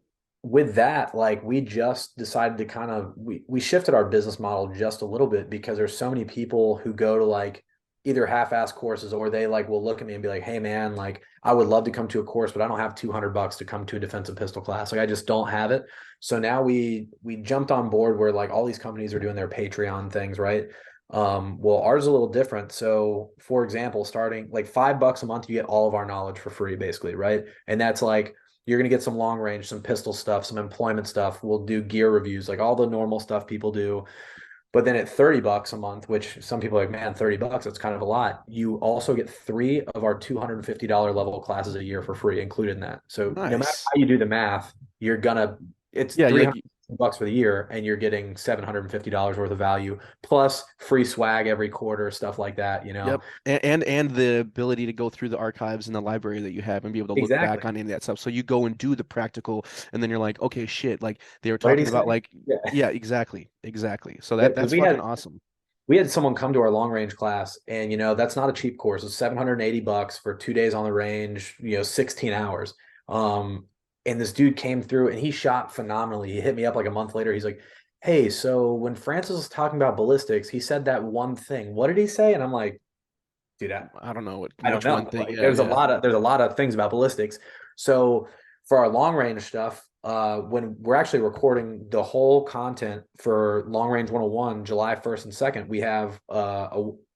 S2: with that, like we just decided to kind of we shifted our business model just a little bit because there's so many people who go to like either half-ass courses or they like will look at me and be like, "Hey man, like I would love to come to a course, but I don't have $200 to come to a defensive pistol class. Like I just don't have it." So now we jumped on board where like all these companies are doing their Patreon things, right? Well, ours is a little different. So, for example, starting like $5 a month, you get all of our knowledge for free, basically, right? And that's like you're going to get some long range, some pistol stuff, some employment stuff. We'll do gear reviews, like all the normal stuff people do. But then at $30 a month, which some people are like, man, $30, that's kind of a lot. You also get 3 of our $250 level classes a year for free, included in that. So no matter
S1: Nice.
S2: how you do the math, it's
S1: Yeah, you
S2: 300
S1: like
S2: bucks for the year and you're getting $750 worth of value plus free swag every quarter, stuff like that, you know.
S1: yep. And the ability to go through the archives in the library that you have and be able to look
S2: Exactly.
S1: back on any of that stuff. So you go and do the practical, and then you're like, okay, shit, like they were
S2: What did he
S1: talking
S2: say?
S1: about like,
S2: Yeah.
S1: yeah, exactly, exactly. So
S2: Yeah,
S1: that's
S2: because
S1: fucking awesome.
S2: we had someone come to our long range class and that's not a cheap course. It's $780 for 2 days on the range, 16 hours. And this dude came through and he shot phenomenally. He hit me up like a month later. He's like, "Hey, so when Francis was talking about ballistics, he said that one thing. What did he say?" And I'm like, "Dude,
S1: I don't know
S2: I don't
S1: which one
S2: know.
S1: thing.
S2: Like
S1: Yeah, yeah.
S2: there's a lot of things about ballistics. So for our long range stuff, when we're actually recording the whole content for long range 101, July 1st and 2nd, we have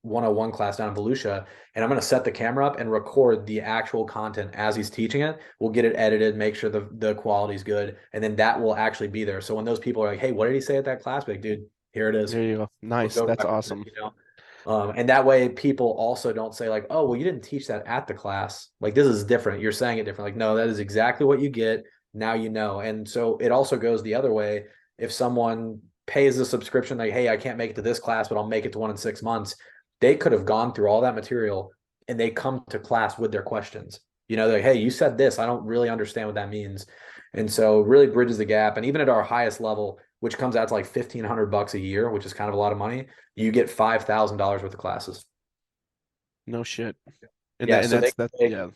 S2: 101 class down in Volusia, and I'm going to set the camera up and record the actual content as he's teaching it. We'll get it edited, make sure the quality's good, and then that will actually be there. So when those people are like, "Hey, what did he say at that class?" Be like, dude, here it is.
S1: There you go. Nice.
S2: Go
S1: That's
S2: reference it,
S1: awesome.
S2: you know. And that way, people also don't say like, "Oh, well, you didn't teach that at the class. Like this is different. You're saying it different." Like, no, that is exactly what you get. Now you know. And so it also goes the other way. If someone pays a subscription, like, "Hey, I can't make it to this class, but I'll make it to one in 6 months," they could have gone through all that material and they come to class with their questions. You know, they're like, "Hey, you said this. I don't really understand what that means." And so it really bridges the gap. And even at our highest level, which comes out to like $1,500 a year, which is kind of a lot of money, you get $5,000 worth of classes.
S1: No shit. And
S2: Yeah,
S1: that and
S2: so they
S1: that's
S2: can
S1: that
S2: take
S1: yeah.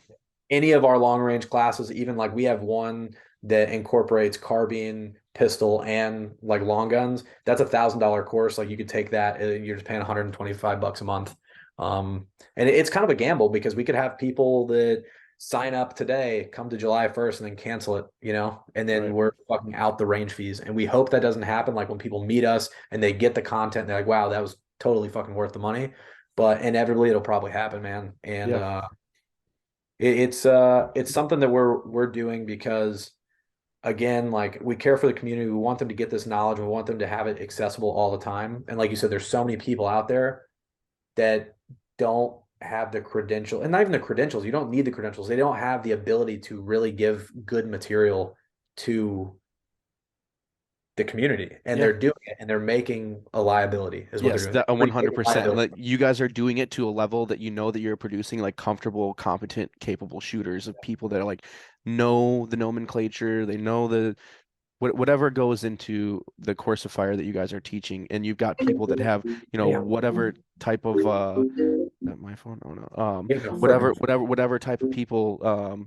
S2: any of our long range classes, even like we have one that incorporates carbine, pistol, and like long guns. That's $1,000 course. Like you could take that, you're just paying $125 a month. And it's kind of a gamble because we could have people that sign up today, come to July 1st, and then cancel it, you know, and then
S1: Right.
S2: we're fucking out the range fees. And we hope that doesn't happen. Like when people meet us and they get the content, they're like, wow, that was totally fucking worth the money. But inevitably it'll probably happen, man. And
S1: Yeah.
S2: it's something that we're doing because again, like we care for the community. We want them to get this knowledge. We want them to have it accessible all the time. And like you said, there's so many people out there that don't have the credential, and not even the credentials. You don't need the credentials. They don't have the ability to really give good material to the community, and
S1: Yeah.
S2: they're doing it, and they're making a liability is what they're
S1: Yes,
S2: doing.
S1: that
S2: They're creating
S1: 100%.
S2: liability.
S1: Like you guys are doing it to a level that you know that you're producing like comfortable, competent, capable shooters of people that are like know the nomenclature, they know the whatever goes into the course of fire that you guys are teaching, and you've got people that have,
S2: Yeah.
S1: whatever type of that my phone? Oh no.
S2: Yeah, no, for
S1: whatever type of people,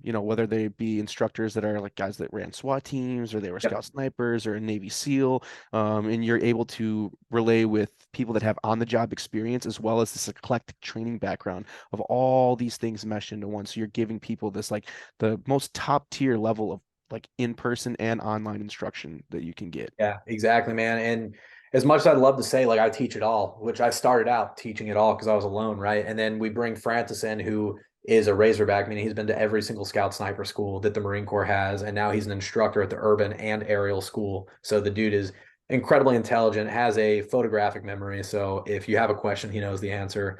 S1: whether they be instructors that are like guys that ran SWAT teams or they were
S2: Yep.
S1: scout snipers or a Navy SEAL, and you're able to relay with people that have on-the-job experience as well as this eclectic training background of all these things meshed into one. So you're giving people this like the most top tier level of like in-person and online instruction that you can get.
S2: Yeah, exactly, man. And as much as I'd love to say, like, I teach it all, which I started out teaching it all because I was alone, right? And then we bring Francis in, who is a Razorback, meaning he's been to every single scout sniper school that the Marine Corps has. And now he's an instructor at the urban and aerial school. So the dude is incredibly intelligent, has a photographic memory. So if you have a question, he knows the answer.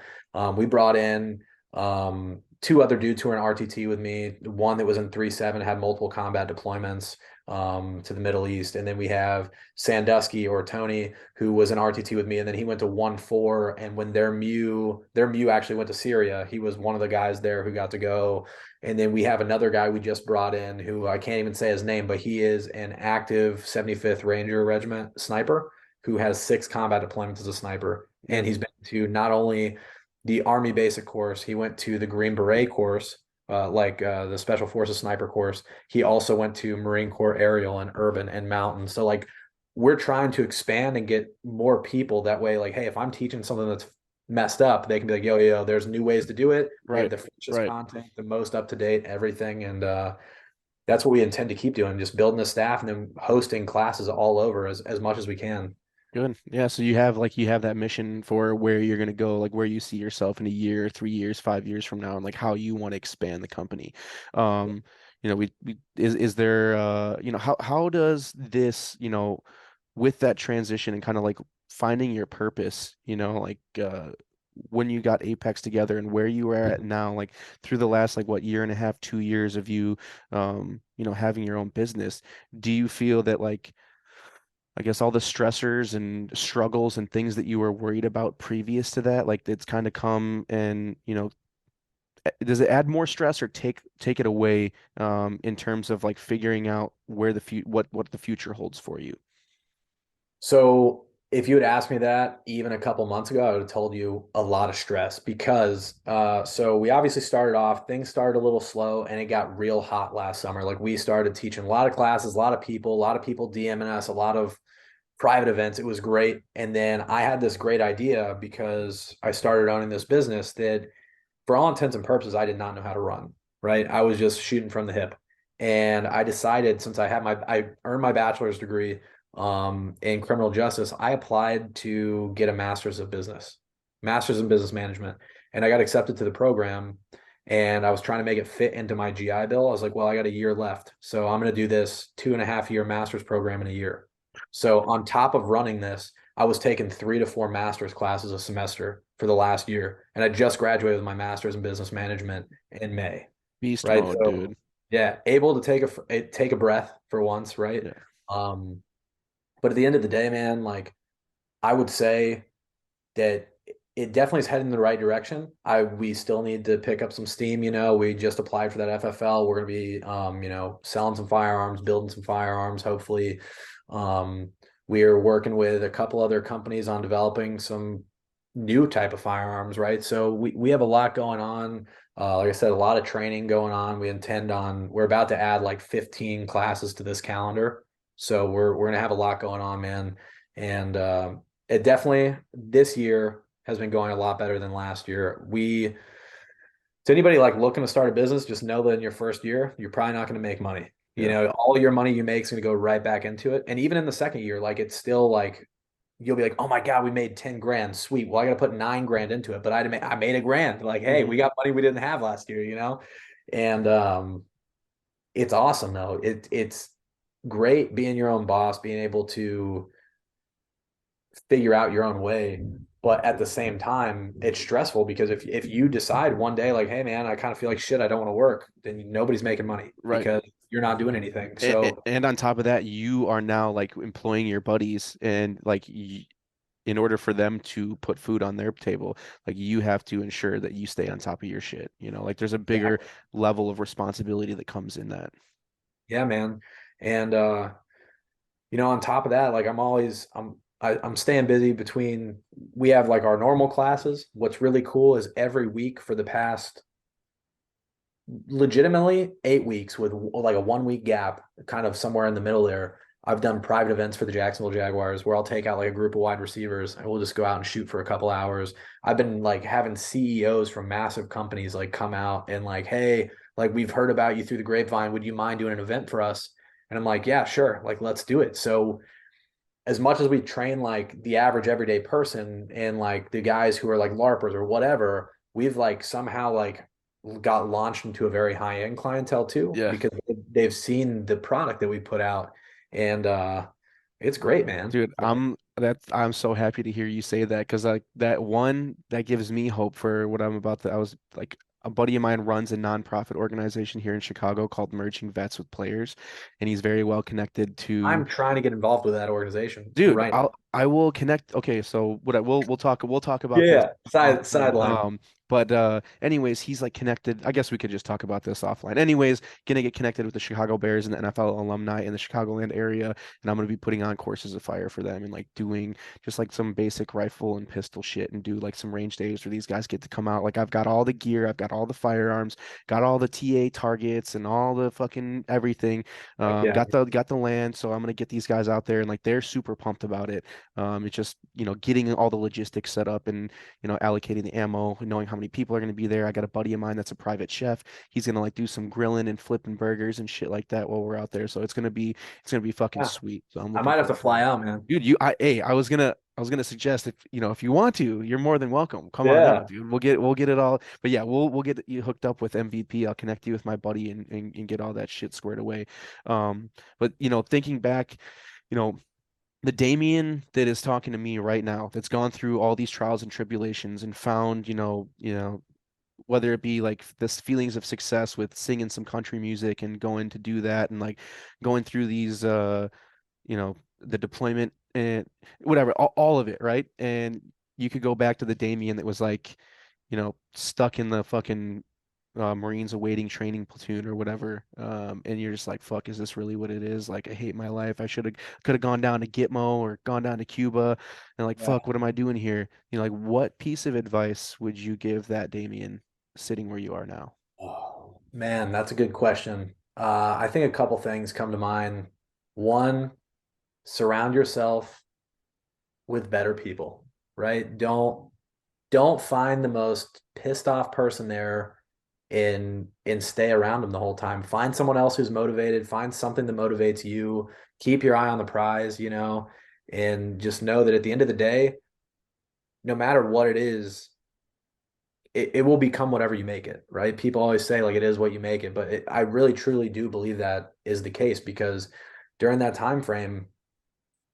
S2: We brought in two other dudes who were in RTT with me, one that was in 3-7, had multiple combat deployments to the Middle East. And then we have Sandusky or Tony, who was an RTT with me, and then he went to 1-4. And when their MEU actually went to Syria, he was one of the guys there who got to go. And then we have another guy we just brought in who I can't even say his name, but he is an active 75th Ranger Regiment sniper who has 6 combat deployments as a sniper.
S1: Yeah.
S2: And he's been to not only the Army basic course, he went to the Green Beret course, the Special Forces sniper course. He also went to Marine Corps aerial and urban and mountain. So like we're trying to expand and get more people that way. Like, hey, if I'm teaching something that's messed up, they can be like, yo, there's new ways to do it. We have
S1: Right.
S2: the freshest
S1: Right.
S2: content, the most up to date, everything. And that's what we intend to keep doing, just building a staff and then hosting classes all over as much as we can.
S1: Good. Yeah, so you have that mission for where you're gonna go, like where you see yourself in a year, 3 years, 5 years from now, and like how you want to expand the company. We is there how does this, with that transition and kind of like finding your purpose, when you got Apex together and where you are at now, like through the last like what year and a half, 2 years of you having your own business, do you feel that like I guess all the stressors and struggles and things that you were worried about previous to that, like it's kind of come and, does it add more stress or take it away in terms of like figuring out where what the future holds for you?
S2: So if you had asked me that even a couple months ago, I would have told you a lot of stress because so we obviously started off, things started a little slow and it got real hot last summer. Like we started teaching a lot of classes, a lot of people DMing us, a lot of private events. It was great. And then I had this great idea because I started owning this business that for all intents and purposes, I did not know how to run, right? I was just shooting from the hip. And I decided since I earned my bachelor's degree in criminal justice, I applied to get a master's of business. master's in business management, and I got accepted to the program. And I was trying to make it fit into my GI Bill. I was like, well, I got a year left, so I'm going to do this 2.5 year master's program in a year. So on top of running this, I was taking 3 to 4 master's classes a semester for the last year, and I just graduated with my master's in business management in May.
S1: Beast
S2: Right.
S1: mode,
S2: So
S1: dude.
S2: yeah, able to take a breath for once, right?
S1: Yeah.
S2: Um, but at the end of the day, man, like I would say that it definitely is heading in the right direction. We still need to pick up some steam. We just applied for that FFL. We're gonna be selling some firearms, building some firearms. Hopefully, we are working with a couple other companies on developing some new type of firearms, right? So we have a lot going on. Like I said, a lot of training going on. We're about to add like 15 classes to this calendar. So we're gonna have a lot going on, man. And it definitely this year has been going a lot better than last year. To anybody like looking to start a business, just know that in your first year, you're probably not going to make money.
S1: Yeah.
S2: All your money you make is going to go right back into it. And even in the second year, like it's still like you'll be like, oh my God, we made 10 grand. Sweet. Well, I got to put 9 grand into it, but I made a grand. Like, hey, we
S1: Hmm.
S2: got money we didn't have last year. And it's awesome though. It's great being your own boss, being able to figure out your own way. But at the same time, it's stressful because if you decide one day, like, hey man, I kind of feel like shit, I don't want to work, then nobody's making money
S1: Right.
S2: because you're not doing anything.
S1: And,
S2: So
S1: and on top of that, you are now like employing your buddies, and like in order for them to put food on their table, like you have to ensure that you stay on top of your shit. Like there's a bigger
S2: exactly.
S1: level of responsibility that comes in that.
S2: Yeah, man. And on top of that, like I'm staying busy between we have like our normal classes. What's really cool is every week for the past legitimately 8 weeks with like a 1 week gap, kind of somewhere in the middle there. I've done private events for the Jacksonville Jaguars where I'll take out like a group of wide receivers and we'll just go out and shoot for a couple hours. I've been like having CEOs from massive companies like come out and like, hey, like we've heard about you through the grapevine. Would you mind doing an event for us? And I'm like, yeah, sure. Like, let's do it. So as much as we train like the average everyday person and like the guys who are like LARPers or whatever, we've like somehow like got launched into a very high end clientele too
S1: Yeah.
S2: because they've seen the product that we put out, and it's great, man.
S1: Dude, I'm so happy to hear you say that, because like that gives me hope for what I'm about to. I was like, a buddy of mine runs a nonprofit organization here in Chicago called Merging Vets with Players, and he's very well connected to.
S2: I'm trying to get involved with that organization
S1: Dude,
S2: right now.
S1: I will connect. Okay, so we'll talk about this
S2: Yeah,
S1: offline.
S2: sideline.
S1: But anyways, he's like connected. I guess we could just talk about this offline. Anyways, gonna get connected with the Chicago Bears and the NFL alumni in the Chicagoland area, and I'm gonna be putting on courses of fire for them and like doing just like some basic rifle and pistol shit, and do like some range days where these guys get to come out. Like I've got all the gear, I've got all the firearms, got all the TA targets and all the fucking everything.
S2: Like, yeah,
S1: Got the land, so I'm gonna get these guys out there, and like they're super pumped about it. It's just getting all the logistics set up, and allocating the ammo, knowing how many people are gonna be there. I got a buddy of mine that's a private chef. He's gonna like do some grilling and flipping burgers and shit like that while we're out there. So it's gonna be fucking
S2: yeah.
S1: sweet. So I'm
S2: I
S1: looking
S2: might have to
S1: forward to
S2: fly
S1: it.
S2: out, man.
S1: Dude, I was gonna suggest, if you want to, you're more than welcome. Come on out,
S2: Yeah.
S1: dude. We'll get it all. But yeah, we'll get you hooked up with MVP. I'll connect you with my buddy, and get all that shit squared away. But thinking back, you know, the Damian that is talking to me right now, that's gone through all these trials and tribulations and found, whether it be like this feelings of success with singing some country music and going to do that, and like going through these the deployment and whatever, all of it, right? And you could go back to the Damien that was like, stuck in the fucking Marines awaiting training platoon or whatever. And you're just like, fuck, is this really what it is? Like, I hate my life. I could have gone down to Gitmo or gone down to Cuba, and like,
S2: Yeah.
S1: fuck, what am I doing here? Like, what piece of advice would you give that Damien sitting where you are now?
S2: Oh, man, that's a good question. I think a couple things come to mind. One, surround yourself with better people, right? Don't find the most pissed off person there and stay around them the whole time. Find someone else who's motivated, find something that motivates you. Keep your eye on the prize, and just know that at the end of the day, no matter what it is, it will become whatever you make it, right? People always say like it is what you make it, but I really truly do believe that is the case because during that time frame,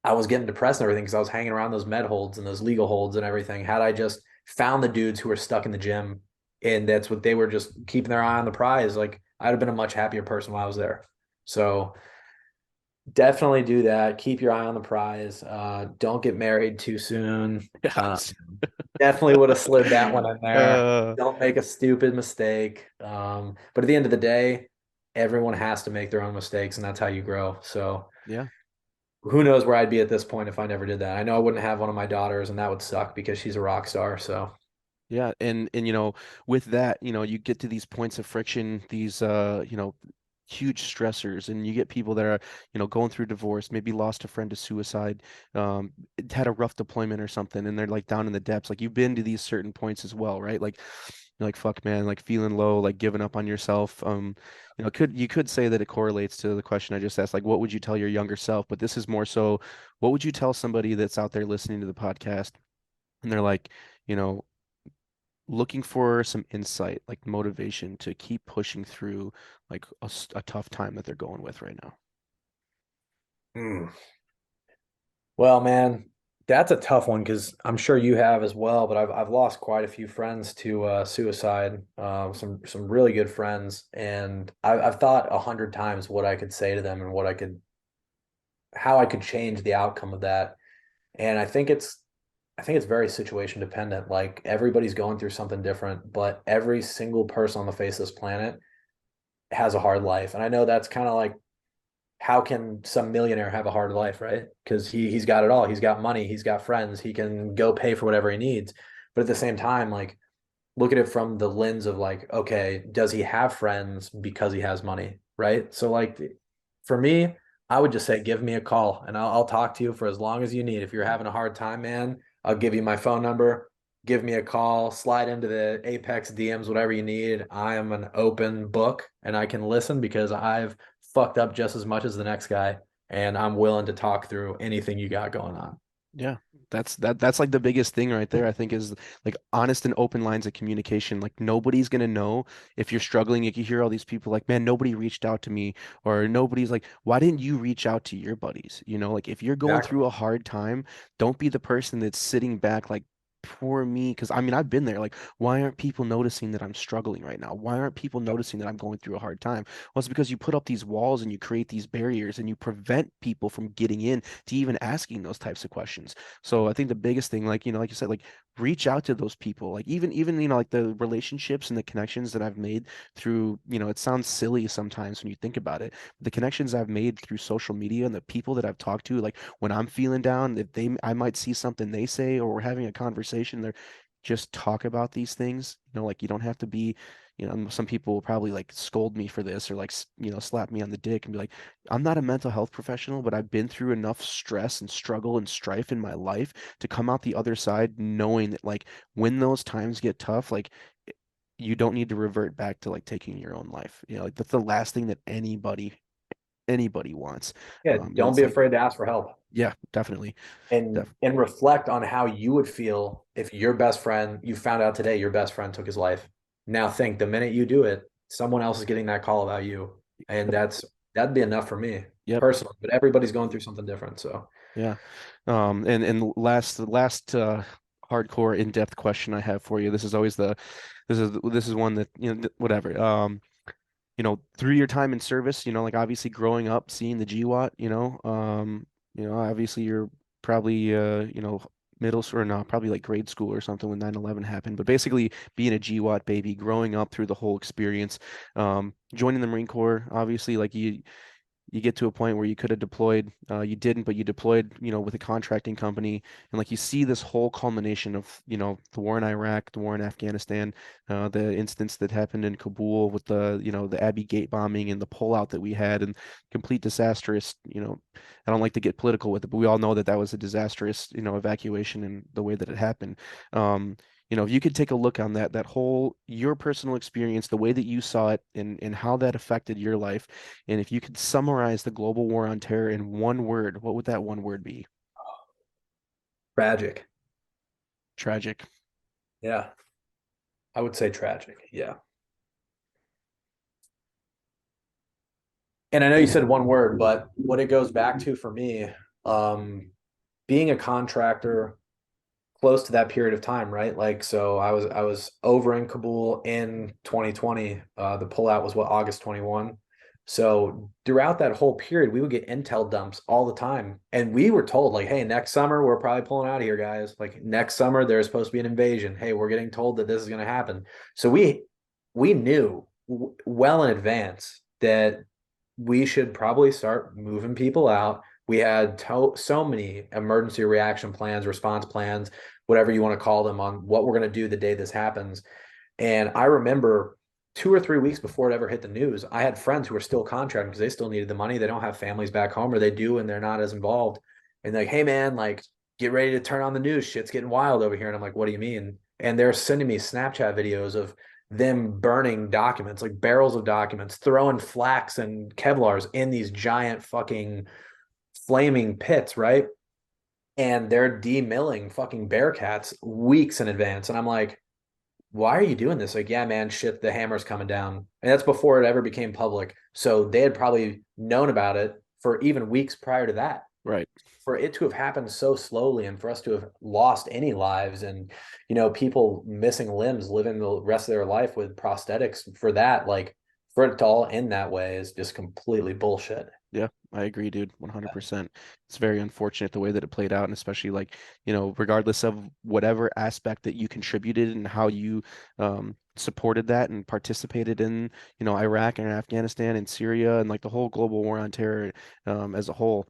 S2: I was getting depressed and everything because I was hanging around those med holds and those legal holds and everything. Had I just found the dudes who were stuck in the gym and that's what they were just keeping their eye on the prize, like I'd have been a much happier person while I was there. So definitely do that. Keep your eye on the prize. Don't get married too soon. Uh,
S1: Yes.
S2: Definitely would have slid that one in there.
S1: Uh,
S2: Don't make a stupid mistake. But at the end of the day, everyone has to make their own mistakes, and that's how you grow. So
S1: yeah.
S2: who knows where I'd be at this point if I never did that. I know I wouldn't have one of my daughters, and that would suck because she's a rock star. So
S1: Yeah, and with that, you get to these points of friction, these huge stressors, and you get people that are, going through divorce, maybe lost a friend to suicide, had a rough deployment or something, and they're like down in the depths. Like you've been to these certain points as well, right? Like you're like, fuck man, like feeling low, like giving up on yourself. You could say that it correlates to the question I just asked, like what would you tell your younger self? But this is more so, what would you tell somebody that's out there listening to the podcast and they're like, you know, looking for some insight, like motivation to keep pushing through like a tough time that they're going with right now.
S2: mm. Well, man, that's a tough one because I'm sure you have as well. But I've lost quite a few friends to suicide. Some really good friends, and I've thought 100 times what I could say to them and what I could how I could change the outcome of that. And I think it's very situation dependent. Like everybody's going through something different, but every single person on the face of this planet has a hard life. And I know that's kind of like how can some millionaire have a hard life, right? Because he's got it all. He's got money, he's got friends, he can go pay for whatever he needs. But at the same time, like look at it from the lens of like, okay, does he have friends because he has money, right? So like for me, I would just say give me a call and I'll talk to you for as long as you need. If you're having a hard time, man, I'll give you my phone number. Give me a call, slide into the Apex DMs, whatever you need. I am an open book and I can listen because I've fucked up just as much as the next guy and I'm willing to talk through anything you got going on.
S1: Yeah, that's like the biggest thing right there, I think, is like honest and open lines of communication. Like nobody's gonna know if you're struggling. You can hear all these people like, man, nobody reached out to me, or nobody's like, why didn't you reach out to your buddies? Like if you're going
S2: Exactly.
S1: through a hard time, don't be the person that's sitting back like, poor me. Because I mean, I've been there. Like, why aren't people noticing that I'm struggling right now? Why aren't people noticing that I'm going through a hard time? Well, it's because you put up these walls and you create these barriers and you prevent people from getting in to even asking those types of questions. So I think the biggest thing, like you said, like reach out to those people. Like even like the relationships and the connections that I've made through, it sounds silly sometimes when you think about it. The connections I've made through social media and the people that I've talked to, like when I'm feeling down, if I might see something they say or we're having a conversation, they're just talk about these things. Like you don't have to be, some people will probably like scold me for this or like, slap me on the dick and be like, I'm not a mental health professional, but I've been through enough stress and struggle and strife in my life to come out the other side knowing that like when those times get tough, like you don't need to revert back to like taking your own life. Like that's the last thing that anybody wants.
S2: Yeah,
S1: And
S2: don't
S1: it's
S2: be
S1: like,
S2: afraid to ask for help.
S1: yeah, definitely.
S2: And reflect on how you would feel if your best friend you found out today your best friend took his life. Now think the minute you do it, someone else is getting that call about you, and that'd be enough for me
S1: Yep.
S2: personally. But everybody's going through something different, so
S1: Yeah. And last hardcore in-depth question I have for you. This is one that, whatever. Through your time in service, like obviously growing up, seeing the GWAT, obviously you're probably middle school or not, probably like grade school or something when 9/11 happened. But basically being a GWAT baby, growing up through the whole experience, joining the Marine Corps, obviously like you get to a point where you could have deployed, you didn't, but you deployed, with a contracting company, and like you see this whole culmination of, the war in Iraq, the war in Afghanistan, the instance that happened in Kabul with the Abbey Gate bombing and the pullout that we had and complete disastrous, I don't like to get political with it, but we all know that that was a disastrous, evacuation and the way that it happened. Um, if you could take a look on that whole your personal experience, the way that you saw it and how that affected your life, and if you could summarize the global war on terror in one word, what would that one word be?
S2: tragic.
S1: Tragic.
S2: Yeah, I would say tragic. Yeah. And I know you said one word, but what it goes back to for me, um, being a contractor close to that period of time, right? Like, so I was over in Kabul in 2020. The pullout was what, August 21. So throughout that whole period, we would get intel dumps all the time, and we were told like, "Hey, next summer we're probably pulling out of here, guys. Like next summer there's supposed to be an invasion. Hey, we're getting told that this is going to happen." So we knew well in advance that we should probably start moving people out. We had so many emergency reaction plans, response plans, whatever you want to call them, on what we're going to do the day this happens. And I remember 2 or 3 weeks before it ever hit the news, I had friends who were still contracting because they still needed the money. They don't have families back home, or they do and they're not as involved. And like, hey man, like get ready to turn on the news. Shit's getting wild over here. And I'm like, what do you mean? And they're sending me Snapchat videos of them burning documents, like barrels of documents, throwing flax and Kevlars in these giant fucking flaming pits, right? And they're demilling fucking Bearcats weeks in advance. And I'm like, why are you doing this? Like, yeah, man, shit, the hammer's coming down. And that's before it ever became public. So they had probably known about it for even weeks prior to that.
S1: Right.
S2: For it to have happened so slowly and for us to have lost any lives and, people missing limbs, living the rest of their life with prosthetics for that, like for it to all end that way is just completely bullshit.
S1: Yeah, I agree, dude, 100%. It's very unfortunate the way that it played out, and especially like, regardless of whatever aspect that you contributed and how you supported that and participated in, Iraq and Afghanistan and Syria and like the whole global war on terror as a whole.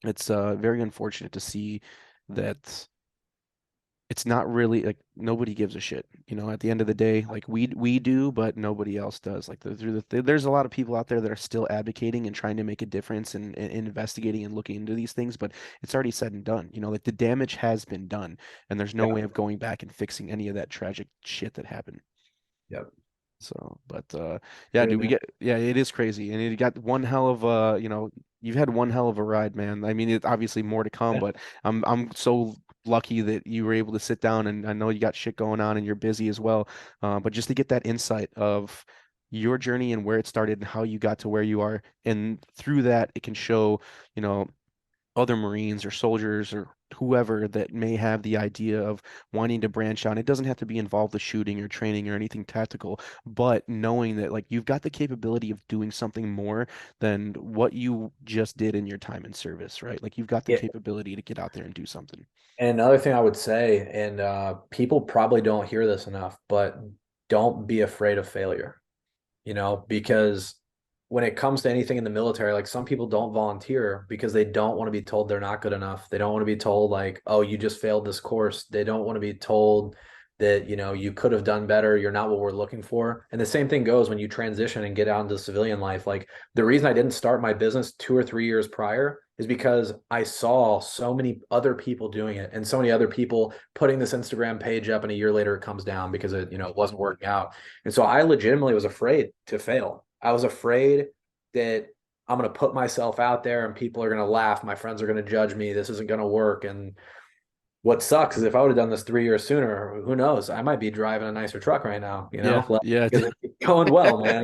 S1: It's very unfortunate to see that it's not really like nobody gives a shit. At the end of the day, like we do, but nobody else does. Like there's a lot of people out there that are still advocating and trying to make a difference and investigating and looking into these things, but it's already said and done. Like the damage has been done, and there's no way
S2: Yeah.
S1: of going back and fixing any of that tragic shit that happened.
S2: Yep.
S1: So, but yeah,
S2: Agree,
S1: dude,
S2: man.
S1: yeah, it is crazy, and you got one hell of you've had one hell of a ride, man. I mean, it's obviously more to come,
S2: Yeah.
S1: but I'm so lucky that you were able to sit down, and I know you got shit going on and you're busy as well. But just to get that insight of your journey and where it started and how you got to where you are, and through that, it can show, you know, other Marines or soldiers or whoever that may have the idea of wanting to branch out. It doesn't have to be involved with shooting or training or anything tactical, but knowing that like you've got the capability of doing something more than what you just did in your time in service, right? Like you've got the
S2: Yeah.
S1: capability to get out there and do something.
S2: And another thing I would say, and people probably don't hear this enough, but don't be afraid of failure, because when it comes to anything in the military, like some people don't volunteer because they don't want to be told they're not good enough. They don't want to be told like, oh, you just failed this course. They don't want to be told that, you could have done better. You're not what we're looking for. And the same thing goes when you transition and get out into civilian life. Like the reason I didn't start my business 2 or 3 years prior is because I saw so many other people doing it and so many other people putting this Instagram page up and a year later it comes down because it wasn't working out. And so I legitimately was afraid to fail. I was afraid that I'm going to put myself out there and people are going to laugh. My friends are going to judge me. This isn't going to work. And what sucks is if I would have done this 3 years sooner, who knows? I might be driving a nicer truck right now,
S1: Yeah,
S2: like,
S1: yeah.
S2: because it's going well, man.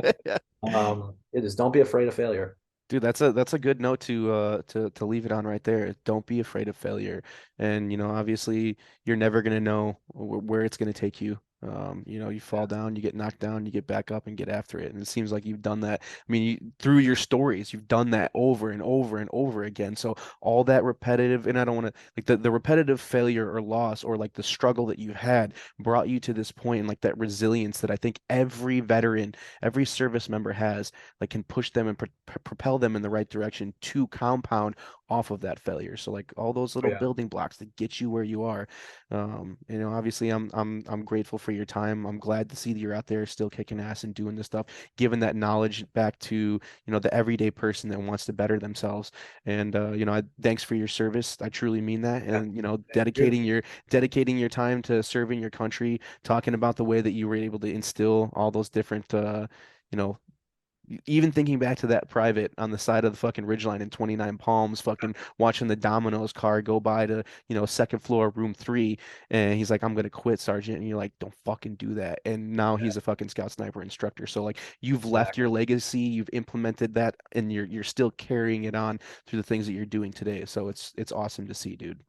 S2: It is don't be afraid of failure.
S1: Dude, that's a good note to leave it on right there. Don't be afraid of failure. And obviously you're never gonna know where it's gonna take you. You fall
S2: Yeah.
S1: down, you get knocked down, you get back up and get after it. And it seems like you've done that. I mean, through your stories, you've done that over and over and over again. So all that repetitive, and I don't want to like the repetitive failure or loss or like the struggle that you've had brought you to this point and like that resilience that I think every veteran, every service member has like can push them and propel them in the right direction to compound off of that failure. So like all those
S2: Oh,
S1: little
S2: yeah.
S1: building blocks that get you where you are. Obviously I'm grateful for your time. I'm glad to see that you're out there still kicking ass and doing this stuff, giving that knowledge back to, the everyday person that wants to better themselves. And thanks for your service. I truly mean that.
S2: Yeah.
S1: And
S2: Thank you.
S1: dedicating your time to serving your country, talking about the way that you were able to instill all those different you know Even thinking back to that private on the side of the fucking Ridgeline in 29 Palms, fucking watching the Domino's car go by to, second floor, room 3, and he's like, I'm gonna quit, Sergeant. And you're like, don't fucking do that. And now
S2: Yeah,
S1: he's a fucking scout sniper instructor. So like you've left your
S2: exactly.
S1: legacy, you've implemented that, and you're still carrying it on through the things that you're doing today. So it's awesome to see, dude.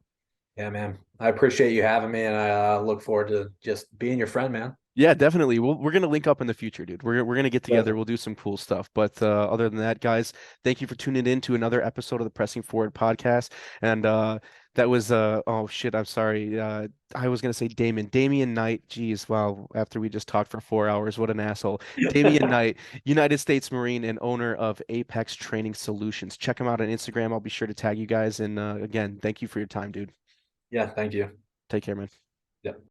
S2: Yeah, man. I appreciate you having me, and I look forward to just being your friend, man.
S1: Yeah, definitely. We're gonna link up in the future, dude. We're gonna get together.
S2: Definitely.
S1: We'll do some cool stuff. But other than that, guys, thank you for tuning in to another episode of the Pressing Forward podcast. And that was oh shit, I'm sorry. I was gonna say Damian Knight. Jeez, wow. After we just talked for 4 hours, what an asshole. Damian Knight, United States Marine and owner of Apex Training Solutions. Check him out on Instagram. I'll be sure to tag you guys. And again, thank you for your time, dude.
S2: Yeah, thank you.
S1: Take care, man.
S2: Yep.